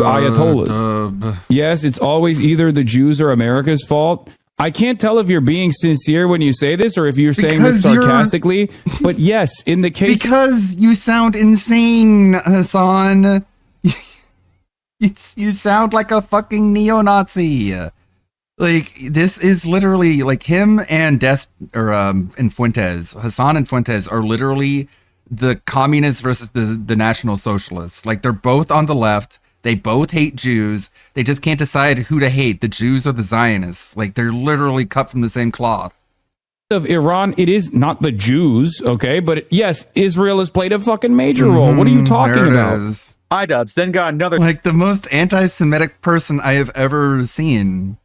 Ayatollahs. Yes, it's always either the Jews or America's fault. I can't tell if you're being sincere when you say this or if you're saying this sarcastically, but yes, in the case... Because you sound insane, Hassan. You sound like a fucking neo-Nazi. Like, this is literally, like, him and and Fuentes, Hassan and Fuentes are literally the communists versus the National Socialists. Like, they're both on the left. They both hate Jews. They just can't decide who to hate, the Jews or the Zionists. Like, they're literally cut from the same cloth. Of Iran, it is not the Jews, okay? But yes, Israel has played a fucking major role. What are you talking about? iDubbbz then got another... Like, the most anti-Semitic person I have ever seen.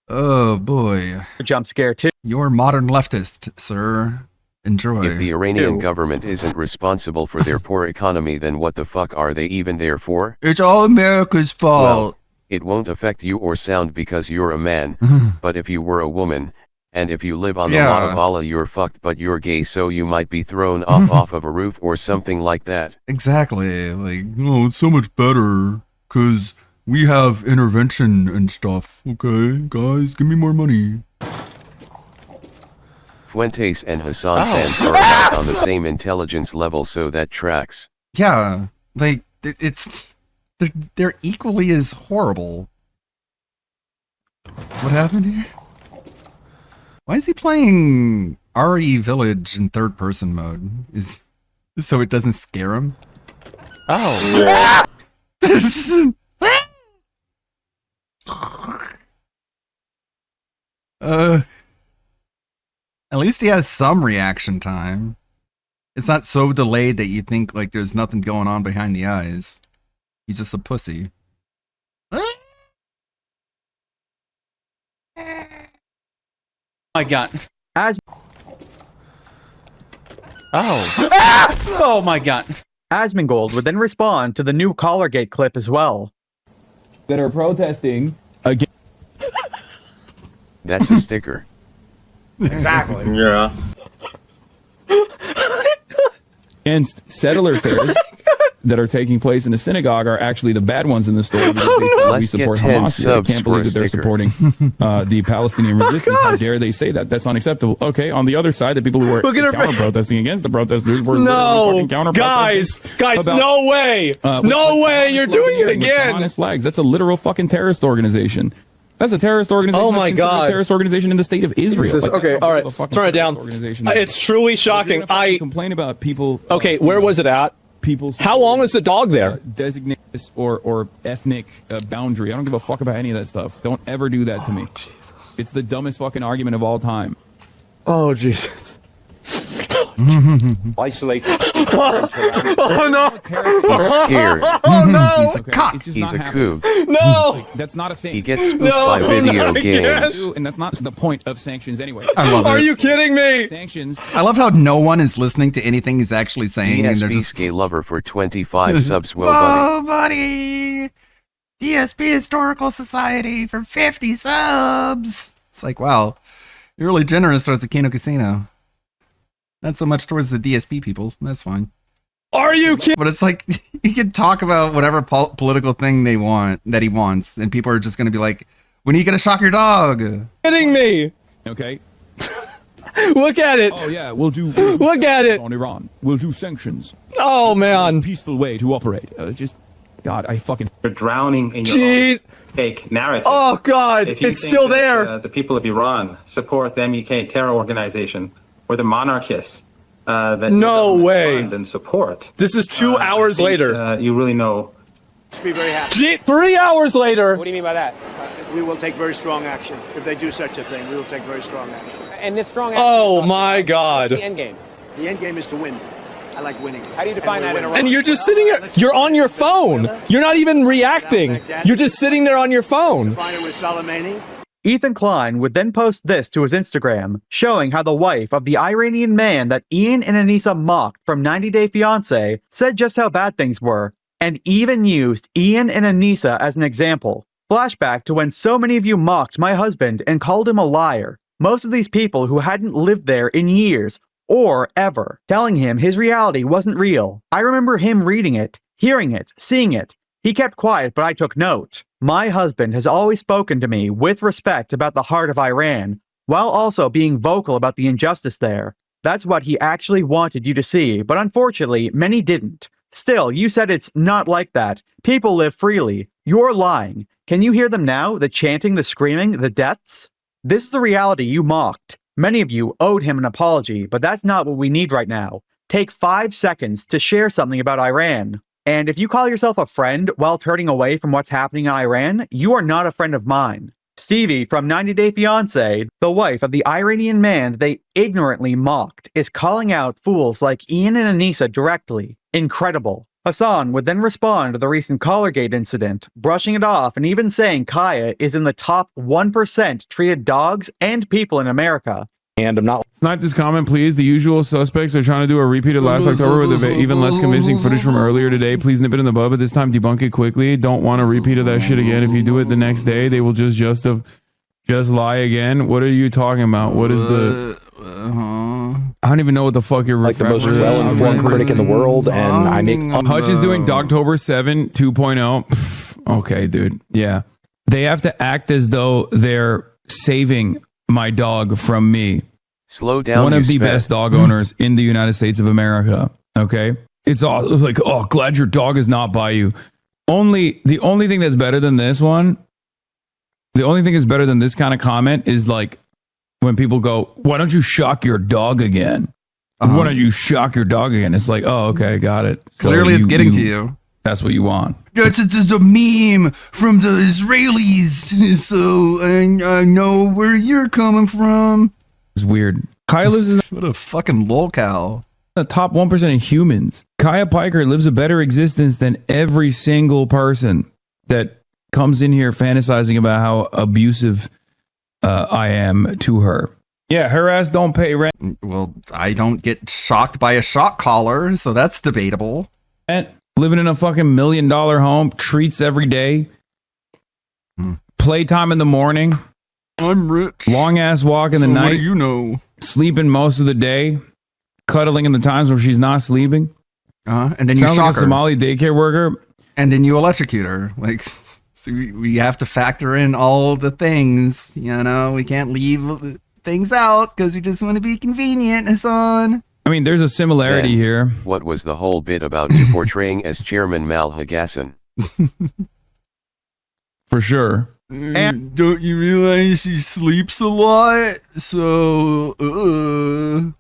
Oh, boy. Jump scare, too. You're modern leftist, sir. Enjoy. If the Iranian government isn't responsible for their poor economy, then what the fuck are they even there for? It's all America's fault. Well, it won't affect you or sound because you're a man, but if you were a woman, and if you live on the lot of Allah, you're fucked, but you're gay, so you might be thrown off of a roof or something like that. Exactly. Like, oh, it's so much better because we have intervention and stuff. Okay, guys, give me more money. Fuentes and Hassan fans are about on the same intelligence level, so that tracks. Yeah, like, they're equally as horrible. What happened here? Why is he playing RE Village in third person mode? So it doesn't scare him? Oh. At least he has some reaction time. It's not so delayed that you think like there's nothing going on behind the eyes. He's just a pussy. My God. Oh my God. Asmongold would then respond to the new Collargate clip as well. That are protesting against... That's a sticker. Exactly. Yeah. Against settler affairs. that are taking place in the synagogue are actually the bad ones in the story. Because they say we Let's get support 10 Hamas. They subs can't for believe a that they're sticker. supporting the Palestinian resistance. How dare they say that? That's unacceptable. Okay, on the other side, the people who are Look at her counter protesting against the protesters were No, literally fucking counter guys, no way, no way, you're doing it again. Hamas flags. That's a literal fucking terrorist organization. That's a terrorist organization. Oh my that's considered God. a terrorist organization in the state of Israel. Jesus, Like, okay, that's all how right, big of a fucking turn it down. terrorist organization It's truly shocking. I complain about people. Okay, where was it at? People's How long is the dog there? Designate or ethnic boundary. I don't give a fuck about any of that stuff. Don't ever do that to me. It's the dumbest fucking argument of all time. Oh Jesus. Isolate. Oh no! He's scared. Oh no! He's a cock. He's a kook. No! That's not a thing. He gets spooked by video games. And that's not the point of sanctions anyway. I love it. Are you kidding me? Sanctions. I love how no one is listening to anything he's actually saying, and they're DSP just Skate Lover for 25 subs. Well, buddy. whoa, buddy. DSP Historical Society for 50 subs. It's like, wow, you're really generous towards the Kino Casino. Not so much towards the DSP people. That's fine. Are you kidding? But it's like he can talk about whatever political thing they want that he wants, and people are just going to be like, "When are you going to shock your dog?" Kidding me? Okay. Look at it. Oh yeah, we'll do Look at it on Iran. We'll do sanctions. Oh man. Peaceful way to operate. Just God, I fucking. You're drowning in your Jeez. own fake narrative. Oh God, If you it's think still that, there. the people of Iran support the MEK terror organization or the monarchists that No way. fund and support. This is 2 hours I think, later. You really know. Be very happy. 3 hours later. What do you mean by that? We will take very strong action. If they do such a thing, we will take very strong action. And this strong action. Oh my God. What's the end game? The end game is to win. I like winning. How do you define that in Iran? And you're just sitting there. You're on your phone. You're not even reacting. You're just sitting there on your phone. Find it with Soleimani. Ethan Klein would then post this to his Instagram, showing how the wife of the Iranian man that Ian and Anissa mocked from 90 Day Fiancé said just how bad things were, and even used Ian and Anissa as an example. Flashback to when so many of you mocked my husband and called him a liar. Most of these people who hadn't lived there in years, or ever, telling him his reality wasn't real. I remember him reading it, hearing it, seeing it. He kept quiet, but I took note. My husband has always spoken to me with respect about the heart of Iran, while also being vocal about the injustice there. That's what he actually wanted you to see, but unfortunately, many didn't. Still, you said it's not like that. People live freely. You're lying. Can you hear them now? The chanting, the screaming, the deaths? This is the reality you mocked. Many of you owed him an apology, but that's not what we need right now. Take 5 seconds to share something about Iran. And if you call yourself a friend while turning away from what's happening in Iran, you are not a friend of mine. Stevie from 90 Day Fiancé, the wife of the Iranian man they ignorantly mocked, is calling out fools like Ian and Anissa directly. Incredible. Hassan would then respond to the recent Collargate incident, brushing it off and even saying Kaya is in the top 1% treated dogs and people in America. And I'm not. Snipe this comment, please. The usual suspects are trying to do a repeat of last October with even less convincing footage from earlier today. Please nip it in the bud, but this time debunk it quickly. Don't want a repeat of that shit again. If you do it the next day, they will just lie again. What are you talking about? What is the? I don't even know what the fuck you're like the most well-informed critic in the world, and I make Hutch is doing Dogtober 7 2.0. Pff, okay, dude. Yeah, they have to act as though they're saving my dog from me. Slow down. One of the spec. best dog owners in the United States of America. Okay, it's all like, oh, glad your dog is not by you. The only thing that's better than this one, the only thing that's better than this kind of comment is like when people go, "Why don't you shock your dog again? Why don't you shock your dog again?" It's like, oh, okay, got it. So Clearly, it's getting to you. That's what you want. It's just a meme from the Israelis, so I know where you're coming from. It's weird. Kaya lives in what a fucking lolcow. The top 1% of humans. Kaya Piker lives a better existence than every single person that comes in here fantasizing about how abusive I am to her. Yeah, her ass don't pay rent. Well, I don't get shocked by a shock collar, so that's debatable. And living in a fucking $1 million home, treats every day, playtime in the morning. I'm rich. Long ass walk in the night. What do you know? Sleeping most of the day, cuddling in the times where she's not sleeping. And then you sounds shock like a her. Somali daycare worker. And then you electrocute her. Like, so we have to factor in all the things. You know, we can't leave things out because we just want to be convenient, Hassan. I mean, there's a similarity Ben, here. What was the whole bit about you portraying as Chairman Mal Hagassan? For sure. And don't you realize he sleeps a lot? So,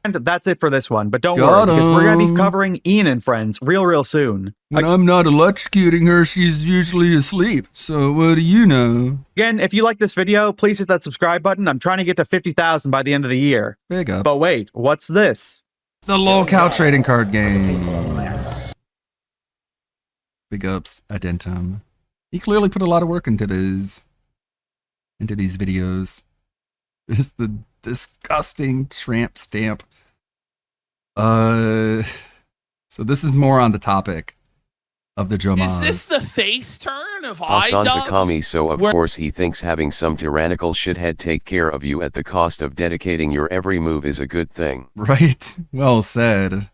And that's it for this one. But don't Got worry, because we're going to be him. covering Ian and Friends real soon. When I'm not electrocuting her, she's usually asleep. So what do you know? Again, if you like this video, please hit that subscribe button. I'm trying to get to 50,000 by the end of the year. Big ups. But wait, what's this? The lol-cow trading card game. Big ups, Adentum. He clearly put a lot of work into these videos. Just the disgusting tramp stamp. So this is more on the topic of the Joe Is Maz. this the face turn of Hassan iDubbbz? Zakami, so of Where- course he thinks having some tyrannical shithead take care of you at the cost of dedicating your every move is a good thing. Right? Well said.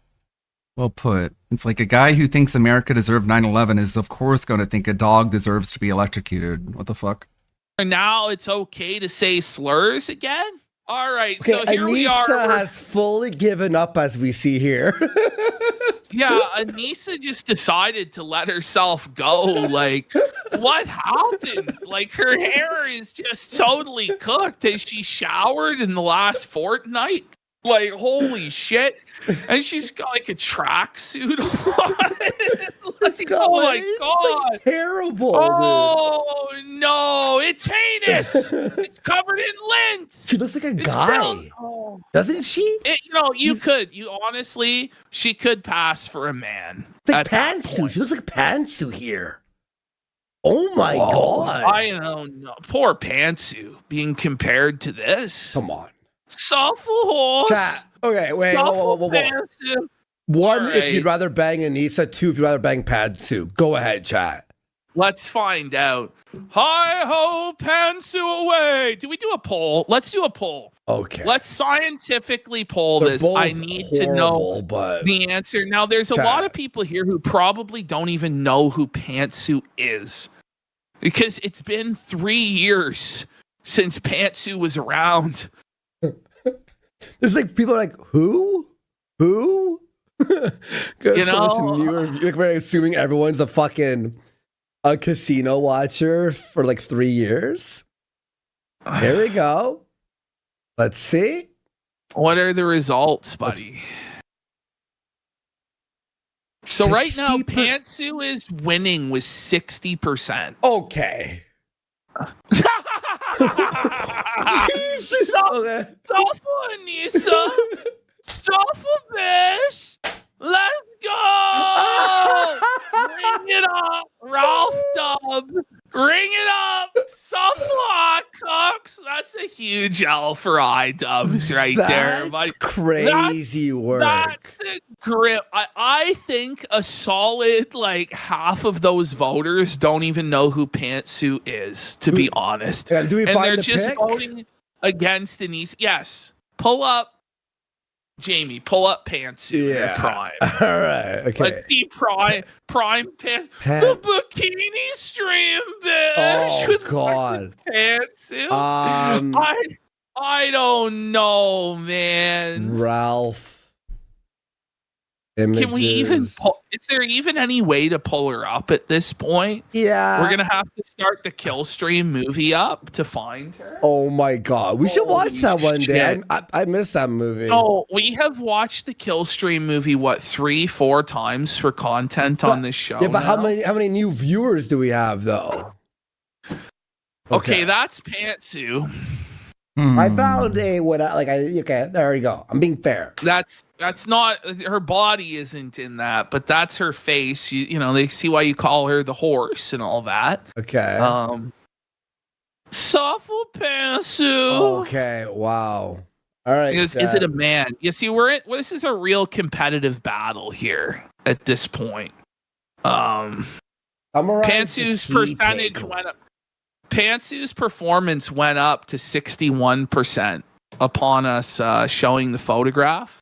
Well put. It's like a guy who thinks America deserved 9/11 is of course going to think a dog deserves to be electrocuted. What the fuck? And now it's okay to say slurs again? All right, Okay, so here we are. Anissa has fully given up, as we see here. Yeah, Anissa just decided to let herself go. Like, what happened? Like, her hair is just totally cooked. Has she showered in the last fortnight? Like, holy shit. And she's got like a tracksuit on. Like, oh my god. Like terrible. Oh no, it's heinous. It's covered in lint. She looks like a It's guy. filled- oh. Doesn't she? You honestly, she could pass for a man. It's like at that pantsuit. point. She looks like pantsuit here. Oh my Whoa, god. I don't know. Poor Pantsu being compared to this. Come on. Soulful horse. Chat. Okay, wait. Whoa. Pantsu. One, All if right. you'd rather bang Anissa. Two, if you'd rather bang pantsuit. Go ahead, chat. Let's find out. Hi ho, Pantsu away. Do we do a poll? Let's do a poll. Okay. Let's scientifically poll They're this. both I need to know horrible, but the answer. Now, there's a Chat. lot of people here who probably don't even know who Pantsu is because it's been 3 years since Pantsu was around. there's like people are like, who? You know? like we're assuming everyone's a casino watcher for like 3 years. Here we go. Let's see. What are the results, buddy? So right now, 60%. Pantsu is winning with 60%. Okay. Jesus. Okay. Stop, Anissa. Stop, bitch. Let's go. Ring it up, Ralph Dub. Ring it up, Suffolk Cox. That's a huge L for iDubbbz right there, That's buddy. crazy work. That's a grip. I think a solid like half of those voters don't even know who Pantsu is, to be honest. Yeah, do we And find they're the just pic? voting against Denise. Yes. Pull up Jamie, pull up Pantsu in Prime. All right. Okay. Let's see Prime Pants. Pants. The bikini stream, bitch. Oh, with God. Pantsu. Um, I don't know, man. Ralph. Can we even Images. pull? Is there even any way to pull her up at this point? Yeah. We're gonna have to start the Killstream movie up to find her. Oh my god. We should watch that one day. shit. I missed that movie. Oh, we have watched the Killstream movie 3-4 times for content on this show. Yeah, but how now. many new viewers do we have though? Okay, that's Pantsu. I found okay, there we go. I'm being fair. That's not her body isn't in that, but that's her face. You know, they see why you call her the horse and all that. Okay. Soulful Pantsu. Okay, wow. All right. Is it a man? You see, this is a real competitive battle here at this point. Pantsu's percentage went up. Pantsu's performance went up to 61% upon us showing the photograph.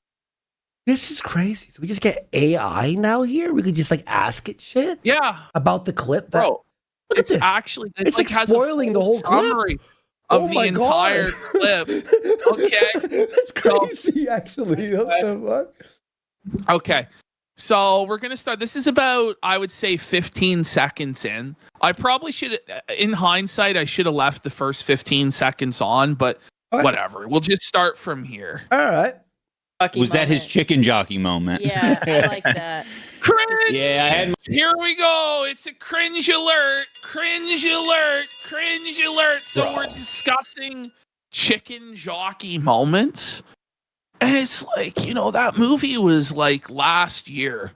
This is crazy. So we just get AI now here. We could just like ask it shit. Yeah, about the clip. Bro, look it's at this. actually It's like has spoiling the whole summary clip of the entire clip. Okay, that's crazy. Actually, what the fuck? Okay, so we're gonna start. This is about, I would say, 15 seconds in. I probably should, in hindsight, I should have left the first 15 seconds on, but whatever. We'll just start from here. All right. Was that his chicken jockey moment? Yeah, I like that. Cringe! Yeah, I had. Here we go. It's a cringe alert. Cringe alert. Cringe alert. So we're discussing chicken jockey moments. And it's like, you know, that movie was like last year.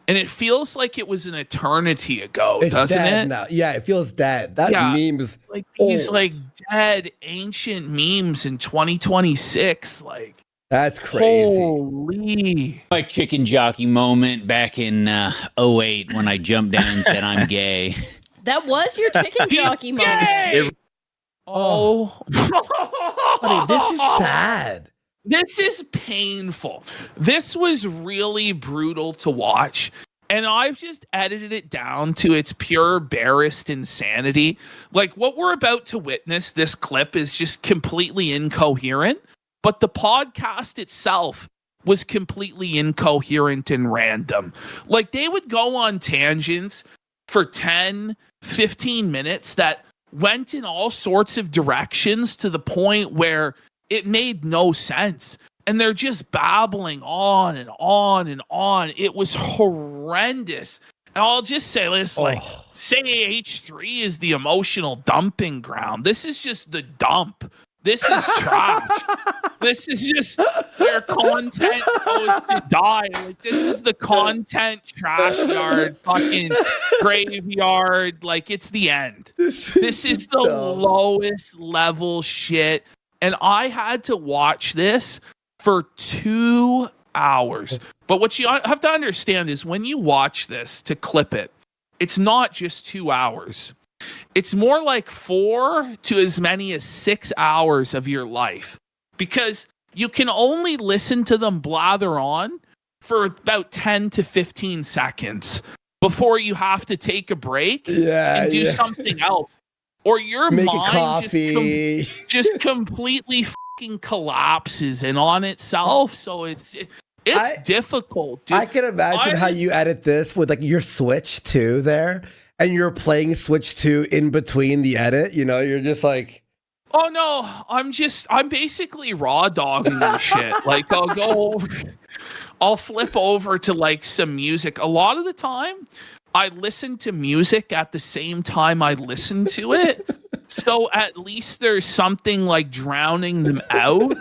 And it feels like it was an eternity ago, It's doesn't dead it? now. Yeah, it feels dead. That meme is like these old. like dead ancient memes in 2026. Like, that's crazy. Holy. My chicken jockey moment back in 08 when I jumped down and said I'm gay. That was your chicken jockey moment. Oh. Honey, this is sad. This is painful. This was really brutal to watch. And I've just edited it down to its pure, barest insanity. Like, what we're about to witness, this clip, is just completely incoherent. But the podcast itself was completely incoherent and random. Like, they would go on tangents for 10, 15 minutes that went in all sorts of directions to the point where it made no sense. And they're just babbling on and on and on. It was horrendous. And I'll just say this, like, say H3 is the emotional dumping ground. This is just the dump. This is trash. This is just where content goes to die. Like, this is the content trash yard, fucking graveyard. Like, it's the end. This is the lowest level shit. And I had to watch this for 2 hours. But what you have to understand is when you watch this to clip it, it's not just 2 hours. It's more like 4 to as many as 6 hours of your life, because you can only listen to them blather on for about 10 to 15 seconds before you have to take a break and do something else. Or your Make a mind coffee. just completely fucking collapses in on itself. So it's difficult, dude. I can imagine how you edit this with like your Switch 2 there, and you're playing Switch 2 in between the edit. You know, you're just like, oh no, I'm basically raw dogging this shit. Like, I'll go over, I'll flip over to like some music. A lot of the time, I listen to music at the same time I listen to it. So at least there's something like drowning them out.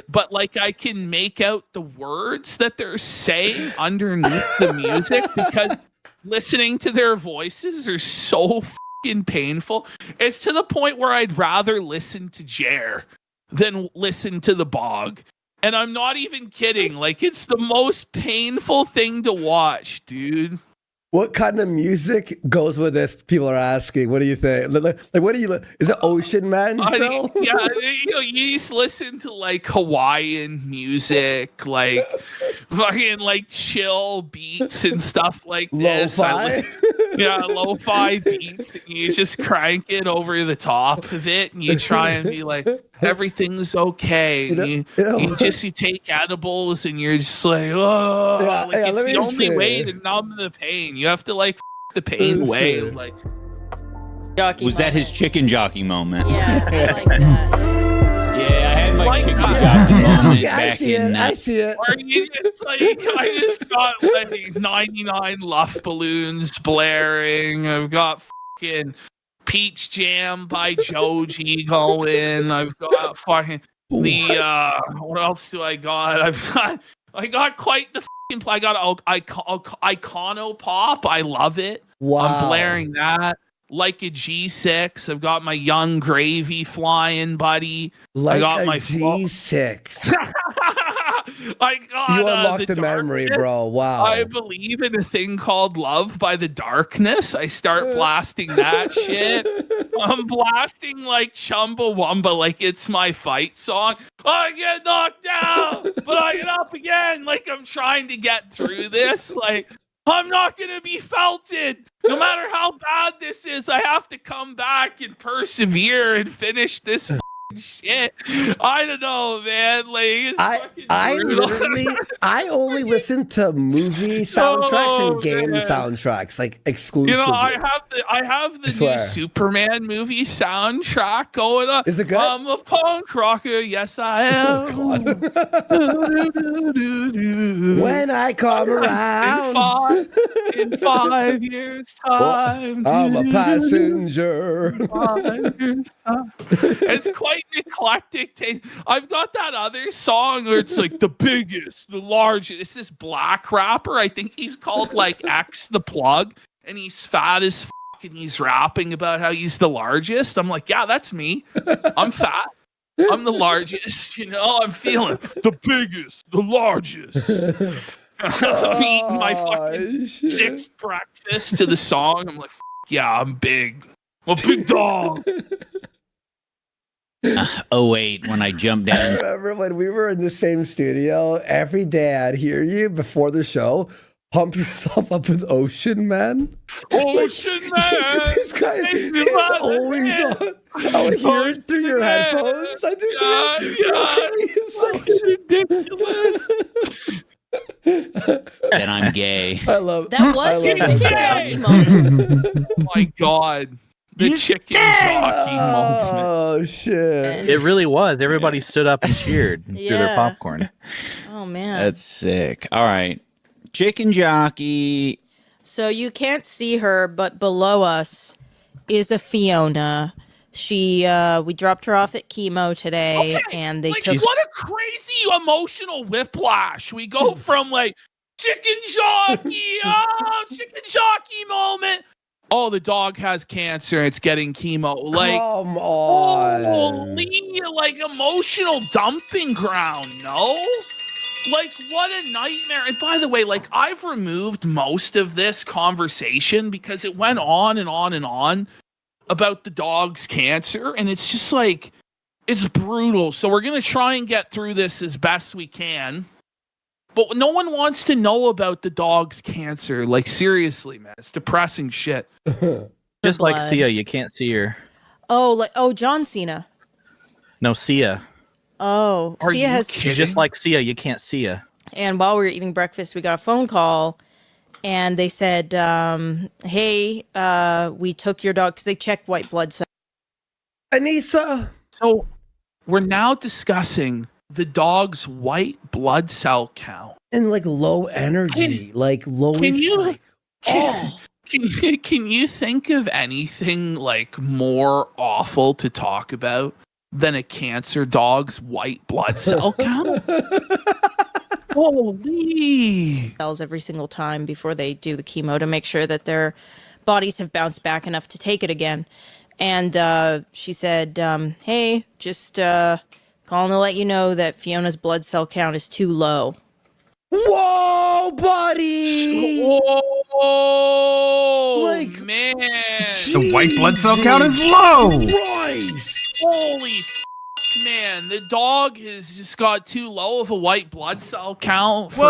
But like, I can make out the words that they're saying underneath the music, because listening to their voices are so fucking painful. It's to the point where I'd rather listen to Jer than listen to the Bog. And I'm not even kidding. Like, it's the most painful thing to watch, dude. what kind of music goes with this? People are asking. What do you think? Like what do you? Is it Ocean Man still? Yeah, you just listen to like Hawaiian music, like fucking like chill beats and stuff like this. Lo-fi? Lo-fi beats. And you just crank it over the top of it, and you try and be like, everything's okay. And you take edibles, and you're just like, oh, it's the only way to numb the pain. You have to like the pain away. Like, was that his chicken jockey moment? Yeah, I like that. Yeah, I had my chicken jockey moment back in. I see it. Or you just like, I just got like 99 Luff balloons blaring. I've got fucking Peach Jam by Joji going. I've got fucking what else do I got? I got quite the fucking I got Icono Pop. I love it. Wow. I'm blaring that. Like a G6. I've got my Young Gravy flying, buddy. Like I got a my G6. I got You unlocked the the memory, Darkness. bro. Wow. I believe in a thing called Love by the Darkness. I start blasting that shit. I'm blasting like Chumbawamba, like it's my fight song. I get knocked down, but I get up again. Like I'm trying to get through this. Like I'm not gonna be felted. No matter how bad this is, I have to come back and persevere and finish this shit. I don't know, man. Like it's I brutal. literally I only listen to movie soundtracks and game man. soundtracks, like exclusively. You know, I have the new swear. Superman movie soundtrack going on. Is it good? I'm a punk rocker, yes I am. When I come around in 5 years time, I'm a passenger. It's quite an eclectic taste. I've got that other song where it's like the biggest, the largest. It's this black rapper. I think he's called like X the Plug, and he's fat as fuck, and he's rapping about how he's the largest. I'm like, yeah, that's me. I'm fat. I'm the largest. You know, I'm feeling the biggest, the largest. I'm eating my fucking sixth breakfast to the song. I'm like, yeah, I'm big. I'm a big dog. 08 when I jumped I down. remember when we were in the same studio, every day I'd hear you before the show pump yourself up with Ocean Man. Ocean Man! This guy is always on. I would hear it through your headphones. I just ridiculous. Then I'm gay. I love That was your that jockey moment. Oh my god. The chicken jockey moment. Oh shit. It really was. Everybody stood up and cheered through their Yeah. popcorn. Oh man. That's sick. All right. Chicken jockey. So you can't see her, but below us is a Fiona. She we dropped her off at chemo today, and they Like, took. what a crazy emotional whiplash. We go from like chicken jockey, chicken jockey moment. Oh, the dog has cancer. It's getting chemo. Like, come on. Holy, like emotional dumping ground. No, like what a nightmare. And by the way, like I've removed most of this conversation because it went on and on and on about the dog's cancer, and it's just like it's brutal. So we're gonna try and get through this as best we can. But no one wants to know about the dog's cancer. Like, seriously, man. It's depressing shit. Just like blood. Sia, you can't see her. Oh, John Cena. No, Sia. Oh, Are Sia you has. kidding? She's just like Sia, you can't see her. And while we were eating breakfast, we got a phone call, and they said, "Hey, we took your dog because they checked white blood cells." Anissa. So we're now discussing the dog's white blood cell count. And like low energy. Like low Can you like, can you think of anything like more awful to talk about than a cancer dog's white blood cell count? Holy. Cells every single time before they do the chemo to make sure that their bodies have bounced back enough to take it again. And she said, "Hey, just calling to let you know that Fiona's blood cell count is too low." Whoa, buddy! Oh, Like, man. The white blood cell count is low. Holy man. The dog has just got too low of a white blood cell count for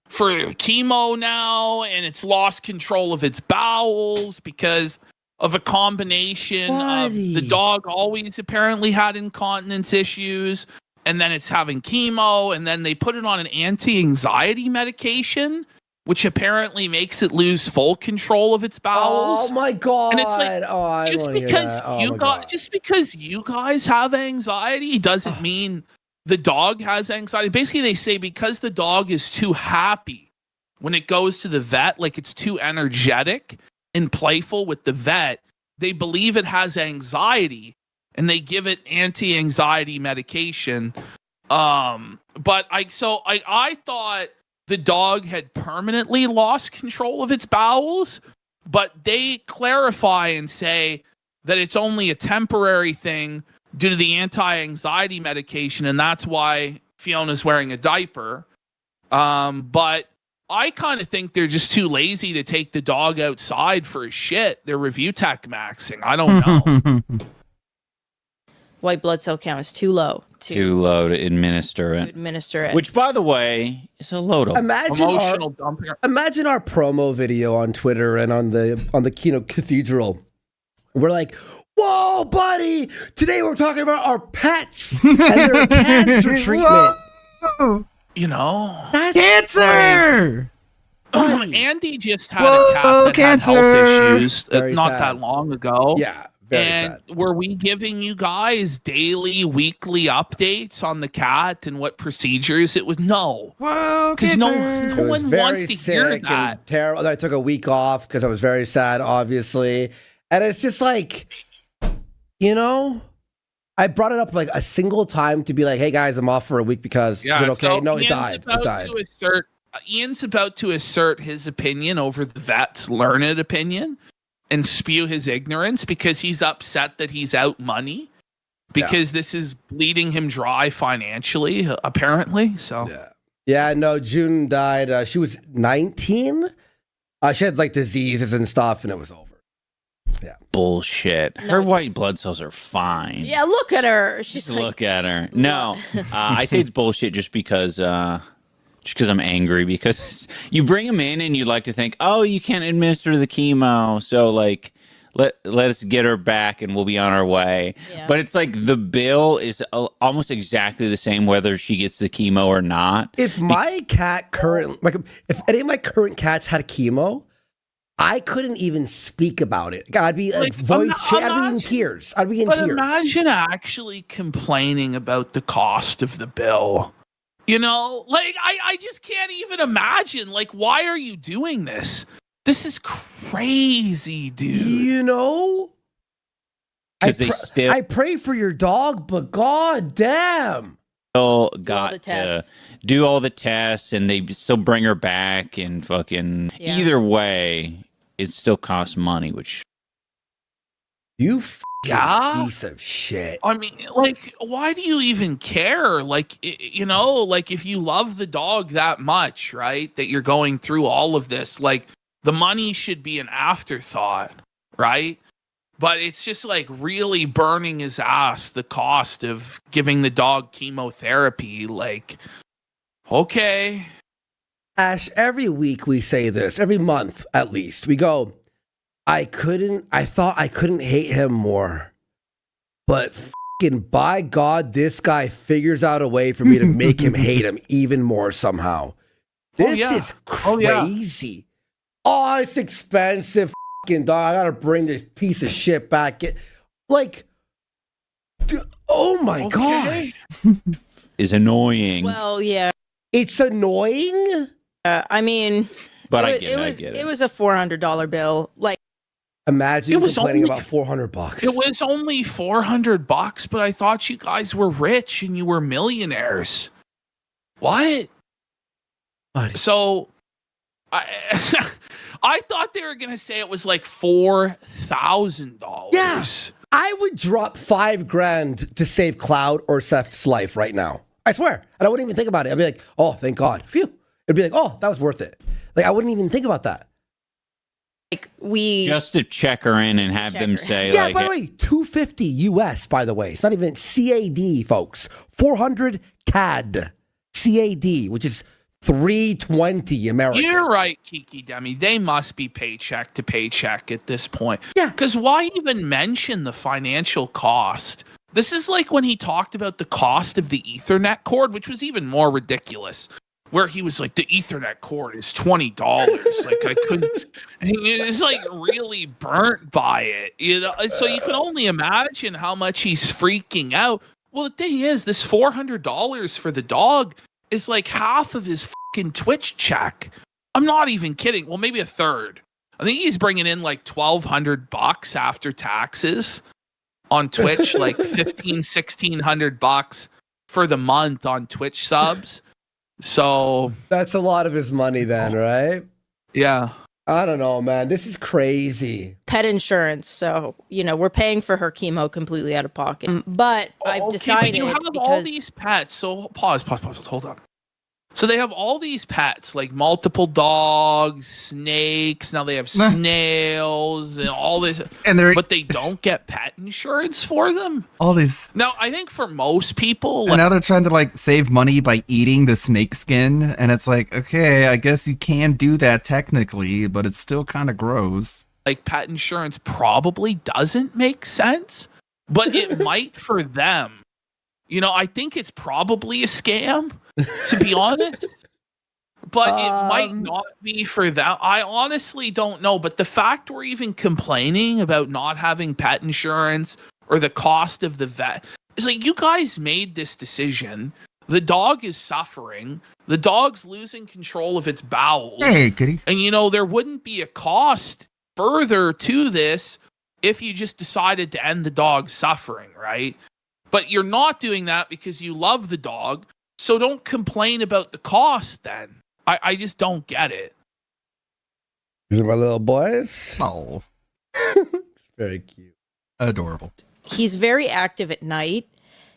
chemo now, and it's lost control of its bowels because of a combination of the dog always apparently had incontinence issues, and then it's having chemo, and then they put it on an anti-anxiety medication, which apparently makes it lose full control of its bowels. Oh my god! And it's like, I just wanna hear because that. Oh you my got, God. just because you guys have anxiety doesn't mean the dog has anxiety. Basically, they say because the dog is too happy when it goes to the vet, like it's too energetic and playful with the vet, they believe it has anxiety and they give it anti-anxiety medication. But I thought the dog had permanently lost control of its bowels, but they clarify and say that it's only a temporary thing due to the anti-anxiety medication, and that's why Fiona's wearing a diaper. But I kind of think they're just too lazy to take the dog outside for a shit. They're review tech maxing. I don't know. White blood cell count is too low Too low to administer it. Which, by the way, is a load of Imagine our promo video on Twitter and on the Keynote Cathedral. We're like, whoa, buddy! Today we're talking about our pets and their cancer treatment. You know, that's cancer. Andy just had a cat that had health issues not that long ago. Yeah. And were we giving you guys daily, weekly updates on the cat and what procedures it was? No. Whoa, because no one wants to hear that. And terrible. I took a week off because I was very sad, obviously. And it's just like, you know, I brought it up like a single time to be like, hey guys, I'm off for a week because is it okay? So No, it Ian's died. It died. Ian's about to assert his opinion over the vet's learned opinion and spew his ignorance because he's upset that he's out money because this is bleeding him dry financially, apparently. So yeah, no, June died. She was 19. She had like diseases and stuff, and it was over. Yeah, bullshit. Her white blood cells are fine. Yeah, look at her. She's Just look at her. No, I say it's bullshit just because I'm angry because you bring them in and you like to think, oh, you can't administer the chemo, so like let us get her back and we'll be on our way. Yeah. But it's like the bill is almost exactly the same whether she gets the chemo or not. If my cat if any of my current cats had chemo, I couldn't even speak about it. I'd be like I'd be in tears. I'd be in tears. But imagine actually complaining about the cost of the bill. You know, like, I just can't even imagine. Like, why are you doing this? This is crazy, dude. You know? I pray for your dog, but god damn. Got to do all the tests, and they still bring her back, and fucking... Yeah. Either way, it still costs money, which... You piece of shit. I mean, like, why do you even care? Like, you know, like if you love the dog that much, right, that you're going through all of this, like the money should be an afterthought, right? But it's just like really burning his ass, the cost of giving the dog chemotherapy. Like, okay. Ash, every week we say this, every month at least, we go, I thought I couldn't hate him more. But fucking by God, this guy figures out a way for me to make him hate him even more somehow. This is crazy. Oh, it's expensive, fucking dog. I gotta bring this piece of shit back. Like, oh my God. Is annoying. Well, yeah. It's annoying? I mean... But I get it. It was a $400 bill. Like, imagine complaining about $400. It was only $400, but I thought you guys were rich and you were millionaires. What? So, I thought they were gonna say it was like $4,000. Yeah, I would drop $5,000 to save Cloud or Seth's life right now. I swear, and I wouldn't even think about it. I'd be like, "Oh, thank God." Phew. It'd be like, "Oh, that was worth it." Like I wouldn't even think about that. Like we just to check her in and have them say, yeah. like, By the way, $250 US. By the way, it's not even CAD, folks. 400 CAD CAD, which is $320 American. You're right, Kiki Demi. They must be paycheck to paycheck at this point. Yeah. Because why even mention the financial cost? This is like when he talked about the cost of the Ethernet cord, which was even more ridiculous. Where he was like, the Ethernet cord is $20. Like I couldn't. And he was like really burnt by it, you know. So you can only imagine how much he's freaking out. Well, the thing is, this $400 for the dog is like half of his fucking Twitch check. I'm not even kidding. Well, maybe a third. I think he's bringing in like $1,200 after taxes on Twitch, like $1,600 for the month on Twitch subs. So that's a lot of his money then, right? Yeah. I don't know, man. This is crazy. Pet insurance, so we're paying for her chemo completely out of pocket. But I've decided but you have all these pets. So pause. Hold on. So they have all these pets, like multiple dogs, snakes. Now they have snails and all this, but they don't get pet insurance for them. All these. Now I think for most people, And now they're trying to like save money by eating the snake skin, and it's like, okay, I guess you can do that technically, but it's still kind of gross. like pet insurance probably doesn't make sense, but it might for them. I think it's probably a scam, to be honest. But it might not be for them. I honestly don't know. But the fact we're even complaining about not having pet insurance or the cost of the vet is like, you guys made this decision. The dog is suffering. The dog's losing control of its bowels. Hey, kitty. And, there wouldn't be a cost further to this if you just decided to end the dog's suffering, right? But you're not doing that because you love the dog. So don't complain about the cost then. I just don't get it. These are my little boys. Oh. Very cute. Adorable. He's very active at night.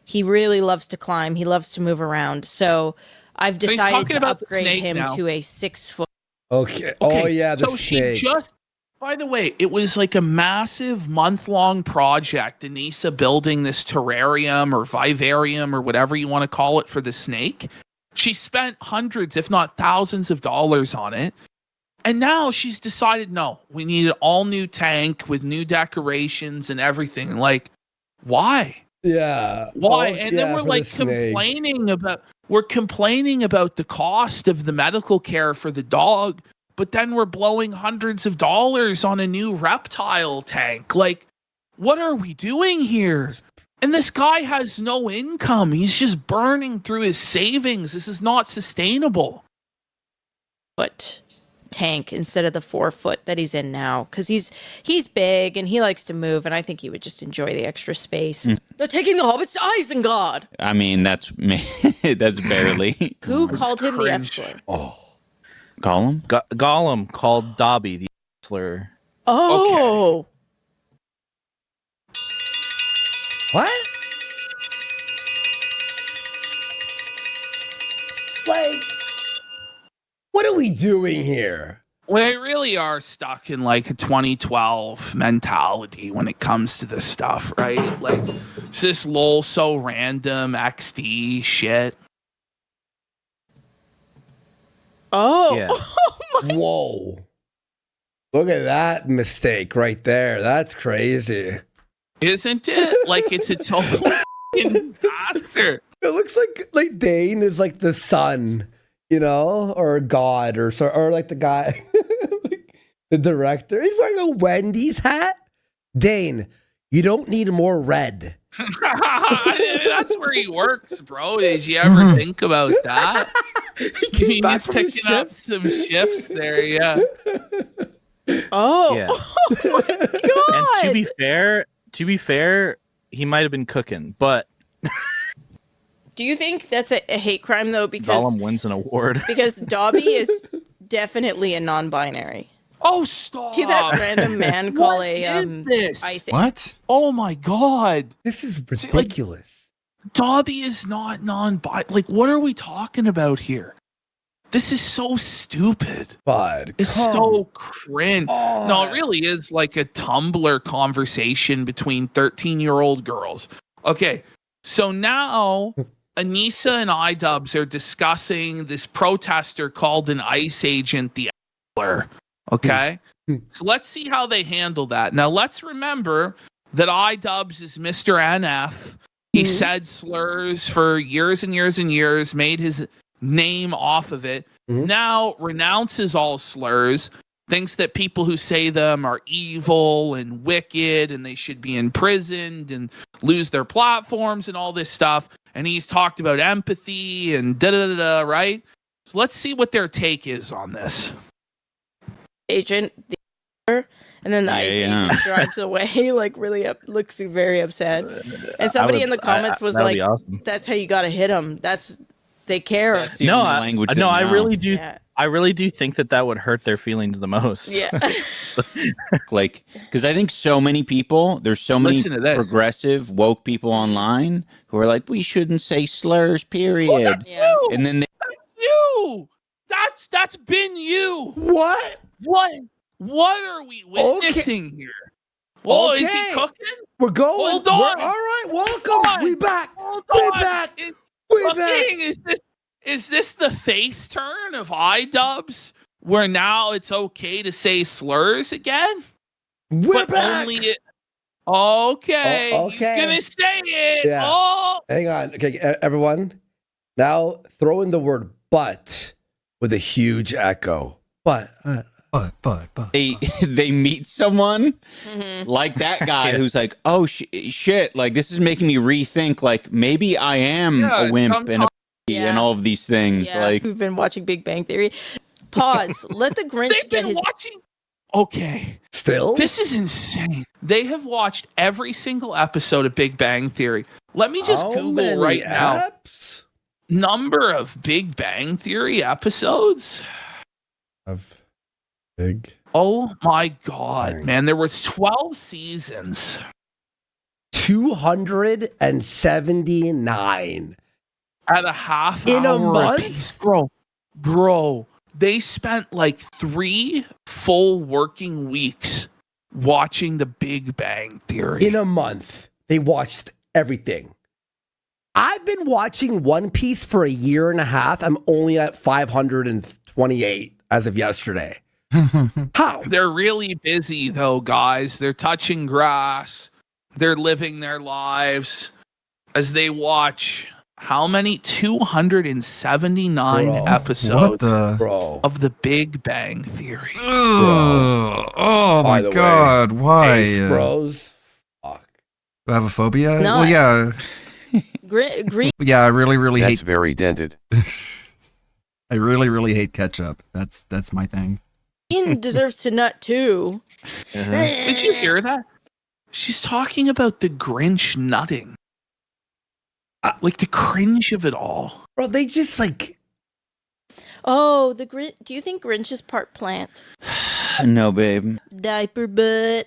He really loves to climb. He loves to move around. So I've So he's decided talking to about the upgrade snake him now. to a 6-foot. Okay. Oh, yeah. The So snake. she just, by the way, it was like a massive month-long project. Anissa building this terrarium or vivarium or whatever you want to call it for the snake. She spent hundreds, if not thousands of dollars on it. And now she's decided, no, we need an all-new tank with new decorations and everything. Like, why? Yeah. Why? Oh, And yeah, then we're for like the snake. complaining about the cost of the medical care for the dog, but then we're blowing hundreds of dollars on a new reptile tank. Like, what are we doing here? And this guy has no income. He's just burning through his savings. This is not sustainable. Foot tank instead of the 4-foot that he's in now, because he's big and he likes to move, and I think he would just enjoy the extra space. They're taking the hobbits to Isengard. I mean, that's barely. Who called him the cringe. F-slur? Oh. Gollum? Gollum called Dobby the slur. Oh. What? Like, what are we doing here? We really are stuck in like a 2012 mentality when it comes to this stuff, right? Like, it's this lol so random XD shit. Oh. Yeah. Whoa. Look at that mistake right there. That's crazy. Isn't it? Like, it's a total fucking disaster. It looks like Dane is like the sun, or God or like the guy, like the director. He's wearing a Wendy's hat. Dane, you don't need more red. That's where he works, bro. Did you ever think about that? He's picking up some shifts there, yeah. Oh. Yeah. Oh my God. And to be fair, he might have been cooking, but Do you think that's a hate crime though? Because Gollum wins an award. because Dobby is definitely a non-binary. Oh, stop. Did that random man call What a is this? ice? What? Oh my God. This is ridiculous. Dobby is not non-bi. Like, what are we talking about here? This is so stupid. Bud, It's so cringe. No, it really is like a Tumblr conversation between 13-year-old girls. Okay, so now Anissa and iDubbbz are discussing this protester called an ICE agent, the Epler. Okay, so let's see how they handle that. Now, let's remember that iDubbbz is Mr. NF. He said slurs for years and years and years, made his name off of it. Now renounces all slurs, thinks that people who say them are evil and wicked and they should be imprisoned and lose their platforms and all this stuff. And he's talked about empathy and da-da-da-da, right? So let's see what their take is on this. Agent, and then the ICE agent drives away, like really looks very upset. And somebody in the comments was that would like, be awesome. "That's how you got to hit them. They care." That's the only language they I know. really do. Yeah. I really do think that would hurt their feelings the most. Yeah. Like, because I think so many people, there's so many Listen to this. progressive woke people online who are like, we shouldn't say slurs, period. You! And then they, That's you. That's been you. What? What are we witnessing here? Oh, is he Okay. cooking? We're going. Hold on. All right, welcome. We back. Hold We on. back. We back. Is this the face turn of iDubbbz, where now it's okay to say slurs again? We're but back. Only it. Okay. Oh, He's okay. gonna say it. Yeah. Oh. Hang on. Okay, everyone. Now throw in the word "but" with a huge echo. But. they meet someone like that guy who's like, oh shit, like this is making me rethink, like maybe I am a wimp and a and all of these things. Yeah. Like, We've been watching Big Bang Theory. Pause. Let the Grinch get his. Okay. Still? This is insane. They have watched every single episode of Big Bang Theory. Let me just How Google many right now. apps? Number of Big Bang Theory episodes. Of Big. Oh my God, man. There was 12 seasons. 279. At a half In a hour month? apiece. Bro, they spent like 3 full working weeks watching the Big Bang Theory. In a month, they watched everything. I've been watching One Piece for a year and a half. I'm only at 528 as of yesterday. How? They're really busy though, guys. They're touching grass. They're living their lives as they watch how many? 279 episodes of the Big Bang Theory. Oh By my the way, god, why? Ace Bros. Do I have a phobia? No. Well, yeah. Green. Yeah, I really That's hate. very dented. I really hate ketchup. That's my thing. Ian deserves to nut too. Did you hear that? She's talking about the Grinch nutting. Like the cringe of it all. Bro, they just like. Oh, the Grinch. Do you think Grinch is part plant? no, babe. Diaper butt.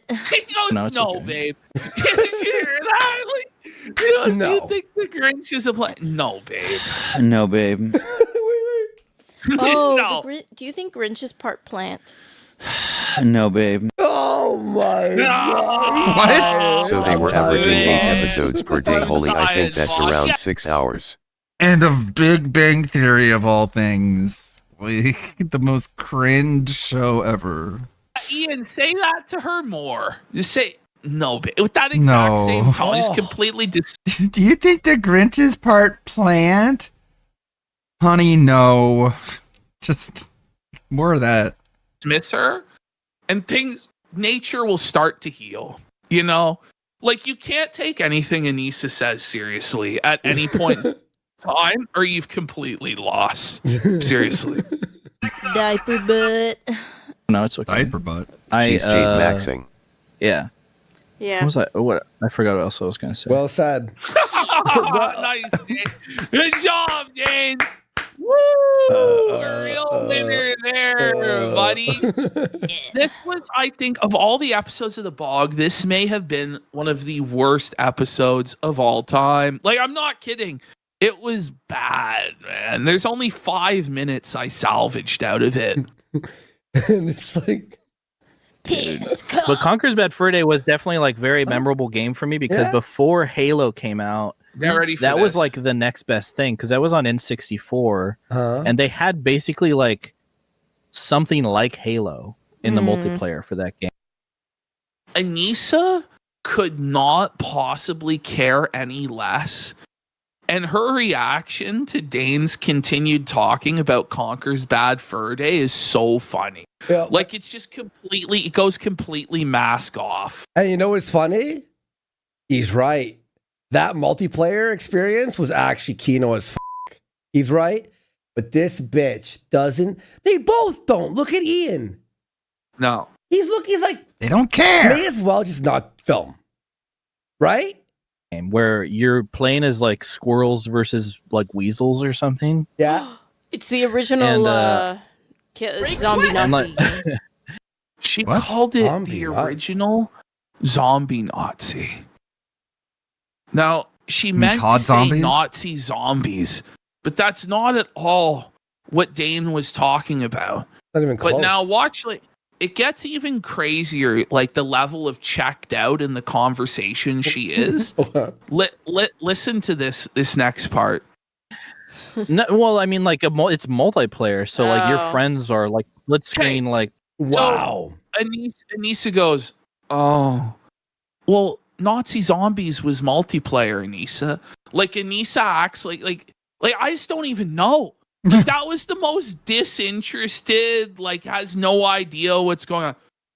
No, it's no, okay. babe. Did you hear that? Like, do No. you think the Grinch is a plant? No, babe. No, babe. Oh, No. do you think Grinch is part plant? No, babe. Oh my god. What? So they were averaging 8 man. episodes per day. Holy, I think that's around 6 hours. And of Big Bang Theory of all things, like the most cringe show ever. Ian, say that to her more. Just say no, babe. With that exact No. same tone, just Oh. completely Do you think the Grinch is part plant? Honey, no. Just more of that. dismiss her, and nature will start to heal. You know, like you can't take anything Anissa says seriously at any point in time, or you've completely lost. Seriously. Diaper butt. No, it's okay. Diaper butt. She's Jade Maxing. Yeah. Yeah. What was I? What I forgot what else I was gonna say. Well said. Nice, Dane. Good job, Dane. Woo! A real winner there, buddy. This was, I think, of all the episodes of The Bog, this may have been one of the worst episodes of all time. Like, I'm not kidding. It was bad, man. There's only 5 minutes I salvaged out of it. And it's like. But Conker's Bad Fur Day was definitely like very memorable game for me because Yeah. before Halo came out, Get ready for that was this. like the next best thing because that was on N64 and they had basically like something like Halo in the multiplayer for that game. Anissa could not possibly care any less. And her reaction to Dane's continued talking about Conker's Bad Fur Day is so funny. Yeah. Like, it's just completely, it goes completely mask off. And you know what's funny? He's right. That multiplayer experience was actually Kino as fuck. He's right. But this bitch doesn't. They both don't. Look at Ian. No. He's like, They don't care. may as well just not film. Right? Where you're playing as like squirrels versus like weasels or something. Yeah. It's the original And, zombie Nazi. She called it the original zombie Nazi. Now, she meant to say Nazi zombies, but that's not at all what Dane was talking about. Not even close. But now watch, like, it gets even crazier, like the level of checked out in the conversation she is. Listen to this next part. No, well, I mean, like it's multiplayer, so like your friends are like split screen, like So, Anissa goes, "Oh, well, Nazi Zombies was multiplayer." Anissa, like Anissa acts like I just don't even know. Like, that was the most disinterested, like has no idea what's going on.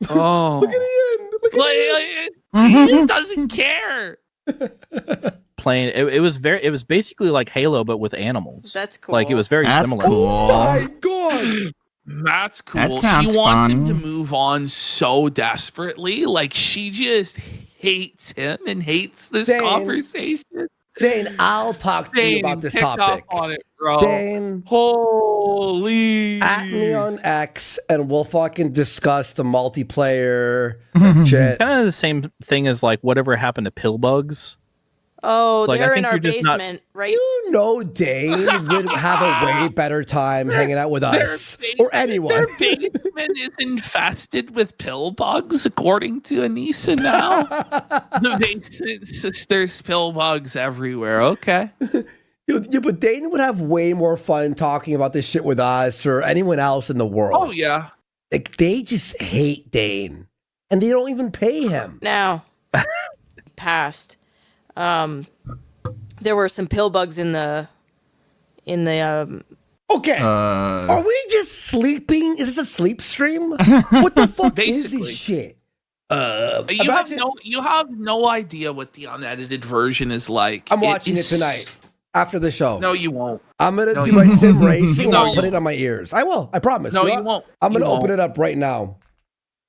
Oh, look at Ian. Look at Ian. He just doesn't care. playing. It was basically like Halo, but with animals. That's cool. Like it was very similar. Cool. Oh my god. That's cool. That sounds she wants fun. him to move on so desperately. Like she just hates him and hates this conversation. Dane, I'll talk to you about this pick topic. Up on it, bro. Dane, holy. at me on X, and we'll fucking discuss the multiplayer shit. Kind of the same thing as like whatever happened to pill bugs. Oh, So, like, I they're think in our you're just not- basement, right? You know, Dane would have a way better time hanging out with us or anyone. Their basement is infested with pill bugs, according to Anissa now. The basement, there's pill bugs everywhere. Okay. Yeah, but Dane would have way more fun talking about this shit with us or anyone else in the world. Oh, yeah. Like, they just hate Dane, and they don't even pay him. Now, past, there were some pill bugs in the. Okay. Are we just sleeping? Is this a sleep stream? What the fuck is this shit? You have no idea what the unedited version is like. I'm watching it is- tonight after the show. No, you won't. I'm gonna No, do you my won't. sim racing. No, I'll you put it won't. on my ears. I will. I promise. No, know you what? won't. I'm gonna You open won't. it up right now.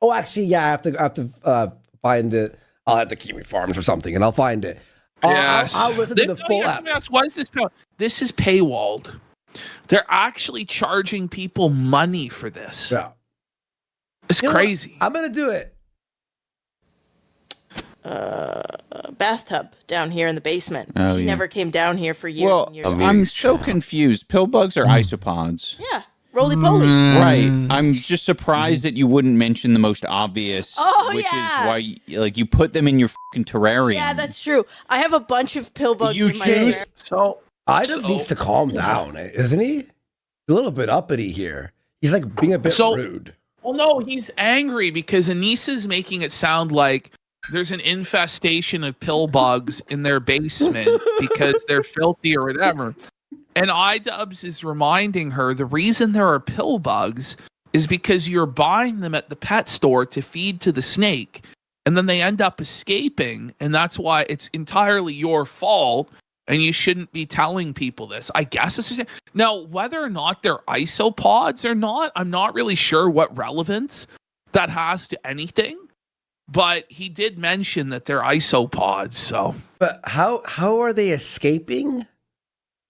Oh, actually, yeah. I have to find it. I'll have to Kiwi Farms or something, and I'll find it. Yes. I'll listen to the full app. What is this? This is paywalled. They're actually charging people money for this. Yeah. It's You know what? crazy. I'm gonna do it. Bathtub down here in the basement. Oh, she yeah. never came down here for years Well, and years. I'm so confused. Pill bugs are isopods. Yeah, roly polies. Right. I'm just surprised that you wouldn't mention the most obvious, Oh, which yeah. is why like you put them in your fucking terrarium. Yeah, that's true. I have a bunch of pill bugs You in my choose- hair. So Ida needs to calm down, isn't he? He's a little bit uppity here. He's like being a bit rude. Well, no, he's angry because Anissa's making it sound like there's an infestation of pill bugs in their basement because they're filthy or whatever. And iDubbbz is reminding her the reason there are pill bugs is because you're buying them at the pet store to feed to the snake. And then they end up escaping. And that's why it's entirely your fault. And you shouldn't be telling people this. I guess it's just, now, whether or not they're isopods or not, I'm not really sure what relevance that has to anything. But he did mention that they're isopods, so. But how are they escaping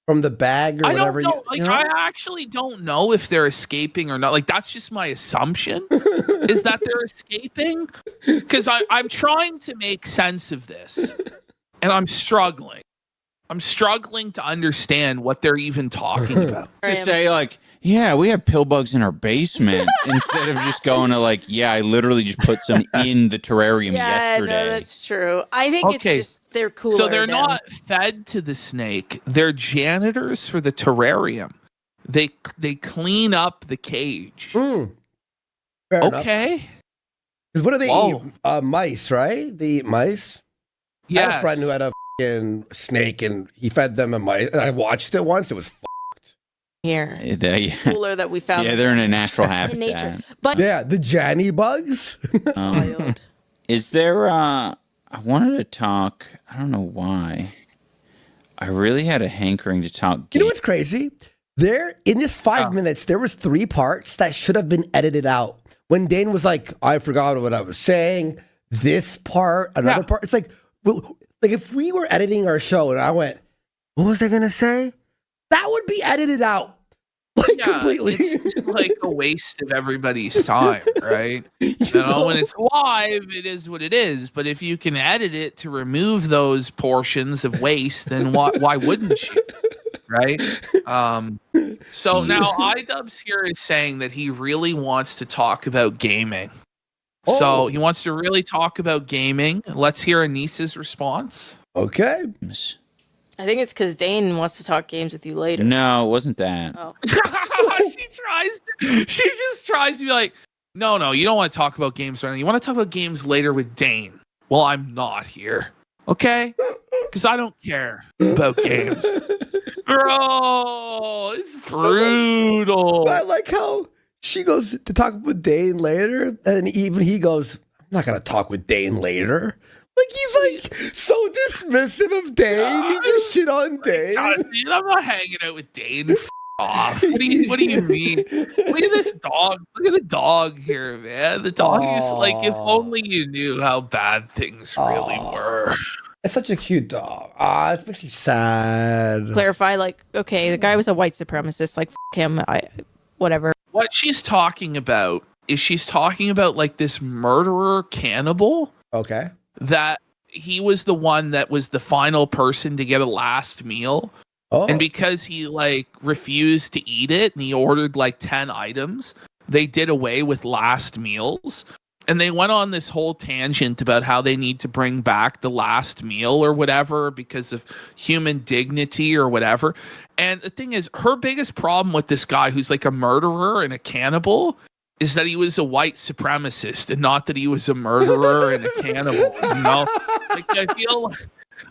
from the bag or I whatever? don't know. Like, I actually don't know if they're escaping or not. Like, that's just my assumption, is that they're escaping. Because I'm trying to make sense of this, and I'm struggling. I'm struggling to understand what they're even talking about. To say like, yeah, we have pill bugs in our basement instead of just going to like, yeah, I literally just put some in the terrarium yesterday. No, that's true. I think Okay, it's just they're cooler. So they're down. not fed to the snake. They're janitors for the terrarium. They clean up the cage. Fair enough. Okay. Because what do they Whoa. eat? Mice, right? They eat mice. I had a Yes. friend who had a fucking snake, and he fed them a mice. And I watched it once. It was here. Yeah. Cooler that we found. Yeah, they're in a natural in nature. habitat. But yeah, the Janny bugs. Is there I wanted to talk, I don't know why. I really had a hankering to talk You know what's crazy? There, in this 5 minutes, there was 3 parts that should have been edited out. When Dane was like, I forgot what I was saying. This part, another part. It's like, well, like if we were editing our show and I went, what was I going to say? That would be edited out. Like, completely. It's just like a waste of everybody's time, right? When it's live, it is what it is. But if you can edit it to remove those portions of waste, then why wouldn't you? Right? So now iDubbbz here is saying that he really wants to talk about gaming. So he wants to really talk about gaming. Let's hear Anissa's response. Okay. I think it's because Dane wants to talk games with you later. No, it wasn't that. Oh. She just tries to be like, no, you don't want to talk about games right now. You want to talk about games later with Dane. Well, I'm not here. Okay? Because I don't care about games. Bro, it's brutal. I like how she goes to talk with Dane later, and even he goes, I'm not going to talk with Dane later. Like, he's like so dismissive of Dane. He just shit on Dane. Dude, I'm not hanging out with Dane. F off. What do you mean? Look at this dog. Look at the dog here, man. The dog is like, if only you knew how bad things really were. It's such a cute dog. It makes me sad. Clarify, like, okay, the guy was a white supremacist. Like, him. Whatever. What she's talking about is she's talking about like this murderer cannibal. Okay. That he was the one that was the final person to get a last meal. Oh. And because he like refused to eat it and he ordered like 10 items, they did away with last meals. And they went on this whole tangent about how they need to bring back the last meal or whatever because of human dignity or whatever. And the thing is, her biggest problem with this guy who's like a murderer and a cannibal is that he was a white supremacist and not that he was a murderer and a cannibal, you know? Like,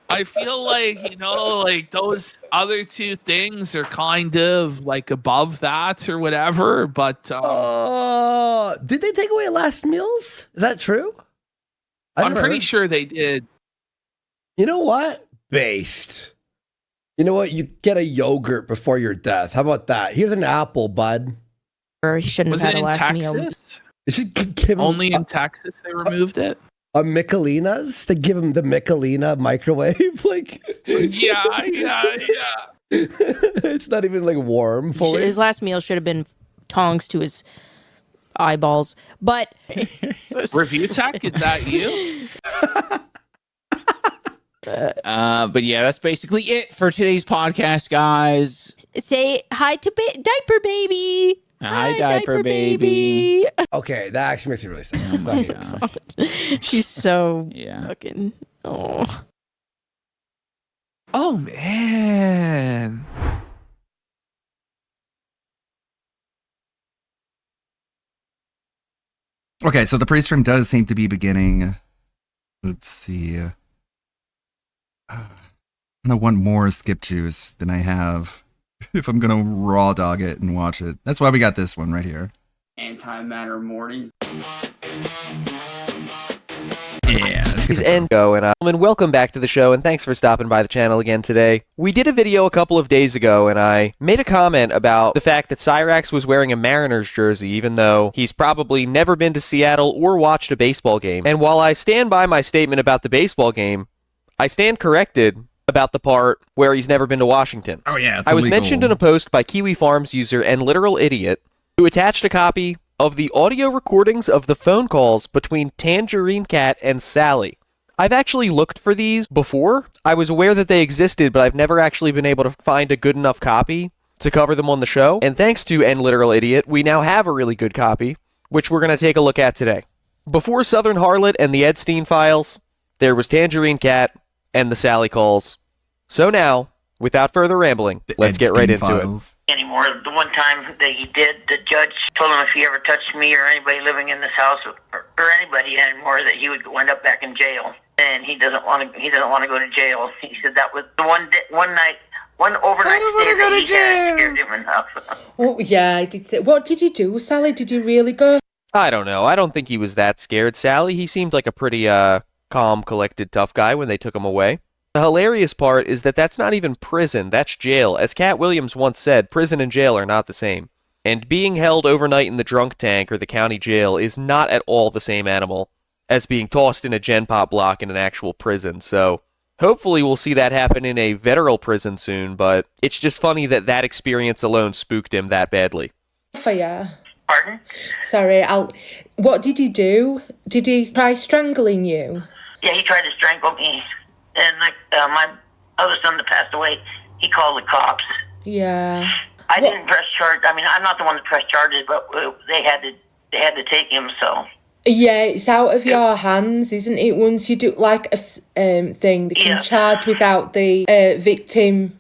I feel like, you know, like those other two things are kind of like above that or whatever, but did they take away last meals? Is that true? I'm pretty sure they did. You know what? Based. You know what? You get a yogurt before your death. How about that? Here's an apple, bud. Or he shouldn't have had a last meal. Only in Texas they removed it. A Michelinas? They give him the Michelina microwave? Like, yeah. It's not even like warm for His last meal should have been tongs to his eyeballs. But Review Tech, is that you? But yeah, that's basically it for today's podcast, guys. Say hi to Diaper Baby. Hi, Diaper Baby. Okay, that actually makes me really sad. Oh my god. She's so Yeah. fucking. Oh. Oh man. Okay, so the pre-stream does seem to be beginning. Let's see. I want more skip juice than I have if I'm gonna raw dog it and watch it. That's why we got this one right here. Antimatter Morty. Yeah. He's Engo, and welcome back to the show, and thanks for stopping by the channel again today. We did a video a couple of days ago, and I made a comment about the fact that Cyrax was wearing a Mariners jersey, even though he's probably never been to Seattle or watched a baseball game. And while I stand by my statement about the baseball game, I stand corrected about the part where he's never been to Washington. Oh yeah, it's I was illegal. mentioned in a post by Kiwi Farms user and Literal Idiot, who attached a copy of the audio recordings of the phone calls between Tangerine Cat and Sally. I've actually looked for these before. I was aware that they existed, but I've never actually been able to find a good enough copy to cover them on the show. And thanks to N Literal Idiot, we now have a really good copy, which we're going to take a look at today. Before Southern Harlot and the Edstein files, there was Tangerine Cat and the Sally calls. So now, without further rambling, let's get right into it. Anymore. The one time that he did, the judge told him if he ever touched me or anybody living in this house or anybody anymore, that he would end up back in jail. And he doesn't want to. He doesn't want to go to jail. He said that was the one overnight stay that he had scared him enough. Oh yeah, I did say. What did you do, Sally? Did you really go? I don't know. I don't think he was that scared, Sally. He seemed like a pretty calm, collected, tough guy when they took him away. The hilarious part is that that's not even prison, that's jail. As Cat Williams once said, prison and jail are not the same. And being held overnight in the drunk tank or the county jail is not at all the same animal as being tossed in a Gen Pop block in an actual prison. So, Hopefully we'll see that happen in a federal prison soon, but it's just funny that that experience alone spooked him that badly. For you. Pardon? Sorry, what did he do? Did he try strangling you? Yeah, he tried to strangle me. And my other son that passed away, he called the cops. Yeah. I didn't press charge. I mean, I'm not the one that pressed charges, but they had to take him, so. Yeah, it's out of your hands, isn't it? Once you do like a thing, they can charge without the victim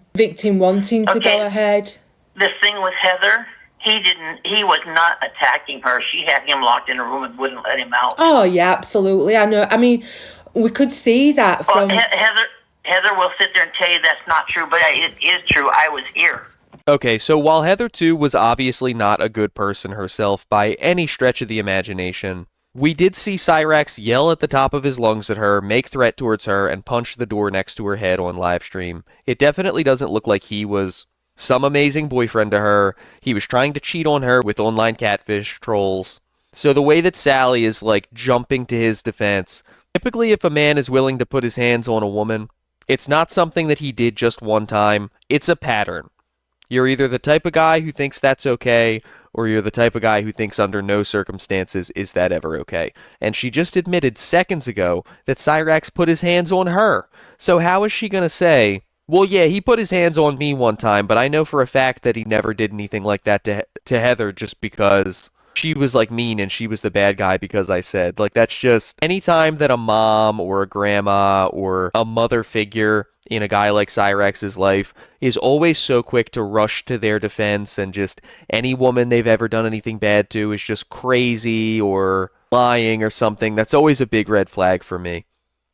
wanting to go ahead. The thing with Heather, he was not attacking her. She had him locked in a room and wouldn't let him out. Oh yeah, absolutely. I know. I mean, we could see that from Heather will sit there and tell you that's not true, but it is true. I was here. Okay, so while Heather too was obviously not a good person herself by any stretch of the imagination, we did see Cyrax yell at the top of his lungs at her, make threat towards her, and punch the door next to her head on live stream. It definitely doesn't look like he was some amazing boyfriend to her. He was trying to cheat on her with online catfish trolls. So the way that Sally is like jumping to his defense, typically if a man is willing to put his hands on a woman, it's not something that he did just one time, it's a pattern. You're either the type of guy who thinks that's okay, or you're the type of guy who thinks under no circumstances is that ever okay. And she just admitted seconds ago that Cyrax put his hands on her. So how is she going to say, well, yeah, he put his hands on me one time, but I know for a fact that he never did anything like that to Heather just because she was like mean and she was the bad guy because I said. Like, that's just anytime that a mom or a grandma or a mother figure in a guy like Cyrax's life is always so quick to rush to their defense, and just any woman they've ever done anything bad to is just crazy or lying or something, that's always a big red flag for me.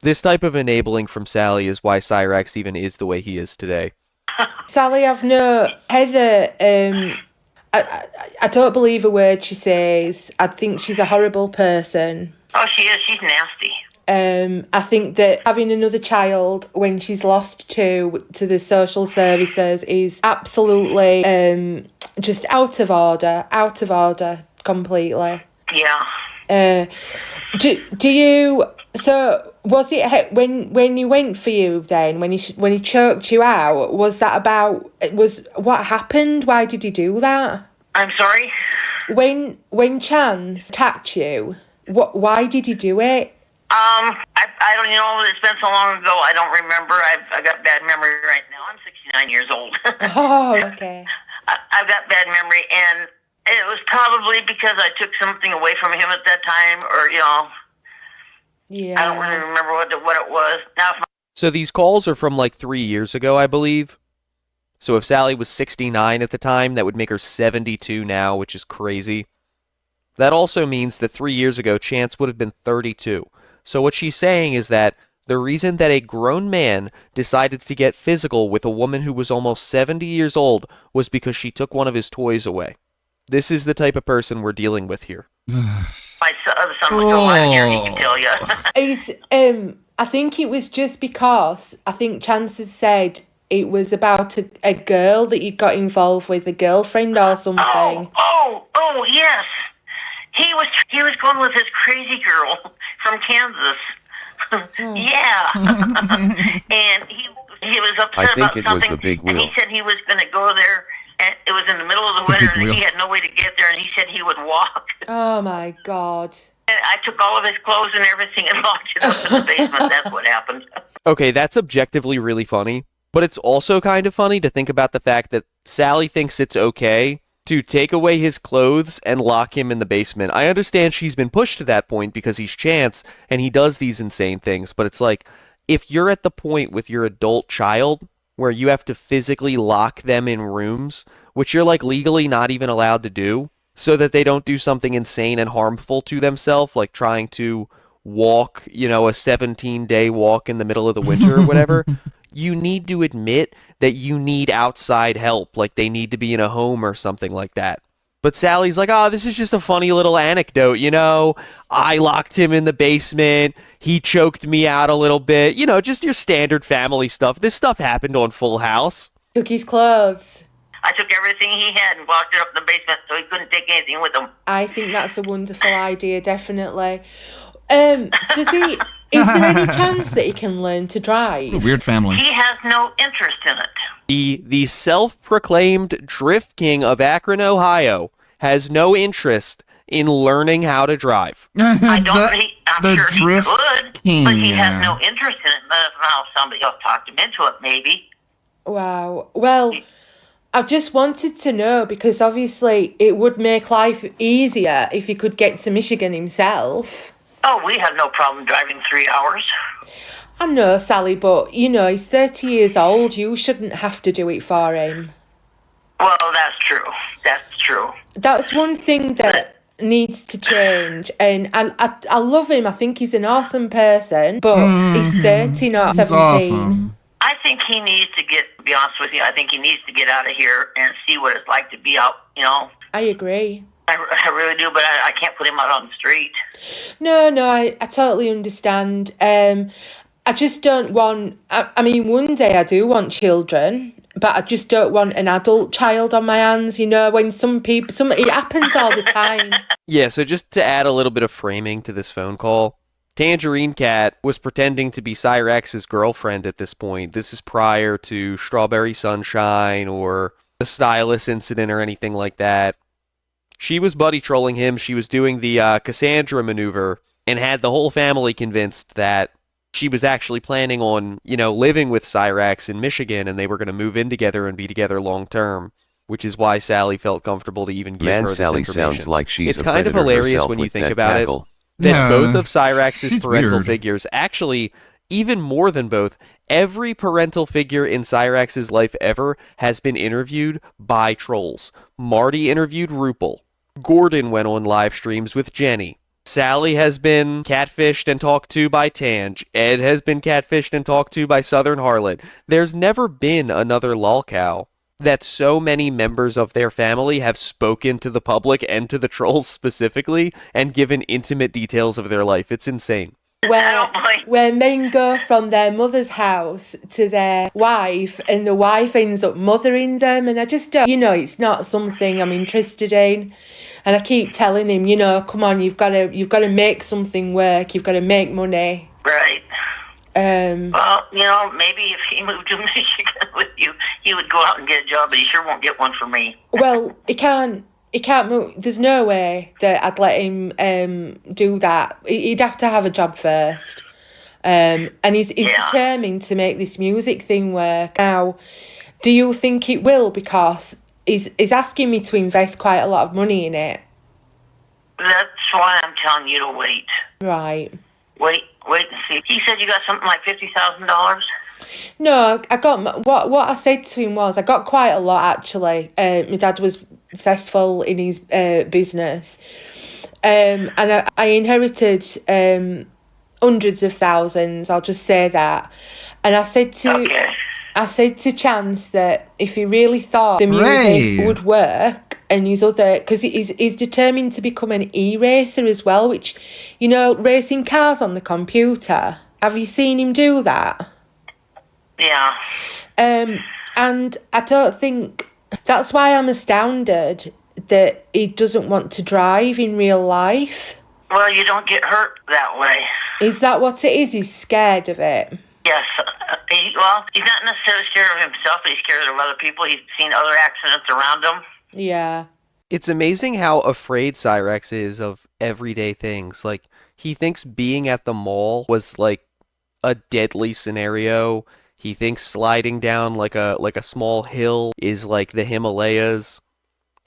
This type of enabling from Sally is why Cyrax even is the way he is today. Sally, Heather, I don't believe a word she says. I think she's a horrible person. Oh, she is. She's nasty. I think that having another child when she's lost to the social services is absolutely just out of order completely. Yeah. Do you? So was it when you went for you then when he choked you out? Was what happened? Why did he do that? I'm sorry. When Chance attacked you, why did he do it? I don't know. It's been so long ago. I don't remember. I've got bad memory right now. I'm 69 years old. Oh, okay. I've got bad memory, and it was probably because I took something away from him at that time, or Yeah. I don't really remember what it was. Now, So these calls are from like 3 years ago, I believe. So if Sally was 69 at the time, that would make her 72 now, which is crazy. That also means that 3 years ago, Chance would have been 32. So what she's saying is that the reason that a grown man decided to get physical with a woman who was almost 70 years old was because she took one of his toys away. This is the type of person we're dealing with here. my other son was still alive here, he can tell you. I think it was just because I think Chance has said it was about a girl that he got involved with, a girlfriend or something. Oh, yes. He was going with this crazy girl from Kansas. Yeah. And he was upset I think about it something. was the big wheel. And he said he was going to go there, and it was in the middle of the winter, and he had no way to get there, and he said he would walk. Oh, my God. And I took all of his clothes and everything and locked it up in the basement. That's what happened. Okay, that's objectively really funny, but it's also kind of funny to think about the fact that Sally thinks it's okay to take away his clothes and lock him in the basement. I understand she's been pushed to that point because he's Chance and he does these insane things, but it's like, if you're at the point with your adult child where you have to physically lock them in rooms, which you're like legally not even allowed to do, so that they don't do something insane and harmful to themselves, like trying to walk, a 17-day walk in the middle of the winter or whatever, you need to admit that you need outside help, like they need to be in a home or something like that. But Sally's like, oh, this is just a funny little anecdote, I locked him in the basement, he choked me out a little bit, just your standard family stuff. This stuff happened on Full House. Took his clothes. I took everything he had and locked it up in the basement so he couldn't take anything with him. I think that's a wonderful idea, definitely. Does Is there any chance that he can learn to drive? What a weird family. He has no interest in it. The self-proclaimed drift king of Akron, Ohio, has no interest in learning how to drive. I don't think, I'm the sure drift he could, king, but he yeah. has no interest in it. But now somebody else talked him into it, maybe. Wow. Well, I just wanted to know because obviously it would make life easier if he could get to Michigan himself. Oh, we have no problem driving 3 hours. I know, Sally, but, you know, he's 30 years old. You shouldn't have to do it for him. Well, that's true. That's true. That's one thing that needs to change. And I love him. I think he's an awesome person, but he's 30, not 17. Awesome. I think he needs to to be honest with you, I think he needs to get out of here and see what it's like to be out, you know. I agree. I really do, but I can't put him out on the street. No, I totally understand. I just don't want, I mean, one day I do want children, but I just don't want an adult child on my hands, you know, when it happens all the time. Yeah, so just to add a little bit of framing to this phone call, Tangerine Cat was pretending to be Cyrex's girlfriend at this point. This is prior to Strawberry Sunshine or the Stylus incident or anything like that. She was buddy trolling him. She was doing the Cassandra maneuver and had the whole family convinced that she was actually planning on, you know, living with Cyrex in Michigan and they were going to move in together and be together long term, which is why Sally felt comfortable to even give her this Sally information. sounds like she's it's a kind of predator hilarious herself when you with think that about cackle. it that Yeah, both of Cyrex's she's parental weird. figures, actually, even more than both, every parental figure in Cyrex's life ever has been interviewed by trolls. Marty interviewed Rupel. Gordon went on live streams with Jenny. Sally has been catfished and talked to by Tange. Ed has been catfished and talked to by Southern Harlot. There's never been another lolcow that so many members of their family have spoken to the public and to the trolls specifically and given intimate details of their life. It's insane. Where men go from their mother's house to their wife and the wife ends up mothering them, and I just don't, you know, it's not something I'm interested in. And I keep telling him, you know, come on, you've got to make something work. You've got to make money. Right. Well, you know, maybe if he moved to Michigan with you, he would go out and get a job, but he sure won't get one from me. Well, he can't move. There's no way that I'd let him do that. He'd have to have a job first. And he's determined to make this music thing work. Now, do you think it will? Because he's asking me to invest quite a lot of money in it. That's why I'm telling you to wait. Right. Wait and see. He said you got something like $50,000? No, I got what I said to him was I got quite a lot actually. My dad was successful in his business, and I inherited hundreds of thousands. I'll just say that, and I said to Chance that if he really thought the music would work, and his other, because he's determined to become an e-racer as well, which, you know, racing cars on the computer. Have you seen him do that? Yeah. And I don't think, that's why I'm astounded that he doesn't want to drive in real life. Well, you don't get hurt that way. Is that what it is? He's scared of it. Yes. He's not necessarily scared of himself, but he's scared of other people. He's seen other accidents around him. Yeah. It's amazing how afraid Cyrex is of everyday things. Like, he thinks being at the mall was like a deadly scenario. He thinks sliding down like a small hill is like the Himalayas.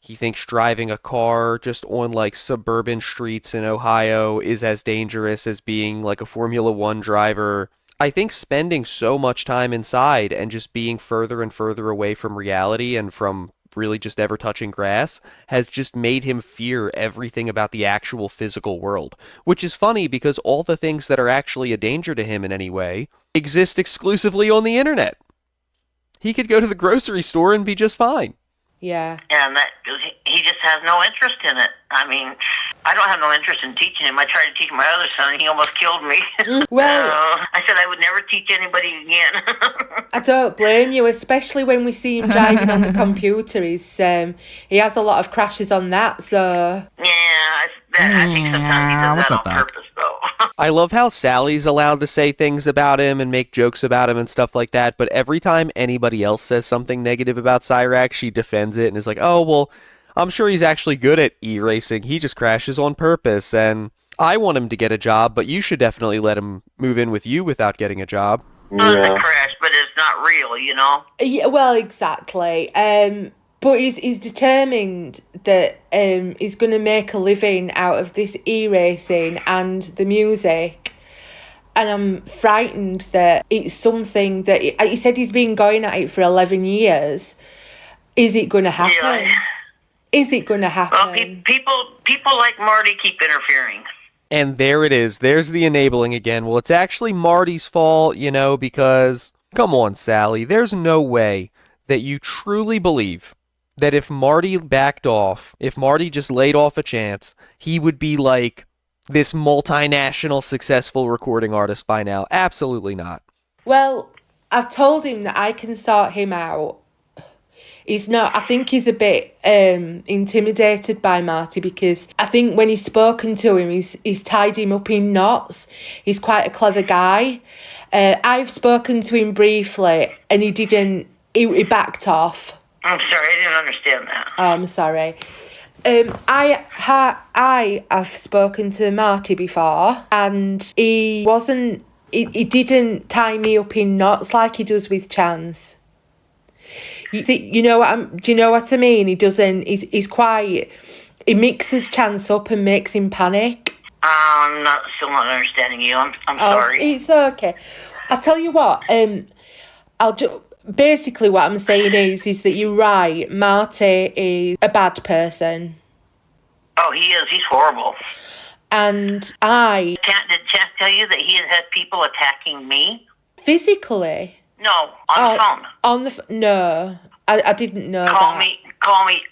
He thinks driving a car just on like suburban streets in Ohio is as dangerous as being like a Formula One driver. I think spending so much time inside and just being further and further away from reality and from really just ever touching grass has just made him fear everything about the actual physical world. Which is funny because all the things that are actually a danger to him in any way exist exclusively on the internet. He could go to the grocery store and be just fine. Yeah. And he just has no interest in it. I mean, I don't have no interest in teaching him. I tried to teach my other son, and he almost killed me. Well, I said I would never teach anybody again. I don't blame you, especially when we see him driving on the computer. He has a lot of crashes on that, so... Yeah, I think sometimes he does that on purpose, though. I love how Sally's allowed to say things about him and make jokes about him and stuff like that, but every time anybody else says something negative about Cyrax, she defends it and is like, oh, well, I'm sure he's actually good at e-racing. He just crashes on purpose, and I want him to get a job, but you should definitely let him move in with you without getting a job. Well, it's a crash, but it's not real, you know? Yeah, well, exactly. But he's determined that he's going to make a living out of this e-racing and the music. And I'm frightened that it's something that... He said he's been going at it for 11 years. Is it going to happen? Yeah. Is it going to happen? Well, people like Marty keep interfering. And there it is. There's the enabling again. Well, it's actually Marty's fault, you know, because... Come on, Sally. There's no way that you truly believe that if Marty backed off, if Marty just laid off a chance, he would be like this multinational successful recording artist by now. Absolutely not. Well, I've told him that I can sort him out. He's not, I think he's a bit intimidated by Marty, because I think when he's spoken to him, he's tied him up in knots. He's quite a clever guy. I've spoken to him briefly and he backed off. I'm sorry, I didn't understand that. Oh, I'm sorry. I have spoken to Marty before, and he didn't tie me up in knots like he does with Chance. You know what do you know what I mean? He doesn't. He's quite. He mixes Chance up and makes him panic. I'm still not understanding you. I'm sorry. It's okay. I'll tell you what. Basically, what I'm saying is that you're right. Marty is a bad person. Oh, he is. He's horrible. And Did Chance tell you that he has had people attacking me? Physically? No, on the phone. No, I didn't know Call that. me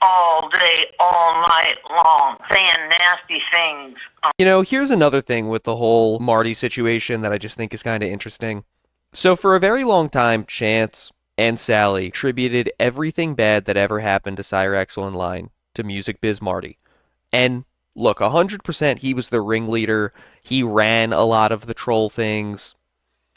all day, all night long, saying nasty things. You know, here's another thing with the whole Marty situation that I just think is kind of interesting. So for a very long time, Chance and Sally attributed everything bad that ever happened to Cyrax Online to Music Biz Marty. And look, 100% he was the ringleader. He ran a lot of the troll things.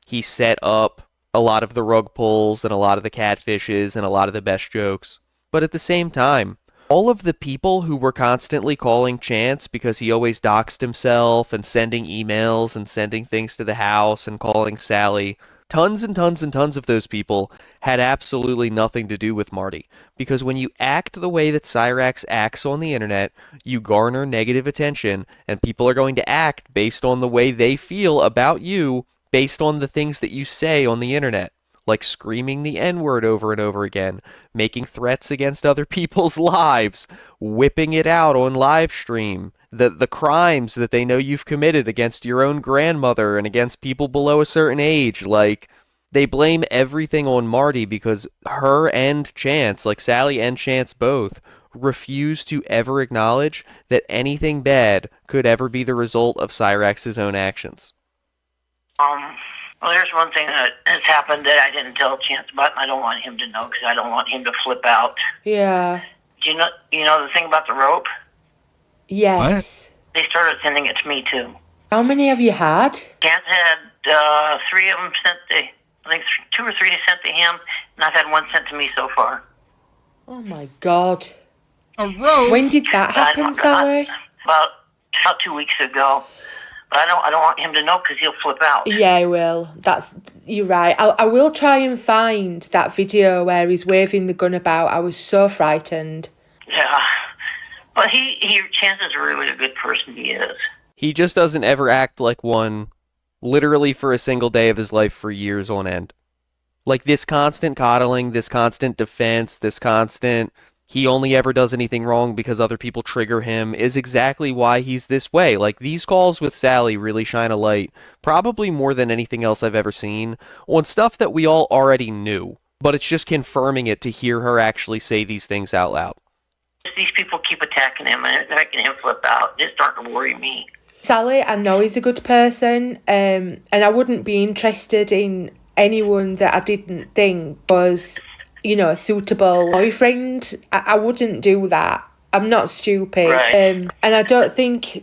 He set up a lot of the rug pulls and a lot of the catfishes and a lot of the best jokes. But at the same time, all of the people who were constantly calling Chance because he always doxed himself and sending emails and sending things to the house and calling Sally, tons and tons and tons of those people had absolutely nothing to do with Marty. Because when you act the way that Cyrax acts on the internet, you garner negative attention, and people are going to act based on the way they feel about you, based on the things that you say on the internet. Like screaming the N-word over and over again, making threats against other people's lives, whipping it out on live stream, the crimes that they know you've committed against your own grandmother and against people below a certain age. Like, they blame everything on Marty because her and Chance, like Sally and Chance both, refuse to ever acknowledge that anything bad could ever be the result of Cyrax's own actions. Well, there's one thing that has happened that I didn't tell Chance about, and I don't want him to know because I don't want him to flip out. Yeah. Do you know the thing about the rope? Yes. What? They started sending it to me too. How many have you had? Chance had 3 of them sent to, I think 2 or 3 sent to him, and I've had 1 sent to me so far. Oh my God. A rope? When did that happen, Sally? About 2 weeks ago. But I don't want him to know because he'll flip out. Yeah, I will. You're right. I will try and find that video where he's waving the gun about. I was so frightened. Yeah. But Chance is really a good person. He is. He just doesn't ever act like one, literally for a single day of his life for years on end. Like this constant coddling, this constant defense, this constant... he only ever does anything wrong because other people trigger him is exactly why he's this way. Like, these calls with Sally really shine a light, probably more than anything else I've ever seen, on stuff that we all already knew. But it's just confirming it to hear her actually say these things out loud. These people keep attacking him and it's making him flip out. It's starting to worry me. Sally, I know he's a good person, and I wouldn't be interested in anyone that I didn't think was... a suitable boyfriend. I wouldn't do that. I'm not stupid. Right. And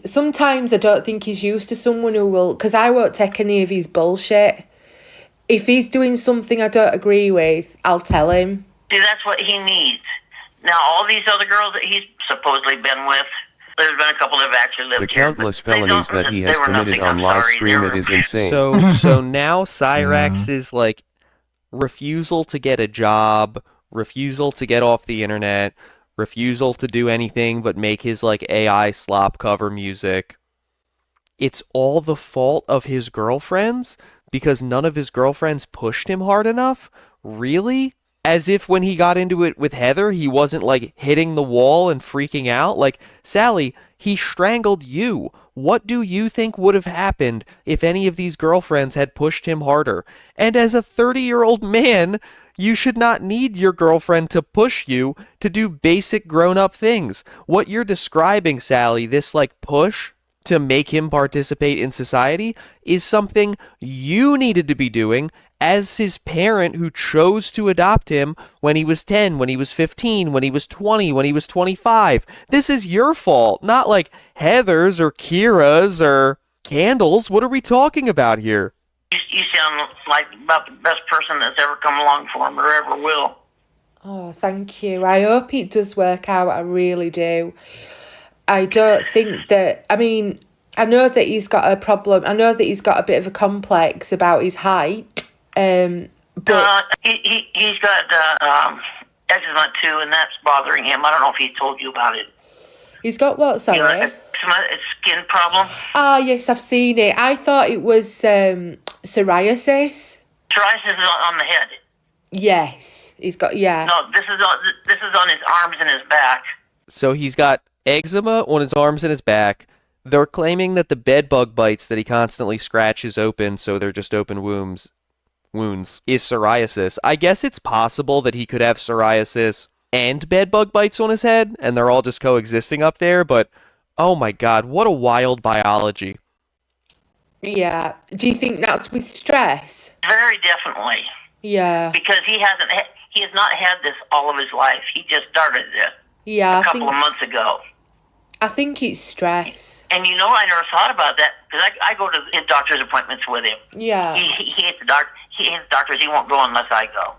sometimes I don't think he's used to someone who will, because I won't take any of his bullshit. If he's doing something I don't agree with, I'll tell him. See, that's what he needs. Now, all these other girls that he's supposedly been with, there's been a couple that have actually lived The countless felonies that he has committed on live stream, it is insane. So now Cyrax's like refusal to get a job, refusal to get off the internet, refusal to do anything but make his like AI slop cover music. It's all the fault of his girlfriends because none of his girlfriends pushed him hard enough? Really? As if when he got into it with Heather, he wasn't like hitting the wall and freaking out. Like, Sally, he strangled you. What do you think would have happened if any of these girlfriends had pushed him harder? And as a 30-year-old man, you should not need your girlfriend to push you to do basic grown-up things. What you're describing, Sally, this like push to make him participate in society, is something you needed to be doing as his parent who chose to adopt him when he was 10, when he was 15, when he was 20, when he was 25. This is your fault, not like Heather's or Kira's or Candle's. What are we talking about here? You sound like about the best person that's ever come along for him or ever will. Oh, thank you. I hope it does work out. I really do. I don't think that... I mean, I know that he's got a problem. I know that he's got a bit of a complex about his height. But he's got eczema too, and that's bothering him. I don't know if he told you about it. He's got what, sorry? Eczema, it's skin problem. Ah, yes, I've seen it. I thought it was psoriasis. Psoriasis is on the head. Yes, he's got, yeah. No, this is on his arms and his back. So he's got eczema on his arms and his back. They're claiming that the bed bug bites that he constantly scratches open, so they're just open wounds, is psoriasis. I guess it's possible that he could have psoriasis and bed bug bites on his head, and they're all just coexisting up there, but oh my god, what a wild biology. Yeah. Do you think that's with stress? Very definitely. Yeah. Because he has not had this all of his life. He just started this. Yeah. A couple of months ago. I think it's stress. And you know, I never thought about that because I go to his doctor's appointments with him. Yeah. He hates the doctor. He hates doctors. He won't go unless I go.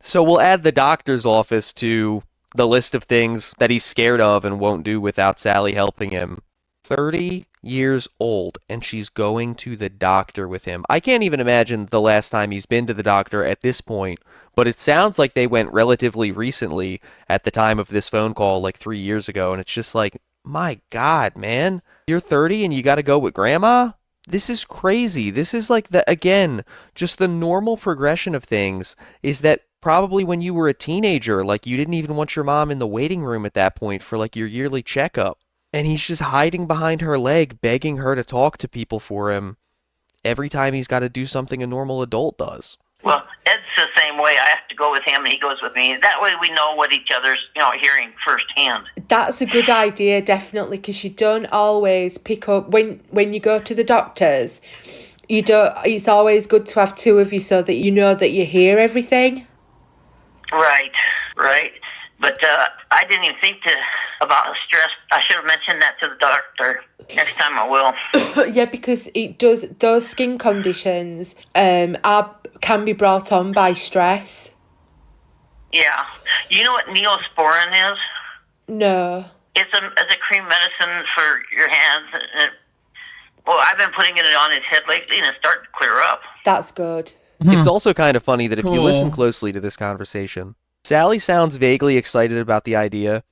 So we'll add the doctor's office to the list of things that he's scared of and won't do without Sally helping him. 30 years old, and she's going to the doctor with him. I can't even imagine the last time he's been to the doctor at this point, but it sounds like they went relatively recently at the time of this phone call, like 3 years ago, and it's just like, my God, man, you're 30 and you got to go with grandma? This is crazy. This is like again, just the normal progression of things is that probably when you were a teenager, like you didn't even want your mom in the waiting room at that point for like your yearly checkup. And he's just hiding behind her leg, begging her to talk to people for him every time he's got to do something a normal adult does. Well, Ed's the same way. I have to go with him, and he goes with me. That way we know what each other's, hearing firsthand. That's a good idea, definitely, because you don't always pick up... When you go to the doctors, you don't. It's always good to have two of you so that you know that you hear everything. Right. But I didn't even think about stress. I should have mentioned that to the doctor. Next time I will. Yeah, because it does. Those skin conditions can be brought on by stress. Yeah. You know what Neosporin is? No. It's a cream medicine for your hands. Well, I've been putting it on his head lately, and it's starting to clear up. That's good. It's also kind of funny that if you Cool. listen closely to this conversation, Sally sounds vaguely excited about the idea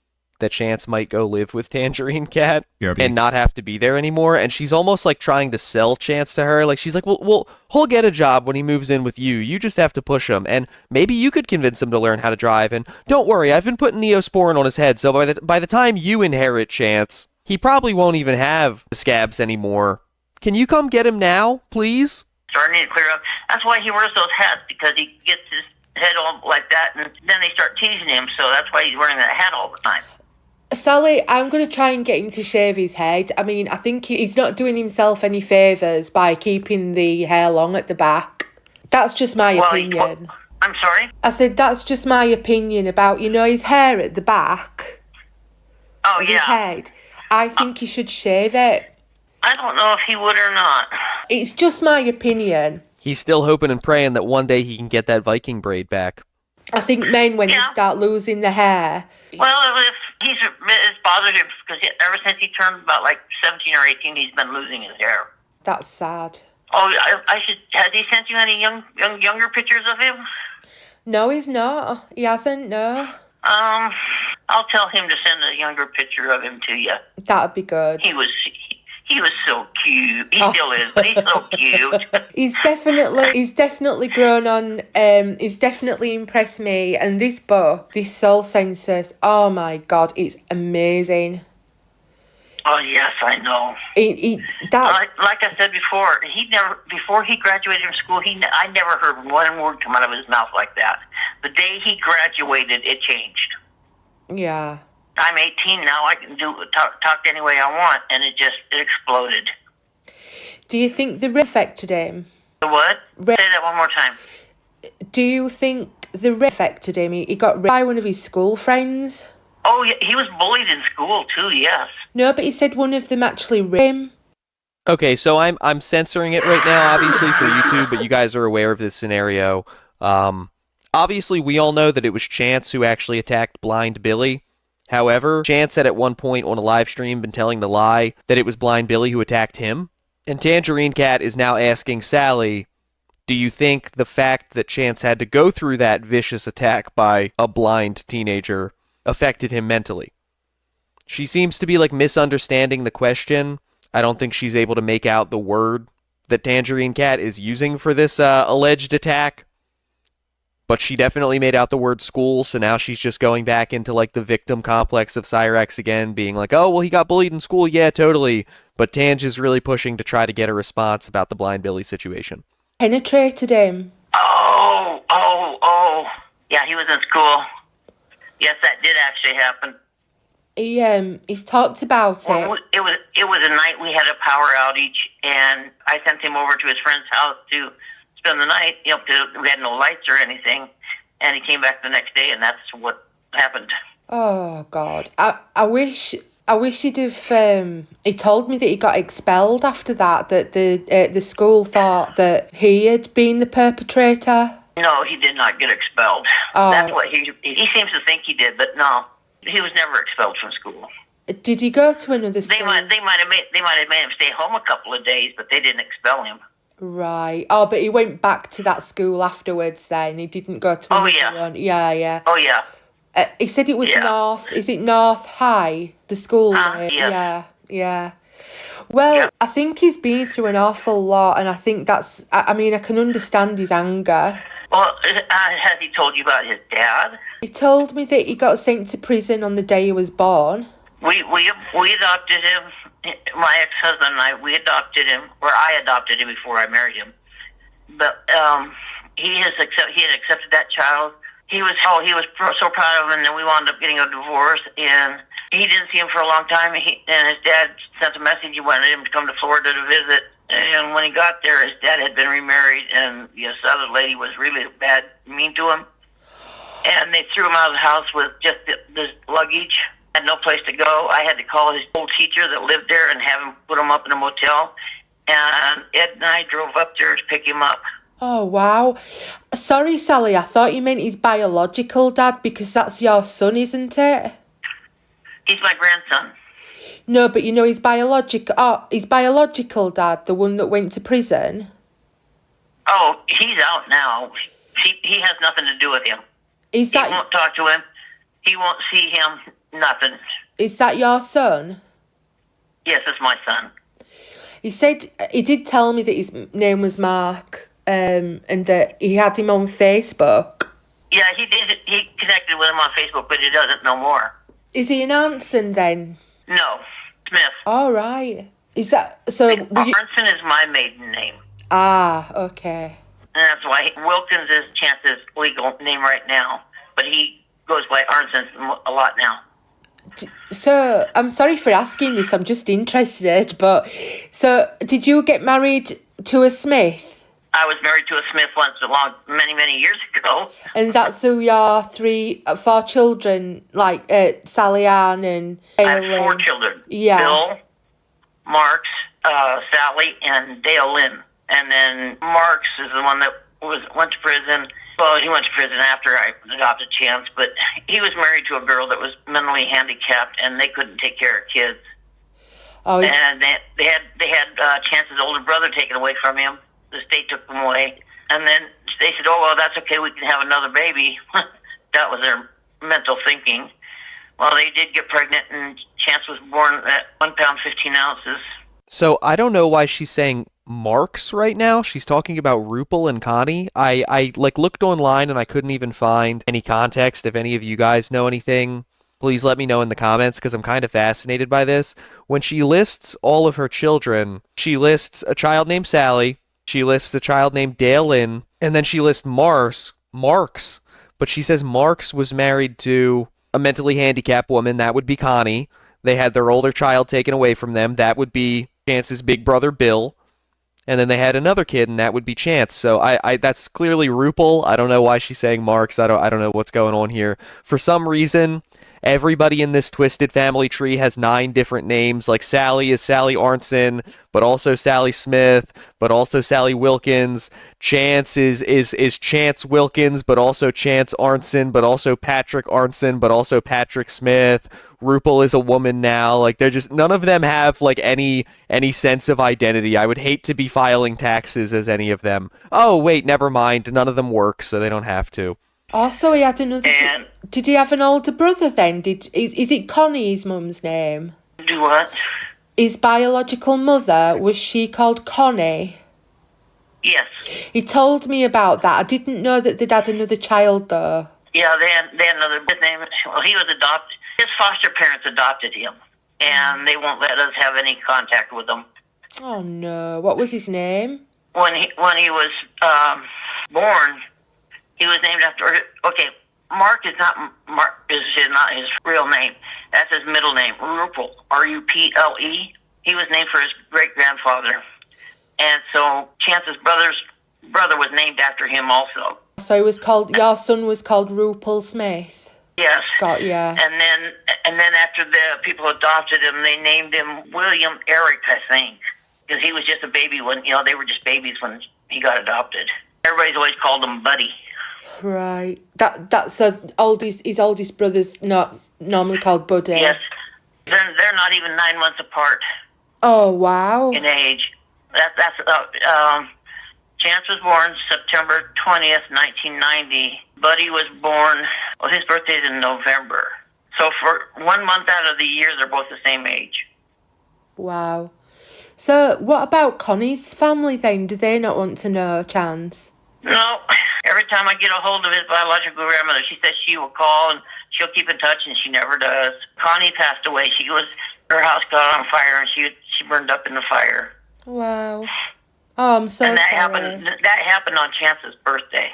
that Chance might go live with Tangerine Cat and not have to be there anymore, and she's almost like trying to sell Chance to her. Like she's like, well, he'll get a job when he moves in with you. You just have to push him, and maybe you could convince him to learn how to drive. And don't worry, I've been putting Neosporin on his head, so by the time you inherit Chance, he probably won't even have the scabs anymore. Can you come get him now, please? Starting to clear up. That's why he wears those hats, because he gets his head all like that, and then they start teasing him, so that's why he's wearing that hat all the time. Sally, I'm going to try and get him to shave his head. I mean, I think he's not doing himself any favours by keeping the hair long at the back. That's just my opinion. I'm sorry? I said that's just my opinion about, his hair at the back. of his head, I think he should shave it. I don't know if he would or not. It's just my opinion. He's still hoping and praying that one day he can get that Viking braid back. I think men, when they start losing the hair... Well, if it's bothered him because ever since he turned about like 17 or 18, he's been losing his hair. That's sad. Oh, I should. Has he sent you any younger pictures of him? No, he's not. He hasn't. No. I'll tell him to send a younger picture of him to you. That'd be good. He was so cute. He still is, but he's so cute. He's definitely grown on. He's definitely impressed me. And this book, this Soul Census, oh my God, it's amazing. Oh yes, I know. Like I said before, before he graduated from school, I never heard one word come out of his mouth like that. The day he graduated, it changed. Yeah. I'm 18 now. I can talk any way I want, and it exploded. Do you think the rape affected him? The what? Say that one more time. Do you think the rape affected him? He got raped by one of his school friends. Oh, yeah, he was bullied in school too. Yes. No, but he said one of them actually raped him. Okay, so I'm censoring it right now, obviously for YouTube, but you guys are aware of this scenario. Obviously, we all know that it was Chance who actually attacked Blind Billy. However, Chance had at one point on a live stream been telling the lie that it was Blind Billy who attacked him. And Tangerine Cat is now asking Sally, do you think the fact that Chance had to go through that vicious attack by a blind teenager affected him mentally? She seems to be misunderstanding the question. I don't think she's able to make out the word that Tangerine Cat is using for this alleged attack. But she definitely made out the word school, so now she's just going back into the victim complex of Cyrex again, being like, oh, well, he got bullied in school, yeah, totally. But Tange is really pushing to try to get a response about the Blind Billy situation. Penetrated him. Oh. Yeah, he was in school. Yes, that did actually happen. He's talked about it. Well, it was a night we had a power outage, and I sent him over to his friend's house to spend the night, because we had no lights or anything, and he came back the next day, and that's what happened. Oh God, I wish he'd have. He told me that he got expelled after that. That the school thought that he had been the perpetrator. No, he did not get expelled. Oh. That's what he seems to think he did, but no, he was never expelled from school. Did he go to another school? They might have made him stay home a couple of days, but they didn't expel him. Right. Oh, but he went back to that school afterwards then. He didn't go to another one. Yeah. Oh, yeah. He said it was North. Is it North High? The school? Yeah. Well, I think he's been through an awful lot, and I think that's... I can understand his anger. Well, has he told you about his dad? He told me that he got sent to prison on the day he was born. We adopted him. My ex-husband and I, we adopted him, or I adopted him before I married him. But he had accepted that child. He was so proud of him, and then we wound up getting a divorce, and he didn't see him for a long time. And his dad sent a message. He wanted him to come to Florida to visit. And when he got there, his dad had been remarried, and this other lady was really mean to him. And they threw him out of the house with just this luggage. Had no place to go. I had to call his old teacher that lived there and have him put him up in a motel. And Ed and I drove up there to pick him up. Oh, wow. Sorry, Sally, I thought you meant his biological dad, because that's your son, isn't it? He's my grandson. No, but his biological dad, the one that went to prison? Oh, he's out now. He has nothing to do with him. He won't talk to him. He won't see him. Nothing. Is that your son? Yes, it's my son. He did tell me that his name was Mark, and that he had him on Facebook. Yeah, he did. He connected with him on Facebook, but he doesn't no more. Is he an Anson then? No, Smith. All right. Is that so? Arnson is my maiden name. Ah, okay. And that's why Wilkins is Chance's legal name right now, but he goes by Arnson a lot now. So, I'm sorry for asking this, I'm just interested, but so did you get married to a Smith? I was married to a Smith once many years ago. And that's who your four children, like Sally Ann and I have 4 children. Yeah. Bill, Marks, Sally, and Dale Lynn. And then Marks is the one that went to prison. Well, he went to prison after I adopted Chance, but he was married to a girl that was mentally handicapped, and they couldn't take care of kids. Oh. And they had Chance's older brother taken away from him. The state took them away, and then they said, "Oh well, that's okay. We can have another baby." That was their mental thinking. Well, they did get pregnant, and Chance was born at 1 pound 15 ounces. So I don't know why she's saying Marks right now. She's talking about Rupel and Connie. I looked online and I couldn't even find any context. If any of you guys know anything, please let me know in the comments, because I'm kind of fascinated by this. When she lists all of her children, she lists a child named Sally, she lists a child named Dale Lynn, and then she lists Marks, but she says Marks was married to a mentally handicapped woman. That would be Connie. They had their older child taken away from them. That would be Chance's big brother, Bill. And then they had another kid, and that would be Chance. So I that's clearly Rupel. I don't know why she's saying Marks. I don't know what's going on here. For some reason, everybody in this twisted family tree has 9 different names. Like Sally is Sally Arnson, but also Sally Smith, but also Sally Wilkins. Chance is Chance Wilkins, but also Chance Arnson, but also Patrick Arnson, but also Patrick Smith. Rupel is a woman now. Like, they're just, none of them have like any sense of identity. I would hate to be filing taxes as any of them. Oh wait, never mind. None of them work, so they don't have to. Also, he had another. Did he have an older brother then? Is it Connie his mum's name? Do what? His biological mother, was she called Connie? Yes. He told me about that. I didn't know that they'd had another child though. Yeah, they had another name. Well, he was adopted. His foster parents adopted him, and they won't let us have any contact with him. Oh no! What was his name? When he was born, he was named after. Okay, Mark is not not his real name. That's his middle name, Rupel. Ruple. He was named for his great grandfather, and so Chance's brother was named after him also. So he was called. Your son was called Rupel Smith. Yes. Got ya. And then after the people adopted him, they named him William Eric, I think, because he was just a baby when they were just babies when he got adopted. Everybody's always called him Buddy. Right. That's his oldest brother's not normally called Buddy. Yes. They're not even 9 months apart. Oh wow. In age. Chance was born September 20th, 1990. Buddy was born, well, his birthday's in November. So for 1 month out of the year, they're both the same age. Wow. So what about Connie's family then? Do they not want to know, Chance? No. Every time I get a hold of his biological grandmother, she says she will call and she'll keep in touch, and she never does. Connie passed away. Her house got on fire, and she burned up in the fire. Wow. Oh, I'm so sorry. That happened on Chance's birthday.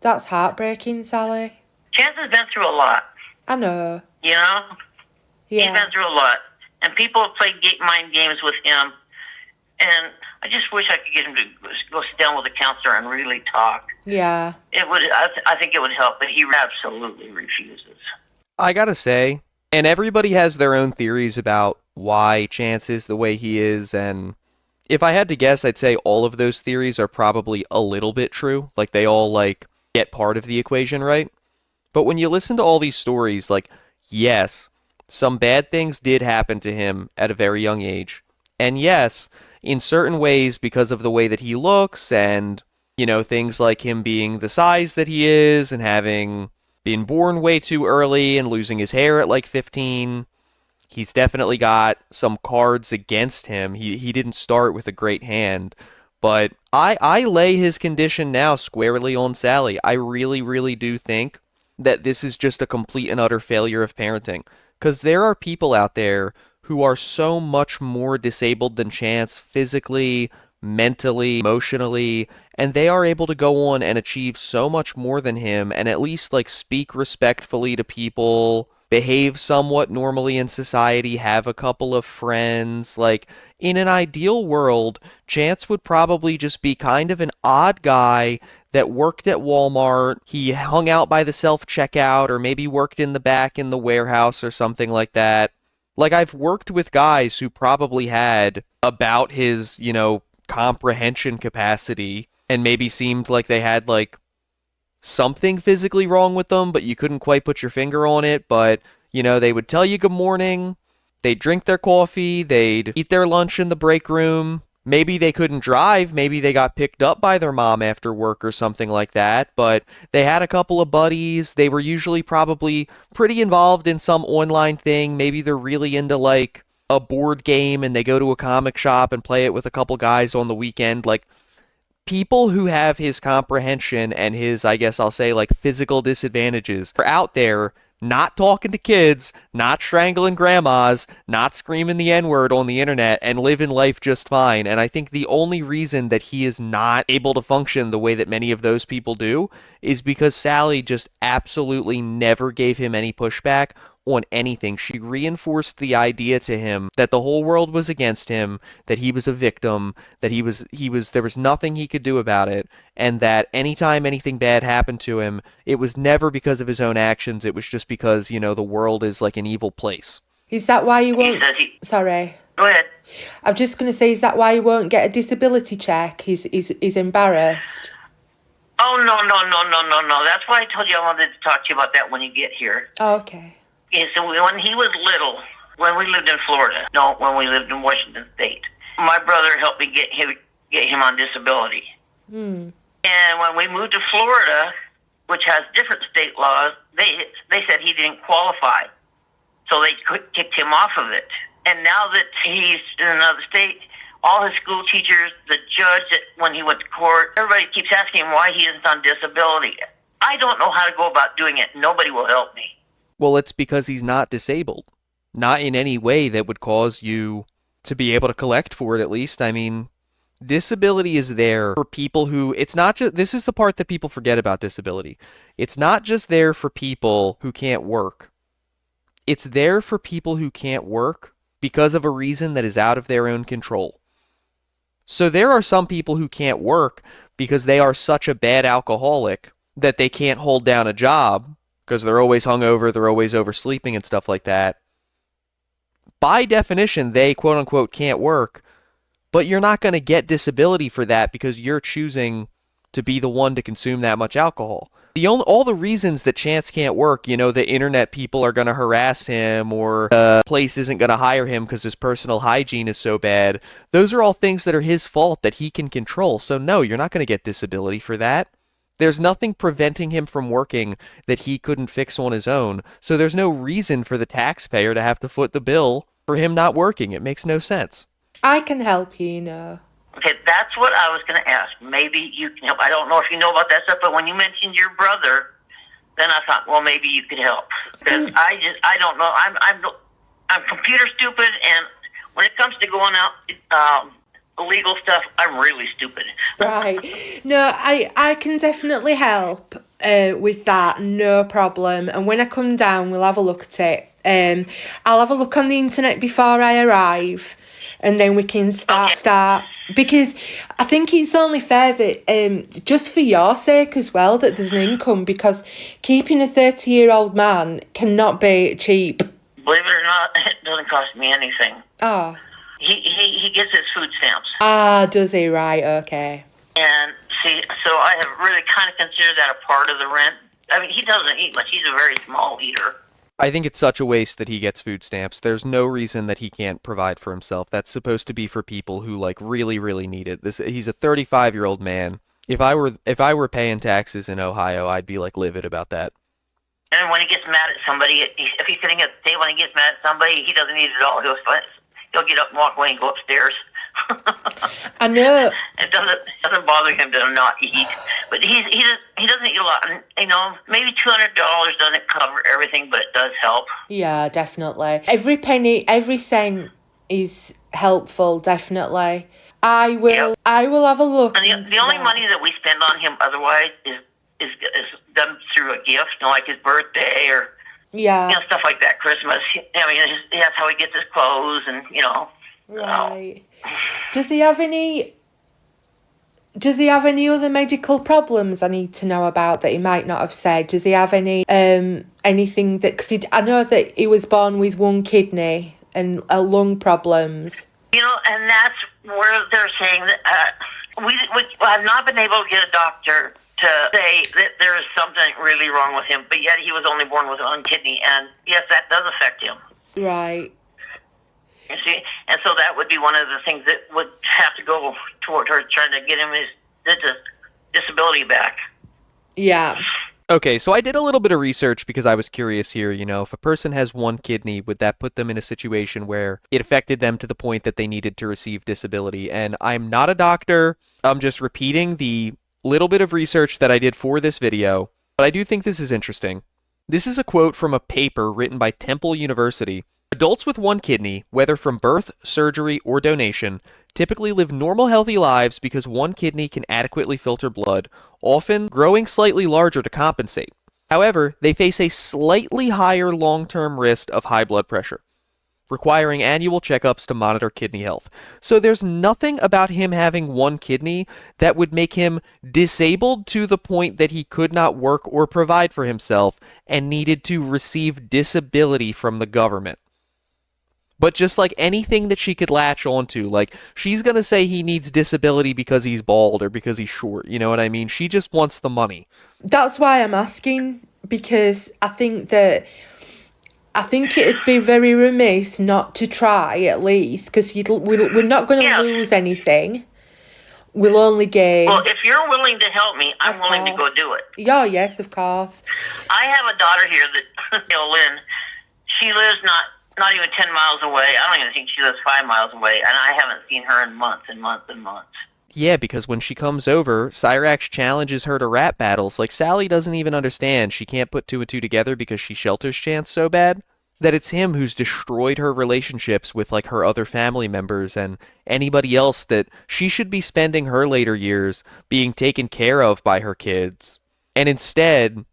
That's heartbreaking, Sally. Chance has been through a lot. I know. You know? Yeah. He's been through a lot. And people have played mind games with him. And I just wish I could get him to go sit down with a counselor and really talk. Yeah. It would. I think it would help, but he absolutely refuses. I gotta say, and everybody has their own theories about why Chance is the way he is, and if I had to guess, I'd say all of those theories are probably a little bit true. Like, they all, get part of the equation right. But when you listen to all these stories, yes, some bad things did happen to him at a very young age. And yes, in certain ways, because of the way that he looks and, things like him being the size that he is and having been born way too early and losing his hair at 15, he's definitely got some cards against him. He didn't start with a great hand. But I lay his condition now squarely on Sally. I really, really do think that this is just a complete and utter failure of parenting. Because there are people out there who are so much more disabled than Chance physically, mentally, emotionally, and they are able to go on and achieve so much more than him and at least speak respectfully to people behave somewhat normally in society, have a couple of friends. Like, in an ideal world, Chance would probably just be kind of an odd guy that worked at Walmart. He hung out by the self-checkout, or maybe worked in the back in the warehouse or something like that. Like, I've worked with guys who probably had about his, comprehension capacity, and maybe seemed like they had, like, something physically wrong with them, but you couldn't quite put your finger on it. But, they would tell you good morning, they'd drink their coffee, they'd eat their lunch in the break room. Maybe they couldn't drive, maybe they got picked up by their mom after work or something like that, but they had a couple of buddies. They were usually probably pretty involved in some online thing. Maybe they're really into, like, a board game and they go to a comic shop and play it with a couple guys on the weekend. Like, people who have his comprehension and his, I guess I'll say, like, physical disadvantages are out there not talking to kids, not strangling grandmas, not screaming the N-word on the internet, and living life just fine. And I think the only reason that he is not able to function the way that many of those people do is because Sally just absolutely never gave him any pushback on anything. She reinforced the idea to him that the whole world was against him, that he was a victim, that there was nothing he could do about it, and that anytime anything bad happened to him, it was never because of his own actions, it was just because, the world is like an evil place. Is that why you won't... Sorry. Go ahead. I'm just going to say, is that why you won't get a disability check? He's embarrassed. Oh, no. That's why I told you I wanted to talk to you about that when you get here. Oh, okay. Yeah, so when he was little, when we lived in Florida, when we lived in Washington State, my brother helped me get him on disability. Hmm. And when we moved to Florida, which has different state laws, they said he didn't qualify. So they kicked him off of it. And now that he's in another state, all his school teachers, the judge, when he went to court, everybody keeps asking him why he isn't on disability. I don't know how to go about doing it. Nobody will help me. Well, it's because he's not disabled. Not in any way that would cause you to be able to collect for it, at least. I mean, disability is there for people who... It's not just... This is the part that people forget about disability. It's not just there for people who can't work. It's there for people who can't work because of a reason that is out of their own control. So there are some people who can't work because they are such a bad alcoholic that they can't hold down a job, because they're always hungover, they're always oversleeping and stuff like that. By definition, they quote-unquote can't work, but you're not going to get disability for that because you're choosing to be the one to consume that much alcohol. All the reasons that Chance can't work, the internet people are going to harass him, or the place isn't going to hire him because his personal hygiene is so bad, those are all things that are his fault that he can control. So no, you're not going to get disability for that. There's nothing preventing him from working that he couldn't fix on his own, so there's no reason for the taxpayer to have to foot the bill for him not working. It makes no sense. I can help you, Okay, that's what I was going to ask. Maybe you can help. I don't know if you know about that stuff, but when you mentioned your brother, then I thought, well, maybe you could help. Because I don't know. I'm computer stupid, and when it comes to going out illegal stuff, I'm really stupid. Right. No, I can definitely help with that, no problem. And when I come down, we'll have a look at it. I'll have a look on the internet before I arrive, and then we can start. Because I think it's only fair that, just for your sake as well, that there's an income, because keeping a 30-year-old man cannot be cheap. Believe it or not, it doesn't cost me anything. Oh. He gets his food stamps. Ah, does he? Right, okay. And see, so I have really kind of considered that a part of the rent. I mean, he doesn't eat much. He's a very small eater. I think it's such a waste that he gets food stamps. There's no reason that he can't provide for himself. That's supposed to be for people who really, really need it. He's a 35-year-old man. If I were paying taxes in Ohio, I'd be livid about that. And when he gets mad at somebody, if he's sitting at the table and he gets mad at somebody, he doesn't eat at all. He'll get up and walk away and go upstairs. I know. It doesn't bother him to not eat, but he doesn't eat a lot. Maybe $200 doesn't cover everything, but it does help. Yeah, definitely. Every penny, every cent is helpful. Definitely. I will have a look. And the only money that we spend on him otherwise is done through a gift, like his birthday or Yeah. Stuff like that. Christmas. I mean, that's how he gets his clothes, and Right. Does he have any other medical problems I need to know about that he might not have said? Does he have any anything that? Because I know that he was born with one kidney and lung problems. And that's where they're saying that we have not been able to get a doctor to say that there is something really wrong with him, but yet he was only born with one kidney, and yes, that does affect him. Right. You see, and so that would be one of the things that would have to go toward trying to get him his disability back. Yeah. Okay, so I did a little bit of research because I was curious here, if a person has one kidney, would that put them in a situation where it affected them to the point that they needed to receive disability? And I'm not a doctor. I'm just repeating the little bit of research that I did for this video, but I do think this is interesting. This is a quote from a paper written by Temple University. Adults with one kidney, whether from birth, surgery, or donation, typically live normal, healthy lives because one kidney can adequately filter blood, often growing slightly larger to compensate. However, they face a slightly higher long-term risk of high blood pressure, requiring annual checkups to monitor kidney health. So there's nothing about him having one kidney that would make him disabled to the point that he could not work or provide for himself and needed to receive disability from the government. But just like anything that she could latch onto, like she's going to say he needs disability because he's bald or because he's short, you know what I mean? She just wants the money. That's why I'm asking, because I think it'd be very remiss not to try at least, because we're not going to lose anything. We'll only gain. Well, if you're willing to help me, I'm willing to go do it. Yeah, yes, of course. I have a daughter here that, Lynn, she lives not even 10 miles away. I don't even think she lives 5 miles away, and I haven't seen her in months and months and months. Yeah, because when she comes over, Cyrax challenges her to rap battles. Like, Sally doesn't even understand. She can't put two and two together because she shelters Chance so bad that it's him who's destroyed her relationships with, like, her other family members and anybody else that she should be spending her later years being taken care of by her kids. And instead,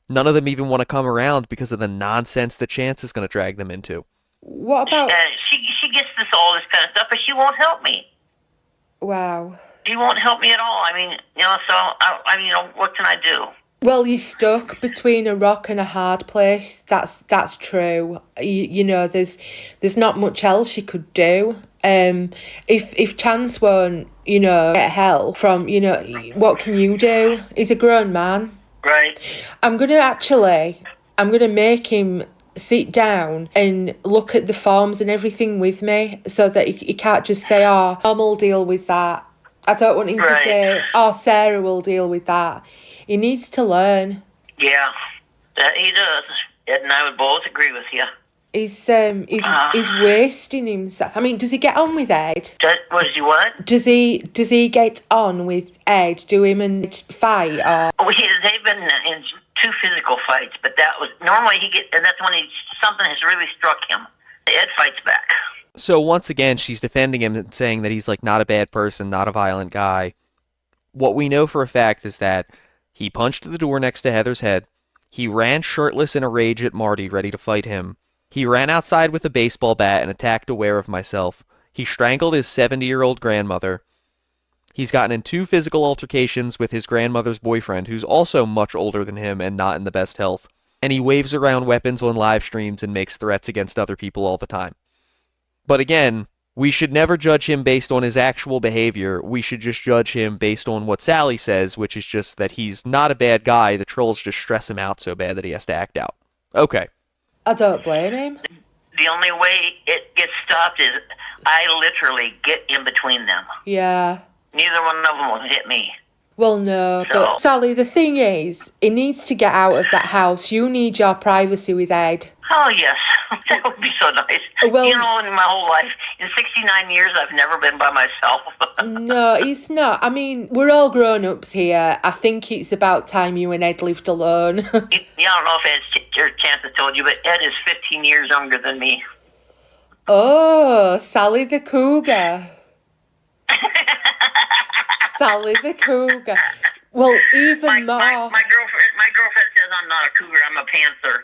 none of them even want to come around because of the nonsense that Chance is going to drag them into. What about... she gets all this kind of stuff, but she won't help me. Wow. She won't help me at all. I mean, what can I do? Well, you're stuck between a rock and a hard place. That's true. There's not much else you could do. If Chance won't, get help from, what can you do? He's a grown man. Right. I'm gonna make him sit down and look at the forms and everything with me, so that he can't just say, "Oh, Mum will deal with that." I don't want him to say, "Oh, Sarah will deal with that." He needs to learn. Yeah, he does. Ed and I would both agree with you. He's wasting himself. I mean, does he get on with Ed? Does he what? Does he get on with Ed? Do him and fight? Or? They've been in 2 physical fights, but that was normally and that's when something has really struck him. Ed fights back. So once again, she's defending him and saying that he's like not a bad person, not a violent guy. What we know for a fact is that he punched the door next to Heather's head. He ran shirtless in a rage at Marty, ready to fight him. He ran outside with a baseball bat and attacked Aware of Myself. He strangled his 70-year-old grandmother. He's gotten in 2 physical altercations with his grandmother's boyfriend, who's also much older than him and not in the best health. And he waves around weapons on live streams and makes threats against other people all the time. But again, we should never judge him based on his actual behavior. We should just judge him based on what Sally says, which is just that he's not a bad guy. The trolls just stress him out so bad that he has to act out. Okay. I don't blame him. The only way it gets stopped is I literally get in between them. Yeah. Neither one of them will hit me. Well, no, but Sally, the thing is, he needs to get out of that house. You need your privacy with Ed. Oh, yes. That would be so nice. Well, in my whole life, in 69 years, I've never been by myself. No, it's not. I mean, we're all grown-ups here. I think it's about time you and Ed lived alone. I don't know if Ed's Chance has told you, but Ed is 15 years younger than me. Oh, Sally the Cougar. Sally the Cougar. Well, even more. My girlfriend says I'm not a cougar. I'm a panther.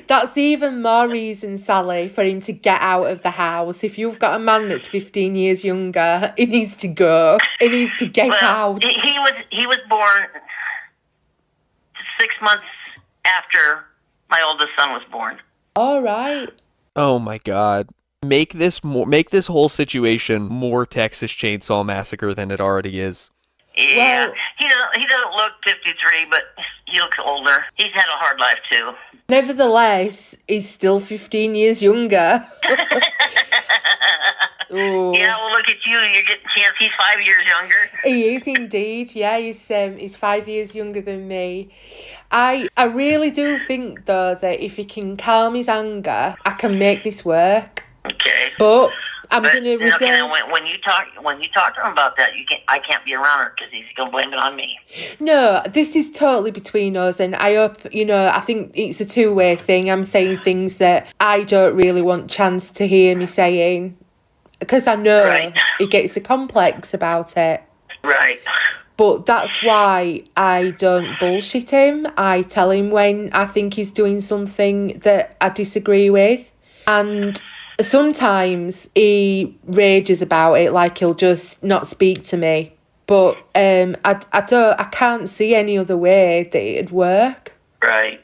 That's even more reason, Sally, for him to get out of the house. If you've got a man that's 15 years younger, he needs to go. He needs to get out. He was born 6 months after my oldest son was born. All right. Oh my God. Make this whole situation more Texas Chainsaw Massacre than it already is. Yeah, he doesn't look 53, but he looks older. He's had a hard life too. Nevertheless, he's still 15 years younger. Ooh. Yeah, well, look at you. You're getting a chance. He's 5 years younger. He is indeed. Yeah, he's 5 years younger than me. I really do think though that if he can calm his anger, I can make this work. Okay. But I'm gonna reserve. Okay, when you talk to him about that, I can't be around her because he's gonna blame it on me. No, this is totally between us, and I hope I think it's a two-way thing. I'm saying things that I don't really want Chance to hear me saying, because I know he gets a complex about it. Right. But that's why I don't bullshit him. I tell him when I think he's doing something that I disagree with, and sometimes he rages about it, like he'll just not speak to me. But I can't see any other way that it'd work. Right.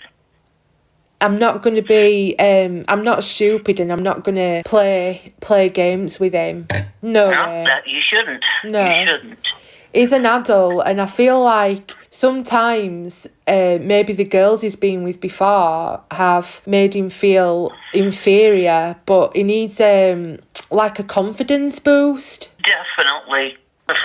I'm not going to be. I'm not stupid, and I'm not going to play games with him. No way. You shouldn't. No. You shouldn't. He's an adult, and I feel like sometimes maybe the girls he's been with before have made him feel inferior, but he needs like a confidence boost. Definitely. The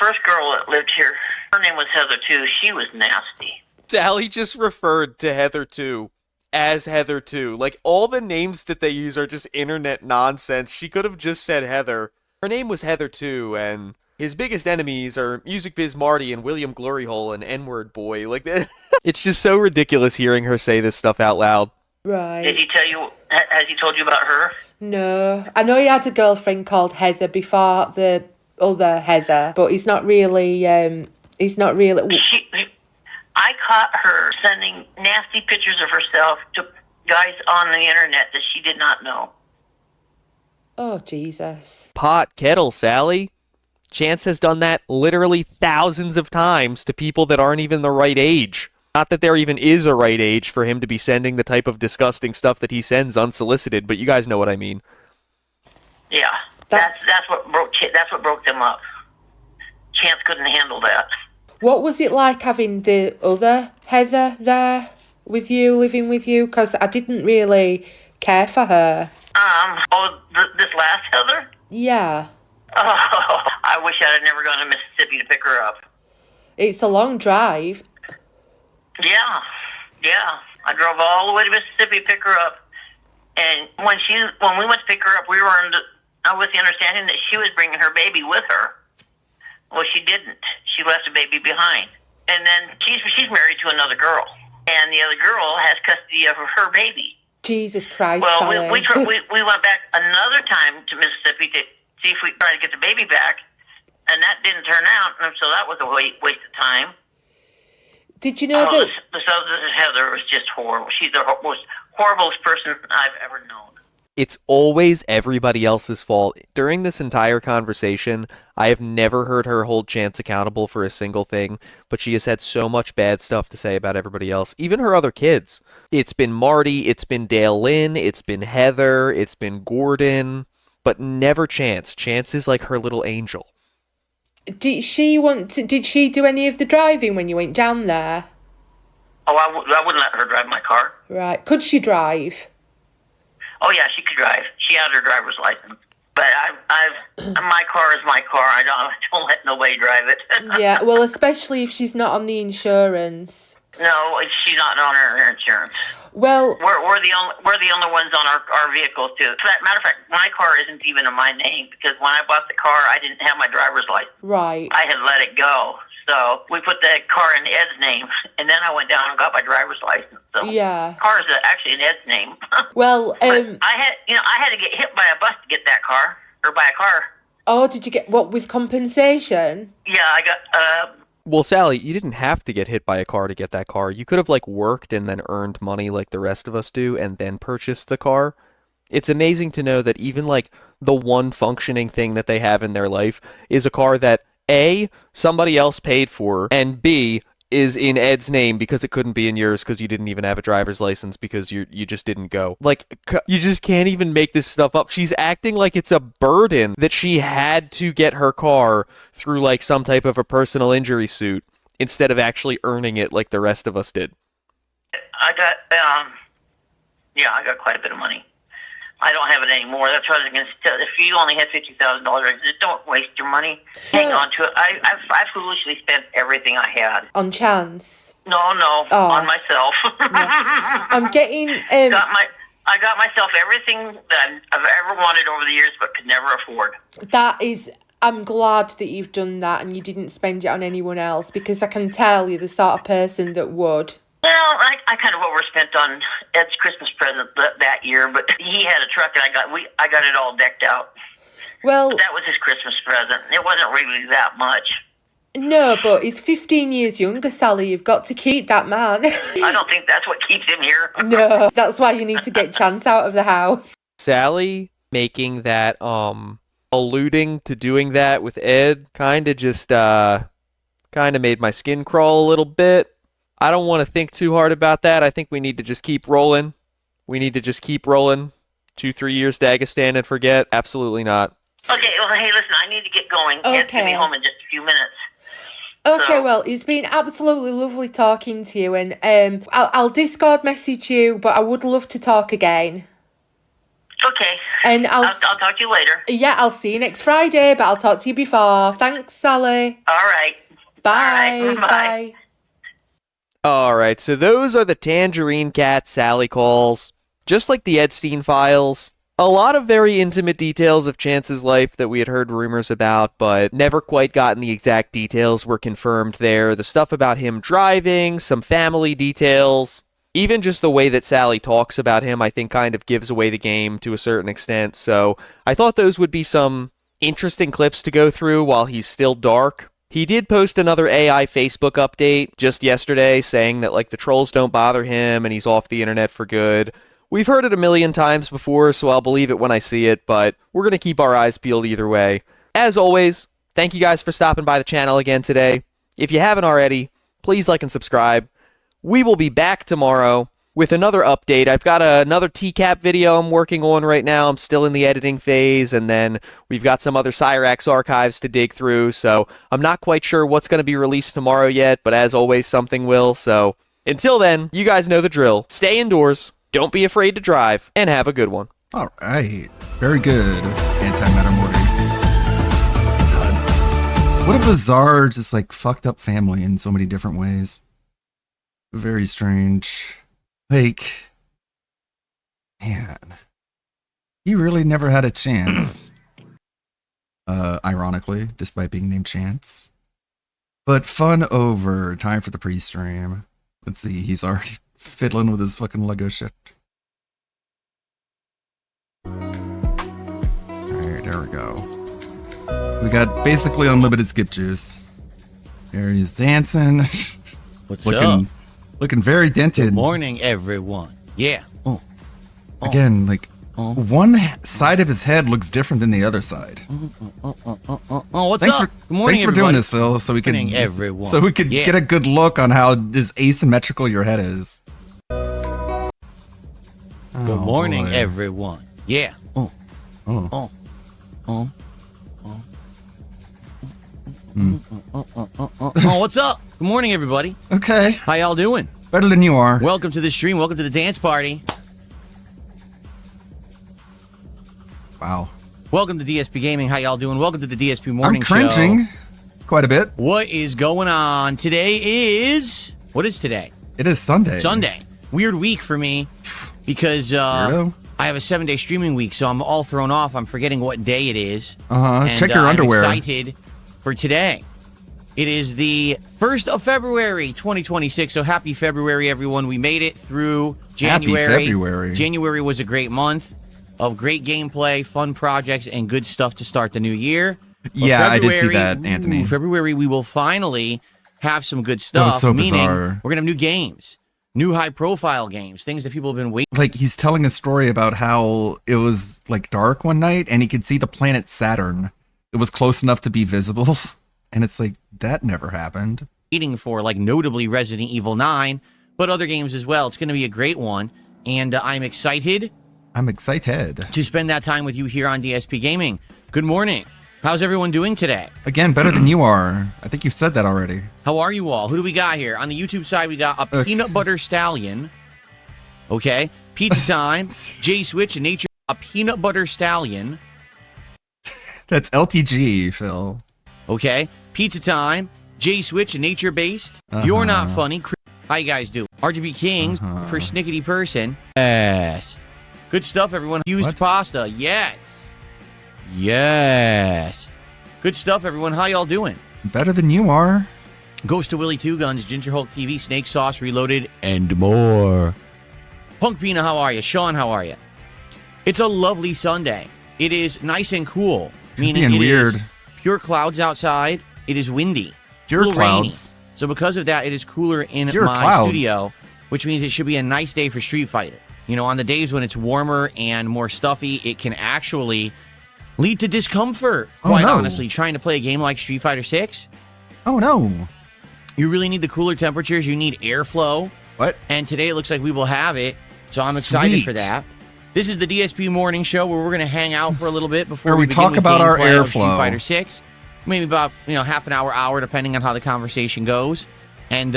first girl that lived here, her name was Heather too. She was nasty. Sally just referred to Heather 2 as Heather 2. Like, all the names that they use are just internet nonsense. She could have just said Heather. Her name was Heather 2, and his biggest enemies are Music Biz Marty and William Gloryhole and N-Word Boy. Like, it's just so ridiculous hearing her say this stuff out loud. Right. Did he tell you? Has he told you about her? No. I know he had a girlfriend called Heather before the other Heather, but he's not really. I caught her sending nasty pictures of herself to guys on the internet that she did not know. Oh, Jesus. Pot kettle, Sally. Chance has done that literally thousands of times to people that aren't even the right age. Not that there even is a right age for him to be sending the type of disgusting stuff that he sends unsolicited, but you guys know what I mean. Yeah, that's what broke them up. Chance couldn't handle that. What was it like having the other Heather there with you, living with you? Because I didn't really care for her. This last Heather? Yeah. Oh, I wish I had never gone to Mississippi to pick her up. It's a long drive. Yeah. I drove all the way to Mississippi to pick her up. And when we went to pick her up, we were with the understanding that she was bringing her baby with her. Well, she didn't. She left the baby behind. And then she's married to another girl. And the other girl has custody of her baby. Jesus Christ. Well, we went back another time to Mississippi to see if we could try to get the baby back. And that didn't turn out. And so that was a waste of time. Did you know that? This Heather was just horrible. She's the most horriblest person I've ever known. It's always everybody else's fault. During this entire conversation, I have never heard her hold Chance accountable for a single thing, but she has had so much bad stuff to say about everybody else, even her other kids. It's been Marty, it's been Dale Lynn, it's been Heather, it's been Gordon, but never Chance. Chance is like her little angel. Did she do any of the driving when you went down there? Oh, I wouldn't let her drive my car. Right. Could she drive? Oh yeah, she could drive. She had her driver's license. But my car is my car. I don't let nobody drive it. Yeah, well, especially if she's not on the insurance. No, she's not on her insurance. Well, we're the only ones on our vehicles too. Matter of fact, my car isn't even in my name because when I bought the car, I didn't have my driver's license. Right. I had let it go, so we put the car in Ed's name, and then I went down and got my driver's license. So yeah, the car is actually in Ed's name. Well, I had to get hit by a bus to get that car, or by a car. Oh, did you get what with compensation? Yeah, I got Well, Sally, you didn't have to get hit by a car to get that car. You could have, like, worked and then earned money like the rest of us do and then purchased the car. It's amazing to know that even, like, the one functioning thing that they have in their life is a car that, A, somebody else paid for, and B, is in Ed's name because it couldn't be in yours because you didn't even have a driver's license because you just didn't go. Like, you just can't even make this stuff up. She's acting like it's a burden that she had to get her car through, like, some type of a personal injury suit instead of actually earning it like the rest of us did. I got quite a bit of money. I don't have it anymore. That's what I was going to tell. If you only had $50,000, don't waste your money. Hang on to it. I foolishly spent everything I had. On chance? No, on myself. I'm getting... I got myself everything that I've ever wanted over the years but could never afford. That is... I'm glad that you've done that and you didn't spend it on anyone else, because I can tell you're the sort of person that would. Well, I kind of overspent on Ed's Christmas present that year, but he had a truck and I got it all decked out. Well, but that was his Christmas present. It wasn't really that much. No, but he's 15 years younger, Sally. You've got to keep that man. I don't think that's what keeps him here. No, that's why you need to get Chance out of the house. Sally making that, alluding to doing that with Ed kind of made my skin crawl a little bit. I don't want to think too hard about that. I think we need to just keep rolling. 2-3 years Dagestan and forget? Absolutely not. Okay, well, hey, listen, I need to get going. Okay. Ed's going to be home in just a few minutes. Okay, well, it's been absolutely lovely talking to you, and I'll Discord message you, but I would love to talk again. Okay. And I'll talk to you later. Yeah, I'll see you next Friday, but I'll talk to you before. Thanks, Sally. All right. Bye. All right. Bye. Alright, so those are the Tangerine Cat Sally calls. Just like the Epstein files, a lot of very intimate details of Chance's life that we had heard rumors about, but never quite gotten the exact details were confirmed there. The stuff about him driving, some family details, even just the way that Sally talks about him, I think kind of gives away the game to a certain extent. So I thought those would be some interesting clips to go through while he's still dark. He did post another AI Facebook update just yesterday saying that, like, the trolls don't bother him and he's off the internet for good. We've heard it a million times before, so I'll believe it when I see it, but we're going to keep our eyes peeled either way. As always, thank you guys for stopping by the channel again today. If you haven't already, please like and subscribe. We will be back tomorrow with another update. I've got another TCAP video I'm working on right now. I'm still in the editing phase, and then we've got some other Cyrax archives to dig through, so I'm not quite sure what's going to be released tomorrow yet, but as always, something will. So until then, you guys know the drill. Stay indoors, don't be afraid to drive, and have a good one. All right. Very good. Antimatter Morty. God. What a bizarre, just like fucked up family in so many different ways. Very strange. Like, man, he really never had a chance. Ironically, despite being named Chance. But fun over. Time for the pre-stream. Let's see, he's already fiddling with his fucking Lego shit. Alright, there we go. We got basically unlimited skip juice. There he's dancing. What's up? Looking very dented. Good morning, everyone. Yeah. Again, like, one side of his head looks different than the other side. What's thanks up? For, Good morning, thanks for everybody. doing this, Phil, so we Good can morning, everyone. so we could Yeah. get a good look on how as asymmetrical your head is. Good morning, boy. everyone. Yeah. What's up? Good morning, everybody. Okay. How y'all doing? Better than you are. Welcome to the stream. Welcome to the dance party. Wow. Welcome to DSP Gaming. How y'all doing? Welcome to the DSP Morning I'm cringing Show. quite a bit. What is going on? Today is... What is today? It is Sunday. Sunday. Weird week for me because I have a 7-day streaming week, so I'm all thrown off. I'm forgetting what day it is. And, Check your underwear. I'm excited for today. It is the 1st of February, 2026. So happy February, everyone. We made it through January. Happy February. January was a great month of great gameplay, fun projects, and good stuff to start the new year. But Yeah, I did see that, Anthony. February, we will finally have some good That was stuff. so meaning bizarre. we're gonna have new games, new high-profile games, things that people have been waiting. Like, he's telling a story about how it was like dark one night and he could see the planet Saturn. It was close enough to be visible. And it's like, that never happened. Waiting for, like, notably Resident Evil 9, but other games as well. It's going to be a great one, and I'm excited. I'm excited to spend that time with you here on DSP Gaming. Good morning. How's everyone doing today? Again, better than you are. I think you've said that already. How are you all? Who do we got here? On the YouTube side, we got a peanut butter stallion. Okay. Pizza Time, J Switch, and Nature. A peanut butter stallion. That's LTG, Phil. Okay. Pizza Time, J Switch, and Nature Based. You're not funny. How you guys do? RGB Kings, persnickety person. Yes. Good stuff, everyone. Used pasta. Yes. Yes. Good stuff, everyone. How y'all doing? Better than you are. Ghost to Willie Two Guns, Ginger Hulk TV, Snake Sauce Reloaded, and more. Punk Pina, how are you? Sean, how are you? It's a lovely Sunday. It is nice and cool. Meaning it is pure clouds outside. It is windy. Pure clouds. Rainy. So because of that, it is cooler in Pure my clouds. studio, which means it should be a nice day for Street Fighter. You know, on the days when it's warmer and more stuffy, it can actually lead to discomfort, quite honestly, trying to play a game like Street Fighter 6. Oh, no. You really need the cooler temperatures. You need airflow. What? And today it looks like we will have it, so I'm excited for that. This is the DSP Morning Show where we're going to hang out for a little bit before Where we begin talk with about our gameplay of airflow. Street Fighter 6. Maybe about, half an hour, depending on how the conversation goes. And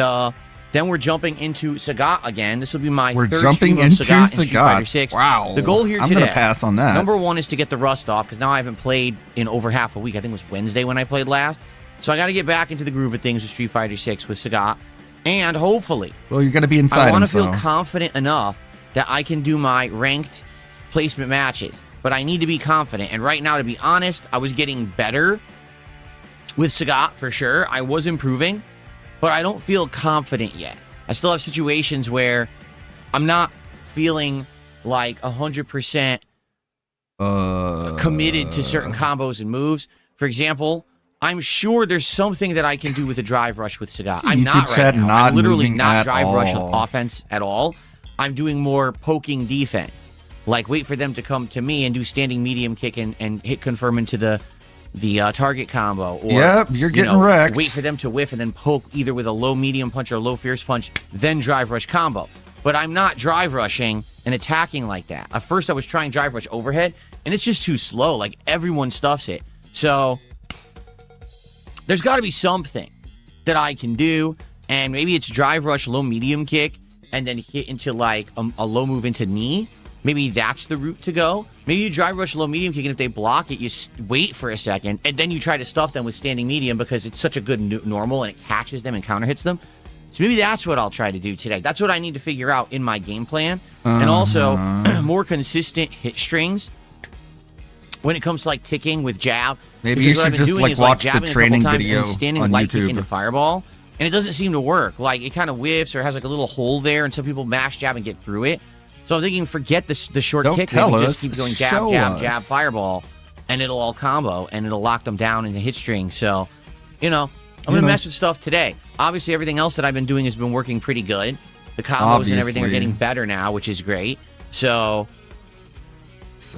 then we're jumping into Sagat again. This will be my third stream of Sagat in Street Fighter 6. Wow. The goal here today. I'm going to pass on that. Number one is to get the rust off, because now I haven't played in over half a week. I think it was Wednesday when I played last. So I got to get back into the groove of things with Street Fighter 6 with Sagat. And hopefully, well, you're going to be inside I want him, to feel so. confident enough that I can do my ranked placement matches. But I need to be confident. And right now, to be honest, I was getting better with Sagat for sure. I was improving, but I don't feel confident yet. I still have situations where I'm not feeling like 100% committed to certain combos and moves. For example, I'm sure there's something that I can do with a drive rush with Sagat. I'm not right now. I'm literally not drive rush offense at all. I'm doing more poking defense. Like wait for them to come to me and do standing medium kick and hit confirm into the target combo. Or, yep, you're getting wrecked. Wait for them to whiff and then poke either with a low medium punch or a low fierce punch, then drive rush combo. But I'm not drive rushing and attacking like that. At first I was trying drive rush overhead and it's just too slow. Like everyone stuffs it. So there's got to be something that I can do. And maybe it's drive rush, low medium kick, and then hit into like a low move into knee. Maybe that's the route to go. Maybe you drive rush low medium kick, and if they block it, you wait for a second, and then you try to stuff them with standing medium because it's such a good normal and it catches them and counter hits them. So maybe that's what I'll try to do today. That's what I need to figure out in my game plan. And also, more consistent hit strings when it comes to like ticking with jab. Maybe you should just like watch the training video standing on light YouTube. kick into fireball. And it doesn't seem to work. Like it kind of whiffs or has like a little hole there, and some people mash jab and get through it. So I'm thinking, forget the short Don't kick. tell Maybe us. just keep going Show jab, us. fireball, and it'll all combo, and it'll lock them down into hit string. So, I'm going to mess with stuff today. Obviously, everything else that I've been doing has been working pretty good. The combos and everything are Obviously. getting better now, which is great. So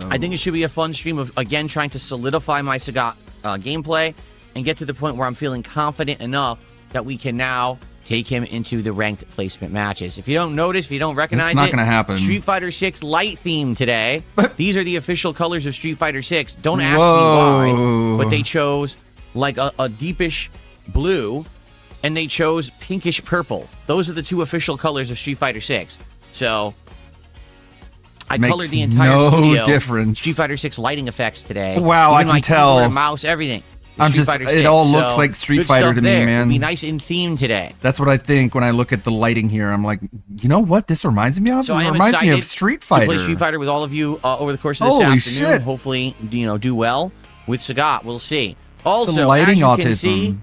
I think it should be a fun stream of, again, trying to solidify my Sagat gameplay and get to the point where I'm feeling confident enough that we can now take him into the ranked placement matches. If you don't notice, if you don't recognize It's not it, gonna happen. Street Fighter 6 light theme today. These are the official colors of Street Fighter 6. Don't ask Whoa. me why, but they chose like a deepish blue, and they chose pinkish purple. Those are the two official colors of Street Fighter 6. So I Makes colored the entire no studio difference. Street Fighter 6 lighting effects today. Wow, I Even can my tell. keyboard and mouse, everything. I'm Street just- Fighter it 6. all looks like Street good Fighter stuff to me, there. man. It'll be nice in theme today. That's what I think when I look at the lighting here. I'm like, you know what? This reminds me of? So it I am reminds me of excited Street to Fighter. play Street Fighter with all of you over the course of this Holy afternoon. shit. Hopefully, do well with Sagat. We'll see. Also, lighting as you can autism. see,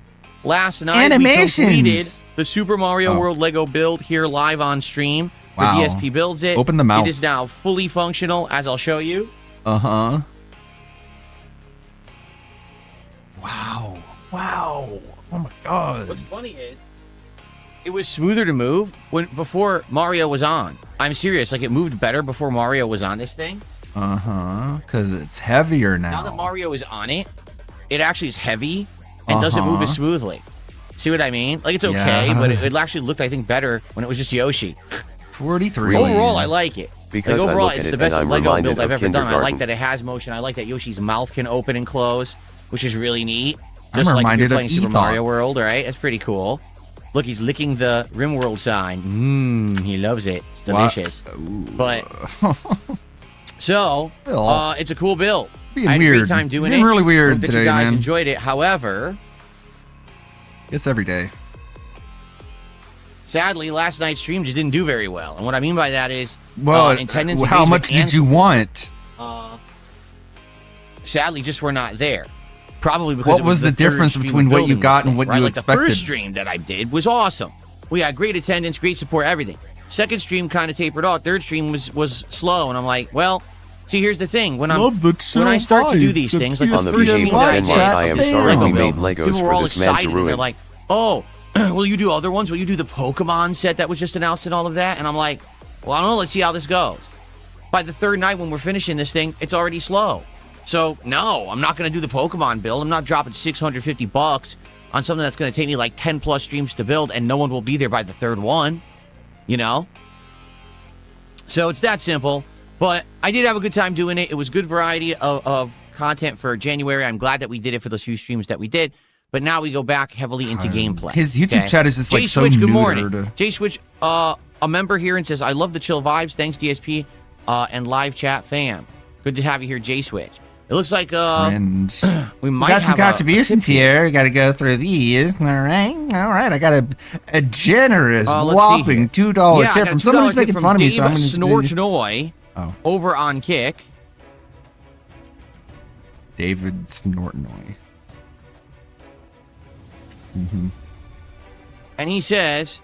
last night Animations. we completed the Super Mario Oh. World Lego build here live on stream. Wow. The DSP builds it. Open the mouth. It is now fully functional, as I'll show you. Uh-huh. Wow. Wow. Oh my god. What's funny is It was smoother to move before Mario was on. I'm serious. Like, it moved better before Mario was on this thing. Because it's heavier Now now. that Mario is on it, it actually is heavy and doesn't move as smoothly. See what I mean? Like, it's okay, but it actually looked, I think, better when it was just Yoshi. 43. Overall, I like it. Because like, I overall, look at it's it the best and I'm Lego reminded build I've of ever done. I like kindergarten. that it has motion. I like that Yoshi's mouth can open and close, which is really neat. I'm Just like if reminded you're of playing Super Mario E-Thoughts. World, right? That's pretty cool. Look, he's licking the RimWorld sign. He loves it. It's delicious. But so it's a cool build. Being I had a weird. great time doing Being it. really weird Hope that today, you guys man. enjoyed it. However, It's every day. sadly, last night's stream just didn't do very well. And what I mean by that is, Well, attendance. how engagement, much did and you want? sadly just were not there. Probably because What it was the third difference stream between of what you building got this and what thing, right? you like The expected? first stream that I did was awesome. We had great attendance, great support, everything. Second stream kind of tapered off. Third stream was slow, and I'm like, well, see, here's the thing. When I start to do these things, like On the the first stream behavior that I I did, am sorry we made people Legos were for all this man to excited, and they're ruin. like, oh, will you do other ones? Will you do the Pokemon set that was just announced and all of that? And I'm like, well, I don't know. Let's see how this goes. By the third night when we're finishing this thing, it's already slow. So, no, I'm not going to do the Pokemon build. I'm not dropping $650 on something that's going to take me like 10 plus streams to build, and no one will be there by the third one, you know? So it's that simple. But I did have a good time doing it. It was good variety of content for January. I'm glad that we did it for those few streams that we did. But now we go back heavily into gameplay. His YouTube chat is just, like, so Switch, good morning. neutered. Jay Switch, a member here and says, I love the chill vibes. Thanks, DSP and live chat fam. Good to have you here, Jay Switch. It looks like And we might got some have a contributions tip here. Got to go through these. All right. I got a generous, Let's see whopping here. $2 Yeah, I tip got from a someone $2 who's making tip fun of me. Dave So I'm going to Snortnoy over on Kick. David Snortnoy. Mm-hmm. And he says,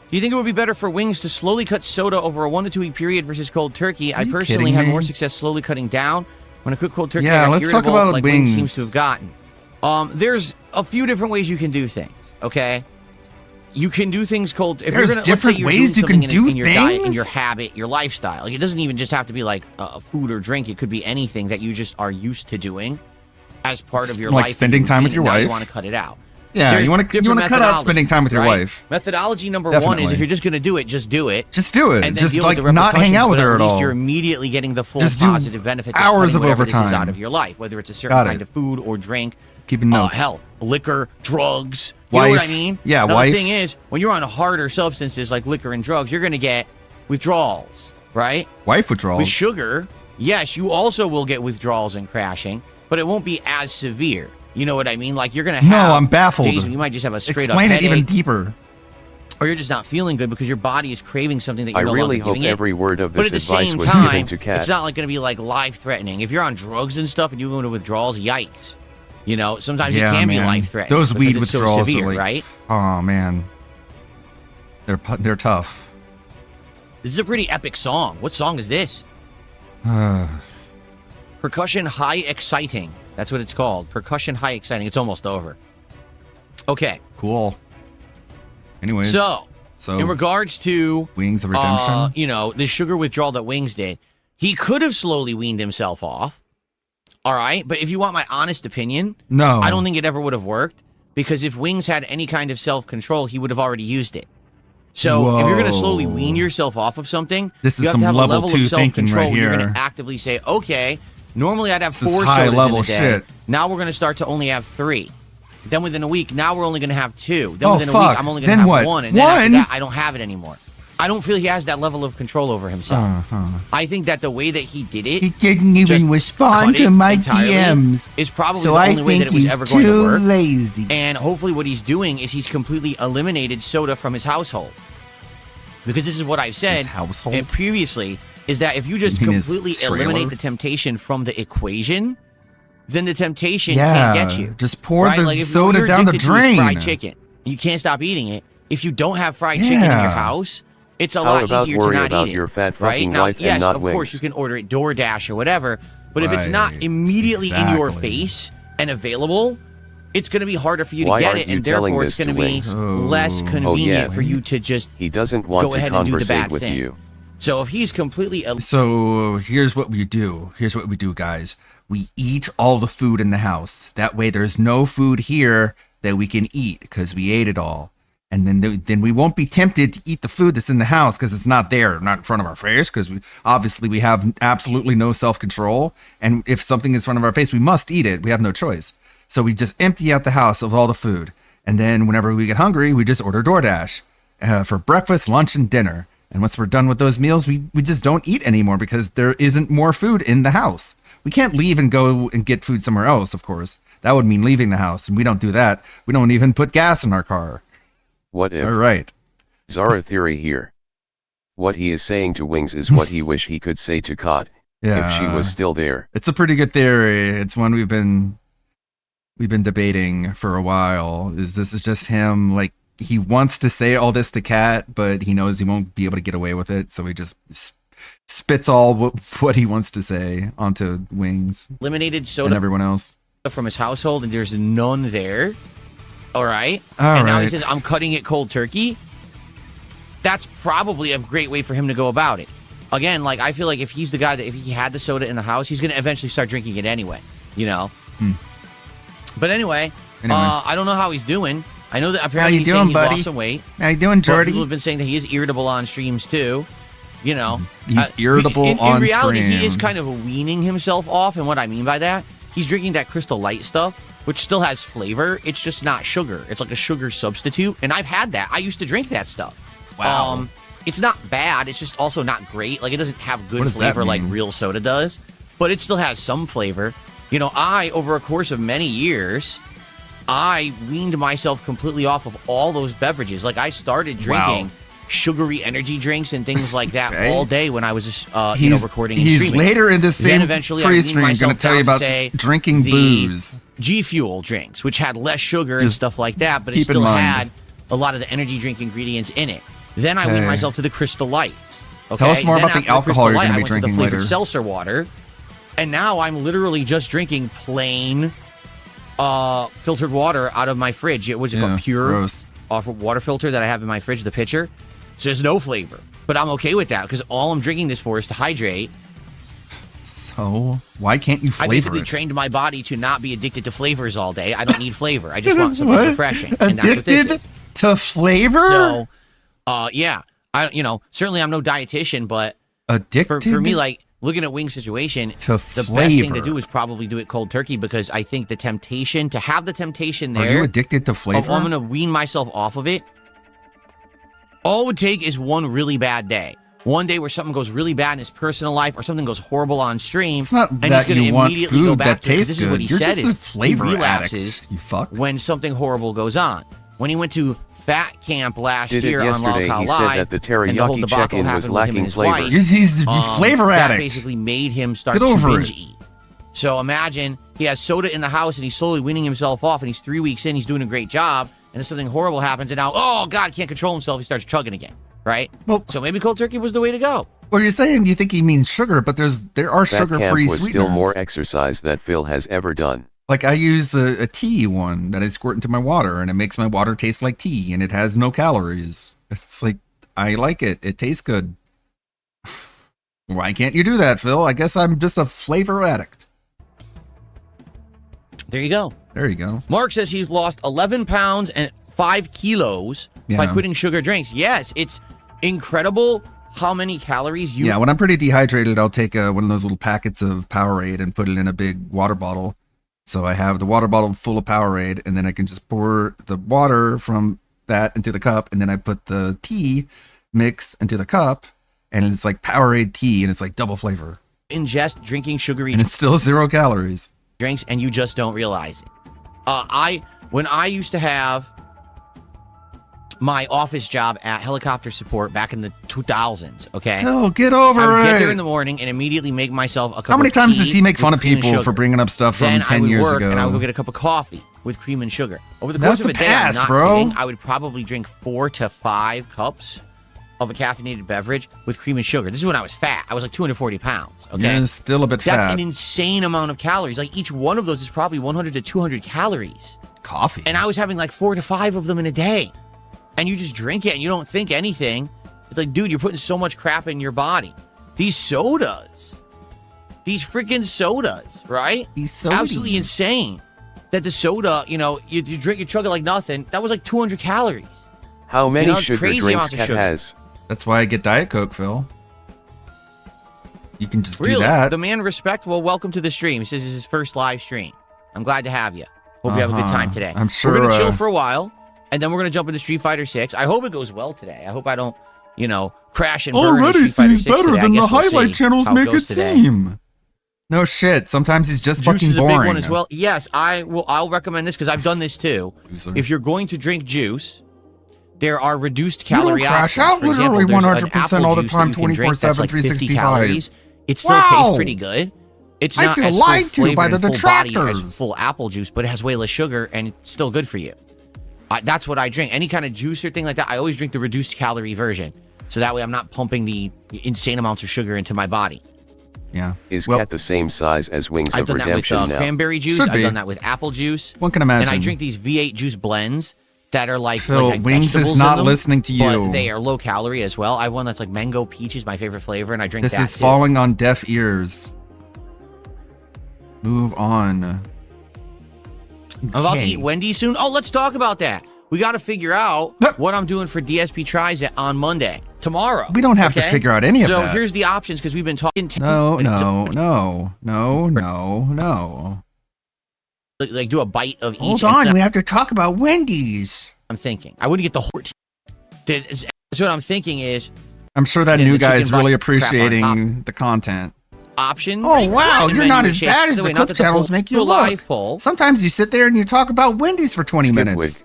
do you think it would be better for Wings to slowly cut soda over a 1 to 2 week period versus cold turkey? I you personally kidding had me? more success slowly cutting down. When I cook cold turkey, Yeah, I got let's talk irritable, about like Wings. seems to have gotten. There's a few different ways you can do things, okay? You can do things cold. If There's you're gonna, let's say different you're ways doing you can something do in your diet, in things? your habit, your lifestyle. Like, it doesn't even just have to be like food or drink. It could be anything that you just are used to doing as part of your Like life. spending time with your Now wife. You want to cut it out. Yeah, There's you want to different cut out methodologies, spending time with your right? wife. Methodology number one is Definitely. if you're just going to do it, just do it. Just do it. And then Just, deal like, with the not hang out repercussions, with but her at at least all. You're immediately getting the full Just do positive benefits hours of of whatever this is overtime. out of your life, whether it's a certain Got kind it. of food or drink. Keeping notes. Hell, liquor, drugs. You know what I Wife. mean? Yeah, Another wife. thing is, when you're on harder substances like liquor and drugs, you're going to get withdrawals, right? Wife withdrawals. With sugar, yes, you also will get withdrawals and crashing, but it won't be as severe. You know what I mean? Like, you're going to have No, I'm baffled. days when you might just have a straight Explain up it even headache, deeper. or you're just not feeling good because your body is craving something that I you're no really longer hope giving it. every word of But this at the advice same was time, given to Kat. it's not like going to be like life threatening. If you're on drugs and stuff and you go into withdrawals, yikes. You know, sometimes it can be man. life threatening. Those weed because it's so withdrawals severe, are like, right? oh man, they're tough. This is a pretty epic song. What song is this? Percussion High Exciting. That's what it's called. Percussion High Exciting. It's almost over. Okay. Cool. Anyways, So in regards to Wings of Redemption, you know, the sugar withdrawal that Wings did, he could have slowly weaned himself off. All right. But if you want my honest opinion, No. I don't think it ever would have worked, because if Wings had any kind of self-control, he would have already used it. So if you're going to slowly wean yourself off of something, This is you have some to have level a level 2 of thinking right self-control. You're going here. to actively say, okay, normally I'd have This is 4 high sodas level in a day. shit. Now we're going to start to only have 3. Then within a week, now we're only going to have 2. Then Oh, within a fuck. week, I'm only going to Then have what? 1. And then after One? that, I don't have it anymore. I don't feel he has that level of control over himself. Uh-huh. I think that the way that he did it, he didn't just even respond cut it to my entirely, DMs. is probably so the I only way that think it was he's ever going to too work. lazy. And hopefully what he's doing is he's completely eliminated soda from his household. Because this is what I've said and previously, is that if you just You mean his completely trailer? eliminate the temptation from the equation, then the temptation Yeah, can't get you. just pour right? the Like if soda you're down the addicted to this fried drain. chicken, you can't stop eating it. If you don't have fried chicken in your Yeah. house, it's a How lot about easier to worry not about eat it. your fat right? fucking Now, wife and yes, not of course Wings? you can order it DoorDash or whatever, but if it's not Right. immediately in your Exactly. face and available, it's going to be harder for you Why to get aren't it, you and telling therefore it's this going to to be Wings? less convenient yeah. for you to just He doesn't want go to ahead and do the bad conversate with thing. you. So if he's completely So here's what we do. Here's what we do, guys. We eat all the food in the house. That way there's no food here that we can eat because we ate it all. And then we won't be tempted to eat the food that's in the house because it's not there, not in front of our face, because we have absolutely no self-control. And if something is in front of our face, we must eat it. We have no choice. So we just empty out the house of all the food. And then whenever we get hungry, we just order DoorDash for breakfast, lunch, and dinner. And once we're done with those meals, we just don't eat anymore because there isn't more food in the house. We can't leave and go and get food somewhere else, of course. That would mean leaving the house, and we don't do that. We don't even put gas in our car. What if? All right. Zara theory here. What he is saying to Wings is what he wish he could say to Cod. Yeah. If she was still there. It's a pretty good theory. It's one we've been debating for a while. This is just him, like, he wants to say all this to Kat, but he knows he won't be able to get away with it, so he just spits all what he wants to say onto Wings eliminated soda and everyone else from his household, and there's none there. All right. All and now he right. says, I'm cutting it cold turkey. That's probably a great way for him to go about it. Again, like, I feel like if he's the guy that if he had the soda in the house, he's going to eventually start drinking it anyway, you know? But anyway. I don't know how he's doing. I know that apparently he's saying he's lost some weight. How you doing, Jordy? People have been saying that he is irritable on streams too. You know, He's irritable in on reality, stream. he is kind of weaning himself off. And what I mean by that, he's drinking that Crystal Light stuff, which still has flavor. It's just not sugar. It's like a sugar substitute. And I've had that. I used to drink that stuff. Wow. It's not bad. It's just also not great. Like, it doesn't have What good does that flavor like mean? real soda does, but it still has some flavor. You know, over a course of many years, I weaned myself completely off of all those beverages. Like, I started drinking sugary energy drinks and things like that all day when I was just, recording and He's streaming. later in this Then same eventually I weaned pre-stream going myself to tell you down about say, drinking the booze. G Fuel drinks, which had less sugar and Just stuff like that, but it keep in still mind. had a lot of the energy drink ingredients in it. Then I weaned Okay. myself to the Crystal Lights. Okay? Tell us more Then about the after alcohol Crystal you're Light, gonna I be went to the drinking flavored later. seltzer water, and now I'm literally just drinking plain filtered water out of my fridge. It was a pure gross. off of water filter that I have in my fridge, the pitcher. So there's no flavor, but I'm okay with that because all I'm drinking this for is to hydrate. So why can't you I flavor basically it? trained my body to not be addicted to flavors all day. I don't need flavor. I just want something What? refreshing, and that's what this Addicted is. to flavor? So, yeah, certainly I'm no dietitian, but addicted for me, like looking at Wing's situation, to the best thing to flavor. do is probably do it cold turkey because I think the temptation Are there you addicted to of flavor? I'm gonna wean myself off of it. All it would take is one really bad day. One day where something goes really bad in his personal life or something goes horrible on stream. It's not and that he's going you to want immediately go food back that to it, 'cause tastes this is what good. he You're said just is a flavor he addict, relapses you fuck. when something horrible goes on. When he went to Fat Camp last Did it year on yesterday, Lolcow he said Live, that the and the whole teriyaki debacle check-in was happened with him lacking and his flavor. wife, He's a flavor that addict. basically made him start Get to over binge it. eat. So imagine he has soda in the house and he's slowly weaning himself off, and he's 3 weeks in, he's doing a great job, and then something horrible happens, and now, oh God, can't control himself, he starts chugging again, right? Well, so maybe cold turkey was the way to go. Well, you're saying you think he means sugar, but there are That sugar-free camp was sweeteners. still more exercise that Phil has ever done. Like I use a tea one that I squirt into my water, and it makes my water taste like tea, and it has no calories. It's like I like it. It tastes good. Why can't you do that, Phil? I guess I'm just a flavor addict. There you go. There you go. Mark says he's lost 11 pounds and 5 kilos by Yeah. quitting sugar drinks. Yes, it's incredible how many calories you... Yeah, when I'm pretty dehydrated, I'll take one of those little packets of Powerade and put it in a big water bottle. So I have the water bottle full of Powerade, and then I can just pour the water from that into the cup, and then I put the tea mix into the cup, and it's like Powerade tea, and it's like double flavor. ingest drinking sugary And it's still 0 calories. drinks, and you just don't realize it. When I used to have my office job at helicopter support back in the 2000s, okay? Phil, get over I would get there it. in the morning and immediately make myself a cup How many of times tea does he make with fun of cream and people for sugar. bringing up stuff from Then 10 I would years work ago? And I would go get a cup of coffee with cream and sugar. Over the course That's of a the day, past, I'm not bro. kidding, I would probably drink 4 to 5 cups of a caffeinated beverage with cream and sugar. This is when I was fat. I was like 240 pounds, okay? You're still a bit That's fat. an insane amount of calories. Like, each one of those is probably 100 to 200 calories. coffee. And I was having like 4 to 5 of them in a day. And you just drink it and you don't think anything. It's like, dude, you're putting so much crap in your body. These sodas. These freaking sodas, right? These sodas. Absolutely insane. That the soda, you drink, you chug it like nothing. That was like 200 calories. How many it's sugar crazy drinks amounts of Cat sugar. has? That's why I get Diet Coke, Phil. You can just Really? do that. The man respect. Well, welcome to the stream. He says it's his first live stream. I'm glad to have you. Hope you have a good time today. I'm sure, we're gonna chill for a while, and then we're gonna jump into Street Fighter 6. I hope it goes well today. I hope I don't, crash and burn. Already in Street Fighter seems 6 better today. than I the guess we'll highlight see channels how make goes it today. seem. No shit. Sometimes he's just Juice fucking is a boring. big one as well. Yes, I'll recommend this because I've done this too. Loser. If you're going to drink juice, there are reduced You don't calorie crash options. out For example, literally there's an 100% apple all the juice time, that you can drink that's 24/7, like 50 365. calories. It still Wow. tastes pretty good. It's I not feel as lied full to by flavored the and full body detractors. as full apple juice, but it has way less sugar and it's still good for you. That's what I drink. Any kind of juice or thing like that, I always drink the reduced calorie version. So that way I'm not pumping the insane amounts of sugar into my body. Yeah. Is Cat the same size as Wings I've of done that with Redemption now? cranberry juice. Should I've be. done that with apple juice. One can And I imagine. drink these V8 juice blends that are like Phil, like Wings is vegetables not in them, listening to you. But they are low calorie as well. I have one that's like mango peach is my favorite flavor, and I drink This that is too. falling on deaf ears. Move on. I'm about to Okay. eat Wendy's soon. Oh, let's talk about that. We got to figure out what I'm doing for DSP Tries It on Monday. Tomorrow. We don't have to okay? figure out any of so that. here's the options because we've been talking. No. Like do a bite of each. Hold and on, then- we have to talk about Wendy's. I'm thinking. I wouldn't get the whole. So what I'm thinking is I'm sure that Yeah, new the guy chicken is really bite crap on appreciating the content. options. Oh wow, and you're menu not as shakes. bad as By the way, not clip that the channels poll- make you the look. live poll. Sometimes you sit there and you talk about Wendy's for 20 Skipwood. minutes.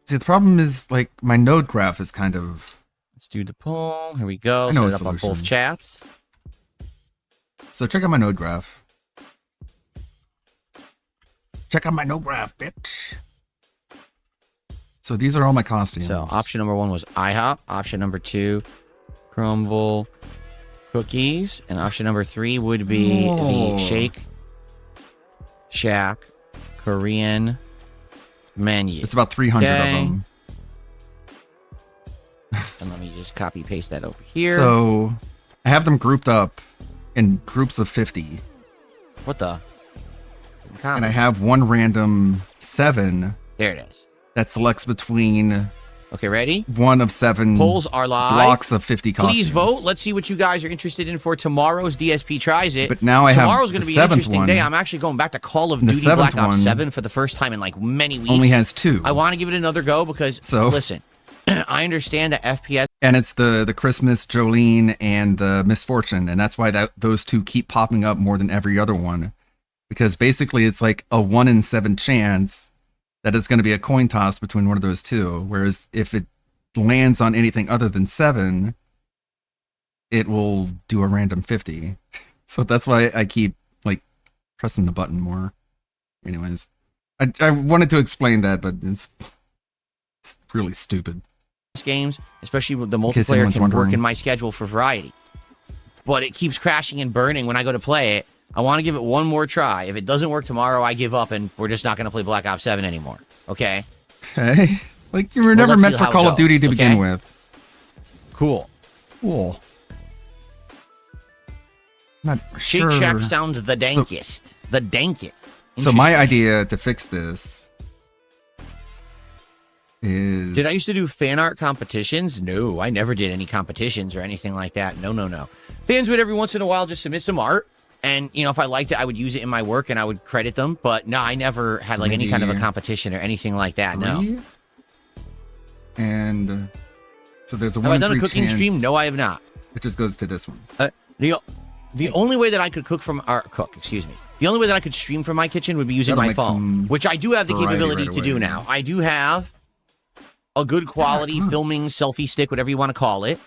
See, the problem is like my node graph is kind of. Let's do the poll. Here we go. I know Set a it up on both solution. chats. So check out my node graph. Check out my node graph, bitch. So these are all my costumes. So option number 1 was IHOP. Option number 2, Crumble Cookies, and option number 3 would be Oh. the Shake Shack Korean menu. It's about 300 Okay. of them. And let me just copy paste that over here. So I have them grouped up in groups of 50. What the? And I have one random 7 There it is. that selects between Okay, ready? one of 7 Polls are live. blocks of 50 costumes. Please vote. Let's see what you guys are interested in for tomorrow's DSP Tries It. But now I have Tomorrow's going to the be an 7th interesting one. day. I'm actually going back to Call of And the Duty 7th Black Ops one 7 for the first time in like many weeks. Only has 2. I want to give it another go because, So- listen, I understand that FPS. And it's the Christmas Jolene and the Misfortune, and that's why those 2 keep popping up more than every other one, because basically it's like a 1 in 7 chance that it's going to be a coin toss between one of those 2. Whereas if it lands on anything other than 7, it will do a random 50. So that's why I keep like pressing the button more. Anyways, I wanted to explain that, but it's really stupid. games, especially with the case multiplayer, anyone's can work wondering. in my schedule for variety. But it keeps crashing and burning when I go to play it. I want to give it one more try. If it doesn't work tomorrow, I give up and we're just not going to play Black Ops 7 anymore. Okay? Okay. Like you were Well, never let's meant see for how it Call of goes, Duty to begin okay? with. Cool. Cool. Not Shake sure. Shack sounds the dankest. The dankest. So my Interesting. idea to fix this is Did I used to do fan art competitions? No, I never did any competitions or anything like that. No. Fans would every once in a while just submit some art. And, if I liked it, I would use it in my work and I would credit them. But no, I never had So like any kind of a maybe competition or anything like that. No. 3? And so there's a Have 1 I in done a 3 cooking chance. stream? No, I have not. It just goes to this one. The only way that I could the only way that I could stream from my kitchen would be using That'll my make phone, some which I do have the variety capability right to do away. now. I do have a good quality filming selfie stick, whatever you want to call it,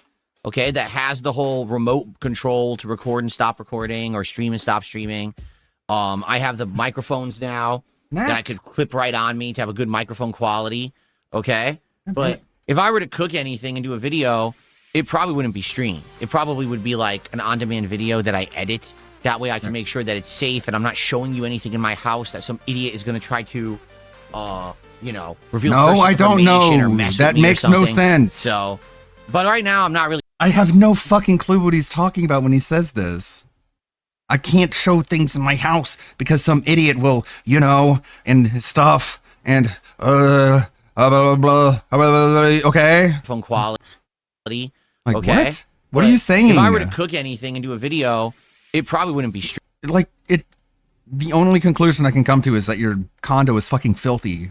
okay, that has the whole remote control to record and stop recording or stream and stop streaming. I have the microphones now that I could clip right on me to have a good microphone quality, okay? But if I were to cook anything and do a video, it probably wouldn't be streamed. It probably would be like an on-demand video that I edit. That way I can make sure that it's safe and I'm not showing you anything in my house that some idiot is going to try to, reveal. No, I don't information or know. mess with That me or makes no something. sense. So, but right now I'm not really. I have no fucking clue what he's talking about when he says this. I can't show things in my house because some idiot will, and stuff, and blah, blah, blah, okay? Phone quality. Like, okay? what? What are you saying? If I were to cook anything and do a video, it probably wouldn't be streamed. Like, the only conclusion I can come to is that your condo is fucking filthy.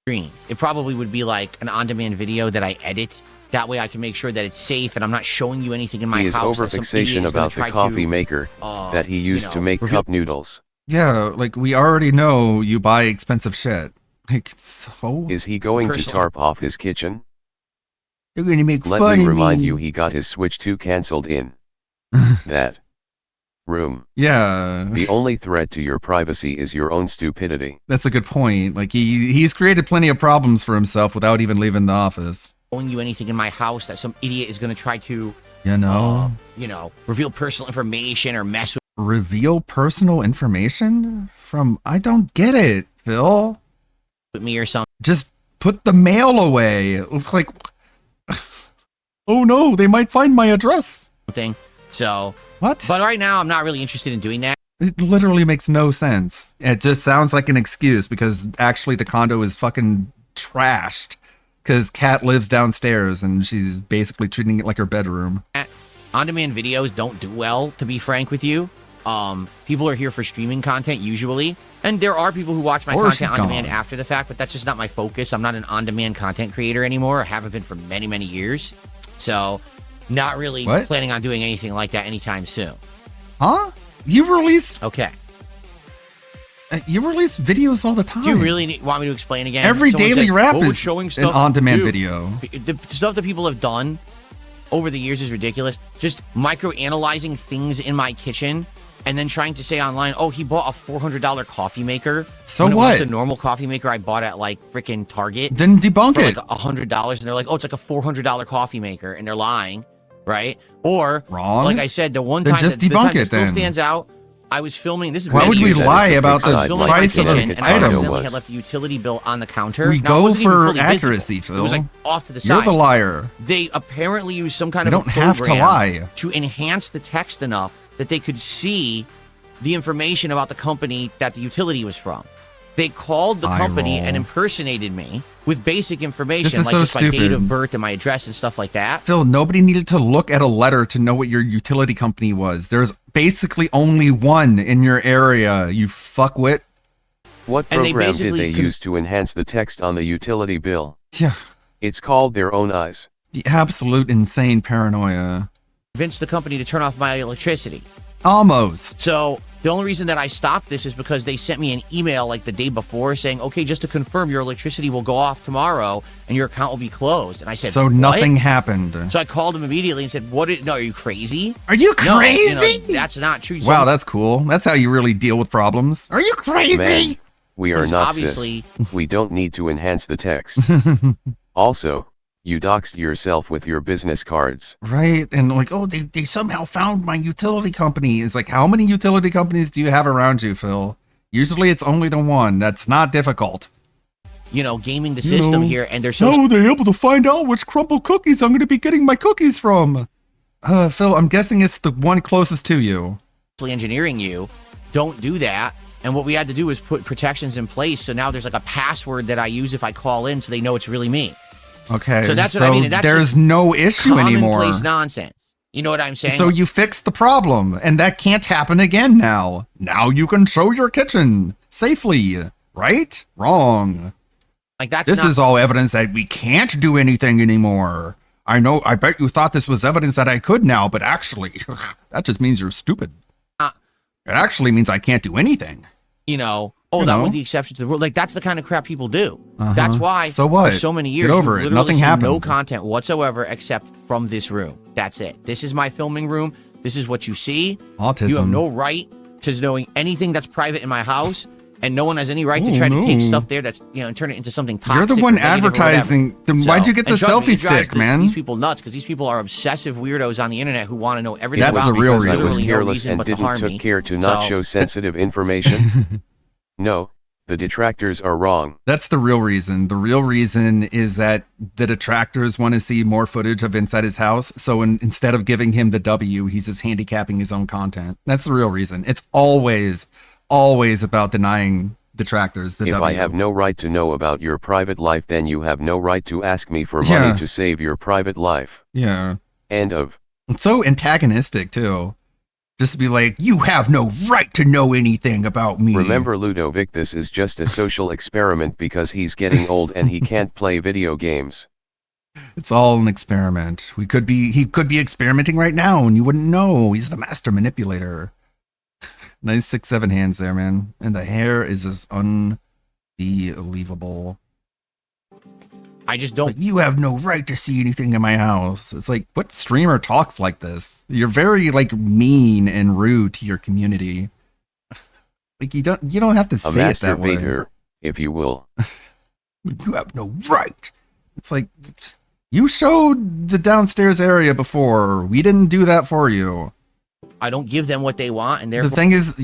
It probably would be like an on-demand video that I edit. That way I can make sure that it's safe and I'm not showing you anything in my He is house. that some idiot overfixation is gonna about the try coffee to, maker that he used to make cup noodles. Yeah, like, we already know you buy expensive shit. Like, so... Is he going to tarp off his kitchen? You're gonna make Let fun me of remind me. you he got his Switch 2 cancelled in that room. Yeah. The only threat to your privacy is your own stupidity. That's a good point. Like, he's created plenty of problems for himself without even leaving the office. Showing you anything in my house that some idiot is going to try to, reveal personal information or mess with. Reveal personal information? I don't get it, Phil. With me or something. Just put the mail away. It's like, oh no, they might find my address. So, what? But right now, I'm not really interested in doing that. It literally makes no sense. It just sounds like an excuse because actually the condo is fucking trashed because Kat lives downstairs and she's basically treating it like her bedroom. On-demand videos don't do well, to be frank with you. People are here for streaming content usually, and there are people who watch my content on demand after the fact, but that's just not my focus. I'm not an on-demand content creator anymore. I haven't been for many, many years. So, not really planning on doing anything like that anytime soon. Huh? You release... Okay. You release videos all the time. Do you really want me to explain again? Every Someone daily said, rap "Oh, we're is showing an stuff." on-demand Dude, video. The stuff that people have done over the years is ridiculous. Just micro-analyzing things in my kitchen and then trying to say online, oh, he bought a $400 coffee maker. So when what? It was the normal coffee maker I bought at like freaking Target. Then debunk for it. like $100, and they're like, oh, it's like a $400 coffee maker, and they're lying, right? Or wrong. Like I said, the one Then time just the debunk time that it still then. stands out. I was filming. This is Why would we lie about the price of an and item? I accidentally had left a utility bill on the counter. We Now, it go wasn't even for fully accuracy, visible. Phil. It was like off to the side. You're the liar. They apparently used some kind You of don't a have to program lie. to enhance the text enough that they could see the information about the company that the utility was from. They called the company and impersonated me with basic information, This is like so just my date stupid. of birth and my address and stuff like that. Phil, nobody needed to look at a letter to know what your utility company was. There's basically only one in your area, you fuckwit. What And they program did basically they use to enhance the text on the utility bill? Yeah. It's called their own eyes. The absolute insane paranoia. Convinced the company to turn off my electricity. Almost. So the only reason that I stopped this is because they sent me an email like the day before saying, okay, just to confirm, your electricity will go off tomorrow and your account will be closed. And I said, So "What?" nothing happened. So I called him immediately and said, no, are you crazy? Are you No, crazy? that's not true. So Wow, that's cool. That's how you really deal with problems. Are you Man, we are Because not obviously- cis. We don't need to enhance the text. Also, you doxed yourself with your business cards. Right, and like, oh, they somehow found my utility company. It's like, how many utility companies do you have around you, Phil? Usually it's only the one. That's not difficult. Gaming the system here, and they're so How are they able to find out which crumble cookies I'm going to be getting my cookies from? Phil, I'm guessing it's the one closest to you. engineering you. Don't do that. And what we had to do is put protections in place. So now there's like a password that I use if I call in so they know it's really me. Okay, So that's what I mean, and that's there's just no issue anymore. Commonplace nonsense. You know what I'm saying? So you fixed the problem, and that can't happen again now. Now you can show your kitchen safely, right? Wrong. Like that's This not- is all evidence that we can't do anything anymore. I know, I bet you thought this was evidence that I could now, but actually, that just means you're stupid. It actually means I can't do anything. Oh, You that know. was the exception to the rule. Like that's the kind of crap people do. Uh-huh. That's why So what? for so many Get years over you've it. literally Nothing seen happened. no content whatsoever except from this room. That's it. This is my filming room. This is what you see. Autism. You have no right to knowing anything that's private in my house. and no one has any right to try to take stuff there that's, you know, and turn it into something toxic. You're the one or negative or whatever. advertising. Then why'd you get the And trust me, selfie it drives stick, man? These people nuts because these people are obsessive weirdos on the internet who want to know everything That's about the me. real There's reason. I was literally no careless reason and but to didn't harm took me. care to not So- show sensitive information. No, the detractors are wrong. That's the real reason. The real reason is that the detractors want to see more footage of inside his house. So instead of giving him the W, he's just handicapping his own content. That's the real reason. It's always about denying detractors the If W. I have no right to know about your private life, then you have no right to ask me for Yeah. money to save your private life. Yeah. End of. It's so antagonistic too. Just to be like, you have no right to know anything about me. Remember, Ludovic, this is just a social experiment because he's getting old and he can't play video games. It's all an experiment. He could be experimenting right now and you wouldn't know. He's the master manipulator. Nice 6'7" hands there, man. And the hair is just unbelievable. I just don't. Like, you have no right to see anything in my house. It's like, what streamer talks like this? You're very like mean and rude to your community. Like you don't have to A say it that way. masturbator, if you will. You have no right. It's like, you showed the downstairs area before. We didn't do that for you. I don't give them what they want, and therefore The thing is,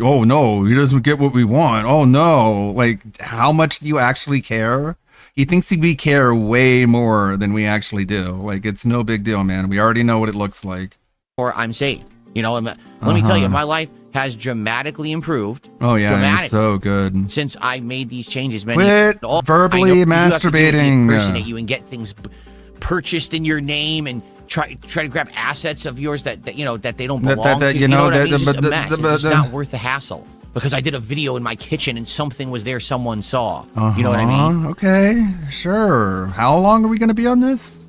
oh no, he doesn't get what we want. Oh no. Like, how much do you actually care? He thinks we care way more than we actually do. Like, it's no big deal, man. We already know what it looks like. or I'm safe. You know, let me tell you, my life has dramatically improved. Oh yeah, you're dramatically, so good. since I made these changes. Quit verbally masturbating. Impersonate you and get things purchased in your name and try to grab assets of yours that you know that they don't belong to. You know what I mean? It's just a mess. It's just not worth the hassle. Because I did a video in my kitchen and something was there someone saw. You know what I mean? Okay, sure. How long are we going to be on this?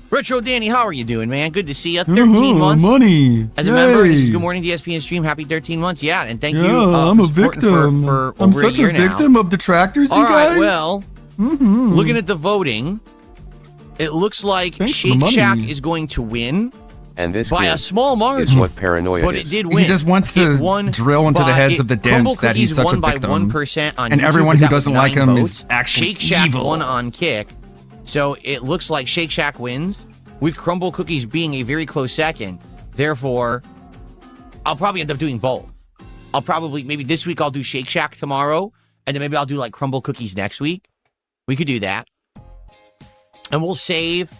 Retro Danny, how are you doing, man? Good to see you. 13 months. Money. As a member, this is Good Morning DSP and Stream. Happy 13 months. Yeah, and thank you. I'm for a supporting victim. For I'm over such a year a victim now. of detractors, All you right, guys. well, looking at the voting, it looks like Thanks for the Shake money. Shack is going to win And this by a kid small margin. is what paranoia but is. it did win. He just wants It to won drill into the by- heads of the Crumble dents that he's Cookies such a won by victim. 1% on And YouTube, everyone who that was doesn't like 9 him votes. is actually Shake Shack evil. won on Kick. So it looks like Shake Shack wins, with Crumble Cookies being a very close second. Therefore, I'll probably end up doing both. I'll probably, maybe this week I'll do Shake Shack tomorrow, and then maybe I'll do like Crumble Cookies next week. We could do that. And we'll save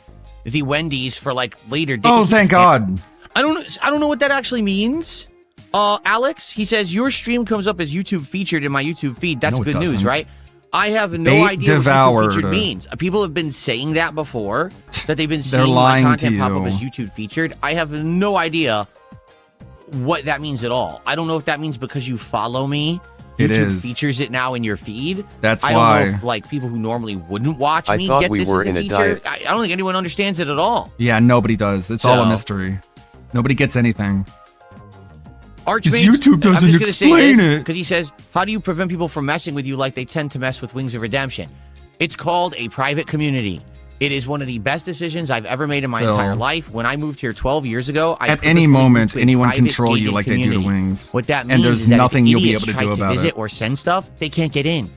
the Wendy's for like later. Oh, thank God. I don't know what that actually means. Alex, he says your stream comes up as YouTube featured in my YouTube feed. That's No, it good news, doesn't. right? I have no Bait idea devoured. what YouTube featured means. People have been saying that before, that they've been They're seeing my lying content to pop up you. as YouTube featured. I have no idea what that means at all. I don't know if that means because you follow me, It YouTube is. features it now in your feed. That's I don't why. know if like people who normally wouldn't watch I me thought get we this were as a in a feature. diet. I don't think anyone understands it at all. Yeah, nobody does. It's all a So- mystery. Nobody gets anything. Archmage, YouTube doesn't I'm just gonna explain say it. because he says, "How do you prevent people from messing with you like they tend to mess with Wings of Redemption?" It's called a private community. It is one of the best decisions I've ever made in my Phil. entire life. When I moved here 12 years ago, I At any purposefully moment, moved to a anyone private, control you gated like they do to community. Wings. What that And means there's is that nothing if you'll be idiots able to try do about visit it. or send stuff, they can't get in.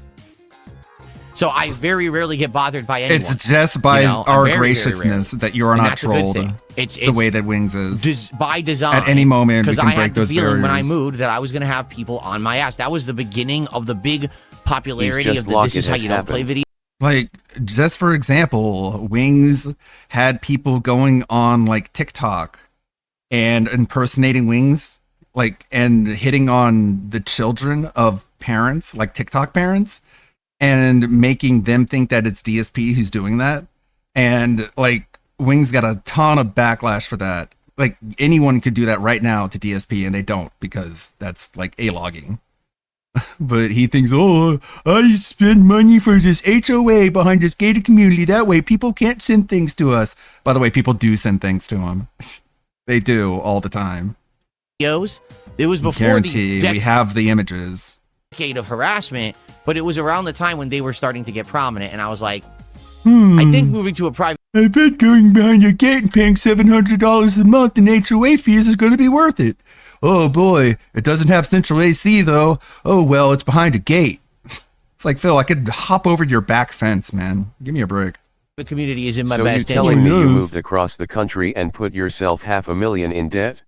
So I very rarely get bothered by anyone. It's just by You know, our very, very graciousness rare. that you are And not that's a good trolled thing. It's the way that Wings is. by design. At any moment, we because can I break had the those feeling when I barriers. moved that I was going to have people on my ass. That was the beginning of the big popularity just of the luck "this it is how has you don't play" happened. video. Like, just for example, Wings had people going on like TikTok and impersonating Wings, like, and hitting on the children of parents, like TikTok parents, and making them think that it's DSP who's doing that. And like, Wings got a ton of backlash for that. Like, anyone could do that right now to DSP, and they don't because that's like A-logging. But he thinks, oh, I spend money for this HOA behind this gated community. That way people can't send things to us. By the way, people do send things to him. They do all the time. Videos. It was before Guarantee the we have the images. decade of harassment, but it was around the time when they were starting to get prominent, and I was like, I think moving to a private. I bet going behind your gate and paying $700 a month in HOA fees is going to be worth it. Oh boy, it doesn't have central AC though. Oh well, it's behind a gate. It's like, Phil, I could hop over your back fence, man. Give me a break. The community is in my so best you telling me interest. you moved across the country and put yourself $500,000 in debt?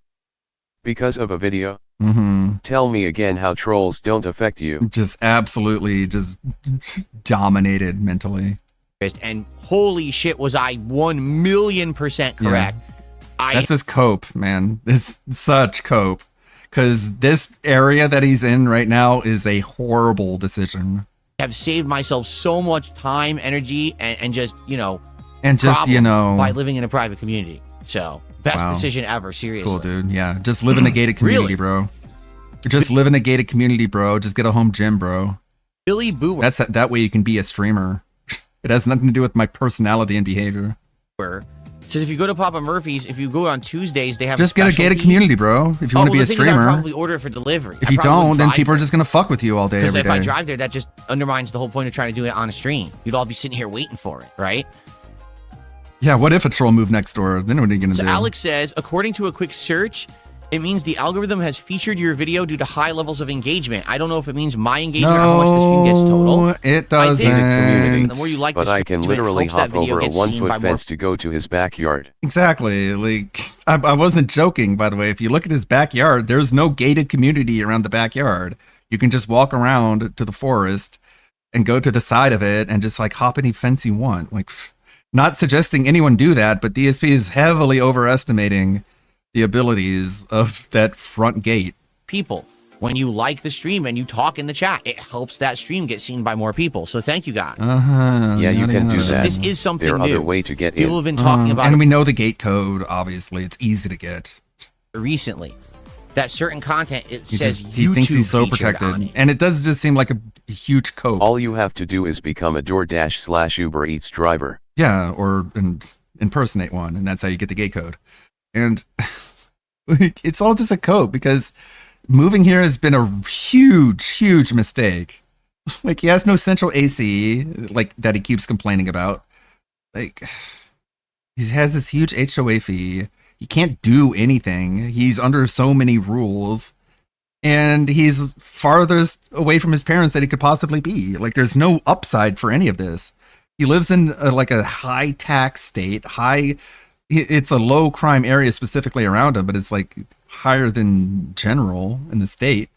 Because of a video? Mm-hmm. Tell me again how trolls don't affect you. Just absolutely just dominated mentally. And holy shit, was I 1,000,000% correct. That's his cope, man. It's such cope. Because this area that he's in right now is a horrible decision. Have saved myself so much time, energy, and just, And just, by living in a private community. So, best Wow. decision ever, seriously. Cool, dude. Yeah. Just live in a gated community, bro. Just live in a gated community, bro. Just get a home gym, bro. Billy Booer. That way you can be a streamer. It has nothing to do with my personality and behavior. Says if you go to Papa Murphy's, if you go on Tuesdays, they have Just get a gated specialties. community, bro. If you want to be a the thing is, streamer. I'd probably order it for delivery. If you don't, then people are just going to fuck with you all day, Because every if I day. drive there, that just undermines the whole point of trying to do it on a stream. You'd all be sitting here waiting for it, right? Yeah, what if a troll moved next door? Then what are you going to So do? Alex says, according to a quick search, it means the algorithm has featured your video due to high levels of engagement. I don't know if it means my engagement or how much the stream gets total. It doesn't. The more you like But the I can stream, it literally helps that hop video over a get seen by 1-foot more fence to go to his backyard. Exactly. Like, I wasn't joking, by the way. If you look at his backyard, there's no gated community around the backyard. You can just walk around to the forest and go to the side of it and just like hop any fence you want. Like, not suggesting anyone do that, but DSP is heavily overestimating the abilities of that front gate. people. When you like the stream and you talk in the chat, it helps that stream get seen by more people. So thank you, God. Yeah, you can do So that. this is something There are new. other way to get People in. have been talking about and it we know the gate code, obviously. It's easy to get. recently. That certain content, it He says just- he YouTube thinks he's so featured on protected. it. And it does just seem like a huge cope. All you have to do is become a DoorDash/Uber Eats driver. Yeah, or impersonate one, and that's how you get the gate code. And like, it's all just a cope because moving here has been a huge mistake. Like, he has no central AC, like, that he keeps complaining about. Like, he has this huge HOA fee. He can't do anything. He's under so many rules. And he's farthest away from his parents that he could possibly be. Like, there's no upside for any of this. He lives in a high tax state, it's a low crime area specifically around him, but it's like higher than general in the state.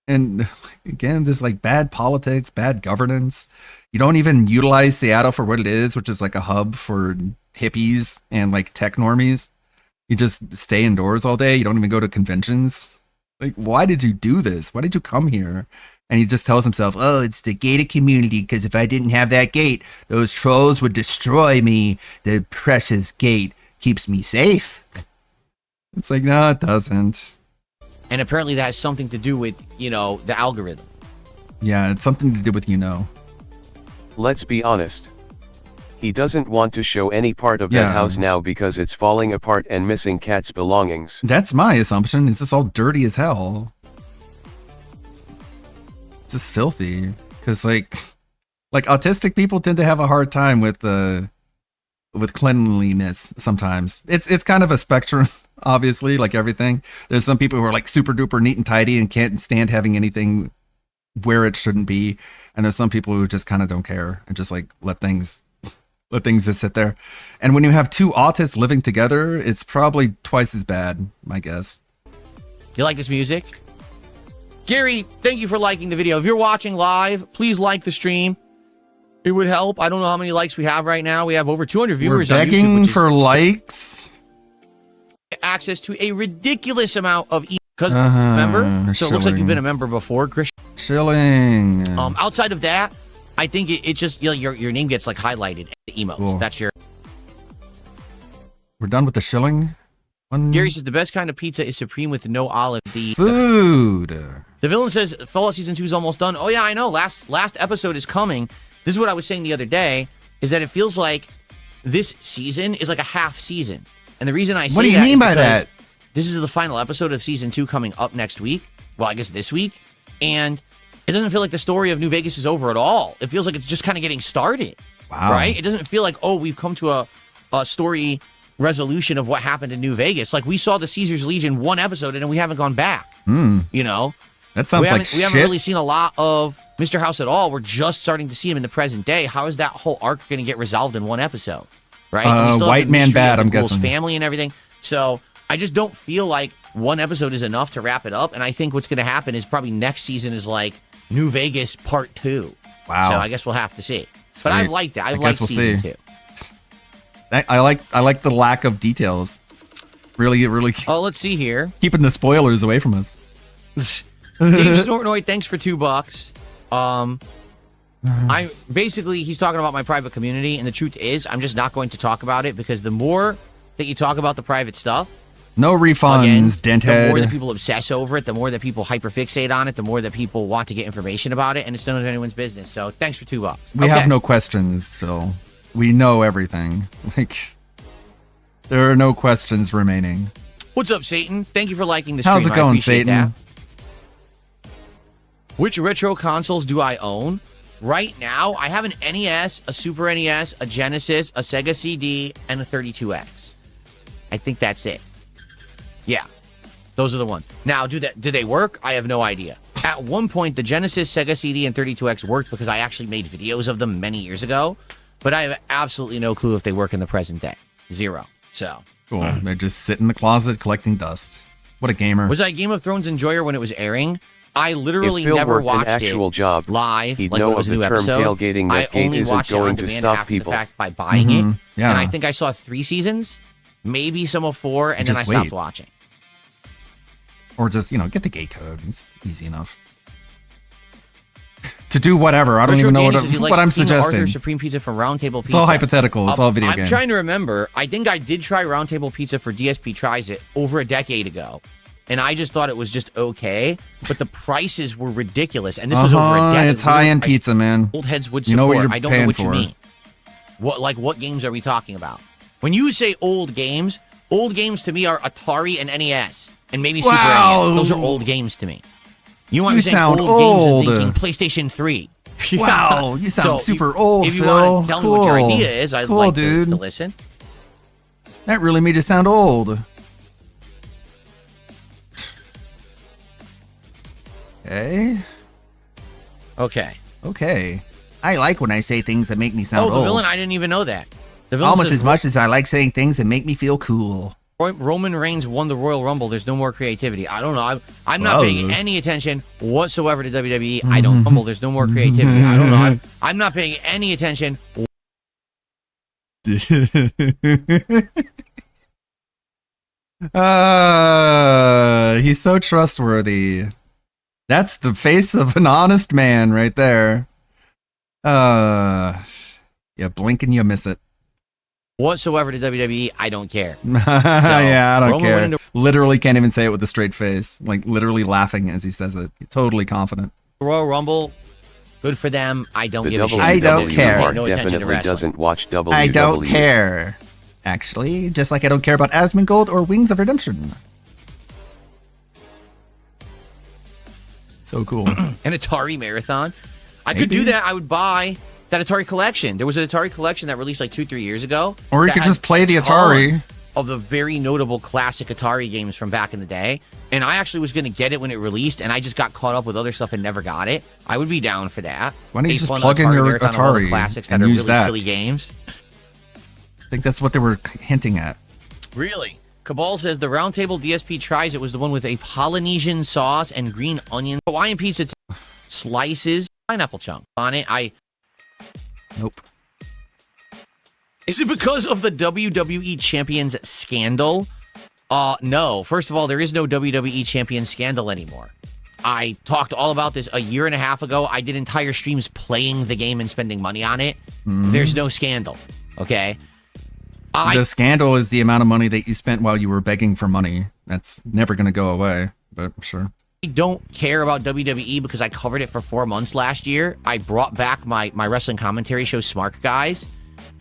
And again, this like bad politics, bad governance. You don't even utilize Seattle for what it is, which is like a hub for hippies and like tech normies. You just stay indoors all day. You don't even go to conventions. Like, why did you do this? Why did you come here? And he just tells himself, oh, it's the gated community, because if I didn't have that gate, those trolls would destroy me. The precious gate keeps me safe. It's like, no, it doesn't. And apparently that has something to do with, the algorithm. Yeah, it's something to do with Let's be honest. He doesn't want to show any part of Yeah. that house now because it's falling apart and missing Cat's belongings. That's my assumption. It's just all dirty as hell. It's just filthy. Because like autistic people tend to have a hard time with cleanliness sometimes. It's kind of a spectrum, obviously, like everything. There's some people who are like super duper neat and tidy and can't stand having anything where it shouldn't be. And there's some people who just kind of don't care and just like let things just sit there. And when you have two autists living together, it's probably twice as bad, my guess. You like this music? Gary, thank you for liking the video. If you're watching live, please like the stream. It would help. I don't know how many likes we have right now. We have over 200 viewers We're on YouTube. begging which is for likes. access to a ridiculous amount of because Uh-huh, member. So it looks like shilling. you've been a member before, Chris. Chilling. Outside of that, I think it just your name gets like highlighted. The emotes. Cool. That's your. We're done with the shilling one. Gary says the best kind of pizza is supreme with no olive. Food. The villain says Fallout Season 2 is almost done. Oh yeah, I know. Last episode is coming. This is what I was saying the other day, is that it feels like this season is like a half season. And the reason I say What do you that mean is by because that? This is the final episode of Season 2 coming up next week. Well, I guess this week. And it doesn't feel like the story of New Vegas is over at all. It feels like it's just kind of getting started. Wow. Right? It doesn't feel like, oh, we've come to a story resolution of what happened in New Vegas. Like, we saw the Caesar's Legion one episode and then we haven't gone back. You know? That sounds like shit. We haven't really seen a lot of Mr. House at all. We're just starting to see him in the present day. How is that whole arc going to get resolved in one episode? Right? And we still have White the Man mystery Bad, of I'm the Ghoul's guessing. family and everything. So I just don't feel like one episode is enough to wrap it up. And I think what's going to happen is probably next season is like New Vegas Part 2. Wow. So I guess we'll have to see. But I Sweet. like that. I guess like we'll season see. 2. I like the lack of details. Really Oh, let's see here. keeping the spoilers away from us. Dave Snortnoy, thanks for $2. I basically, he's talking about my private community, and the truth is, I'm just not going to talk about it because the more that you talk about the private stuff, No refunds, the more that denthead. people obsess over it, the more that people hyperfixate on it, the more that people want to get information about it, and it's none of anyone's business. So thanks for $2. We have no questions, Phil. We know everything. Like, there are no questions remaining. What's up, Satan? Thank you for liking the stream. How's it I going, appreciate Satan? that. Which retro consoles do I own? Right now, I have an NES, a Super NES, a Genesis, a Sega CD, and a 32X. I think that's it. Yeah, those are the ones. Now, do they work? I have no idea. At one point, the Genesis, Sega CD, and 32X worked because I actually made videos of them many years ago, but I have absolutely no clue if they work in the present day. Zero. So Cool. They just sit in the closet collecting dust. What a gamer. was I a Game of Thrones enjoyer when it was airing? I literally If Phil never worked an watched actual it job, live. he'd like know when it of was a the new term episode. tailgating that I gate only isn't watched it on going to demand stop after people. the fact by buying it. Yeah. And I think I saw 3 seasons, maybe some of 4, and then I Just stopped wait. watching. Or just, get the gate code. It's easy enough. To do whatever. I don't Retro even know Danny what, says he likes what I'm King suggesting. Arthur Supreme Pizza from Round Table Pizza. It's all hypothetical. It's all video I'm game. trying to remember. I think I did try Round Table Pizza for DSP Tries It over a decade ago. And I just thought it was just okay, but the prices were ridiculous. And this was over a decade. It's high-end pizza, man. Old heads would You support. know what you're I don't know paying what you for. mean. What games are we talking about? When you say old games to me are Atari and NES, and maybe Super Wow. NES. Those are old games to me. You want You to say sound old games old. and thinking PlayStation 3. Yeah. Wow, you sound So, super old, If you Phil. want to tell me what your Cool. idea is, I'd Cool, like dude. to listen. That really made you sound old. Okay. Okay. I like when I say things that make me sound Oh, the old. villain, I didn't even know that. The villain Almost says, as much as I like saying things that make me feel cool. Roman Reigns won the Royal Rumble. There's no more creativity. I don't know. I'm not paying any attention whatsoever to WWE. I don't rumble. There's no more creativity. I don't know. I'm not paying any attention. He's so trustworthy. That's the face of an honest man right there. You blink and you miss it. Whatsoever to WWE, I don't care. Yeah, I don't Roman care. winning the Literally can't even say it with a straight face. Like literally laughing as he says it. Totally confident. Royal Rumble, good for them. I don't The give a shit. I don't care. Mark No attention to definitely wrestling. doesn't watch WWE. I don't care. Actually, just like I don't care about Asmongold or Wings of Redemption. So cool. An Atari marathon. I could Maybe. do that. I would buy that Atari collection. There was an Atari collection that released like 2-3 years ago. Or you that could had just play the a ton Atari. of the very notable classic Atari games from back in the day. And I actually was going to get it when it released, and I just got caught up with other stuff and never got it. I would be down for that. Why don't you A just fun plug in your marathon of all the Atari classics and that are use really that? silly games. I think that's what they were hinting at. Really? Cabal says the Roundtable DSP Tries It was the one with a Polynesian sauce and green onion. Hawaiian pizza slices, pineapple chunk on it. Nope. Is it because of the WWE Champions scandal? No. First of all, there is no WWE Champion scandal anymore. I talked all about this a year and a half ago. I did entire streams playing the game and spending money on it. There's no scandal. Okay? The scandal is the amount of money that you spent while you were begging for money. That's never going to go away, but sure. I don't care about WWE because I covered it for 4 months last year. I brought back my wrestling commentary show, Smart Guys,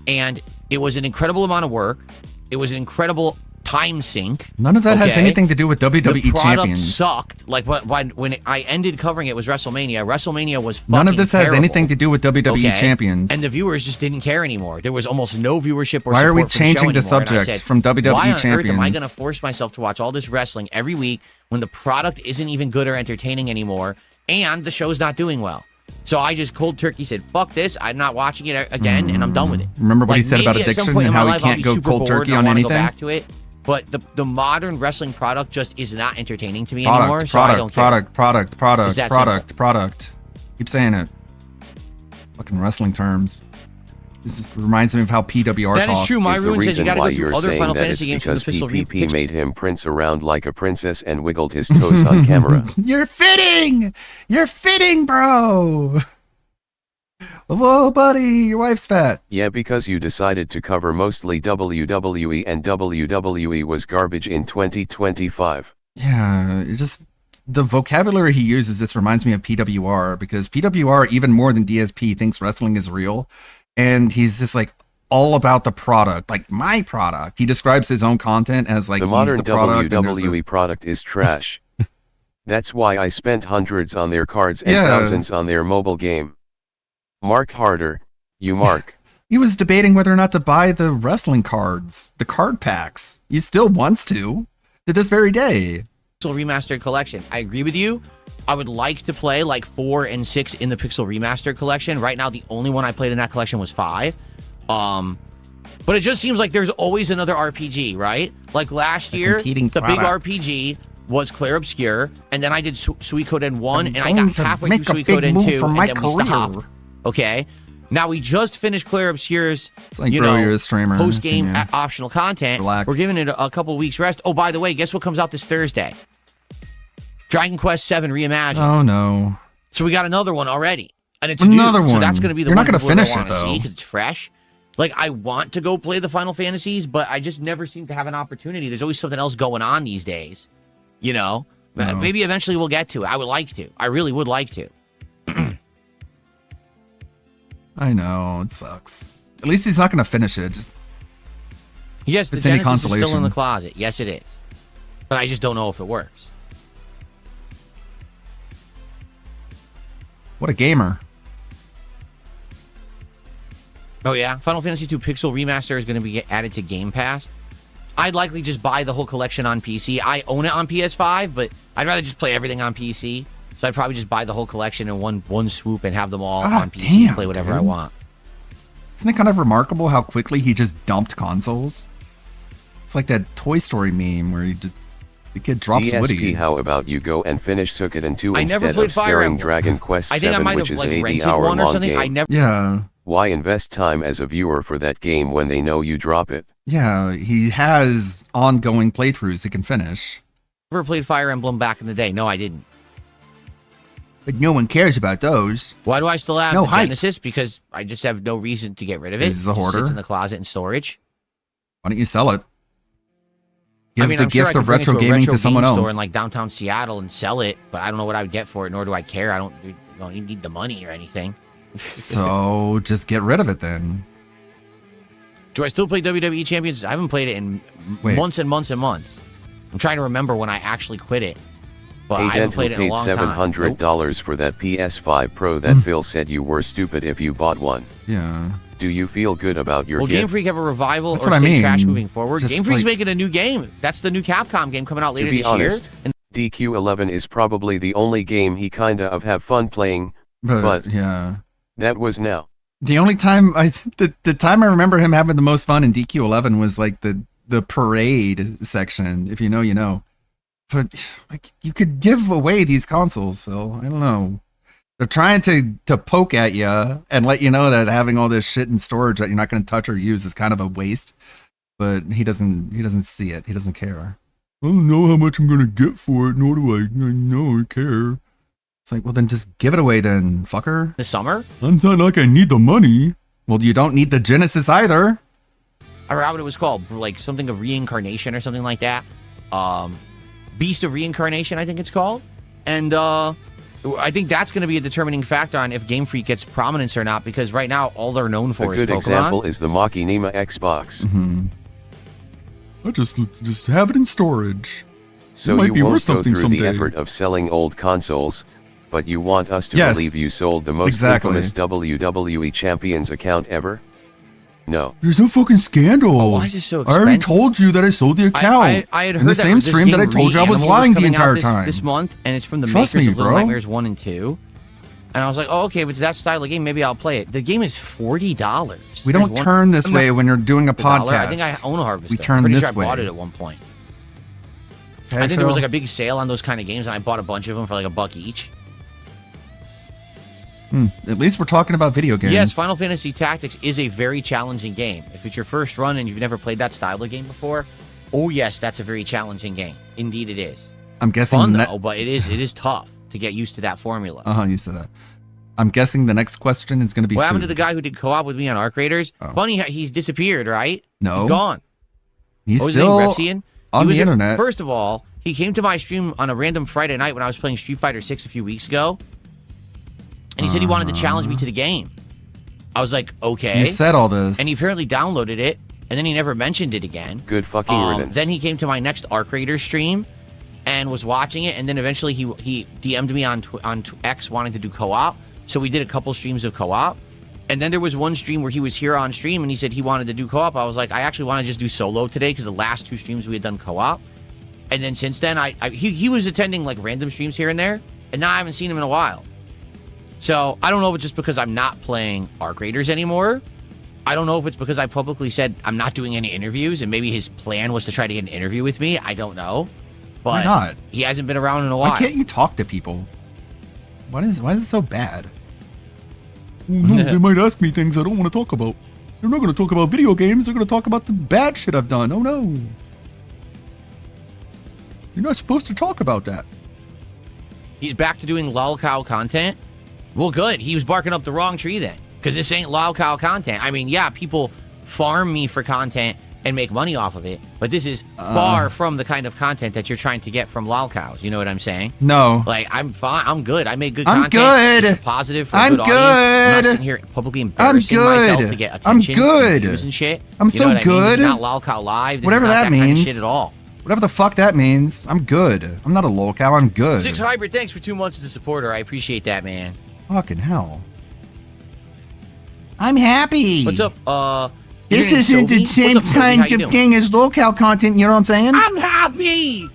and it was an incredible amount of work. It was an incredible time sink. None of that has anything to do with WWE the product champions. Sucked. Like when I ended covering it was WrestleMania. WrestleMania was fucking None of this has terrible. anything to do with WWE champions. And the viewers just didn't care anymore. There was almost no viewership or Why are we support for the show changing the anymore. And I subject said, from WWE why on earth am I champions? going to force myself to watch all this wrestling every week when the product isn't even good or entertaining anymore and the show's not doing well? So I just cold turkey said, fuck this. I'm not watching it again, and I'm done with it. Remember what he Like, said about maybe at some addiction point and in my how he life I'll can't be go super cold bored turkey and I on wanna anything? Go back to it. But the modern wrestling product just is not entertaining to me anymore. So I don't care. It's that Product. Keep saying it. Fucking wrestling terms. This just reminds me of how PWR That talks. is true. My Is the ruin says you reason got to why go through you're other saying Final that it's Fantasy games from the because Pixel PPP made him prince around like a princess and wiggled his toes on camera. You're fitting! You're fitting, bro! Whoa, buddy, your wife's fat. Yeah, because you decided to cover mostly WWE and WWE was garbage in 2025. Yeah, it's just the vocabulary he uses. This reminds me of PWR because PWR, even more than DSP, thinks wrestling is real, and he's just like all about the product, like my product. He describes his own content as like the he's modern the product. WWE product is trash. That's why I spent hundreds on their cards and Yeah. thousands on their mobile game. Mark harder, you mark. He was debating whether or not to buy the wrestling cards, the card packs. He still wants to this very day. Pixel Remastered Collection. I agree with you. I would like to play like 4 and 6 in the Pixel Remastered Collection. Right now, the only one I played in that collection was 5. But it just seems like there's always another RPG, right? Like last year, the big product. RPG was Clair Obscure, and then I did Suikoden 1, and I going got to halfway make through a big Suikoden move 2, for and my then we career. stopped. Okay? Now we just finished Clair Obscure's, It's like, bro, you're a streamer. post-game Can you optional content. relax? We're giving it a couple weeks rest. Oh, by the way, guess what comes out this Thursday? Dragon Quest VII Reimagined. Oh no. So we got another one already, and it's Another new. So one. that's going to be the You're one not gonna people are finish wanna it, though. see because it's fresh. Like I want to go play the Final Fantasies, but I just never seem to have an opportunity. There's always something else going on these days, you know. No. Maybe eventually we'll get to it. I would like to. I really would like to. I know it sucks. At least he's not going to finish it. Just Yes, the it's any Genesis is still in consolation. the closet. Yes, it is, but I just don't know if it works. what a gamer. Oh yeah, Final Fantasy II Pixel Remaster is going to be added to Game Pass. I'd likely just buy the whole collection on PC. I own it on PS5, but I'd rather just play everything on PC. So I'd probably just buy the whole collection in one swoop and have them all on PC and play whatever I want. Isn't it kind of remarkable how quickly he just dumped consoles? It's like that Toy Story meme where the kid drops DSP, Woody. how about you go and finish Suikoden 2 I never instead played of Fire staring Emblem. Dragon Quest I think I 7, might which have is like an rented one or 80-hour-long something. game? I never. Yeah. Why invest time as a viewer for that game when they know you drop it? Yeah, he has ongoing playthroughs he can finish. Never played Fire Emblem back in the day. No, I didn't. But no one cares about those. Why do I still have No the hype. Genesis? Because I just have no reason to get rid of it. Is a It just hoarder? sits in the closet in storage. Why don't you sell it? Give I mean, the I'm sure I gift could of bring it retro to a gaming retro to someone game else. store in like downtown Seattle and sell it, but I don't know what I would get for it, nor do I care. I don't need the money or anything. So just get rid of it then. Do I still play WWE Champions? I haven't played it in months and months and months. I'm trying to remember when I actually quit it, but I Hey haven't Dent, who played it in a paid long time. $700 for that PS5 Pro that Phil said you were stupid if you bought one. Yeah. Do you feel good about your Will Game gift? Freak have a revival That's or what I stay mean. trash moving forward? Just Game Freak's like- making a new game. That's the new Capcom game coming out later To be this honest, year. And DQ11 is probably the only game he kinda of have fun playing, but yeah. that was now. The only time the time I remember him having the most fun in DQ11 was like the parade section. If you know, you know. But like you could give away these consoles, Phil. I don't know. They're trying to poke at you and let you know that having all this shit in storage that you're not going to touch or use is kind of a waste. But he doesn't see it. He doesn't care. I don't know how much I'm going to get for it, nor do I care. It's like, well, then just give it away then, fucker. this summer, I'm not like I need the money. Well, you don't need the Genesis either. I forgot what it was called, like something of reincarnation or something like that. Beast of Reincarnation, I think it's called. And I think that's going to be a determining factor on if Game Freak gets prominence or not, because right now all they're known A for is good Pokemon. example is the Machinima Xbox. Mm-hmm. I just have it in storage. So It might you be worth won't go something through someday. the effort of selling old consoles, but you want us to Yes. believe you sold the most Exactly. infamous WWE Champions account ever? No. There's no fucking scandal. Why is it so I already expensive? told you that I sold the account. I had in heard the that same this stream that I game told you I was Reanimal lying the coming out entire this, time. this month, and it's from the Trust makers me, of Little bro. Nightmares 1 and 2. And I was like, oh, okay, if it's that style of game, maybe I'll play it. The game is $40. We don't turn this way when you're doing a podcast. I think I own a Harvester. We turn Pretty this sure I way. bought it at one point. Okay, I think there was Phil? like a big sale on those kind of games, and I bought a bunch of them for like $1 each. At least we're talking about video games. Yes, Final Fantasy Tactics is a very challenging game. If it's your first run and you've never played that style of game before, oh yes, that's a very challenging game. Indeed, it is. I'm guessing Fun that- though, but it is tough to get used to that formula. You said that. I'm guessing the next question is going to be What happened to food. the guy who did co-op with me on Arc Raiders? Funny, he's disappeared, right? No. He's gone. He's What was still his name? Repsian? on He was the internet. First of all, he came to my stream on a random Friday night when I was playing Street Fighter 6 a few weeks ago. And he said he wanted to challenge me to the game. I was like, okay. You said all this. And he apparently downloaded it, and then he never mentioned it again. Good fucking riddance. Then he came to my next Arc Raiders stream and was watching it, and then eventually he DM'd me on X wanting to do co-op. So we did a couple streams of co-op. And then there was one stream where he was here on stream and he said he wanted to do co-op. I was like, I actually want to just do solo today because the last 2 streams we had done co-op. And then since then, he was attending like random streams here and there, and now I haven't seen him in a while. So I don't know if it's just because I'm not playing Arc Raiders anymore. I don't know if it's because I publicly said I'm not doing any interviews, and maybe his plan was to try to get an interview with me. I don't know. But Why not? He hasn't been around in a while. Why can't you talk to people? Why is it so bad? No, they might ask me things I don't want to talk about. They're not going to talk about video games. They're going to talk about the bad shit I've done. Oh no. You're not supposed to talk about that. He's back to doing lolcow content. Well, good. He was barking up the wrong tree then, because this ain't lolcow content. I mean, yeah, people farm me for content and make money off of it, but this is far from the kind of content that you're trying to get from lolcows. You know what I'm saying? No. Like, I'm fine. I'm good. I make good I'm content. good. It's positive for a I'm good audience. I'm not good. sitting here publicly embarrassing good. myself to get I'm attention. good. And views and shit. I'm You know so what I mean? This good. is not lolcow live. This Whatever is not that kind of means. shit at all. Whatever the fuck that means. I'm good. I'm not a lolcow. I'm good. Six Hybrid, thanks for 2 months as a supporter. I appreciate that, man. Fucking hell. I'm happy. What's up? This your name's isn't the Sophie? same What's up, Sophie? How kind you of doing? thing as lolcow content, you know what I'm saying? I'm happy.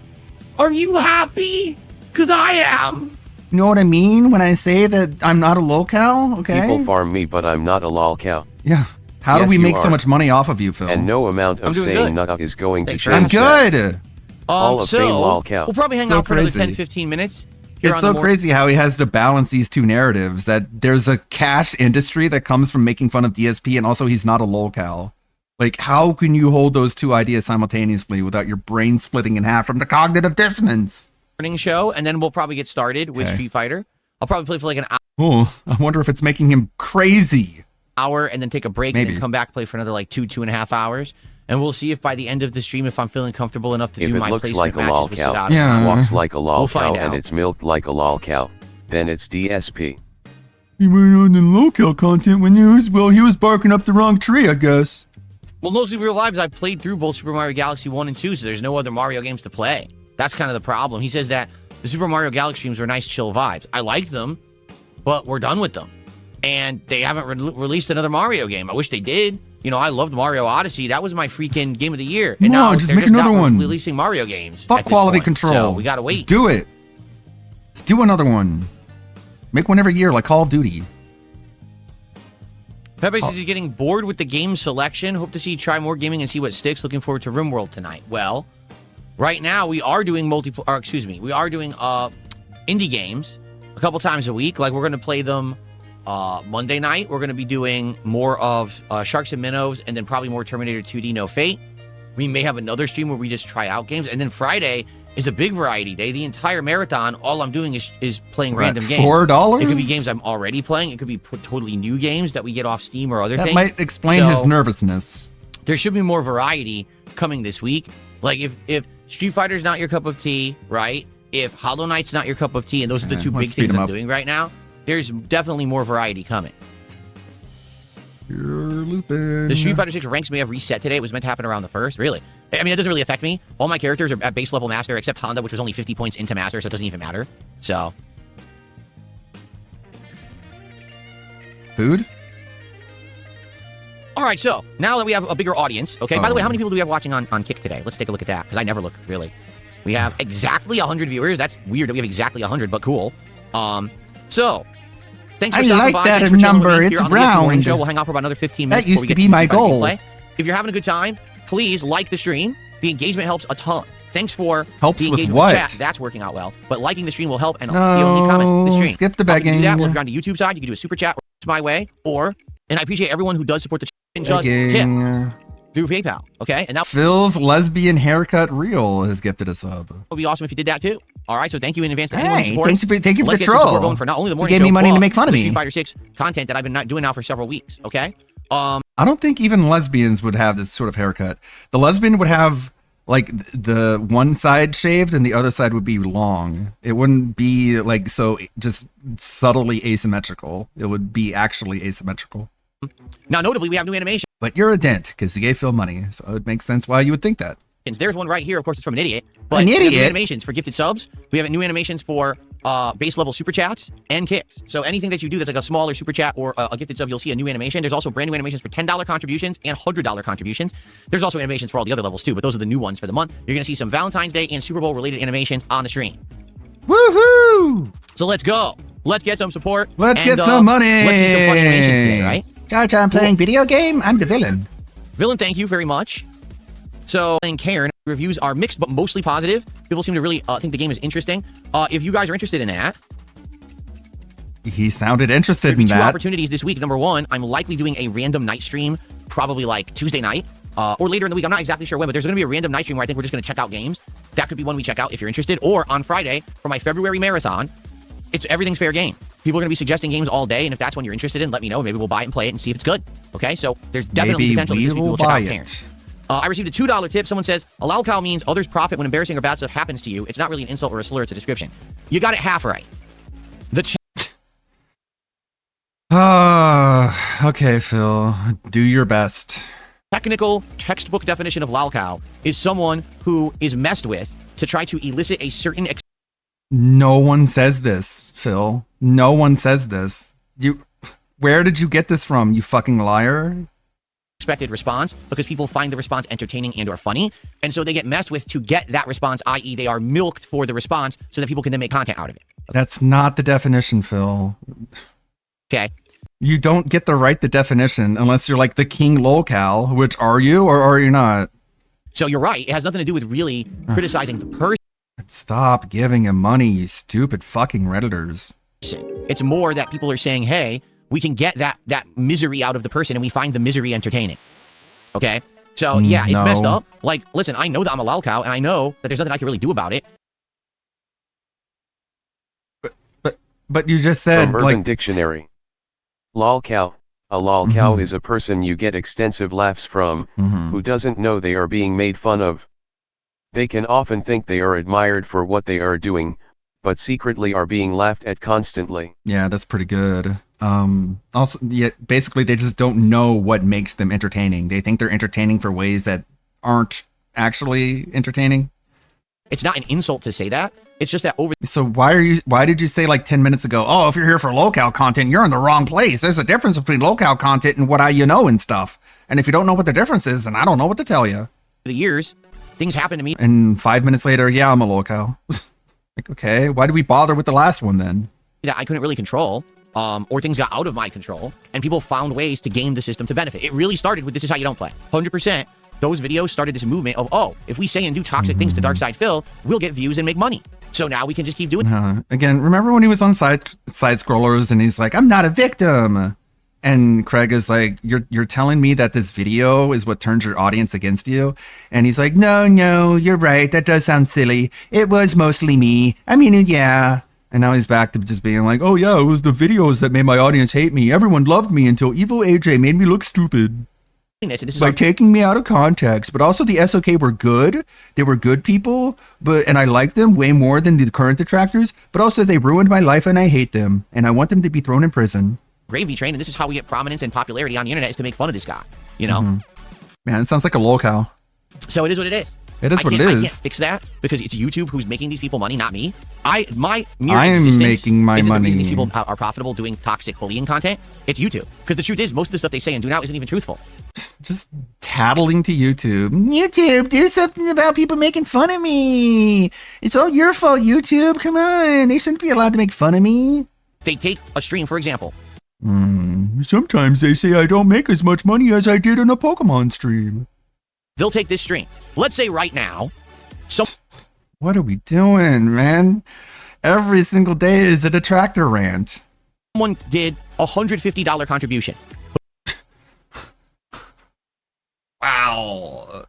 Are you happy? Because I am. You know what I mean when I say that I'm not a lolcow, okay? People farm me, but I'm not a lol cow. Yeah. How do Yes, we you make so are. much money off of you, Phil? And no amount I'm of doing saying good. nugga is going to Thanks for change I'm that. good. Hall of Fame lol So, cow. we'll probably hang So out for another crazy. 10, 15 minutes. Here It's on so the mor- crazy how he has to balance these two narratives, that there's a cash industry that comes from making fun of DSP, and also he's not a lolcow. Like, how can you hold those two ideas simultaneously without your brain splitting in half from the cognitive dissonance? Morning show, and then we'll probably get started with Okay. Street Fighter. I'll probably play for like an Oh, I wonder if it's making him crazy. hour and then take a break and Maybe. then come back, play for another like 2.5 hours. And we'll see if by the end of the stream, if I'm feeling comfortable enough to If do it my looks placement like a matches lol with cow, Sagata. Yeah. walks like a lol We'll cow, find and out. it's milked like a lol cow, then it's DSP. He went on the lolcow content when he was barking up the wrong tree, I guess. Well, No Sleep Real Lives, I've played through both Super Mario Galaxy 1 and 2, so there's no other Mario games to play. That's kind of the problem. He says that the Super Mario Galaxy streams were nice, chill vibes. I liked them, but we're done with them. And they haven't released another Mario game. I wish they did. You know, I loved Mario Odyssey. That was my freaking game of the year. And No, now just they're make another not one. releasing Mario games. Fuck at this quality point. control. So we gotta Let's wait. do it. Let's do another one. Make one every year like Call of Duty. Pepe says he's getting bored with the game selection. Hope to see you try more gaming and see what sticks. Looking forward to RimWorld tonight. Well, right now we are doing we are doing indie games a couple times a week. Like we're gonna play them Monday night. We're gonna be doing more of Sharks and Minnows, and then probably more Terminator 2D No Fate. We may have another stream where we just try out games, and then Friday is a big variety day. The entire marathon, all I'm doing is playing We're at random games. $4? It could be games I'm already playing. It could be totally new games that we get off Steam or other That things. might explain his So, nervousness. there should be more variety coming this week. Like if Street Fighter's not your cup of tea, right? If Hollow Knight's not your cup of tea, and those are the Okay, two let's big speed things 'em I'm up. doing right now, there's definitely more variety coming. You're looping. The Street Fighter 6 ranks may have reset today. It was meant to happen around the 1st. Really? I mean, it doesn't really affect me. All my characters are at base level master, except Honda, which was only 50 points into master, so it doesn't even matter. So. Food? All right, so now that we have a bigger audience, okay? By the way, how many people do we have watching on Kick today? Let's take a look at that, because I never look, really. We have exactly 100 viewers. That's weird that we have exactly 100, but cool. So, thanks for stopping by. That Thanks for chilling with me number. here It's on the Morning round. Show. We'll hang out for about another 15 minutes That used before we to get be my Super Fight goal. Gameplay. If you're having a good time, please like the stream. The engagement helps a ton. Thanks for Helps the with engagement what? chat. That's working out well. But liking the stream will help. And if No, you don't leave comments, the stream. skip the How can you do begging. that? Well, if you're on the YouTube side, you can do a super chat or it's my way. And I appreciate everyone who does support the and just tip Begging. through PayPal. Okay, and that Phil's lesbian haircut reel has gifted a sub. would be awesome if you did that too. All right, so thank you in advance to anyone who Hey, supports. thank you for Let's the get some support troll. going for not only the You morning gave show, me money to but make fun of the me. Street Fighter 6 content that I've been doing now for several weeks. Okay. I don't think even lesbians would have this sort of haircut. The lesbian would have like the one side shaved and the other side would be long. It wouldn't be like so just subtly asymmetrical. It would be actually asymmetrical. Now, notably, we have new animation. But you're a dent because you gave Phil money, so it makes sense why you would think that. There's one right here. Of course, it's from an idiot. But An we have new idiot? animations for gifted subs. We have new animations for base level super chats and kicks. So anything that you do that's like a smaller super chat or a gifted sub, you'll see a new animation. There's also brand new animations for $10 contributions and $100 contributions. There's also animations for all the other levels too, but those are the new ones for the month. You're going to see some Valentine's Day and Super Bowl related animations on the stream. Woohoo! So let's go. Let's get some support. Let's and, get some money. Let's see some fun animations today, right? Gotcha, I'm playing video game. I'm the villain. Villain, thank you very much. So, and Karen, reviews are mixed but mostly positive. People seem to really think the game is interesting. If you guys are interested in that, He sounded interested in two that. opportunities this week. Number one, I'm likely doing a random night stream, probably like Tuesday night or later in the week. I'm not exactly sure when, but there's going to be a random night stream where I think we're just going to check out games. That could be one we check out if you're interested. Or on Friday for my February marathon, it's everything's fair game. People are going to be suggesting games all day, and if that's one you're interested in, let me know. Maybe we'll buy it and play it and see if it's good. Okay, so there's definitely Maybe potential that we this week will we'll check buy out it. Karen. I received a $2 tip. Someone says, a lol cow means others profit when embarrassing or bad stuff happens to you. It's not really an insult or a slur, it's a description. You got it half right. The Okay, Phil. Do your best. technical textbook definition of lol cow is someone who is messed with to try to elicit a certain No one says this, Phil. No one says this. Where did you get this from, you fucking liar? expected response because people find the response entertaining and or funny, and so they get messed with to get that response, i.e. they are milked for the response so that people can then make content out of it. That's not the definition, Phil. Okay. You don't get to write the definition unless you're like the king lolcow, which are you or are you not? So you're right. It has nothing to do with really criticizing the person. Stop giving him money, you stupid fucking Redditors. It's more that people are saying, hey, we can get that misery out of the person and we find the misery entertaining. Okay? So yeah, it's messed up. Like, listen, I know that I'm a lolcow and I know that there's nothing I can really do about it. But you just said From Urban Dictionary. Lolcow. A lolcow is a person you get extensive laughs from, who doesn't know they are being made fun of. They can often think they are admired for what they are doing, but secretly are being laughed at constantly. Yeah, that's pretty good. Also, yeah, basically they just don't know what makes them entertaining. They think they're entertaining for ways that aren't actually entertaining. It's not an insult to say that. It's just that over. So why did you say like 10 minutes ago, oh, if you're here for lolcow content, you're in the wrong place. There's a difference between lolcow content and what you know and stuff. And if you don't know what the difference is, then I don't know what to tell you. The years, things happen to me. And 5 minutes later, yeah, I'm a lolcow. Like, okay, why did we bother with the last one then? That I couldn't really control, or things got out of my control, and people found ways to game the system to benefit. It really started with This Is How You Don't Play. 100%. Those videos started this movement of, oh, if we say and do toxic things to Darkside Phil, we'll get views and make money. So now we can just keep doing Again, remember when he was on side scrollers and he's like, I'm not a victim. And Craig is like, you're telling me that this video is what turns your audience against you? And he's like, no, you're right. That does sound silly. It was mostly me. I mean, yeah. And now he's back to just being like, oh yeah, it was the videos that made my audience hate me. Everyone loved me until Evil AJ made me look stupid. this. This is By taking me out of context. But also the SOK were good. They were good people, and I like them way more than the current detractors. But also they ruined my life and I hate them. And I want them to be thrown in prison. Gravy Train, and this is how we get prominence and popularity on the internet is to make fun of this guy. You know? Man, it sounds like a lolcow. So it is what it is. It is what it I can't is. fix that because it's YouTube who's making these people money, not me. My mere I'm existence making my isn't money. The reason these people are profitable doing toxic bullying content. It's YouTube. Because the truth is, most of the stuff they say and do now isn't even truthful. Just tattling to YouTube. YouTube, do something about people making fun of me. It's all your fault, YouTube. Come on. They shouldn't be allowed to make fun of me. They take a stream, for example. Sometimes they say I don't make as much money as I did on a Pokemon stream. They'll take this stream. Let's say right now, What are we doing, man? Every single day is a detractor rant. Someone did a $150 contribution. Wow.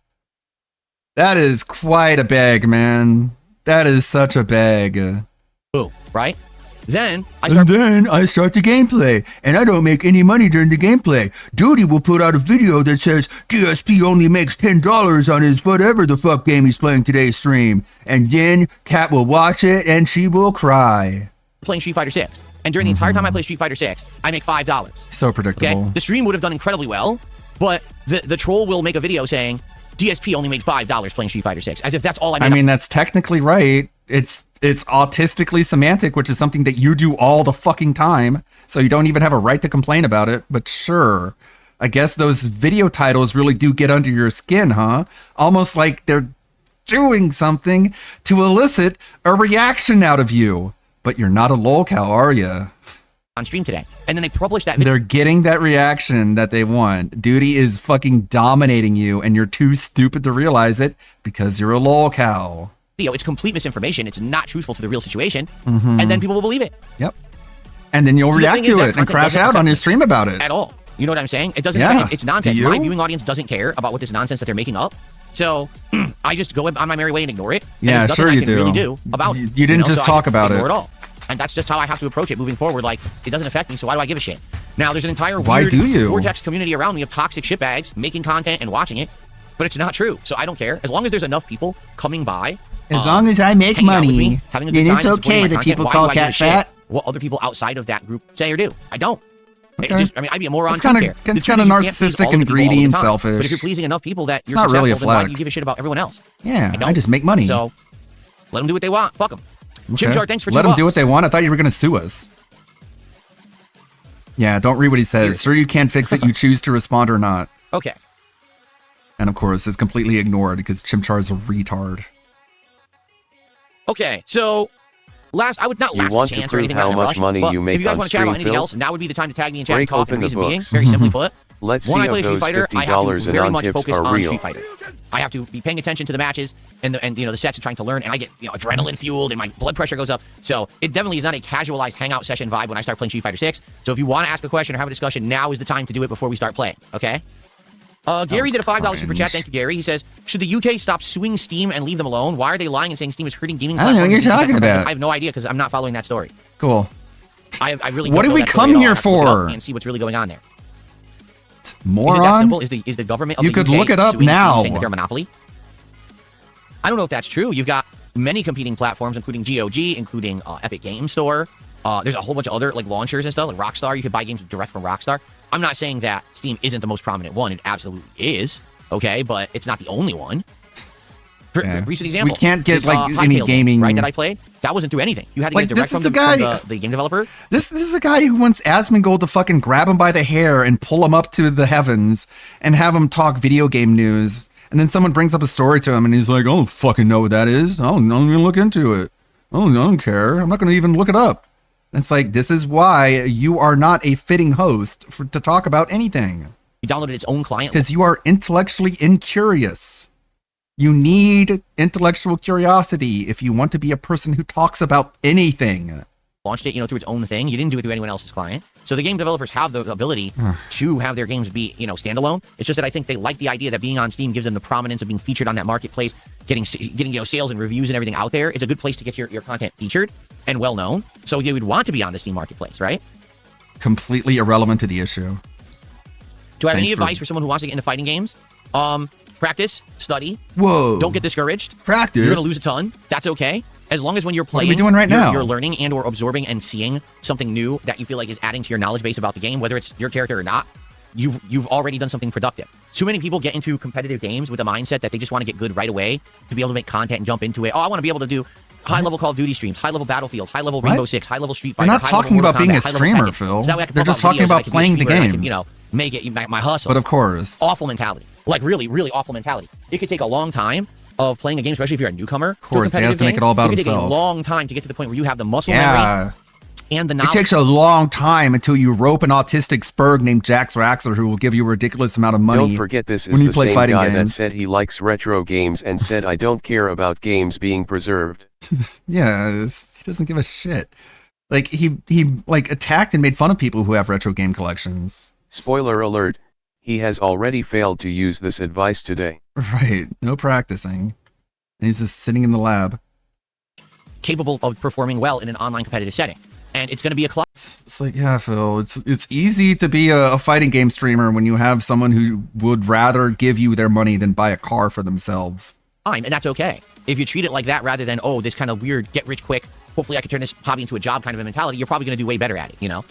That is quite a bag, man. That is such a bag. Boom, right? Then I start the gameplay, and I don't make any money during the gameplay. Duty will put out a video that says DSP only makes $10 on his whatever the fuck game he's playing today's stream. And then Kat will watch it and she will cry. Playing Street Fighter 6. And during the entire time I play Street Fighter 6, I make $5. So predictable. Okay? The stream would have done incredibly well, but the troll will make a video saying DSP only made $5 playing Street Fighter 6, as if that's all I made. I mean, that's technically right. It's autistically semantic, which is something that you do all the fucking time. So you don't even have a right to complain about it. But sure, I guess those video titles really do get under your skin, huh? Almost like they're doing something to elicit a reaction out of you. But you're not a lolcow, are you? On stream today. And then they publish that video. They're getting that reaction that they want. Duty is fucking dominating you, and you're too stupid to realize it because you're a lolcow. It's complete misinformation. It's not truthful to the real situation. Mhm. And then people will believe it. Yep. And then you'll So the react thing is to that it and content crash doesn't out on affect your stream about it. At all. You know what I'm saying? It doesn't Yeah. affect it. It's nonsense. Do you? My viewing audience doesn't care about what this nonsense that they're making up. So I just go on my merry way and ignore it. And Yeah, there's nothing sure I you can do. really do about it. You didn't know? just So I talk about ignore it. all. And that's just how I have to approach it moving forward. Like, it doesn't affect me, so why do I give a shit? Now, there's an entire Why weird do you? Vortex community around me of toxic shitbags making content and watching it, but it's not true. So I don't care. As long as there's enough people coming by. As long as I make hanging out with money, me, having a good then time, it's and supporting okay my that content, people why call do I give a Cat shit fat. what other people outside of that group say or do. I don't. Okay. I'd be a moron. It's kinda- too, care. it's The truth kinda is you can't please narcissistic all of and the people all greedy the and time. selfish. But if you're pleasing enough people that you're not really a successful, then why do you flex. give a shit about everyone else? Yeah, don't. I just make money. So let them do what they want. Fuck them. Okay. Chimchar, thanks for Let $2. them do what they want. I thought you were going to sue us. Yeah, don't read what he says. Sure, you can't fix it. You choose to respond or not. Okay. And of course, it's completely ignored because Chimchar is a retard. Okay, so I would not You last want a to chance or prove anything. how I'm in a much rush, money but you make if you guys on want to chat about stream, anything Phil? else, now would be the time to tag me and chat and Break talk. open And the reason being, books. very simply put, Let's when see I play if Street those Fighter, I have to $50 very in much on-tips focus are on real. Street Fighter. I have to be paying attention to the matches and the sets and trying to learn, and I get adrenaline fueled and my blood pressure goes up. So it definitely is not a casualized hangout session vibe when I start playing Street Fighter 6. So if you want to ask a question or have a discussion, now is the time to do it before we start playing. Okay. Gary did a $5 super chat. Thank you, Gary. He says, should the UK stop suing Steam and leave them alone? Why are they lying and saying Steam is hurting gaming I don't know what platforms? you're talking about. I have no idea because I'm not following that story. Cool. I really What don't did know we that story come at all. here I have to look it up for? and see what's really going on there. Moron? Is it that simple? Is the government of You the could UK look it up suing Steam, now. saying that they're a monopoly? I don't know if that's true. You've got many competing platforms, including GOG, including Epic Game Store. There's a whole bunch of other launchers and stuff, like Rockstar. You could buy games direct from Rockstar. I'm not saying that Steam isn't the most prominent one. It absolutely is. Okay, but it's not the only one. Recent example. We can't get is, like any Hytale, gaming. right, that I played. That wasn't through anything. You had to Like, get it direct this from, is a guy- the game developer. This is a guy who wants Asmongold to fucking grab him by the hair and pull him up to the heavens and have him talk video game news. And then someone brings up a story to him and he's like, I don't fucking know what that is. I don't even look into it. I don't care. I'm not going to even look it up. It's like, this is why you are not a fitting host to talk about anything. He downloaded its own client. Because you are intellectually incurious. You need intellectual curiosity if you want to be a person who talks about anything. Launched it, through its own thing. You didn't do it through anyone else's client. So the game developers have the ability to have their games be, standalone. It's just that I think they like the idea that being on Steam gives them the prominence of being featured on that marketplace, getting sales and reviews and everything out there. It's a good place to get your content featured and well known. So you would want to be on the Steam marketplace, right? Completely irrelevant to the issue. Do I have any Thanks for- advice for someone who wants to get into fighting games? Practice, study. Whoa. Don't get discouraged. Practice. You're gonna lose a ton. That's okay. As long as when you're What are playing, we doing right now? You're learning and or absorbing and seeing something new that you feel like is adding to your knowledge base about the game, whether it's your character or not. you've already done something productive. Too many people get into competitive games with the mindset that they just want to get good right away to be able to make content and jump into it. Oh, I want to be able to do high-level Call of Duty streams, high-level Battlefield, high-level Rainbow Six, high-level Street Fighter. They're not talking about being a streamer, Phil. They're just talking about playing the games. Make it my hustle. But of course. Awful mentality. Like really, really awful mentality. It could take a long time of playing a game, especially if you're a newcomer. Of course, he has to make it all about himself. It could take a long time to get to the point where you have the muscle memory and the knowledge. It takes a long time until you rope an autistic spurg named Jax Raxler who will give you a ridiculous amount of money. Don't forget this is when you the play same fighting guy that games. said he likes retro games and said I don't care about games being preserved. Yeah, he doesn't give a shit. Like he like attacked and made fun of people who have retro game collections. Spoiler alert, he has already failed to use this advice today. Right, no practicing. And he's just sitting in the lab. Capable of performing well in an online competitive setting. And it's going to be a club. It's like, yeah, Phil, it's easy to be a fighting game streamer when you have someone who would rather give you their money than buy a car for themselves. And that's okay. If you treat it like that rather than, oh, this kind of weird get rich quick, hopefully I can turn this hobby into a job kind of a mentality, you're probably going to do way better at it, you know?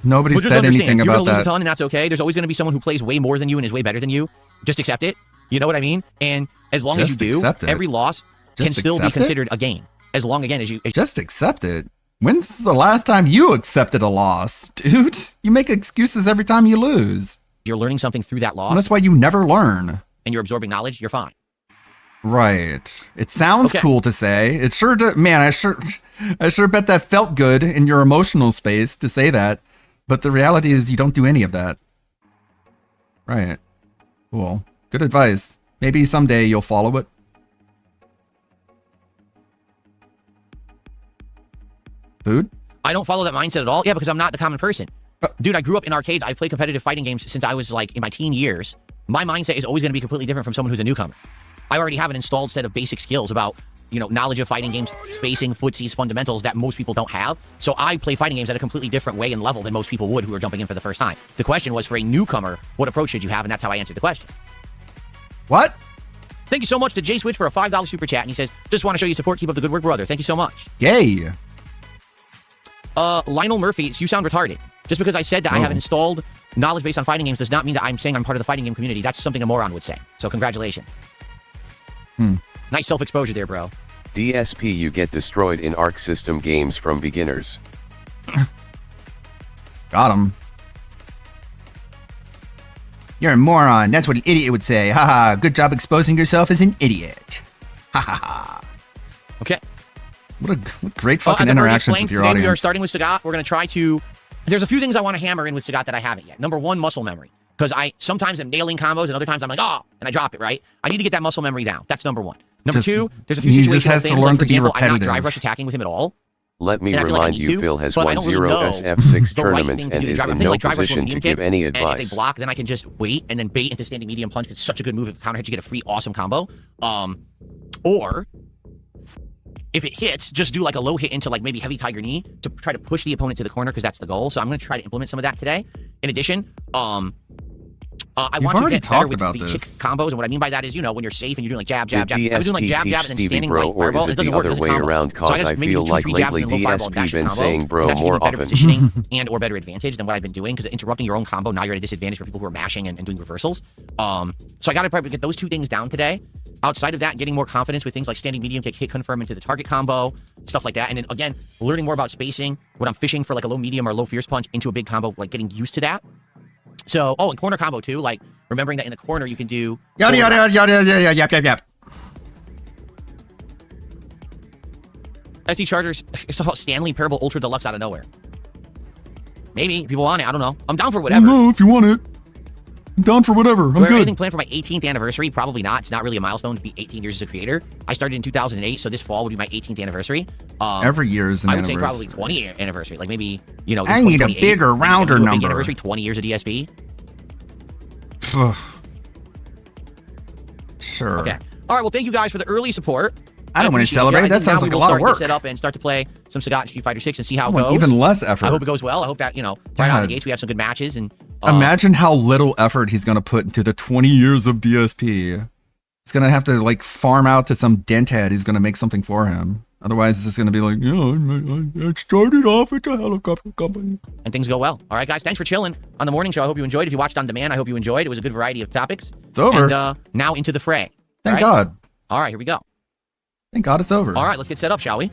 Nobody But just said understand, anything you're about gonna lose that. a ton, and that's okay. There's always going to be someone who plays way more than you and is way better than you. Just accept it. You know what I mean? And as long as you Just do, accept it. every loss can Just still be accept it? considered a gain. As long again as you Just accept it. When's the last time you accepted a loss, dude? You make excuses every time you lose. You're learning something through that loss. And that's why you never learn. And you're absorbing knowledge, you're fine. Right. It sounds Okay. cool to say. It sure man, I sure bet that felt good in your emotional space to say that. But the reality is you don't do any of that. Right. Cool. Good advice. Maybe someday you'll follow it. Food? I don't follow that mindset at all. Yeah, because I'm not the common person. Dude, I grew up in arcades. I played competitive fighting games since I was like in my teen years. My mindset is always going to be completely different from someone who's a newcomer. I already have an installed set of basic skills about, you know, knowledge of fighting games, spacing, footsies, fundamentals that most people don't have. So I play fighting games at a completely different way and level than most people would who are jumping in for the first time. The question was for a newcomer, what approach should you have? And that's how I answered the question. What? Thank you so much to Jay Switch for a $5 super chat. And he says, just want to show you support. Keep up the good work, brother. Thank you so much. Yay. Lionel Murphy, you sound retarded. Just because I said that I have an installed knowledge base on fighting games does not mean that I'm saying I'm part of the fighting game community. That's something a moron would say. So congratulations. Nice self-exposure there, bro. DSP, you get destroyed in Arc System games from beginners. Got him. You're a moron. That's what an idiot would say. Haha. Good job exposing yourself as an idiot. Ha ha ha. Okay. What great fucking as I've already interactions explained, with your today audience. we are starting with Sagat. We're going to try to... There's a few things I want to hammer in with Sagat that I haven't yet. Number one, muscle memory. Because I sometimes am nailing combos and other times I'm like, oh, and I drop it, right? I need to get that muscle memory down. That's number one. Number two, there's a few he situations just has to things, learn like, for to be example, I'm not repetitive. drive rush attacking with him at all. Let me And I feel like I remind need you, to, Phil has but I won don't 0 really know SF6 the right tournaments thing to and do to is drive. in I feel no like drive rush with position to medium give kick, any and advice. if they block, then I can just wait and then bait into standing medium punch. It's such a good move. If the counter hits, you get a free awesome combo. Or if it hits, just do like a low hit into like maybe heavy tiger knee to try to push the opponent to the corner because that's the goal. So I'm going to try to implement some of that today. In addition, I want to get better with the kick combos, and what I mean by that is, you know, when you're safe and you're doing like jab, jab, jab. I was doing like jab, jab, and then standing bro, like or fireball. is It it doesn't the work other as a way combo. around? So I Cause just I maybe feel do 2, like 3 jabs lately and then low fireball and dash DSP been combo. saying bro That's more even better often. positioning and or better advantage than what I've been doing because interrupting your own combo, now you're at a disadvantage for people who are mashing and doing reversals. So I got to probably get those 2 things down today. Outside of that, getting more confidence with things like standing medium kick, hit confirm into the target combo, stuff like that. And then again, learning more about spacing when I'm fishing for like a low medium or low fierce punch into a big combo, like getting used to that. So, and corner combo too, like remembering that in the corner you can do Yada yada yada yada yada yap yap yap. SD Chargers, it's about Stanley Parable Ultra Deluxe out of nowhere. Maybe people want it. I don't know. I'm down for whatever. No, if you want it. I'm down for whatever. I'm good. Anything planned for my 18th anniversary? Probably not. It's not really a milestone to be 18 years as a creator. I started in 2008, so this fall would be my 18th anniversary. Every year is an I would say anniversary. probably 20 anniversary. Like maybe, you know, I need a 2028, bigger, rounder maybe a big number. Anniversary, 20 years of DSP. Sure. Okay. All right. Well, thank you guys for the early support. I don't want to appreciate it. celebrate. I That think sounds now like we a will lot of start to work. Set up and start to play some Sagat and Street Fighter 6 and see how I it want goes. even less effort. I hope it goes well. I hope that, you know, right out of the God. gates we have some good matches. And Imagine how little effort he's going to put into the 20 years of DSP. He's going to have to like farm out to some denthead. He's going to make something for him. Otherwise, it's just going to be like, it started off at the helicopter company. And things go well. All right, guys, thanks for chilling on the morning show. I hope you enjoyed. If you watched on demand, I hope you enjoyed. It was a good variety of topics. It's over. And now into the fray. Thank God. All right, here we go. Thank God it's over. All right, let's get set up, shall we?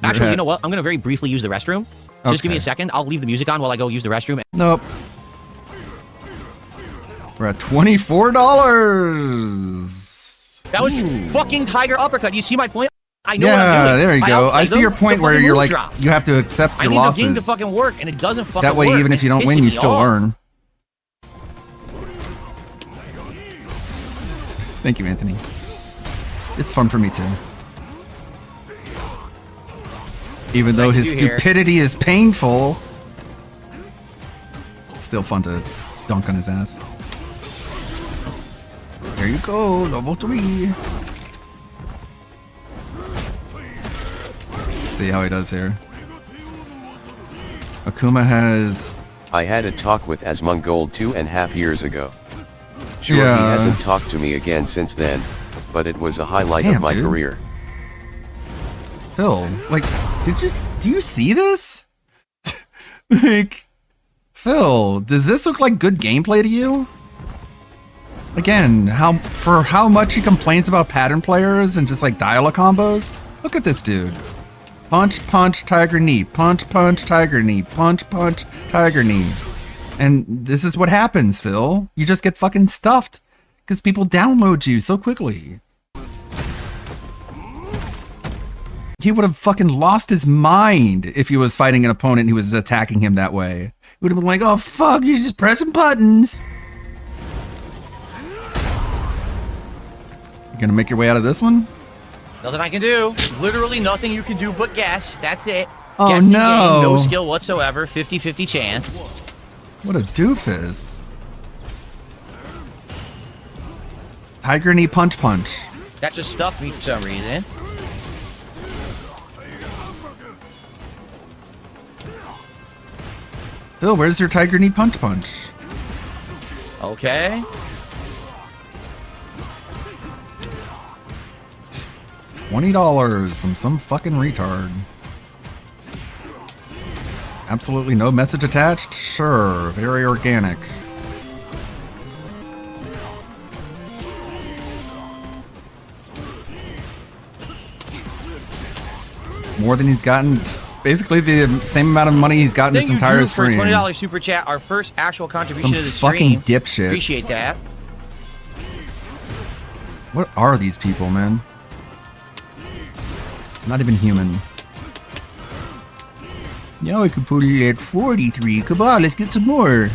Actually, you know what? I'm going to very briefly use the restroom. Just give me a second. I'll leave the music on while I go use the restroom. Nope. We're at $24. That was fucking tiger uppercut. You see my point? I know what I'm Yeah, doing. there you go. I see them, your point the where fucking you're move like, drop. you have to accept I your need losses. the game to fucking work, and it doesn't fucking That way, work. even if you don't It's win, pissing you me still off. learn. Thank you, Anthony. It's fun for me too. Even though his stupidity is painful, it's still fun to dunk on his ass. There you go, level 3. Let's see how he does here. Akuma has... I had a talk with Asmongold 2.5 years ago. Sure, Yeah. he hasn't talked to me again since then, but it was a highlight Damn, of my dude. career. Phil, like, do you see this? Like, Phil, does this look like good gameplay to you? Again, for how much he complains about pattern players and just like dialogue combos, look at this dude. Punch, punch, tiger knee. Punch, punch, tiger knee. Punch, punch, tiger knee. And this is what happens, Phil. You just get fucking stuffed because people download you so quickly. He would have fucking lost his mind if he was fighting an opponent who was attacking him that way. He would have been like, oh fuck, you're just pressing buttons. You gonna make your way out of this one? Nothing I can do. Literally nothing you can do but guess. That's it. Oh, Guessing no. game, no skill whatsoever. 50-50 chance. What a doofus. Tiger knee punch punch. That just stuffed me for some reason. Phil, where's your tiger knee punch punch? Okay. $20 from some fucking retard. Absolutely no message attached? Sure, very organic. It's more than he's gotten. It's basically the same amount of money he's gotten this Thank you, entire Drew, for a stream. $20 super chat. Our first actual contribution Some to the fucking stream. dipshit. Appreciate that. What are these people, man? Not even human. Now I can put it at 43. Come on, let's get some more.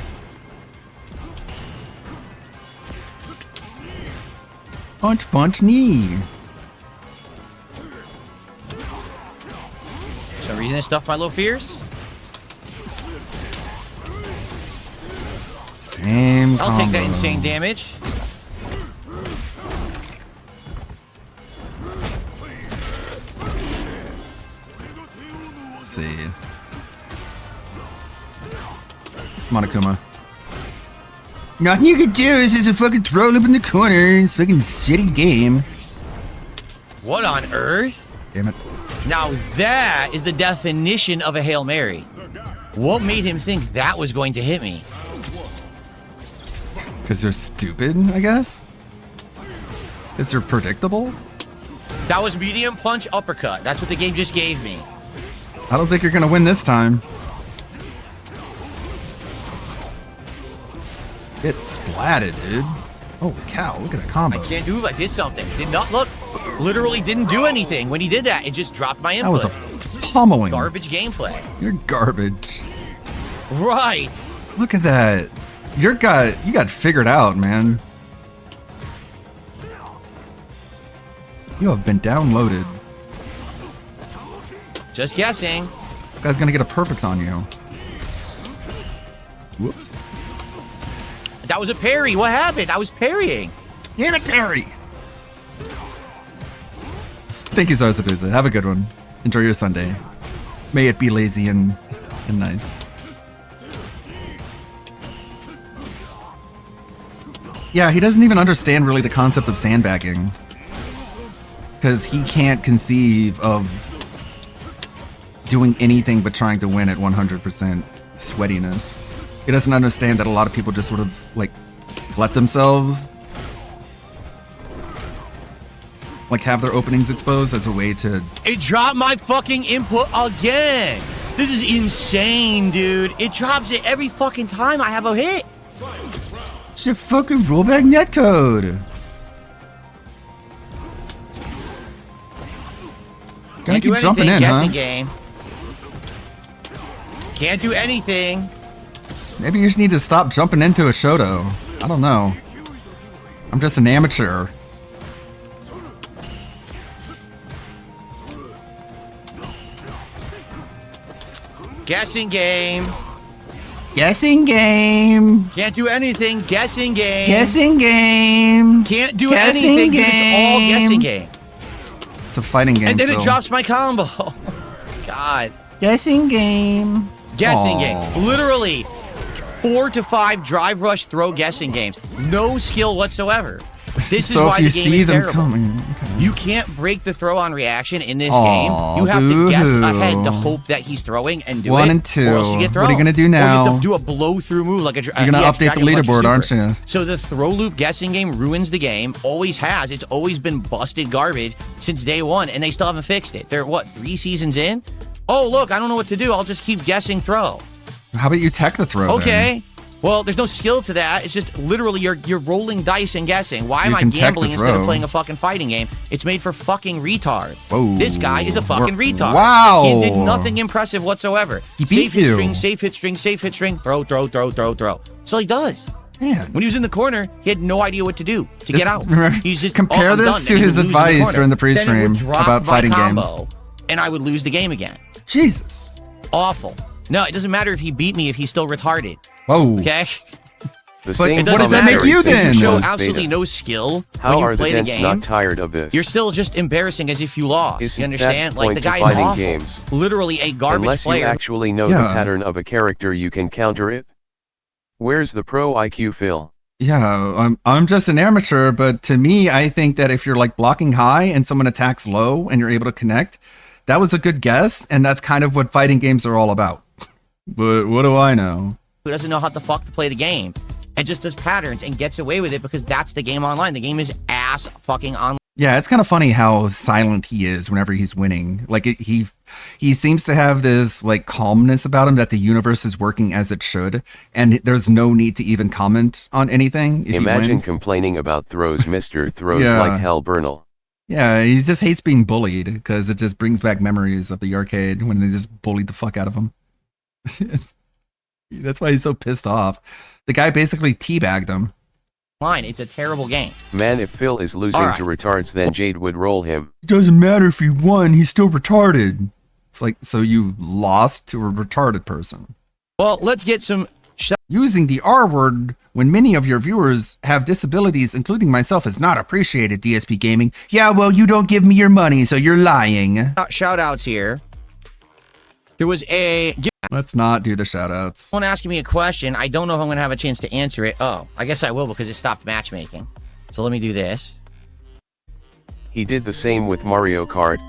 Punch, punch, knee. For some reason it stuffed my low fears. Same I'll take that combo. insane damage. Let's see. Come on, Akuma. Nothing you can do is just a fucking throw up in the corner. It's a fucking shitty game. What on earth? Damn it. Now that is the definition of a Hail Mary. What made him think that was going to hit me? Because they're stupid, I guess? Because they're predictable? That was medium punch uppercut. That's what the game just gave me. I don't think you're going to win this time. It splatted, dude. Holy cow, look at that combo. I can't do it. I did something. Did not look. Literally didn't do anything when he did that. It just dropped my input. That was a pummeling. Garbage gameplay. You're garbage. Right. Look at that. You got figured out, man. You have been downloaded. Just guessing. This guy's gonna get a perfect on you. Whoops. That was a parry. What happened? I was parrying. Damn it, parry. Thank you, Zarzabuza. Have a good one. Enjoy your Sunday. May it be lazy and nice. Yeah, he doesn't even understand really the concept of sandbagging. because he can't conceive of doing anything but trying to win at 100% sweatiness. He doesn't understand that a lot of people just sort of like let themselves like have their openings exposed as a way to. It dropped my fucking input again. This is insane, dude. It drops it every fucking time I have a hit. It's your fucking rollback netcode. Gonna keep jumping in, guessing huh? Game. Can't do anything. Maybe you just need to stop jumping into a Shoto. I don't know. I'm just an amateur. Guessing game. Guessing game. Can't do anything. Guessing game. Guessing game. Can't do Guessing anything. game. It's all guessing game. It's a fighting game. And then Phil. it drops my combo. God. Guessing game. Guessing Aw. game. Literally 4 to 5 drive rush throw guessing games. No skill whatsoever. This is So why if you the game see is them terrible. coming, You can't break the throw on reaction in this Aw, game. You have to guess boo-hoo. ahead to hope that he's throwing and do One it. and two. Or else you get What thrown. are you gonna do Or you have now? to do a blow through move like a. You're gonna update the leaderboard, aren't you? So the throw loop guessing game ruins the game. Always has. It's always been busted garbage since day one, and they still haven't fixed it. They're what, 3 seasons in? Oh look, I don't know what to do. I'll just keep guessing throw. How about you tech the throw? Okay. Well, there's no skill to that. It's just literally you're rolling dice and guessing. Why am You I can tech gambling the instead of throw. playing a fucking fighting game? It's made for fucking retards. Whoa. This guy is a fucking retard. Wow. He did nothing impressive whatsoever. He beat safe hit you. string, safe hit string, safe hit string, throw. That's all he does. Man. When he was in the corner, he had no idea what to do to This- get out. He's just compare I'm this done, to and he his would lose in the advice corner. during the Then it would pre-stream drop about my fighting combo, games. and I would lose the game again. Jesus. Awful. No, it doesn't matter if he beat me if he's still retarded. Whoa. Okay. The But same what does that make commentary you says then? it You show shows absolutely beta. no skill How when you are play the the dents game. not tired of this? You're still just embarrassing as if you lost. Isn't You understand? that Like the point to guy's fighting awful. games? Literally a garbage Unless player. you actually know the pattern of a character, you can counter it. Where's the pro IQ, Phil? Yeah, I'm just an amateur, but to me, I think that if you're like blocking high and someone attacks low and you're able to connect, that was a good guess, and that's kind of what fighting games are all about. But what do I know? Who doesn't know how the fuck to play the game and just does patterns and gets away with it because that's the game online. The game is ass fucking online. Yeah, it's kind of funny how silent he is whenever he's winning. Like he seems to have this like calmness about him that the universe is working as it should, and there's no need to even comment on anything. If Imagine he wins. complaining about throws, Mr. Throws Yeah. like hell, Bernal. Yeah, he just hates being bullied because it just brings back memories of the arcade when they just bullied the fuck out of him. That's why he's so pissed off. The guy basically teabagged him. It's a terrible game. Man, if Phil is losing Alright. to retards, then Jade would roll him. It doesn't matter if he won, he's still retarded. It's like, so you lost to a retarded person. Well, let's get some... Using the R word when many of your viewers have disabilities, including myself, is not appreciated, DSP Gaming. Yeah, well, you don't give me your money, so you're lying. Shout outs here. There was a... Let's not do the shoutouts. Someone asking me a question. I don't know if I'm going to have a chance to answer it. Oh, I guess I will because it stopped matchmaking. So let me do this. He did the same with Mario Kart,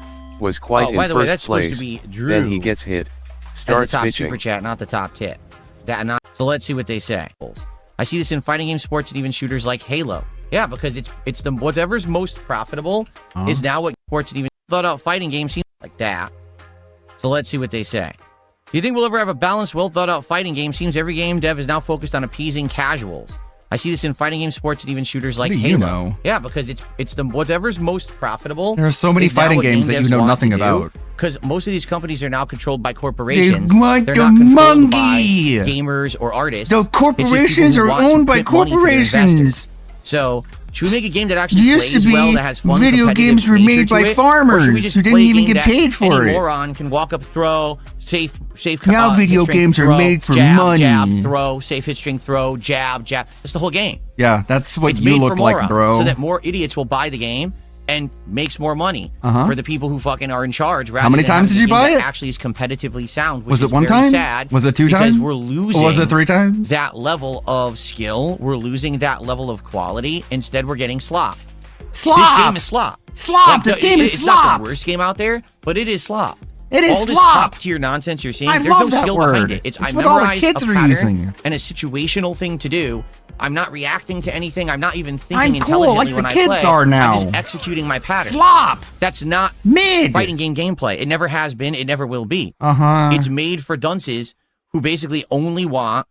was quite in by the way, first that's supposed place, to be Drew. then he gets hit, That's starts the top bitching. super chat, not the top tip. So let's see what they say. I see this in fighting game sports and even shooters like Halo. Yeah, because it's the whatever's most profitable is now what sports and even thought out fighting games seem like that. So let's see what they say. Do you think we'll ever have a balanced, well thought out fighting game? Seems every game dev is now focused on appeasing casuals. I see this in fighting game sports and even shooters like What do Halo. you know? Yeah, because it's the whatever's most profitable. There are so many fighting games that you know nothing about. Because most of these companies are now controlled by corporations. They want They're the not controlled monkey. by gamers or artists. The It's just corporations people who are want to owned by put money for their investors. corporations. So should we make a game that actually Used to plays be, well, that has fun, video competitive games were nature made to by it? Or farmers should we just who didn't play a even game get that paid for any it? moron can walk up, throw, safe. Now video hit string, games are throw, made for jab, money. Jab, throw, safe hit string, throw, jab, jab. That's the whole game. Yeah, that's what It's you made look for like, morons, bro. so that more idiots will buy the game and makes more money for the people who fucking are in charge. How many than times having did you a game buy that it? Actually, is competitively sound. Which Was it is one very time? Sad Was it two because times? We're losing. Or was it 3 times? That level of skill. We're losing that level of quality. Instead, we're getting slop. Slop! This game is slop. Slop! This game is it's slop! not the worst game out there, but it is slop. It is all this slop! top tier nonsense you're seeing, I there's love no that skill word. behind it. It's I what all the memorized kids a are pattern using. and a situational thing to do. I'm not reacting to anything. I'm not even thinking I'm cool, intelligently like when the I kids play. are now. I'm just executing my pattern. Slop! That's not mid fighting game gameplay. It never has been. It never will be. It's made for dunces who basically only want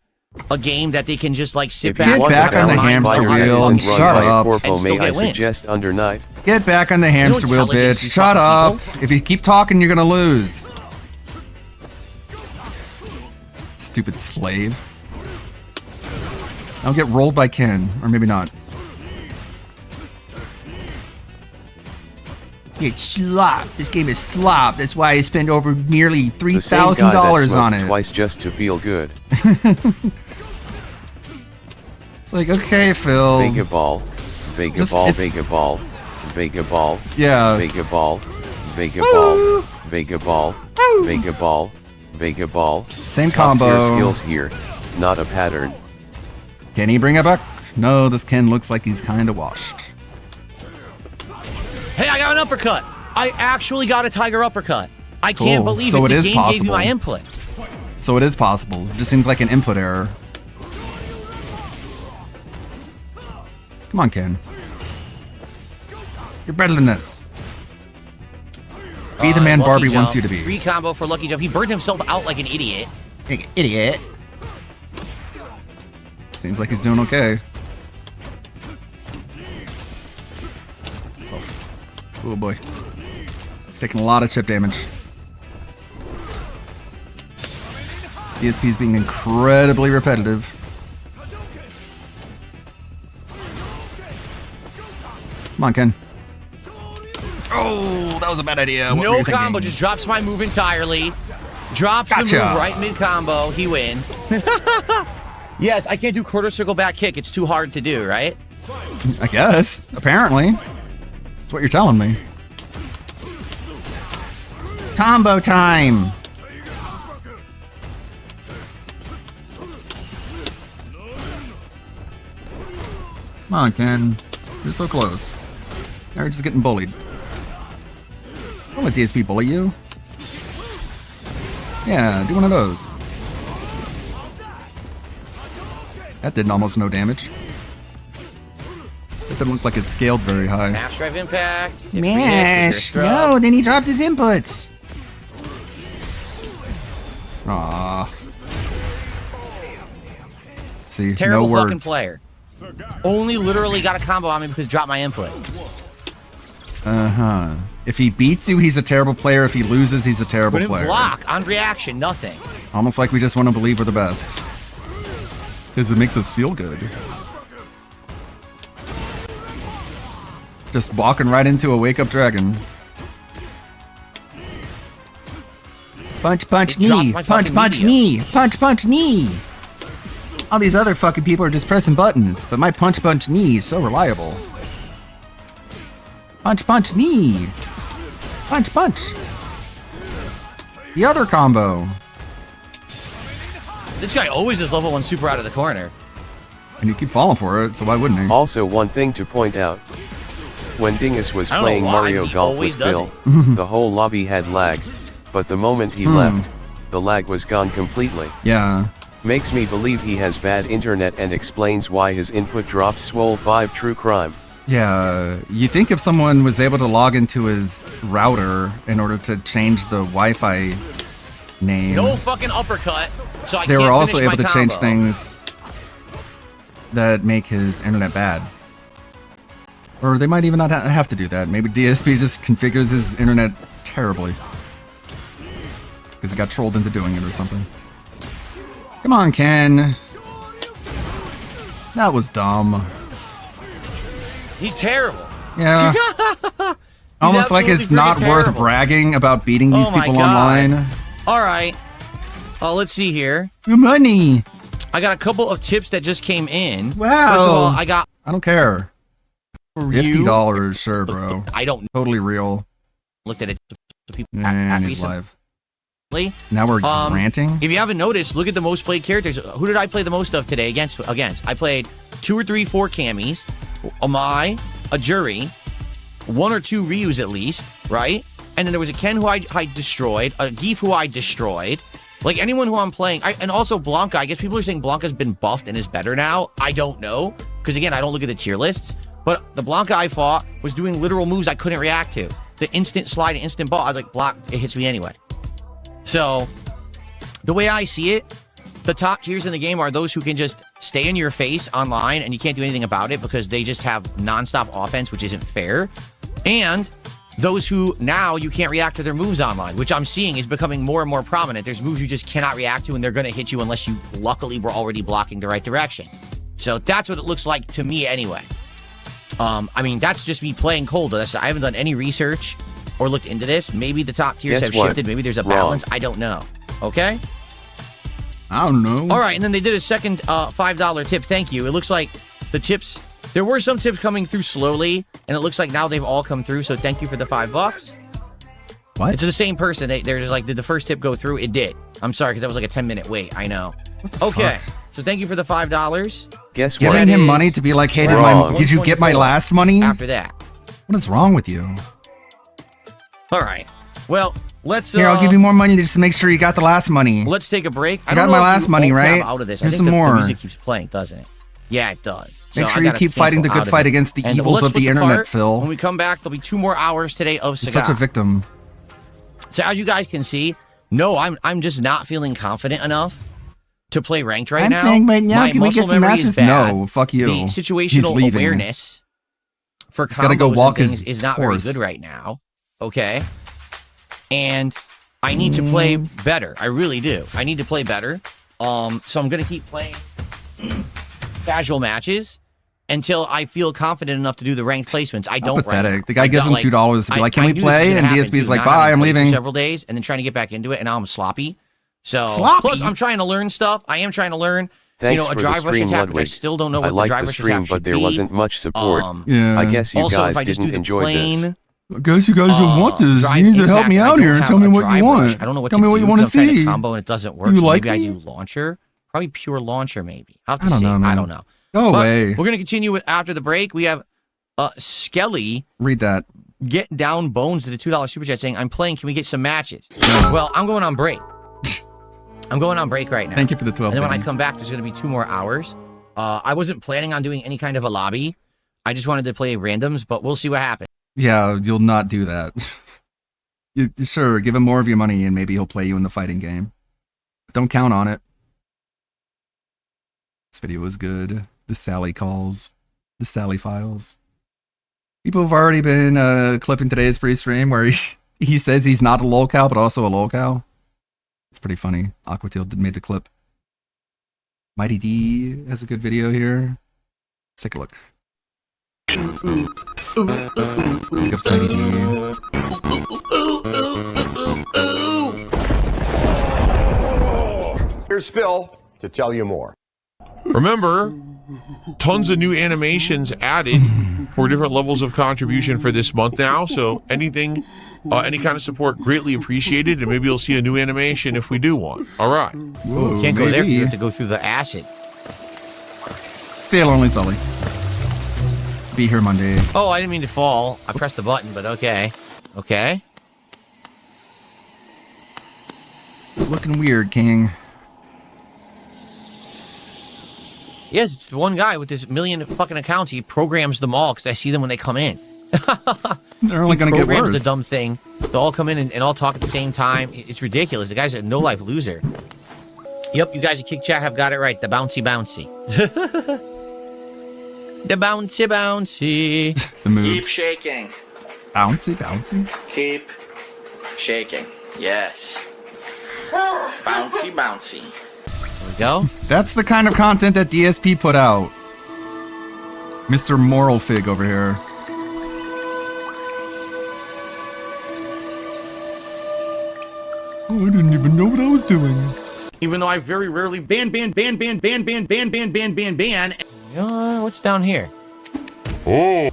a game that they can just like sit If you back. want back to on the balance hamster fire that wheel isn't and run shut by a up. corpo, And still may I get wins. suggest under knife? Get back on the hamster wheel, intelligence bitch. these Shut fucking up. If you keep talking, you're gonna lose. Stupid slave. I'll get rolled by Ken, or maybe not. It's slop. This game is slop. That's why I spend over nearly The same guy that $3,000 smoked on it. twice just to feel good. It's like, okay, Phil. Vega ball, Vega Just- ball, it's- Vega ball, Vega ball. Yeah. Vega ball, Vega ball, Vega ball, Vega ball, Vega ball. Same Top tier combo. skills here, not a pattern. Can he bring it back? No, this Ken looks like he's kind of washed. Hey, I got an uppercut. I actually got a tiger uppercut. I can't Cool. believe So it. it The is game gave me possible. my input. So it is possible. It just seems like an input error. Come on, Ken. You're better than this. Be the man Lucky Barbie Jump. wants you to be. Free combo for Lucky Jump. He burned himself out like an idiot. Idiot. Seems like he's doing okay. Oh boy. It's taking a lot of chip damage. DSP's being incredibly repetitive. Come on, Ken. Oh, that was a bad idea. What were No you combo, thinking? just drops my move entirely. Drops Gotcha. the move right mid combo. He wins. Yes, I can't do quarter circle back kick. It's too hard to do, right? I guess. Apparently. That's what you're telling me. Combo time! Come on, Ken. You're so close. Now you're just getting bullied. Don't let DSP bully you. Yeah, do one of those. That did almost no damage. It didn't look like it scaled very high. Mash drive impact. Hit Mash! free hit, trigger No, then he dropped his inputs. Aww. See, Terrible no fucking words. player. Only literally got a combo on me because dropped my input. Uh-huh. If he beats you, he's a terrible player. If he loses, he's a terrible Couldn't player. block on reaction, nothing. Almost like we just want to believe we're the best. Because it makes us feel good. Just walking right into a wake-up dragon. Punch, punch, It dropped knee. my Punch, fucking punch, media. knee. Punch, punch, knee. All these other fucking people are just pressing buttons, but my punch, punch, knee is so reliable. Punch, punch, knee. Punch, punch. The other combo. This guy always is level 1 super out of the corner. And you keep falling for it, so why wouldn't he? Also, one thing to point out. When Dingus was I don't know playing why, Mario but he Golf always with does Phil, it. the whole lobby had lag. But the moment he left, the lag was gone completely. Yeah. Makes me believe he has bad internet and explains why his input drops swole 5 true crime. Yeah, you think if someone was able to log into his router in order to change the Wi-Fi name, No fucking uppercut, so I they can't were also finish able my to change combo. things that make his internet bad. Or they might even not have to do that. Maybe DSP just configures his internet terribly. Because he got trolled into doing it or something. Come on, Ken. That was dumb. He's terrible. Yeah. Almost like it's absolutely not freaking worth terrible. bragging about beating these Oh my people God. online. All right. Let's see here. Your money. I got a couple of tips that just came in. Wow. First of all, I got. I don't care. For you. $50, sure, bro. I don't Totally real. looked at it. So people And he's live. recently. Now we're ranting. If you haven't noticed, look at the most played characters. Who did I play the most of today against? I played 2 or 3, 4 Cammies, a Mai, a Jury, 1 or 2 Ryus at least, right? And then there was a Ken who I destroyed, a Gief who I destroyed. Like, anyone who I'm playing, and also Blanca. I guess people are saying Blanca's been buffed and is better now. I don't know. Because, again, I don't look at the tier lists. But the Blanca I fought was doing literal moves I couldn't react to. The instant slide, instant ball, I was like, block, it hits me anyway. So, the way I see it, the top tiers in the game are those who can just stay in your face online and you can't do anything about it because they just have nonstop offense, which isn't fair. And those who now you can't react to their moves online, which I'm seeing is becoming more and more prominent. There's moves you just cannot react to and they're going to hit you unless you luckily were already blocking the right direction. So that's what it looks like to me anyway. I mean, that's just me playing cold. I haven't done any research or looked into this. Maybe the top tiers have shifted. Maybe there's a balance. I don't know. Okay? I don't know. All right, and then they did a second $5 tip. Thank you. It looks like the tips... There were some tips coming through slowly, and it looks like now they've all come through, so thank you for the $5. What? It's the same person. They're just like, did the first tip go through? It did. I'm sorry, because that was like a 10-minute wait. I know. Okay, so thank you for the $5. Guess what? Giving him money to be like, hey, did you get my last money? After that. What is wrong with you? All right. Well, let's... Here, I'll give you more money just to make sure you got the last money. Let's take a break. I got my last money, right? Out of this. Here's I some think more. The music keeps playing, doesn't it? Yeah, it does. Make So sure I you gotta keep fighting the cancel good out fight it. against the And evils let's of the split internet, part. Phil. When we come back, there'll be 2 more hours today of You're Sagat. such a victim. So as you guys can see, no, I'm just not feeling confident enough to play ranked right now. I'm playing right now. My Can we get muscle some memory is matches? bad. No, fuck you. The He's situational leaving. awareness for He's gotta go combos walk and things his is not very horse. good right now. Okay, and I need to play better. I really do. I need to play better. So I'm gonna keep playing casual matches until I feel confident enough to do the ranked placements. I don't. Pathetic. Right now. The guy I gives don't, him $2 to be like, can we knew this was play? gonna And happen, DSP is too, like, not bye, having I'm played for leaving. several days and then trying to get back into it, and now I'm sloppy. So Sloppy? plus I'm trying to learn stuff. I am trying to learn. Thanks a for the drive rush stream, attack, which I Ludwig. still don't know I what the liked drive the rush stream, attack should but there be. wasn't much support. Yeah. I guess you also, guys if I just do didn't the enjoy this. plain, I guess you guys don't want this. drive You need to help impact, me I out don't here and have tell me a what you drive want. rush. I don't know what Tell to me what do you want to because I'm trying see. combo and it doesn't work. You So like maybe me? I do launcher. Probably pure launcher. Maybe I'll have to I don't see. know, man. I don't know. Go But away. We're gonna continue with after the break. We have Skelly. Read that. Get down bones to the $2 super chat saying, I'm playing. Can we get some matches? Well, I'm going on break. I'm going on break right now. Thank you for the 12 And then when I pennies. come back, there's going to be 2 more hours. I wasn't planning on doing any kind of a lobby. I just wanted to play randoms, but we'll see what happens. Yeah, you'll not do that. Sure, give him more of your money and maybe he'll play you in the fighting game. Don't count on it. This video was good. The Sally calls. The Sally files. People have already been clipping today's pre-stream where he says he's not a lolcow, but also a lolcow. It's pretty funny. Aquatil made the clip. Mighty D has a good video here. Let's take a look. Big ups, Mighty D. Here's Phil to tell you more. Remember, tons of new animations added for different levels of contribution for this month now. So anything, any kind of support greatly appreciated, and maybe you'll see a new animation if we do one. All right. Whoa, can't go there. You have to go through the acid. Sail only Sully. Be here Monday. Oh, I didn't mean to fall. I pressed the button, but okay. Okay. Looking weird, King. Yes, it's the one guy with this million fucking accounts. He programs them all because I see them when they come in. They're only going to get programs worse. the dumb thing. They all come in and all talk at the same time. It's ridiculous. The guy's a no-life loser. Yep, you guys at Kick Chat have got it right. The bouncy bouncy. The bouncy bouncy. The moves. Keep shaking. Bouncy, bouncy. Keep shaking. Yes. Bouncy, bouncy. There we go. That's the kind of content that DSP put out. Mr. Moral Fig over here. Oh, I didn't even know what I was doing. Even though I very rarely ban. What's down here? Oh.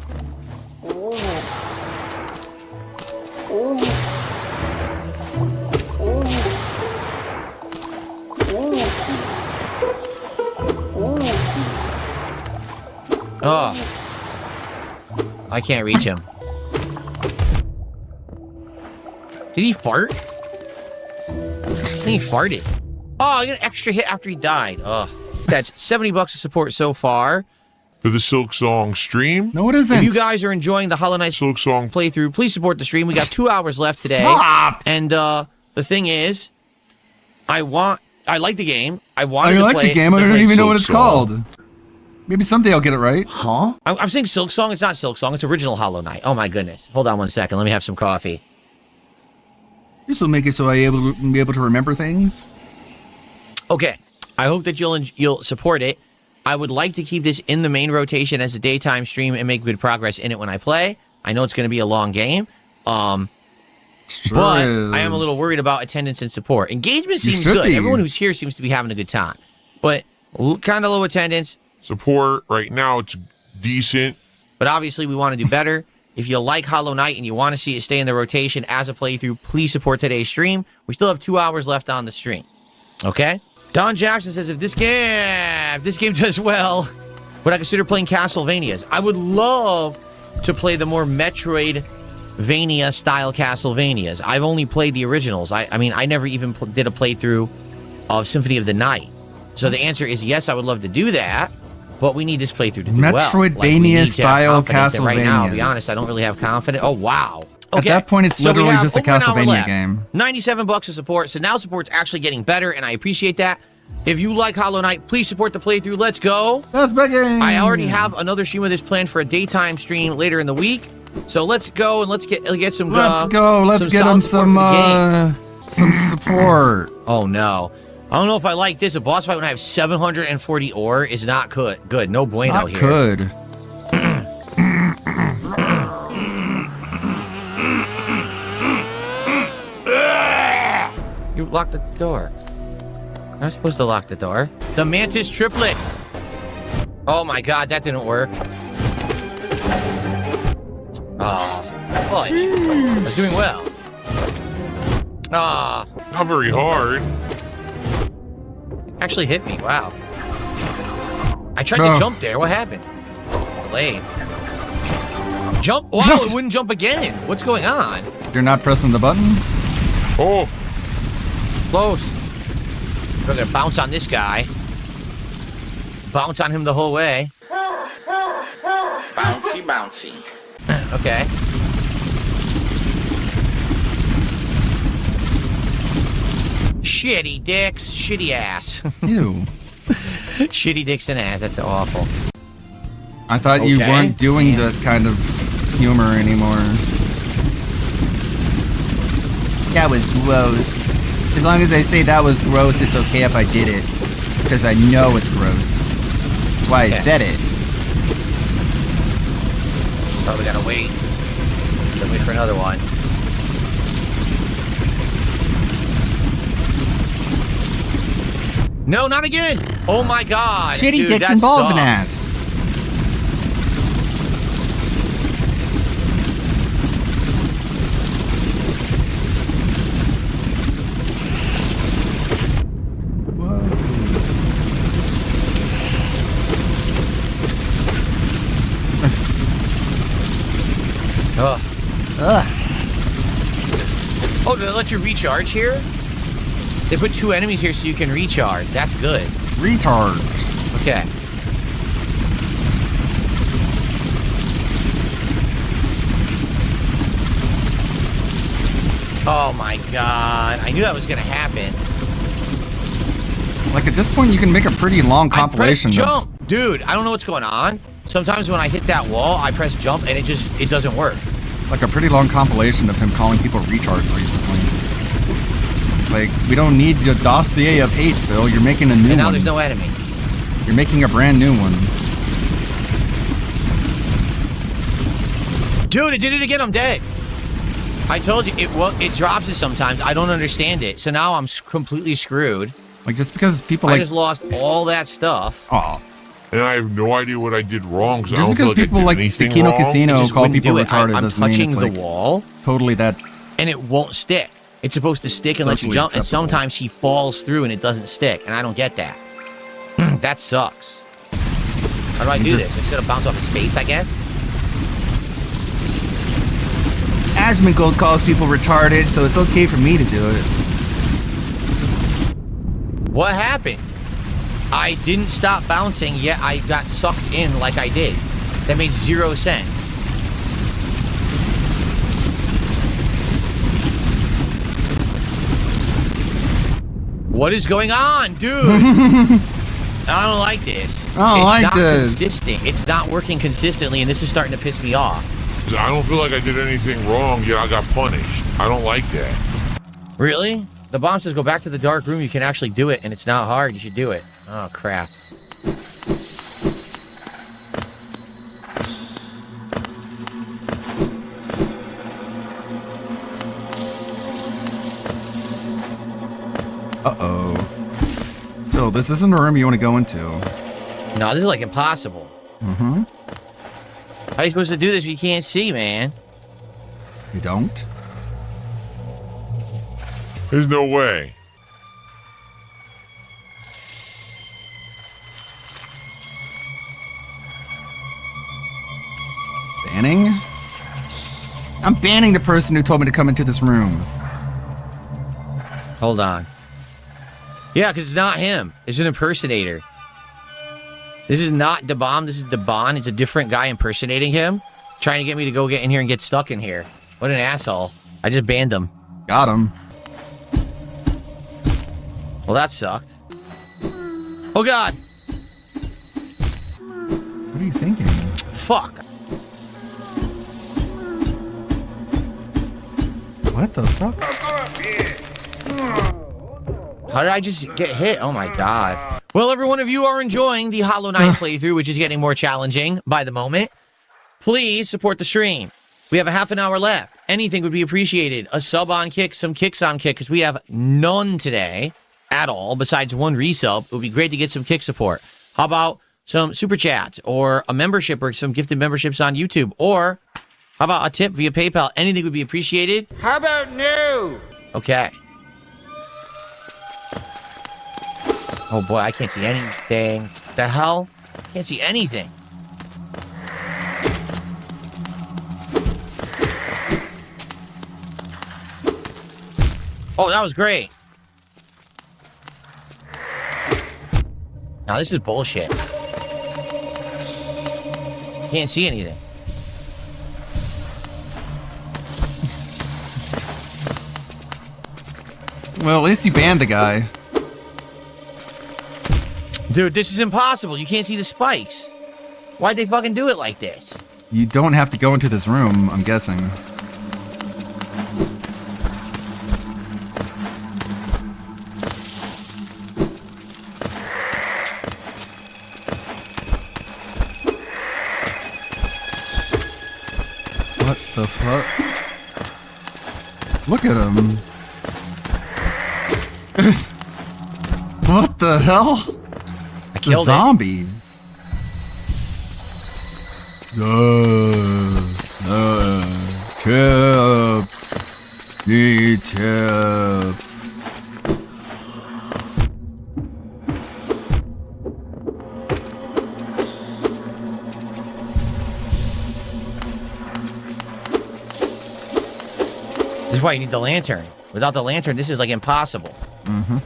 Oh. I can't reach him. Did he fart? I think he farted. Oh, I got an extra hit after he died. Oh, that's $70 of support so far. For the Silk Song stream? No, it isn't. If you guys are enjoying the Hollow Knight Silk Song playthrough, please support the stream. We got 2 hours left today. Stop! And the thing is, I like the game. I wanted I to like play the game. I don't even know what it's called. Maybe someday I'll get it right. Huh? I'm saying Silk Song. It's not Silk Song. It's original Hollow Knight. Oh my goodness. Hold on 1 second. Let me have some coffee. This will make it so I'll be able to remember things. Okay. I hope that you'll support it. I would like to keep this in the main rotation as a daytime stream and make good progress in it when I play. I know it's going to be a long game. But I am a little worried about attendance and support. Engagement seems good. Everyone who's here seems to be having a good time. But kind of low attendance. Support right now, it's decent. But obviously we want to do better. If you like Hollow Knight and you want to see it stay in the rotation as a playthrough, please support today's stream. We still have 2 hours left on the stream. Okay? Don Jackson says, if this game does well, would I consider playing Castlevanias? I would love to play the more Metroidvania style Castlevanias. I've only played the originals. I mean, I never even did a playthrough of Symphony of the Night. So the answer is yes, I would love to do that, but we need this playthrough to do Metroidvania style Castlevania. Right now, I'll be Castlevanias. honest, I don't really have confidence. Oh, wow. At that point, it's So we literally have just a over an hour Castlevania left. game. $97 of support. So now support's actually getting better, and I appreciate that. If you like Hollow Knight, please support the playthrough. Let's go. Let's begin. I already have another stream of this planned for a daytime stream later in the week. So let's go and let's get some. Let's go. Let's get them some support. Oh no. I don't know if I like this. A boss fight when I have 740 ore is not good. Good. No bueno Not here. good. You locked the door. I'm not supposed to lock the door. The Mantis triplets. Oh my god, that didn't work. Oh, fudge. I was doing well. Ah. Not very hard. Actually hit me. Wow. I tried to jump there. What happened? Delayed. Jump. Wow, it wouldn't jump again. What's going on? You're not pressing the button? Oh. Close. We're gonna bounce on this guy. Bounce on him the whole way. Bouncy, bouncy. Okay. Shitty dicks, shitty ass. Ew. Shitty dicks and ass. That's awful. I thought you weren't doing the kind of humor anymore. That was gross. As long as I say that was gross, it's okay if I did it. Because I know it's gross. That's why I said it. Oh, we gotta wait. Gotta wait for another one. No, not again! Oh my god! Shitty Dude, dicks that and balls sucks. and ass. Ugh. Ugh. Oh, did they let you recharge here? They put 2 enemies here so you can recharge. That's good. Retard. Okay. Oh my god. I knew that was gonna happen. Like at this point, you can make a pretty long compilation. I press jump. Dude, I don't know what's going on. Sometimes when I hit that wall, I press jump and it doesn't work. Like a pretty long compilation of him calling people retards recently. It's like, we don't need the dossier of hate, Phil. You're making a new one. And now there's no enemy. You're making a brand new one. Dude, it did it again. I'm dead. I told you, it drops it sometimes. I don't understand it. So now I'm completely screwed. Like, just because people I just lost all that stuff. Oh. And I have no idea what I did wrong. Just because people like the Kino Casino call people retarded I'm doesn't mean touching it's the like wall. Totally that. And it won't stick. It's supposed to stick and let you Socially jump. And acceptable. sometimes he falls through and it doesn't stick. And I don't get that. That sucks. How do I do this? Instead of bounce off his face, I guess? Asmongold calls people retarded, so it's okay for me to do it. What happened? I didn't stop bouncing, yet I got sucked in like I did. That made 0 sense. What is going on, dude? I don't like this. I don't like this. Consistent. It's not working consistently, and this is starting to piss me off. I don't feel like I did anything wrong, yet I got punished. I don't like that. Really? The bomb says go back to the dark room. You can actually do it, and it's not hard. You should do it. Oh, crap. Uh-oh. Phil, this isn't a room you want to go into. No, this is like impossible. Mm-hmm. How are you supposed to do this if you can't see, man? You don't? There's no way. Banning? I'm banning the person who told me to come into this room. Hold on. Yeah, because it's not him. It's an impersonator. This is not DeBomb. This is DeBon. It's a different guy impersonating him, trying to get me to go get in here and get stuck in here. What an asshole. I just banned him. Got him. Well, that sucked. Oh, God. What are you thinking? Fuck. What the fuck? How did I just get hit? Oh, my God. Well, every one of you are enjoying the Hollow Knight playthrough, which is getting more challenging by the moment. Please support the stream. We have a half an hour left. Anything would be appreciated. A sub on Kick, some kicks on Kick, because we have none today at all, besides one resub. It would be great to get some Kick support. How about some super chats or a membership or some gifted memberships on YouTube? Or how about a tip via PayPal? Anything would be appreciated. How about no? Okay. Oh boy, I can't see anything. The hell? Can't see anything. Oh, that was great. Now this is bullshit. Can't see anything. Well, at least you banned the guy. Dude, this is impossible. You can't see the spikes. Why'd they fucking do it like this? You don't have to go into this room, I'm guessing. What the fuck? Look at him. What the hell? The zombie. Tips. Need tips. This is why you need the lantern. Without the lantern, this is like impossible. Mm-hmm.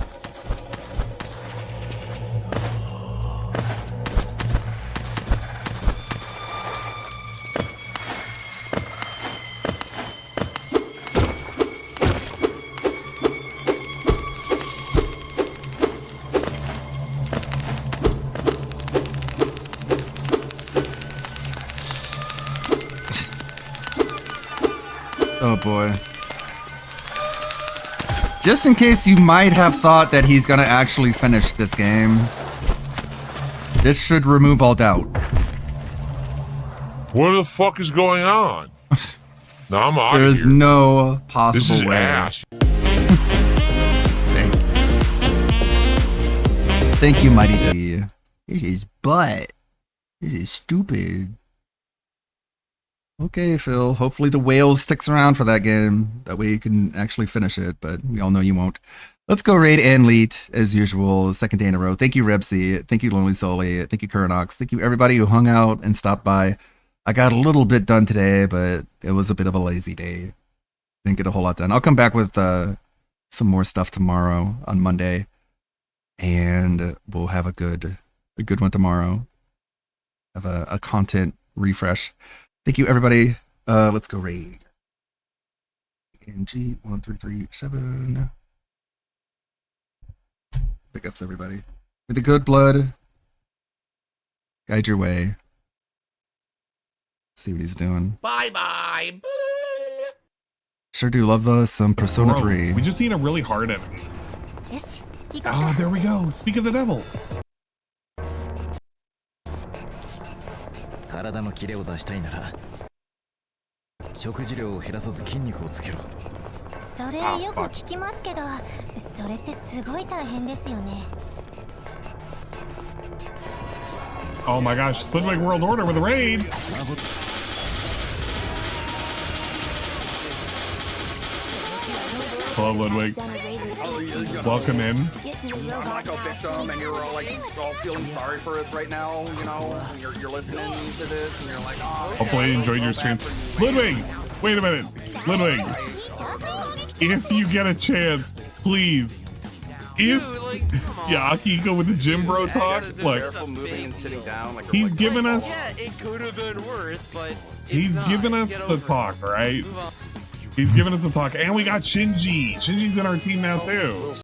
Oh boy. Just in case you might have thought that he's gonna actually finish this game, this should remove all doubt. What the fuck is going on? No, I'm out There of is here. no possible This is way. ass. Thank you, Mighty D. This is butt. This is stupid. Okay, Phil. Hopefully the whale sticks around for that game. That way you can actually finish it, but we all know you won't. Let's go raid Anleet as usual. Second day in a row. Thank you, Rebsy. Thank you, Lonely Sully. Thank you, Kurnox. Thank you, everybody who hung out and stopped by. I got a little bit done today, but it was a bit of a lazy day. didn't get a whole lot done. I'll come back with some more stuff tomorrow on Monday, and we'll have a good one tomorrow. Have a content refresh. Thank you, everybody. Let's go raid. NG 1337. Pickups, everybody. With the good blood, guide your way. See what he's doing. Bye-bye. Sure do love some Persona 3. We just seen a really hard enemy. Oh, there we go. Speak of the devil. 体のキレを出したいなら食事量を減らさず筋肉をつけろ。それよく聞きますけど、それってすごい大変ですよね。 Oh my gosh, Slidwig World Order with a raid! Hello, Ludwig. Welcome in. I'm like a victim, and you're all feeling sorry for us right now. You know, you're listening to this, and you're like, oh. Hopefully you enjoyed your stream. Ludwig, wait a minute. Ludwig, if you get a chance, please. If Akihiko with the gym bro talk, look, he's giving us. It could have been worse, but he's giving us the talk, right? He's giving us the talk, and we got Shinji. Shinji's in our team now too.